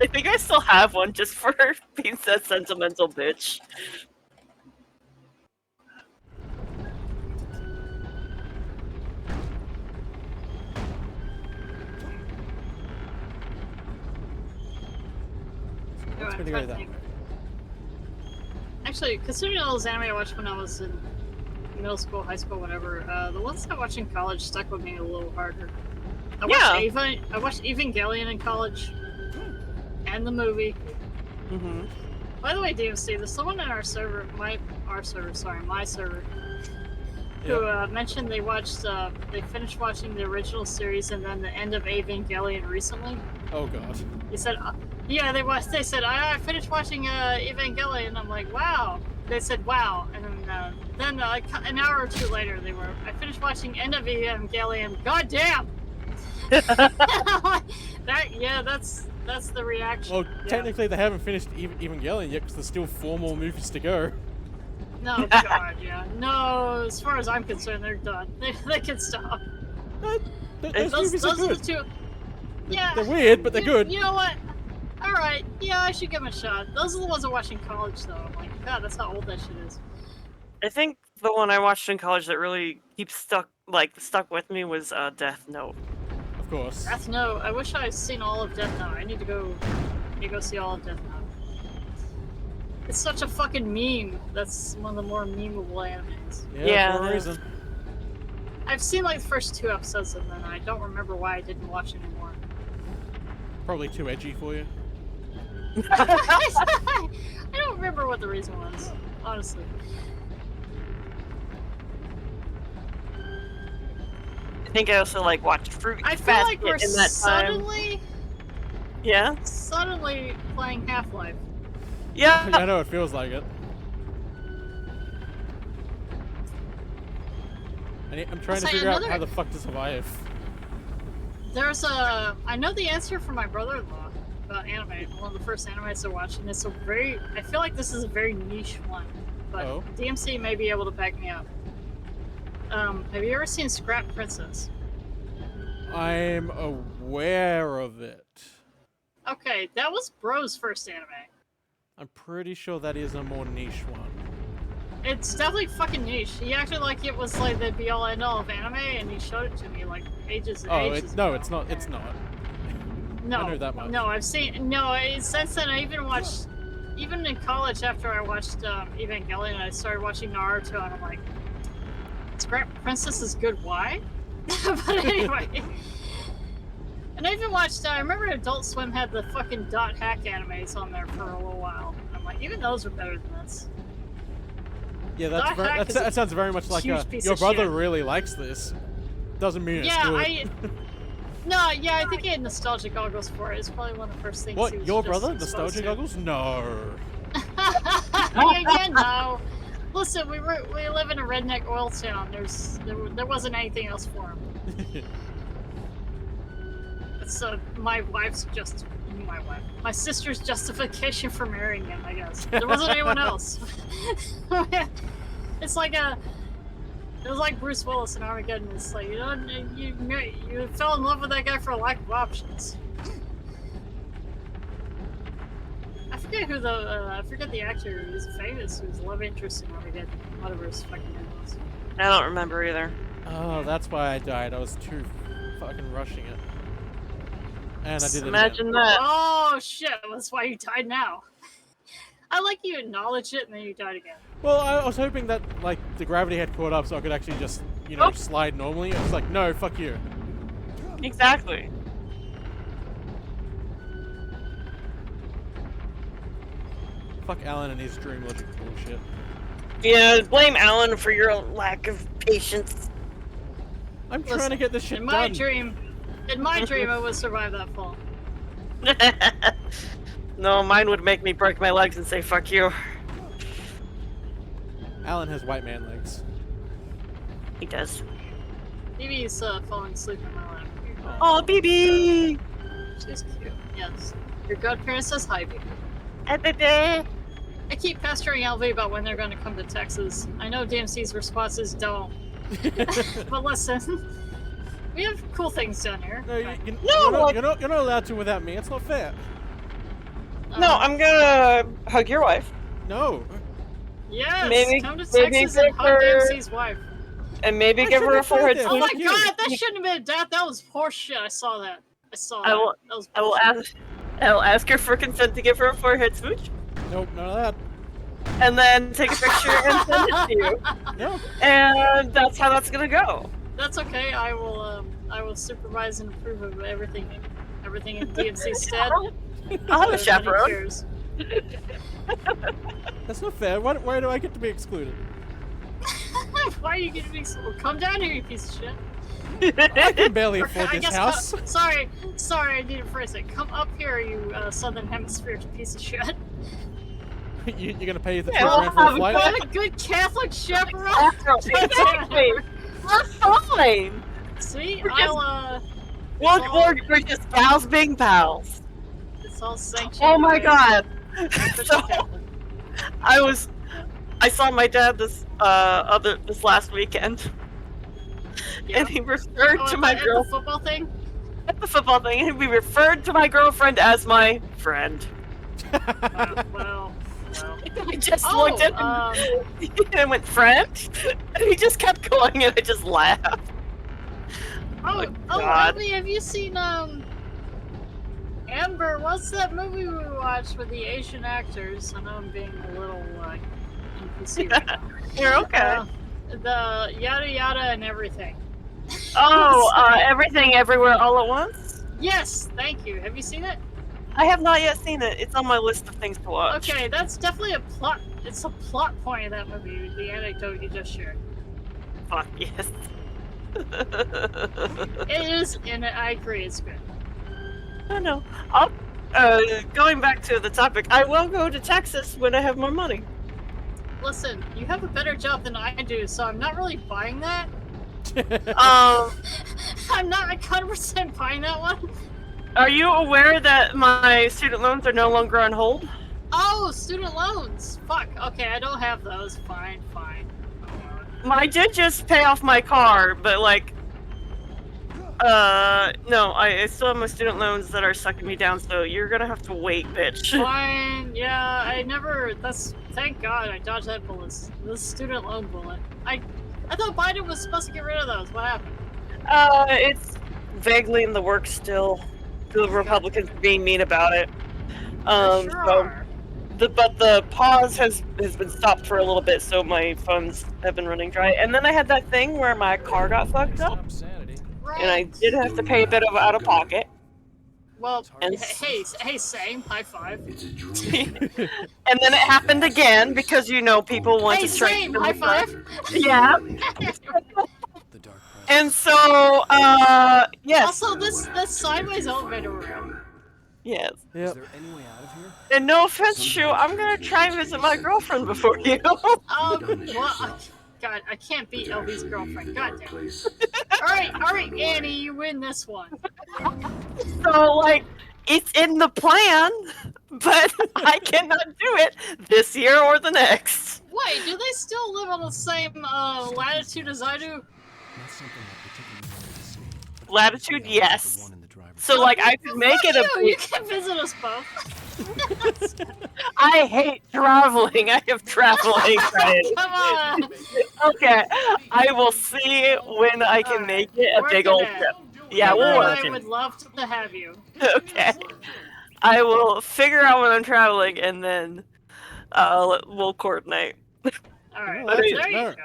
I think I still have one just for being that sentimental bitch. Let's go that way. Actually, considering all those anime I watched when I was in middle school, high school, whatever, the ones I watched in college stuck with me a little harder. I watched Evangelion in college, and the movie. Mm-hmm. By the way, Diem Sea, there's someone in my server, who mentioned they finished watching the original series and then the end of Evangelion recently. Oh god. He said, yeah, they said, I finished watching Evangelion. I'm like, wow. They said, wow. And then an hour or two later, I finished watching End of Evangelion. God damn! That's the reaction. Well, technically they haven't finished Evangelion yet because there's still 4 more movies to go. No, God, yeah. No, as far as I'm concerned, they're done. They can stop. Those movies are are good. the two. Yeah. They're weird, but they're good. You know what? Alright, yeah, I should give them a shot. Those are the ones I watched in college, though. I'm like, God, that's how old that shit is. I think the one I watched in college that really stuck with me was Death Note. Of course. Death Note. I wish I had seen all of Death Note. I need to go see all of Death Note. It's such a fucking meme. That's one of the more memeable animes. Yeah, for a reason. I've seen like the first 2 episodes and then I don't remember why I didn't watch anymore. Probably too edgy for you. I don't remember what the reason was, honestly. I think I also watched Fruit I feel Basket like we're in that suddenly, time. suddenly playing Half-Life. Yeah. I know it feels like it. I'm trying to figure out how the fuck to survive. I know the answer from my brother-in-law about anime. One of the first animes I watched, and it's I feel like this is a very niche one, but DMC may be able to back me up. Have you ever seen Scrap Princess? I'm aware of it. Okay, that was Bro's first anime. I'm pretty sure that is a more niche one. It's definitely fucking niche. He acted like it was like the be-all end-all of anime, and he showed it to me like ages and ages ago. No, it's not. It's not. No, I know that much. No, I've seen. No, since then I even watched. Even in college, after I watched Evangelion, I started watching Naruto, and I'm like, Scrap Princess is good. Why? But anyway. And I even watched. I remember Adult Swim had the fucking dot hack animes on there for a little while. I'm like, even those are better than this. Yeah, that sounds very much like your brother really likes this. Doesn't mean it's good. I think he had nostalgia goggles for it. It's probably one of the first things. What, your brother? Nostalgia goggles? No. Again, no. Listen, we live in a redneck oil town. There wasn't anything else for him. It's my sister's justification for marrying him, I guess. There wasn't anyone else. It was like Bruce Willis in Armageddon. It's like, you fell in love with that guy for a lack of options. I forget the actor who's famous, who's love interest in Armageddon, whatever his fucking name was. I don't remember either. Oh, that's why I died. I was too fucking rushing it. And I didn't. Imagine that. Oh shit, that's why you died now. I like you acknowledged it and then you died again. Well, I was hoping that, the gravity had caught up so I could actually just, slide normally. It's like, no, fuck you. Exactly. Fuck Alan and his dream logic bullshit. Yeah, blame Alan for your lack of patience. I'm trying to get this shit in done. In my dream, I would survive that fall. No, mine would make me break my legs and say fuck you. Alan has white man legs. He does. BB's falling asleep in my lap. Oh, BB! She's cute. Yes. Your godparent says hi, BB. Hi, baby. I keep pestering Elvy about when they're going to come to Texas. I know Diem Sea's response is don't. But listen, we have cool things down here. No, you're not allowed to without me. It's not fair. No, I'm gonna hug your wife. No. Yes, come to Texas and hug Diem Sea's wife. And maybe give her a forehead Oh my smooch. god, that shouldn't have been that. That was horse shit. I saw that. I will ask her for consent to give her a forehead smooch. Nope, none of that. And then take a picture and send it to you. No. And that's how that's gonna go. That's okay. I will supervise and approve of everything in DMC's stead. I'll have a chaperone. That's not fair. Why do I get to be excluded? Why are you getting me so? Come down here, you piece of shit. I can barely afford this house. Sorry, I need to phrase it. Come up here, you Southern Hemisphere piece of shit. You're gonna pay the Well, $3,000 for a flight? I'm a good Catholic chaperone. Exactly. We're fine. See, we're just pals being pals. It's all sanctioned. Oh my god. So, I saw my dad this last weekend. Yeah. And he referred to my at girl the football thing? At the football thing, and we referred to my girlfriend as my friend. Well. I just looked at him and went, friend? And he just kept going, and I just laughed. Elvy, have you seen Amber? What's that movie we watched with the Asian actors? I know I'm being a little NPC right now. You're okay. The yada yada and everything. Everything, everywhere, all at once. Yes, thank you. Have you seen it? I have not yet seen it. It's on my list of things to watch. Okay, that's definitely a plot. It's a plot point of that movie. The anecdote you just shared. Fuck yes. It is, and I agree. It's good. I know. Going back to the topic, I will go to Texas when I have more money. Listen, you have a better job than I do, so I'm not really buying that. I'm not 100% buying that one. Are you aware that my student loans are no longer on hold? Oh, student loans. Fuck. Okay, I don't have those. Fine. I did just pay off my car, but no, I still have my student loans that are sucking me down, so you're gonna have to wait, bitch. Fine. Yeah, thank God I dodged that bullet. The student loan bullet. I thought Biden was supposed to get rid of those. What happened? It's vaguely in the works still. The Republicans are being mean about it. But the pause has been stopped for a little bit, so my funds have been running dry. And then I had that thing where my car got fucked up, and I did have to pay a bit of out of pocket. Well, hey, same. High five. And then it happened again because people want to strike. Same. High five. Yeah. And so, yes. Also, this sideways elevator room. Yes. Is there any way out of here? And no offense, Shu, I'm gonna try and visit my girlfriend before you. God, I can't beat Elvy's girlfriend. God damn it. Alright, Annie, you win this one. So, it's in the plan, but I cannot do it this year or the next. Wait, do they still live on the same latitude as I do? Latitude, yes. So, I could make it a... You can visit us both. I hate traveling. I have travel anxiety. Come on. Okay, I will see when I can make it a big old trip. Yeah, we'll work it. I would love to have you. Okay. I will figure out when I'm traveling, and then we'll coordinate. Alright, there you go.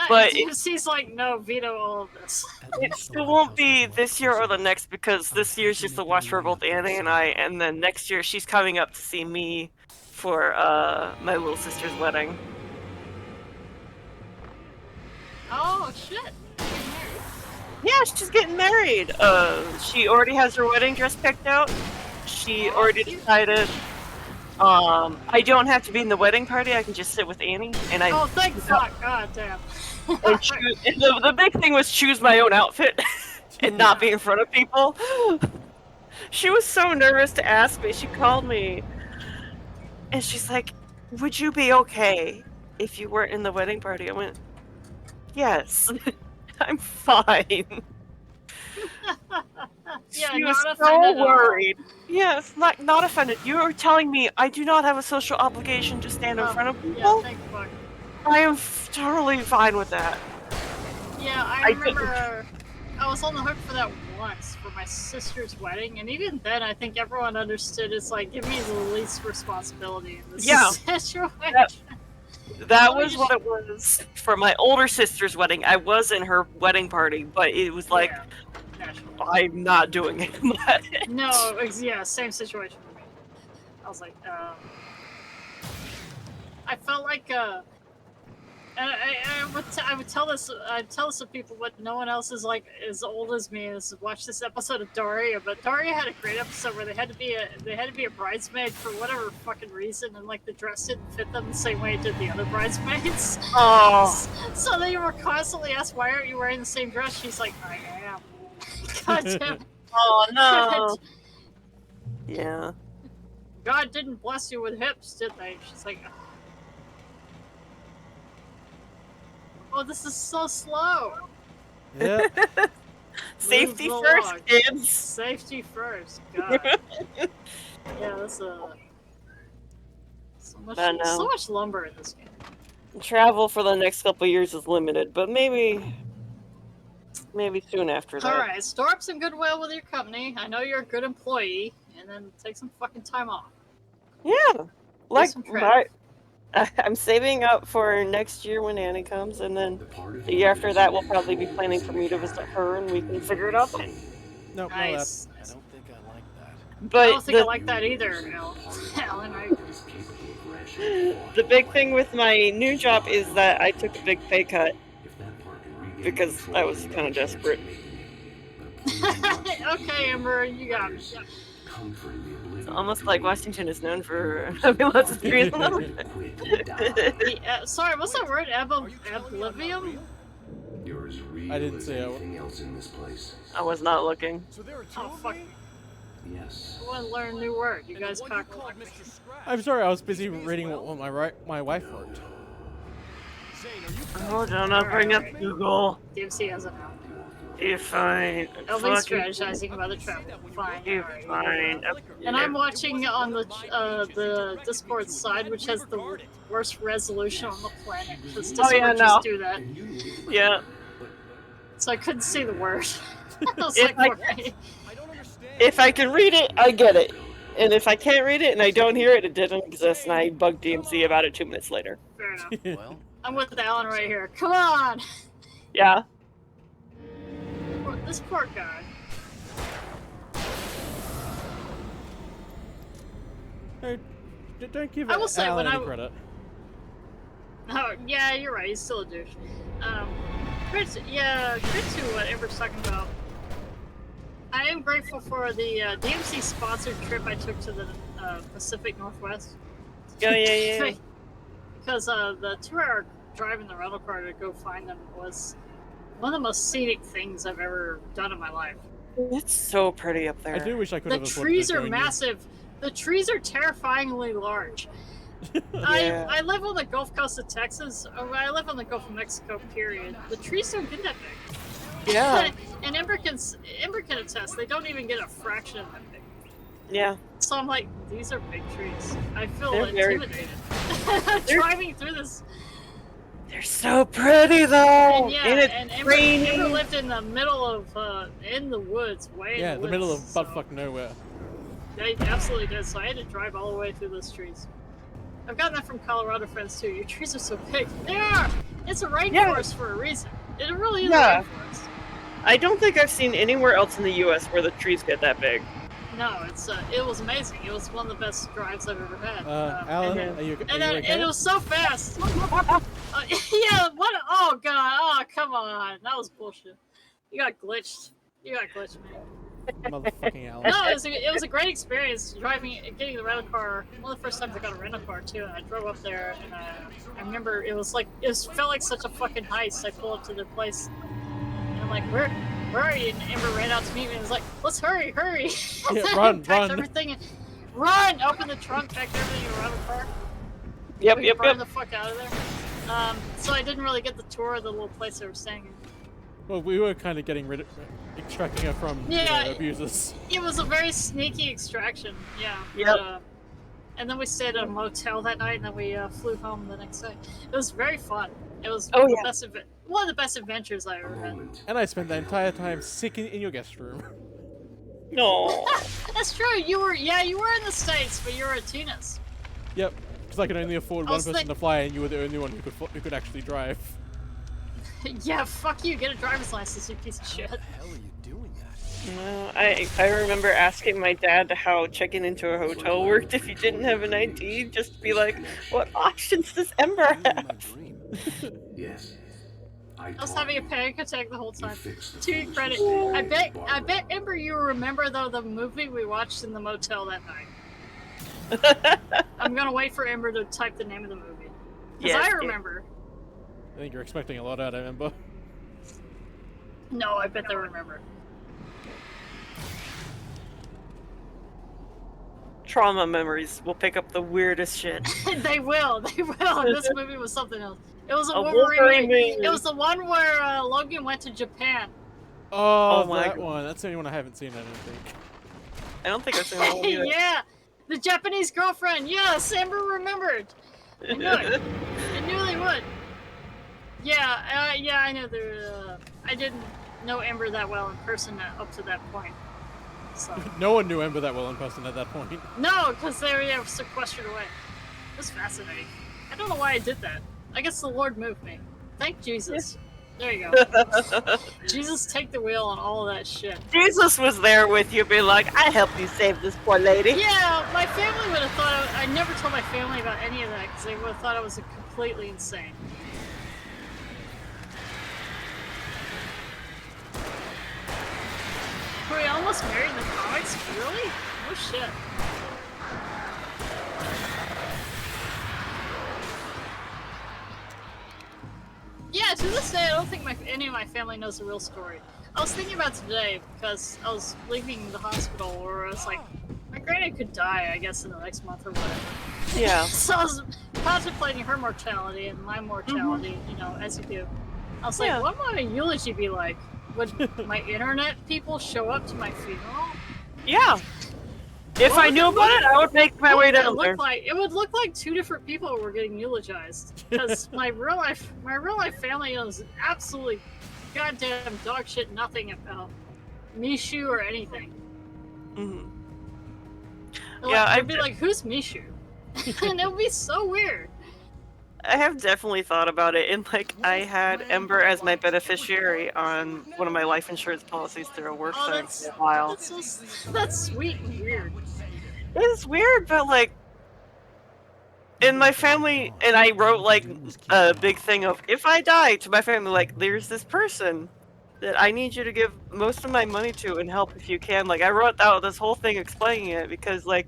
But he's like, no, veto all of this. It still won't be this year or the next, because this year's just a watch for both Annie and I, and then next year she's coming up to see me for my little sister's wedding. Oh shit! Yeah, she's getting married. She already has her wedding dress picked out. she already decided I don't have to be in the wedding party. I can just sit with Annie. And I. Oh, thank fuck! God damn. And the big thing was choose my own outfit and not be in front of people. She was so nervous to ask me. She called me, and she's like, "Would you be okay if you weren't in the wedding party?" I went, "Yes, I'm fine." Yeah, She was not so offended at all. worried. Yes, not offended. You are telling me I do not have a social obligation to stand in front of Yeah, people? thank fuck. I am totally fine with that. Yeah, I remember I was on the hook for that once for my sister's wedding, and even then I think everyone understood it's like, give me the least responsibility in this situation. That was what it was for my older sister's wedding. I was in her wedding party, but it was like, I'm not doing it. No, yeah, same situation for me. I was like, I felt like, and I would tell this to people, but no one else is like as old as me has watched this episode of Daria. But Daria had a great episode where they had to be a bridesmaid for whatever fucking reason, and like the dress didn't fit them the same way it did the other bridesmaids. Oh. So they were constantly asked, "Why aren't you wearing the same dress?" She's like, "I am." God damn it. Oh no. Yeah. God didn't bless you with hips, did they? She's like, oh, this is so slow. Yeah. Safety Move first, along. kids. Safety first. God. Yeah, that's so much lumber in this game. Travel for the next couple years is limited, but maybe soon after that. Alright, store up some goodwill with your company. I know you're a good employee, and then take some fucking time off. Yeah. Like, some travel. I'm saving up for next year when Annie comes, and then the year after that, we'll probably be planning for me to visit her, and we can figure it out then. Nope, Nice. no, I don't think I like that. But I don't think I like that either, Alan. The big thing with my new job is that I took a big pay cut because I was kind of desperate. Okay, Amber, you got me. Yep. It's almost like Washington is known for having lots of trees. Sorry, what's that word? Oblivium? I didn't say I was not looking. So there are two fuck. Yes. I want to learn a new word. You guys cock. I'm sorry, I was busy reading what my wife wrote. Hold on, I'll bring up Google. Diem Sea has it now. You're fine. Elvy's strategizing about the travel. Fine. You're fine. And I'm watching on the Discord side, which has the worst resolution on the planet. Because Discord just do that. Yeah. So I couldn't see the word. I was if I can read it, I get it. And if I can't read it and I don't hear it, it didn't exist, and I bugged Diem Sea about it 2 minutes later. Fair enough. Well, I'm with Alan right here. Come on! Yeah. This poor guy. Hey, don't give say, Alan when any credit. Oh, yeah, you're right. He's still a douche. Credit to what Amber's talking about. I am grateful for the Diem Sea sponsored trip I took to the Pacific Northwest. Yeah. Because the 2-hour drive in the rental car to go find them was one of the most scenic things I've ever done in my life. It's so pretty up there. I do wish I could have afforded to join you. The trees are massive. The trees are terrifyingly large. Yeah. I live on the Gulf Coast of Texas. I live on the Gulf of Mexico, period. The trees don't get that big. Yeah. And Ember can attest, they don't even get a fraction of that big. Yeah. So I'm like, these are big trees. I feel They're intimidated. Driving through this. They're so pretty though. And it's raining. Amber lived in the middle of in the woods, in the middle of buttfuck nowhere. They absolutely did. So I had to drive all the way through those trees. I've gotten that from Colorado friends too. Your trees are so big. They are. It's a rainforest for a reason. It really is a rainforest. I don't think I've seen anywhere else in the U.S. where the trees get that big. No, it was amazing. It was one of the best drives I've ever had. Alan, are you okay? And it was so fast. Yeah, what? Oh, God. Oh, come on. That was bullshit. You got glitched. You got glitched, man. Motherfucking Alan. No, it was a great experience driving, getting the rental car. One of the first times I got a rental car too, and I drove up there, and I remember it felt like such a fucking heist. I pulled up to their place, and I'm like, where are you? And Amber ran out to meet me and was like, let's hurry. Yeah, run. Everything and run! Open the trunk, packed everything around the car. Yep. Burn the fuck out of there. So I didn't really get the tour of the little place they were staying in. Well, we were kind of extracting her from abusers. It was a very sneaky extraction, yeah. Yep. And then we stayed at a motel that night, and then we flew home the next day. It was very fun. It was one of the best adventures I ever had. And I spent the entire time sick in your guest room. No. That's true. You were in the States, but you were at Tina's. Yep, because I could only afford one person to fly, and you were the only one who could actually drive. Yeah, fuck you. Get a driver's license, you piece of shit. How the hell are you doing that? No, I remember asking my dad how checking into a hotel worked if you didn't have an ID, just to be like, what options does Ember have? Yes. I was having a panic attack the whole time. To your credit, I bet Ember, you remember though the movie we watched in the motel that night. I'm gonna wait for Ember to type the name of the movie, because I remember. I think you're expecting a lot out of Ember. No, I bet they remember. Trauma memories will pick up the weirdest shit. They will. This movie was something else. It was a Wolverine movie. It was the one where Logan went to Japan. Oh that one. That's the only one I haven't seen, I don't think. I don't think I've seen that one either. Yeah! The Japanese girlfriend! Yes! Amber remembered! I knew it. I knew they would. Yeah, I know they're, I didn't know Amber that well in person up to that point. So. No one knew Ember that well in person at that point. No, because they were sequestered away. It was fascinating. I don't know why I did that. I guess the Lord moved me. Thank Jesus. There you go. Jesus, take the wheel on all of that shit. Jesus was there with you, being like, I helped you save this poor lady. Yeah, my family would have thought, I never told my family about any of that, because they would have thought I was completely insane. Were we almost married in the comics? Really? Oh shit. Yeah, to this day, I don't think any of my family knows the real story. I was thinking about today because I was leaving the hospital where I was like, my granny could die, I guess, in the next month or whatever. Yeah. So I was contemplating her mortality and my mortality, you know, as you do. I was like, what would my eulogy be like? Would my internet people show up to my funeral? Yeah. If I knew about it, I would make my way down there. It would look like two different people were getting eulogized. Because my real life family knows absolutely goddamn dog shit nothing about Mishu or anything. Mm-hmm. I'd be like, who's Mishu? And it would be so weird. I have definitely thought about it, and like I had Ember as my beneficiary on one of my life insurance policies through a work site for a while. That's sweet and weird. It's weird, but like in my family, and I wrote like a big thing of, if I die, to my family, like, there's this person that I need you to give most of my money to and help if you can. Like, I wrote out this whole thing explaining it because like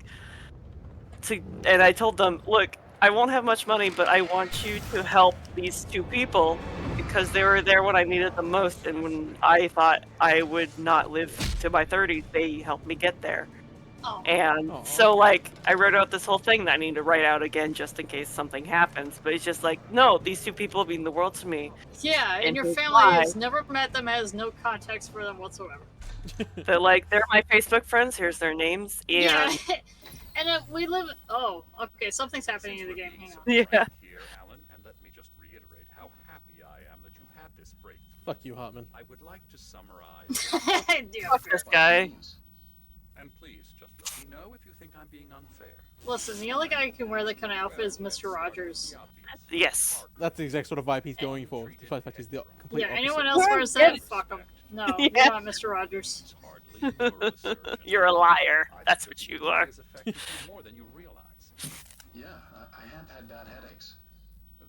and I told them, look, I won't have much money, but I want you to help these two people because they were there when I needed them most, and when I thought I would not live to my 30s, they helped me get there. And so, like, I wrote out this whole thing that I need to write out again just in case something happens. But it's just like, no, these two people mean the world to me. Yeah, and your family has never met them, has no context for them whatsoever. But, like, they're my Facebook friends. Here's their names. And yeah. And we live. Oh, okay. Something's happening in the game. Hang on. Yeah. Here, Alan, and let me just reiterate how happy I am that you had this breakthrough. Fuck you, Hartman. I would like to summarize. Fuck this guy. And please just let me know if you think I'm being unfair. Listen, the only guy who can wear that kind of outfit is Mr. Rogers. Yes. That's the exact sort of vibe he's going for. The fact he's the complete opposite. Anyone else wears that? Fuck him. No, you're not Mr. Rogers. You're a liar. That's what you are. More than you realize. Yeah, I have had bad headaches.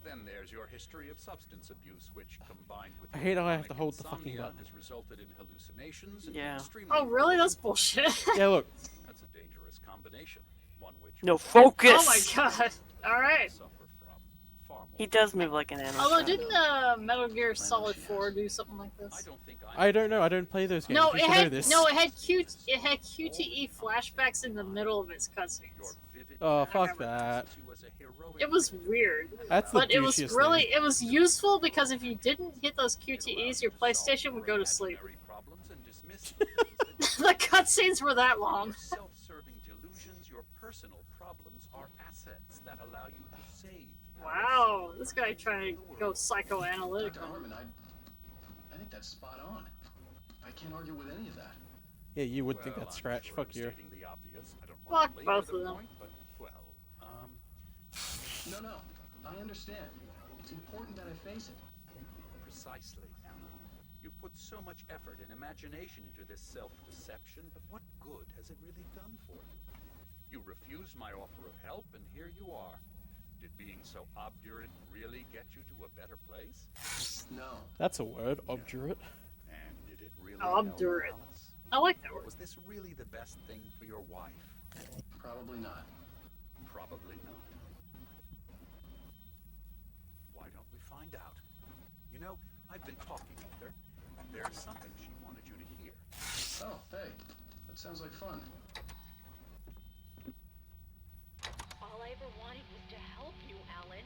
Then Then there's your history of substance abuse, which combined with I hate how I have to chronic hold the fucking insomnia, button. has resulted in hallucinations and Yeah. extremely Oh, really? That's bullshit. Yeah, look. That's a dangerous combination. One which No, focus! Oh my god. Alright. He does move like an animal. Although, didn't Metal Gear Solid 4 do something like this? I don't know. I don't play those games. No, You it should know had this. it had QTE flashbacks in the middle of its cutscenes. Oh, fuck that. It was weird. That's the But it was douchiest really thing. it was useful because if you didn't hit those QTEs, your PlayStation would go to sleep. The cutscenes were that long. Self-serving delusions, your personal problems are assets that allow you to save. Wow, this guy trying to go psychoanalytic. Dr. Hartman, I think that's spot on. I can't argue with any of that. Yeah, you would think that's Scratch. Fuck you. Fuck both of them. No, I understand. It's important that I face it. Precisely, Alan. You've put so much effort and imagination into this self-deception, but what good has it really done for you? You refused my offer of help, and here you are. Did being so obdurate really get you to a better place? No. That's a word, obdurate. And did it really Obdurate. help, Alice? I like that word. Was this really the best thing for your wife? Probably not. Probably not. Why don't we find out? You know, I've been talking with her. There's something she wanted you to hear. Oh, hey. That sounds like fun. All I ever wanted was to help you, Alan.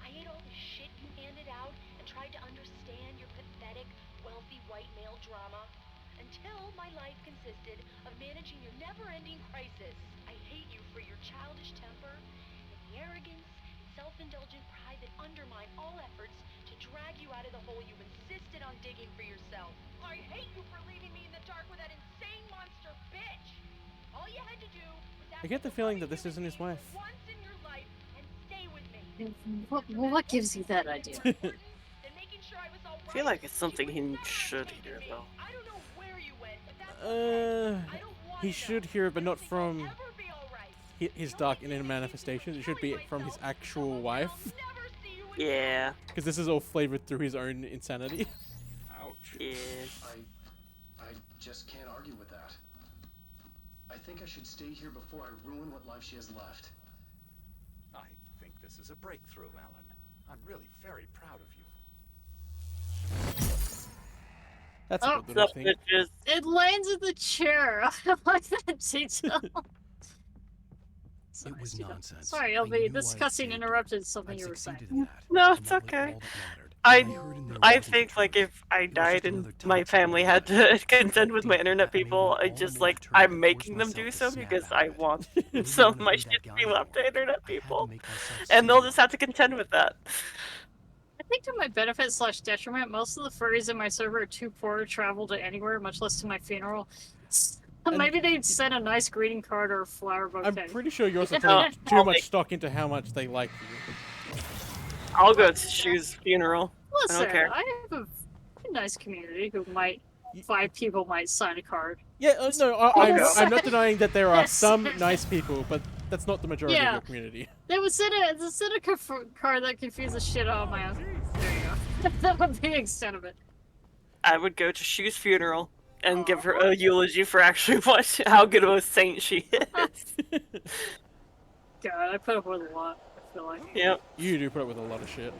I ate all the shit you handed out and tried to understand your pathetic, wealthy white male drama until my life consisted of managing your never-ending crisis. I hate you for your childish temper and the arrogance and self-indulgent pride that undermine all efforts to drag you out of the hole you insisted on digging for yourself. I hate you for leaving me in the dark with that insane monster bitch. All you had to do was I get the feeling that this isn't his wife. once in your life and stay with me. What gives you that idea? I feel like it's something he should hear, though. He should hear it, but not from his dark inner manifestations. It should be from his actual wife. Yeah. Because this is all flavored through his own insanity. Ouch. Yeah. I just can't argue with that. I think I should stay here before I ruin what life she has left. I think this is a breakthrough, Alan. I'm really very proud of you. That's a Oh, good little thing. it lands in the chair. I like that detail. It was nonsense. Sorry, I Elvy, knew this I'd cutscene failed. interrupted something I'd you were succeeded saying. in that. No, it's okay. I think like if I died and my family had to contend with my internet people, I just like I'm making them do so because I want some of my shit to be left to internet people, and they'll just have to contend with that. I think to my benefit / detriment, most of the furries in my server are too poor to travel to anywhere, much less to my funeral. Maybe they'd send a nice greeting card or a flower bouquet. I'm pretty sure yours are putting too much stock into how much they like you. I'll go to Shu's funeral. Listen, I don't care. I have a nice community who might 5 people might sign a card. Yeah, no, I'm not denying that there are some nice people, but that's not the majority of your community. They would send a card that confuses the shit out of my own. There you go. That would be the extent of it. I would go to Shu's funeral and give her a eulogy for actually how good of a saint she is. God, I put up with a lot, I feel like. Yep. You do put up with a lot of shit.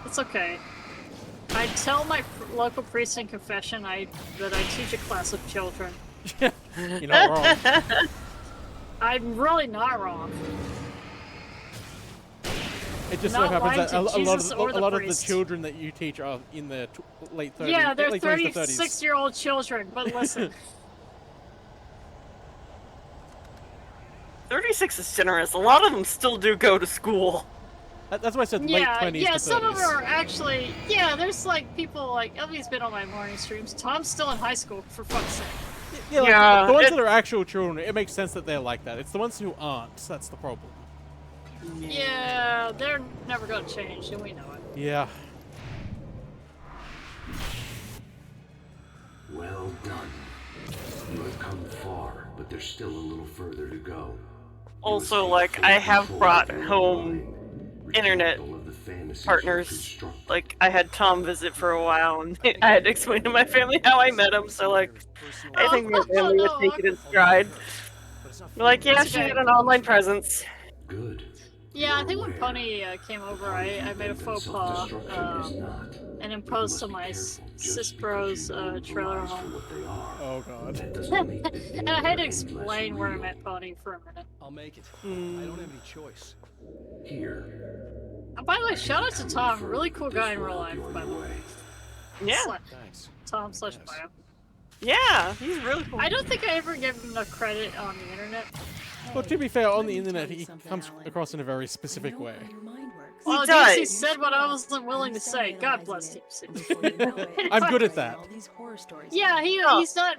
It's okay. I tell my local priest in confession that I teach a class of children. You're not wrong. I'm really not wrong. It just so happens that a lot of the children that you teach are in their late 30s. Yeah, they're late 20s to 30s. 36-year-old children, but listen. 36 is generous. A lot of them still do go to school. That's why I said late 20s to 30s. Yeah, some of them are actually... Yeah, there's like people like... Elvy's been on my morning streams. Tom's still in high school, for fuck's sake. Yeah, the ones that are actual children, it makes sense that they're like that. It's the ones who aren't, that's the problem. Yeah, they're never gonna change, and we know it. Yeah. Well done. You have come far, but there's still a little further to go. also, like, I have brought home internet partners. Like, I had Tom visit for a while, and I had to explain to my family how I met him, so, like, I think my family would take it in stride. Like, yeah, she had an online presence. Good. Yeah, I think when Pony came over, I made a faux pas and imposed some of my sis bros trailer home. Oh god. And I had to explain where I met Pony for a minute. I'll make it. I don't have any choice. Here. By the way, shout out to Tom, really cool guy in real life, by the way. Yeah. Thanks. Tom / bio. Yeah, he's really cool. I don't think I ever gave him enough credit on the internet. Well, to be fair, on the internet, he comes across in a very specific way. Well, DMC said what I wasn't willing to say. God bless DMC. I'm good at that. Yeah, he's not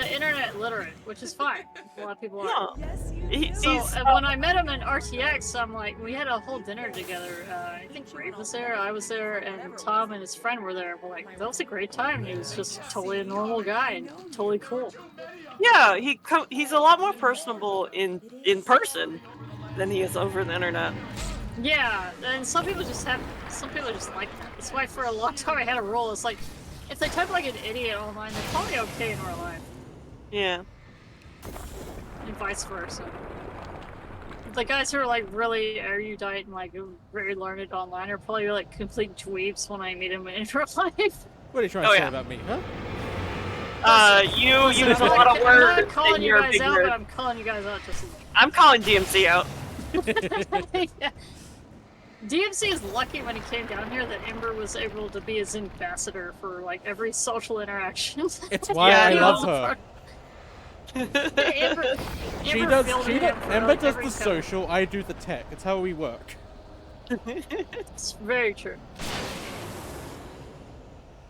internet literate, which is fine. A lot of people are. When I met him in RTX, I'm like, we had a whole dinner together. I think Brave was there, I was there, and Tom and his friend were there. We're like, that was a great time. He was just totally a normal guy and totally cool. Yeah, he's a lot more personable in person than he is over the internet. Yeah, and some people just like that. That's why for a long time I had a rule. It's like, if they type like an idiot online, they're probably okay in real life. Yeah. And vice versa. The guys who are like really erudite and like very learned online are probably like complete dweebs when I meet them in real life. What are you trying to say about me, huh? You use a lot of words. I'm not calling you guys out, but I'm calling you guys out just a little. I'm calling DMC out. Yeah. DMC is lucky when he came down here that Ember was able to be his ambassador for like every social interaction. It's why I love her. Ember does the social, I do the tech. It's how we work. It's very true.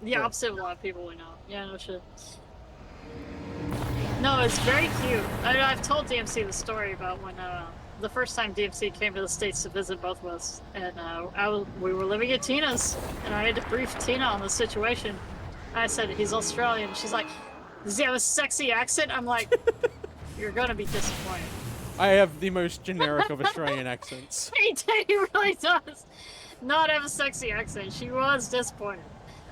The opposite of a lot of people we know. Yeah, no shit. No, it's very cute. I've told DMC the story about when the first time DMC came to the States to visit both of us, and we were living at Tina's, and I had to brief Tina on the situation. I said, he's Australian. She's like, does he have a sexy accent? I'm like, you're gonna be disappointed. I have the most generic of Australian accents. He really does not have a sexy accent. She was disappointed.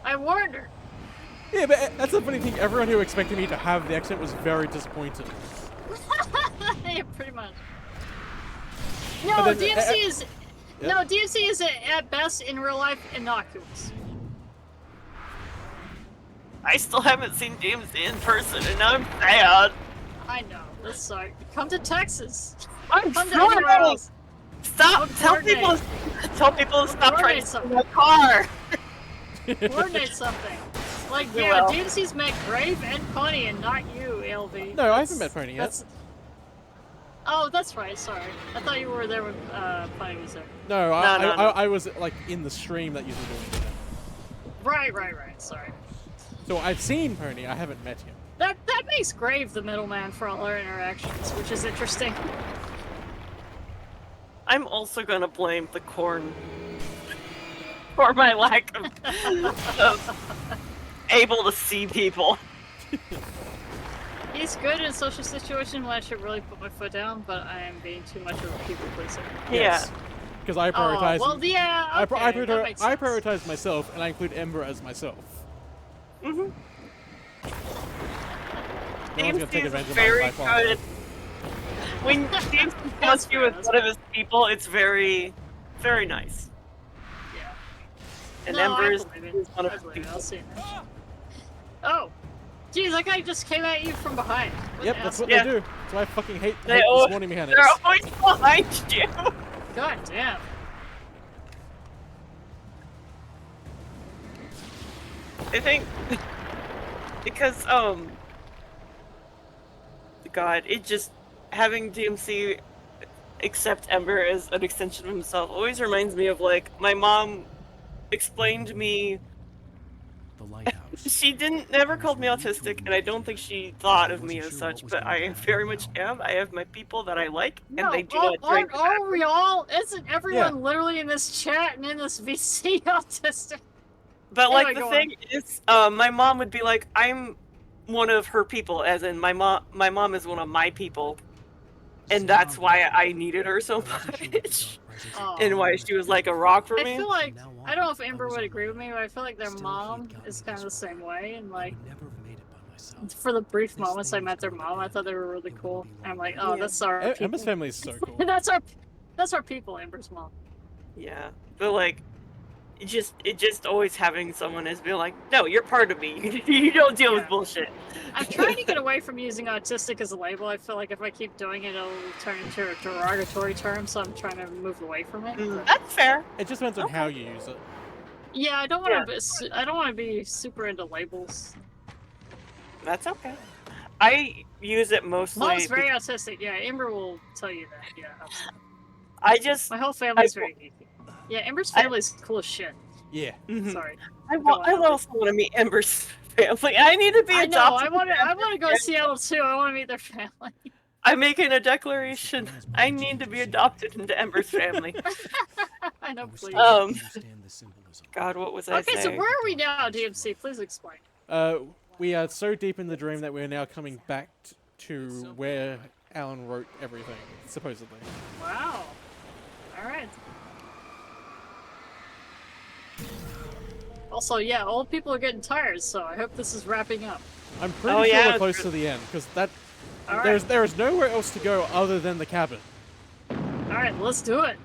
I warned her. Yeah, but that's the funny thing. Everyone who expected me to have the accent was very disappointed. Yeah, pretty much. No, DMC is at best in real life innocuous. I still haven't seen DMC in person, and now I'm sad. I know. That's sorry. Come to Texas. I'm Come to trying. anywhere else. Stop! Tell people to stop trying to steal my car. Coordinate something. Like, We yeah, will. DMC's met Grave and Pony, and not you, Elvy. No, I haven't met Pony yet. Oh, that's right. Sorry, I thought you were there when Pony was there. No, No. I was like in the stream that you were doing it. Right. Sorry. So I've seen Pony, I haven't met him. That makes Grave the middleman for all our interactions, which is interesting. I'm also gonna blame the corn for my lack of able to see people. He's good in a social situation when I should really put my foot down, but I am being too much of a people pleaser. Yes. Because I prioritize. Oh, well, yeah. I Okay, prioritize myself, and I include Ember as myself. Mm-hmm. No one's gonna take DMC advantage is of very my platform. good. When DMC comes to you with one of his people, it's very, very nice. Yeah. And No, Ember is I believe it. one of I his believe it. people. I'll see it. Oh, geez, that guy just came at you from behind. What Yep, an that's what asshole. they do. That's why I fucking hate They the all- spawning mechanics. They're always behind you. God damn. I think because God, it just having DMC accept Ember as an extension of himself always reminds me of like my mom explained to me. The lighthouse. She never called me autistic, and I don't think she thought of me as such, but I very much am. I have my people that I like, and they do not drink. Aren't we all? Isn't everyone literally in this chat and in this VC autistic? But Anyway, like the go thing is, my mom would be like, I'm one of her people, as in my mom is one of my people. and that's why I needed her so much, and why she was like a rock for I me. feel like I don't know if Amber would agree with me, but I feel like their mom is kind of the same way, and like for the brief moments I met their mom, I thought they were really cool. And I'm like, oh, that's our people. Emma's family is so cool. that's our people. Amber's mom. Yeah, but like, it just always having someone as being like, no, you're part of me. You don't deal with bullshit. I'm trying to get away from using autistic as a label. I feel like if I keep doing it, it'll turn into a derogatory term, so I'm trying to move away from it. That's fair. It just depends on how you use it. Yeah, I don't want to. I don't want to be super into labels. That's okay. I use it mostly. Mom's very autistic. Yeah, Amber will tell you that. Yeah, absolutely. I just my whole family's very geeky. Yeah, Amber's family's cool as shit. Yeah. Sorry. I also want to meet Ember's family. I need to be I know. adopted. I want to go to Seattle too. I want to meet their family. I'm making a declaration. I need to be adopted into Ember's family. I know, please. God, what was I saying? Okay, so where are we now, DMC? Please explain. We are so deep in the dream that we're now coming back to where Alan wrote everything, supposedly. Wow. All right. Also, yeah, old people are getting tired, so I hope this is wrapping up. I'm pretty sure we're close to the end, because there is nowhere else to go other than the cabin. Alright, let's do it.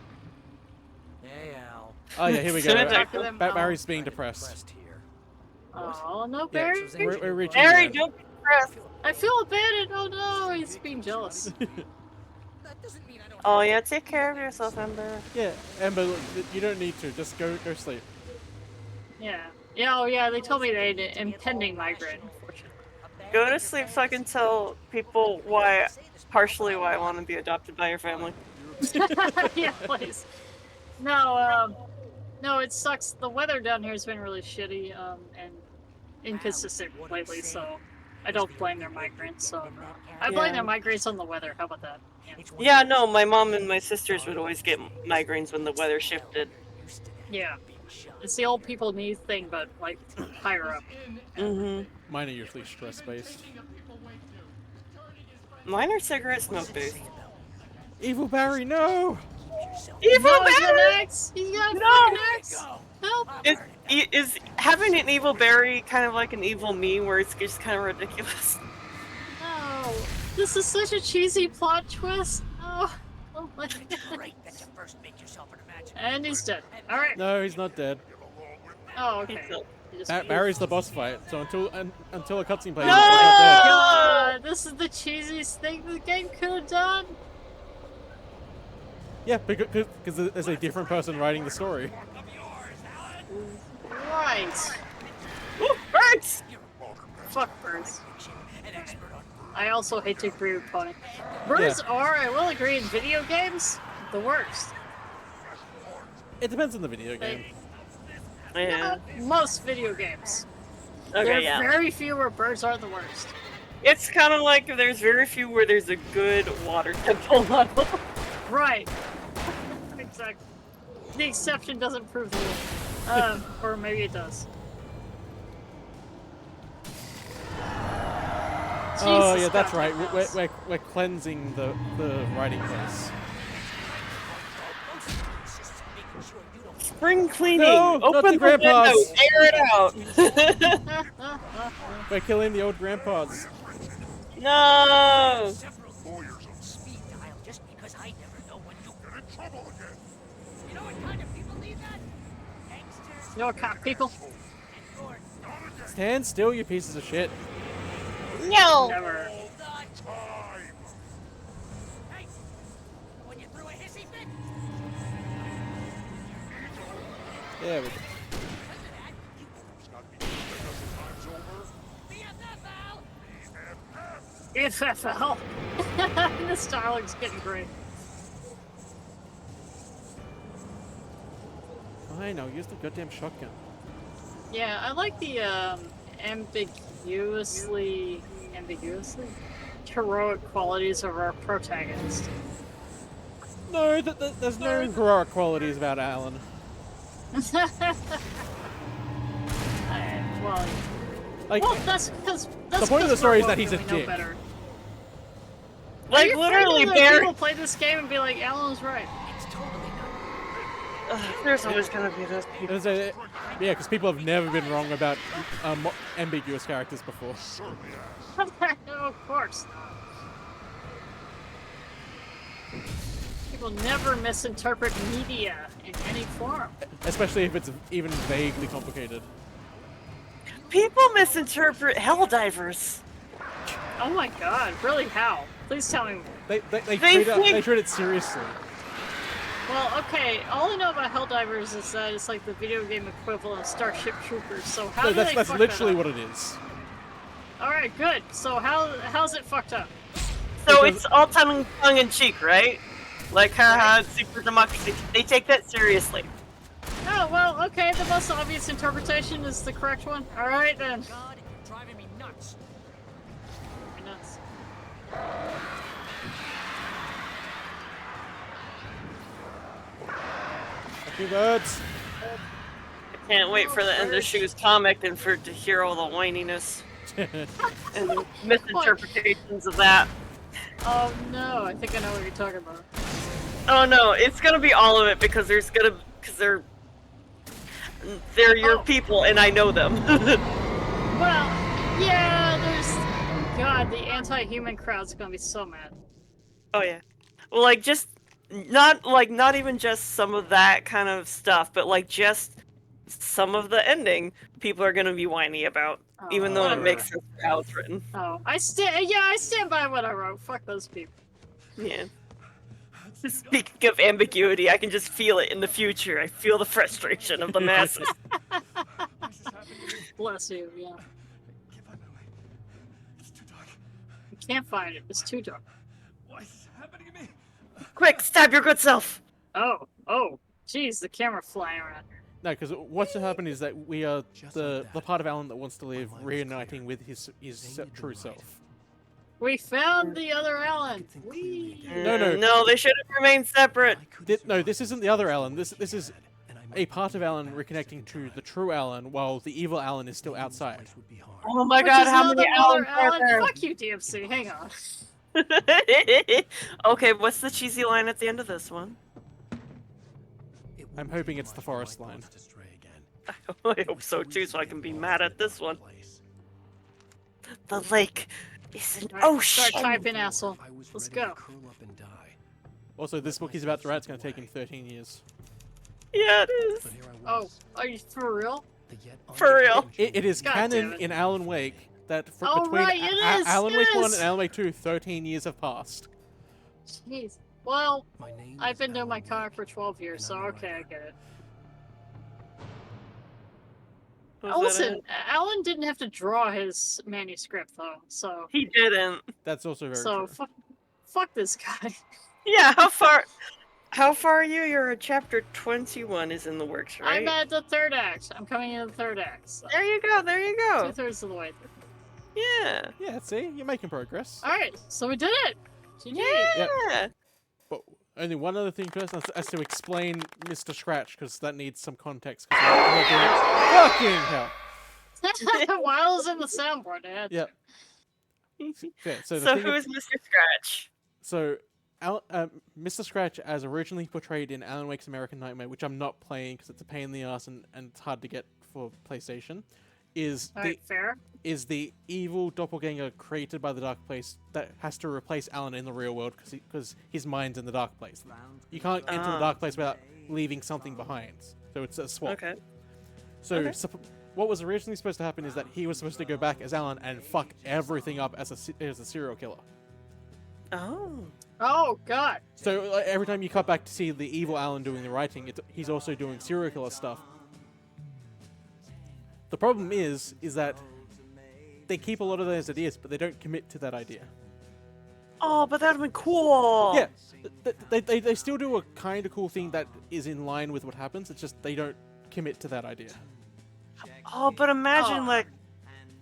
Hey, Al. Oh yeah, here we go. Barry's being depressed. Oh, no, Barry. We're reaching Barry, don't be depressed. I feel abandoned. Oh no, he's being jealous. Oh yeah, take care of yourself, Ember. Yeah, Ember, look, you don't need to. Just go sleep. Yeah. Yeah, oh yeah, they told me they had an impending migraine, unfortunately. Go to sleep so I can tell people partially why I want to be adopted by your family. Yeah, please. No, no, it sucks. The weather down here has been really shitty, and inconsistent lately, so I don't blame their migraines, so I blame their migraines on the weather. How about that? Yeah, no, my mom and my sisters would always get migraines when the weather shifted. Yeah. It's the old people need thing, but like higher up. Mine are usually stress-based. Mine are cigarette smoke based. Evil Barry, no! Evil no, Barry! He's got an axe! Help! Is having an evil Barry kind of like an evil me, where it's just kind of ridiculous? No, this is such a cheesy plot twist. Oh my god. And he's dead. Alright. No, he's not dead. Oh, okay. Barry's the boss fight, so until a cutscene plays, No! he's not dead. God, this is the cheesiest thing the game could have done. Yeah, because there's a different person writing the story. Right. Ooh, birds! Fuck birds. I also hate to agree with Pony. Birds are, I will agree, in video games, the worst. It depends on the video game. Yeah. Most video games. Okay, there are very few where birds are the worst. It's kind of like there's very few where there's a good water temple level. Right. Exactly. The exception doesn't prove the rule. Or maybe it does. Oh Jesus yeah, that's God, right. We're cleansing the writing place. Spring cleaning. No, not Open the the window. grandpas. Air it out. We're killing the old grandpas. No. You know what kind of people? Stand still, you pieces of shit. No. Never. Yeah, we FFL. This dialogue's getting great. Fine, I'll use the goddamn shotgun. Yeah, I like the ambiguously heroic qualities of our protagonist. No, there's no heroic qualities about Alan. Well, that's because the point of the story is that he's a dick. Better. Like, Are you literally, afraid that people play this game and be like, Alan was right? It's totally not. There's always gonna be those people. Yeah, because people have never been wrong about ambiguous characters before. No, of course not. People never misinterpret media in any form. Especially if it's even vaguely complicated. People misinterpret Helldivers. Oh my god, really? How? Please tell me more. They treat it seriously. Well, okay, all I know about Helldivers is that it's like the video game equivalent of Starship Troopers, so how do they that's fuck literally that up? what it is. Alright, good. So how's it fucked up? So it's all tongue-in-cheek, right? Like, haha, super democracy. They take that seriously. Oh, well, okay, the most obvious interpretation is the correct one. Alright then. God, you're driving me nuts. You're nuts. Happy birds. I can't wait for the Ender Shoes comic and to hear all the whininess and the misinterpretations of that. Oh no, I think I know what you're talking about. Oh no, it's gonna be all of it because they're your people and I know them. Well, yeah, God, the anti-human crowd's gonna be so mad. Oh yeah. Well, like just not even just some of that kind of stuff, but like just some of the ending people are gonna be whiny about, even though it makes sense for how it's written. Oh, I stand by what I wrote. Fuck those people. Yeah. Speaking of ambiguity, I can just feel it in the future. I feel the frustration of the masses. Bless you, yeah. You can't find it. It's too dark. What's happening to me? Quick, stab your good self! Oh, jeez, the camera flying around here. No, because what's to happen is that we are the part of Alan that wants to live reuniting with his true self. We found the other Alan. No, they should have remained separate. No, this isn't the other Alan. This is a part of Alan reconnecting to the true Alan, while the evil Alan is still outside. Oh my god, how many Alans are there? Fuck you, Diem Sea. Hang on. Okay, what's the cheesy line at the end of this one? I'm hoping it's the forest line. I hope so too, so I can be mad at this one. The lake is an ocean. Start typing, asshole. Let's go. Also, this book he's about to write is going to take him 13 years. Yeah, it is. Oh, are you for real? For real. It is God canon damn it. in Alan Wake that Oh, between right, it is, Alan it Wake 1 is. and Alan Wake 2, 13 years have passed. Jeez. Well, I've been doing my comic for 12 years, so okay, I get it. Listen, Alan didn't have to draw his manuscript though, so he didn't. That's also very so true. fuck this guy. Yeah, how far are you? You're at chapter 21 is in the works, right? I'm at the third act. I'm coming into the third act. So. There you go. 2/3 of the way through. Yeah. Yeah, see? You're making progress. Alright, so we did it! GG. Yeah! Yep. But only one other thing first, as to explain Mr. Scratch, because that needs some context. Fucking hell! While I was in the soundboard, I had to. Yep. Yeah, So who is Mr. Scratch? So, Mr. Scratch, as originally portrayed in Alan Wake's American Nightmare, which I'm not playing because it's a pain in the ass and it's hard to get for PlayStation, is is the evil doppelganger created by the Dark Place that has to replace Alan in the real world because his mind's in the Dark Place. You can't enter the Dark Place without leaving something behind. So it's a swap. Okay. So what was originally supposed to happen is that he was supposed to go back as Alan and fuck everything up as a serial killer. Oh. Oh, God. So every time you cut back to see the evil Alan doing the writing, he's also doing serial killer stuff. The problem is that they keep a lot of those ideas, but they don't commit to that idea. Oh, but that'd been cool. Yeah, they still do a kind of cool thing that is in line with what happens. It's just they don't commit to that idea. Oh, but imagine like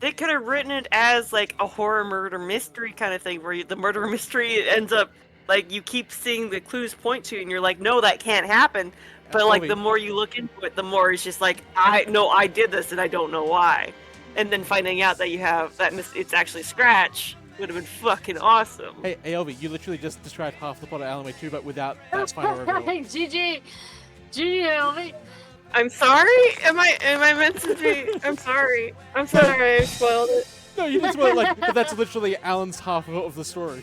they could have written it as like a horror murder mystery kind of thing, where the murder mystery ends up like you keep seeing the clues point to, and you're like, no, that can't happen. But like the more you look into it, the more it's just like, I did this and I don't know why. And then finding out that you have that it's actually Scratch, Would have been fucking awesome. Hey, Elvy, you literally just described half the plot of Alan Wake 2, but without that final reveal. GG, Elvy. I'm sorry. Am I meant to be? I'm sorry. I spoiled it. No, you didn't spoil it, but that's literally Alan's half of the story.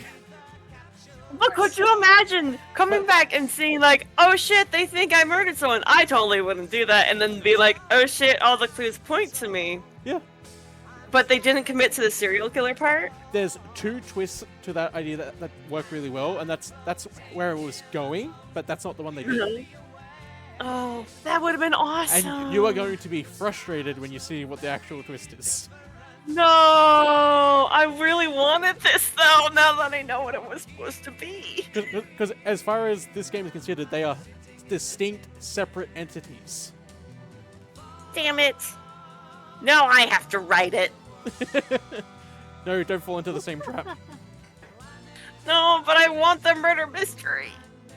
But could you imagine coming back and seeing like, oh shit, they think I murdered someone? I totally wouldn't do that, and then be like, oh shit, all the clues point to me. Yeah. But they didn't commit to the serial killer part? There's 2 twists to that idea that work really well, and that's where it was going, but that's not the one they did. Really? Oh, that would have been awesome. And you are going to be frustrated when you see what the actual twist is. No, I really wanted this though, now that I know what it was supposed to be. Because as far as this game is considered, they are distinct, separate entities. Damn it. Now I have to write it. No, don't fall into the same trap. No, but I want the murder mystery.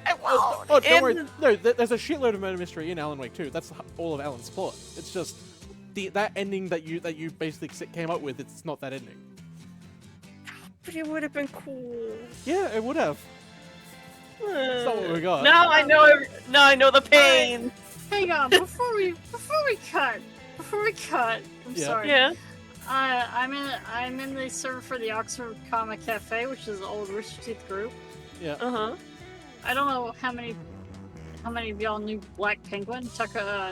I won't. Oh, don't worry. No, there's a shitload of murder mystery in Alan Wake 2. That's all of Alan's plot. It's just that ending that you basically came up with. It's not that ending. But it would have been cool. Yeah, it would have. It's not what we got. Now I know. Now I know the pain. Hang on, before we cut. I'm sorry. Yeah. I'm in the server for the Oxford Comic Cafe, which is the old Rooster Teeth group. Yeah. I don't know how many of y'all knew Black Penguin.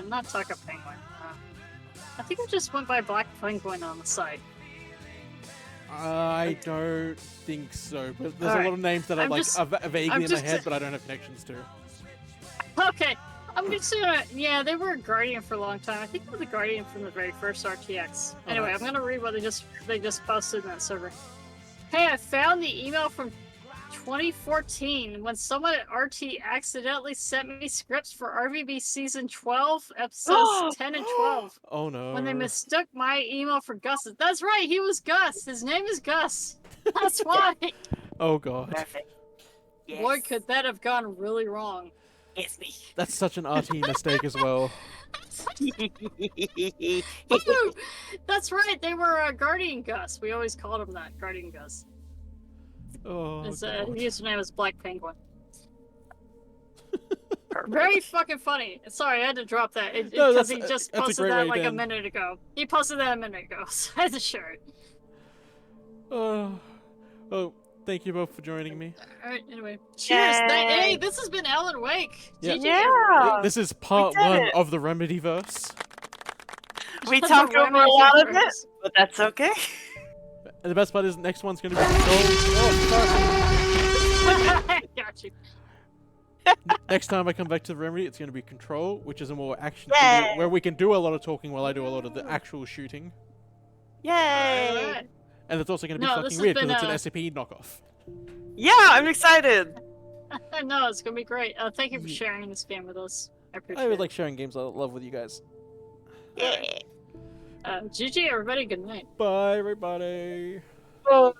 Not Tucker Penguin. I think it just went by Black Penguin on the site. I don't think so, but there's a lot of names that are vaguely in my head, but I don't have connections to. Okay, I'm just gonna. Yeah, they were a Guardian for a long time. I think they were the Guardian from the very first RTX. Anyway, nice. I'm gonna read what they just posted in that server. Hey, I found the email from 2014 when someone at RT accidentally sent me scripts for RVB season 12, episodes 10 and 12. Oh no. When they mistook my email for Gus's. That's right, he was Gus. His name is Gus. That's why. Oh god. Perfect. Yes. Boy, could that have gone really wrong. It's me. That's such an RT mistake as well. Ooh, that's right, they were Guardian Gus. We always called him that, Guardian Gus. Oh, his username is Black Penguin. Very fucking funny. Sorry, I had to drop that because he just posted that like a minute ago. He posted that a minute ago, so I had to share it. Oh, thank you both for joining me. Alright, anyway. Cheers! Hey, this has been Alan Wake! Yeah! This is part 1 of the Remedyverse. We talked over a lot of it, but that's okay. And the best part is next one's going to be Control. Oh, sorry. Got you. Next time I come back to the Remedy, it's going to be Control, which is a more action where we can do a lot of talking while I do a lot of the actual shooting. Yay! And it's also going to be fucking weird because it's an SCP knockoff. Yeah, I'm excited. No, it's going to be great. Thank you for sharing this game with us. I appreciate it. I always like sharing games I love with you guys. Yeah. GG, everybody. Good night. Bye, everybody. Bye.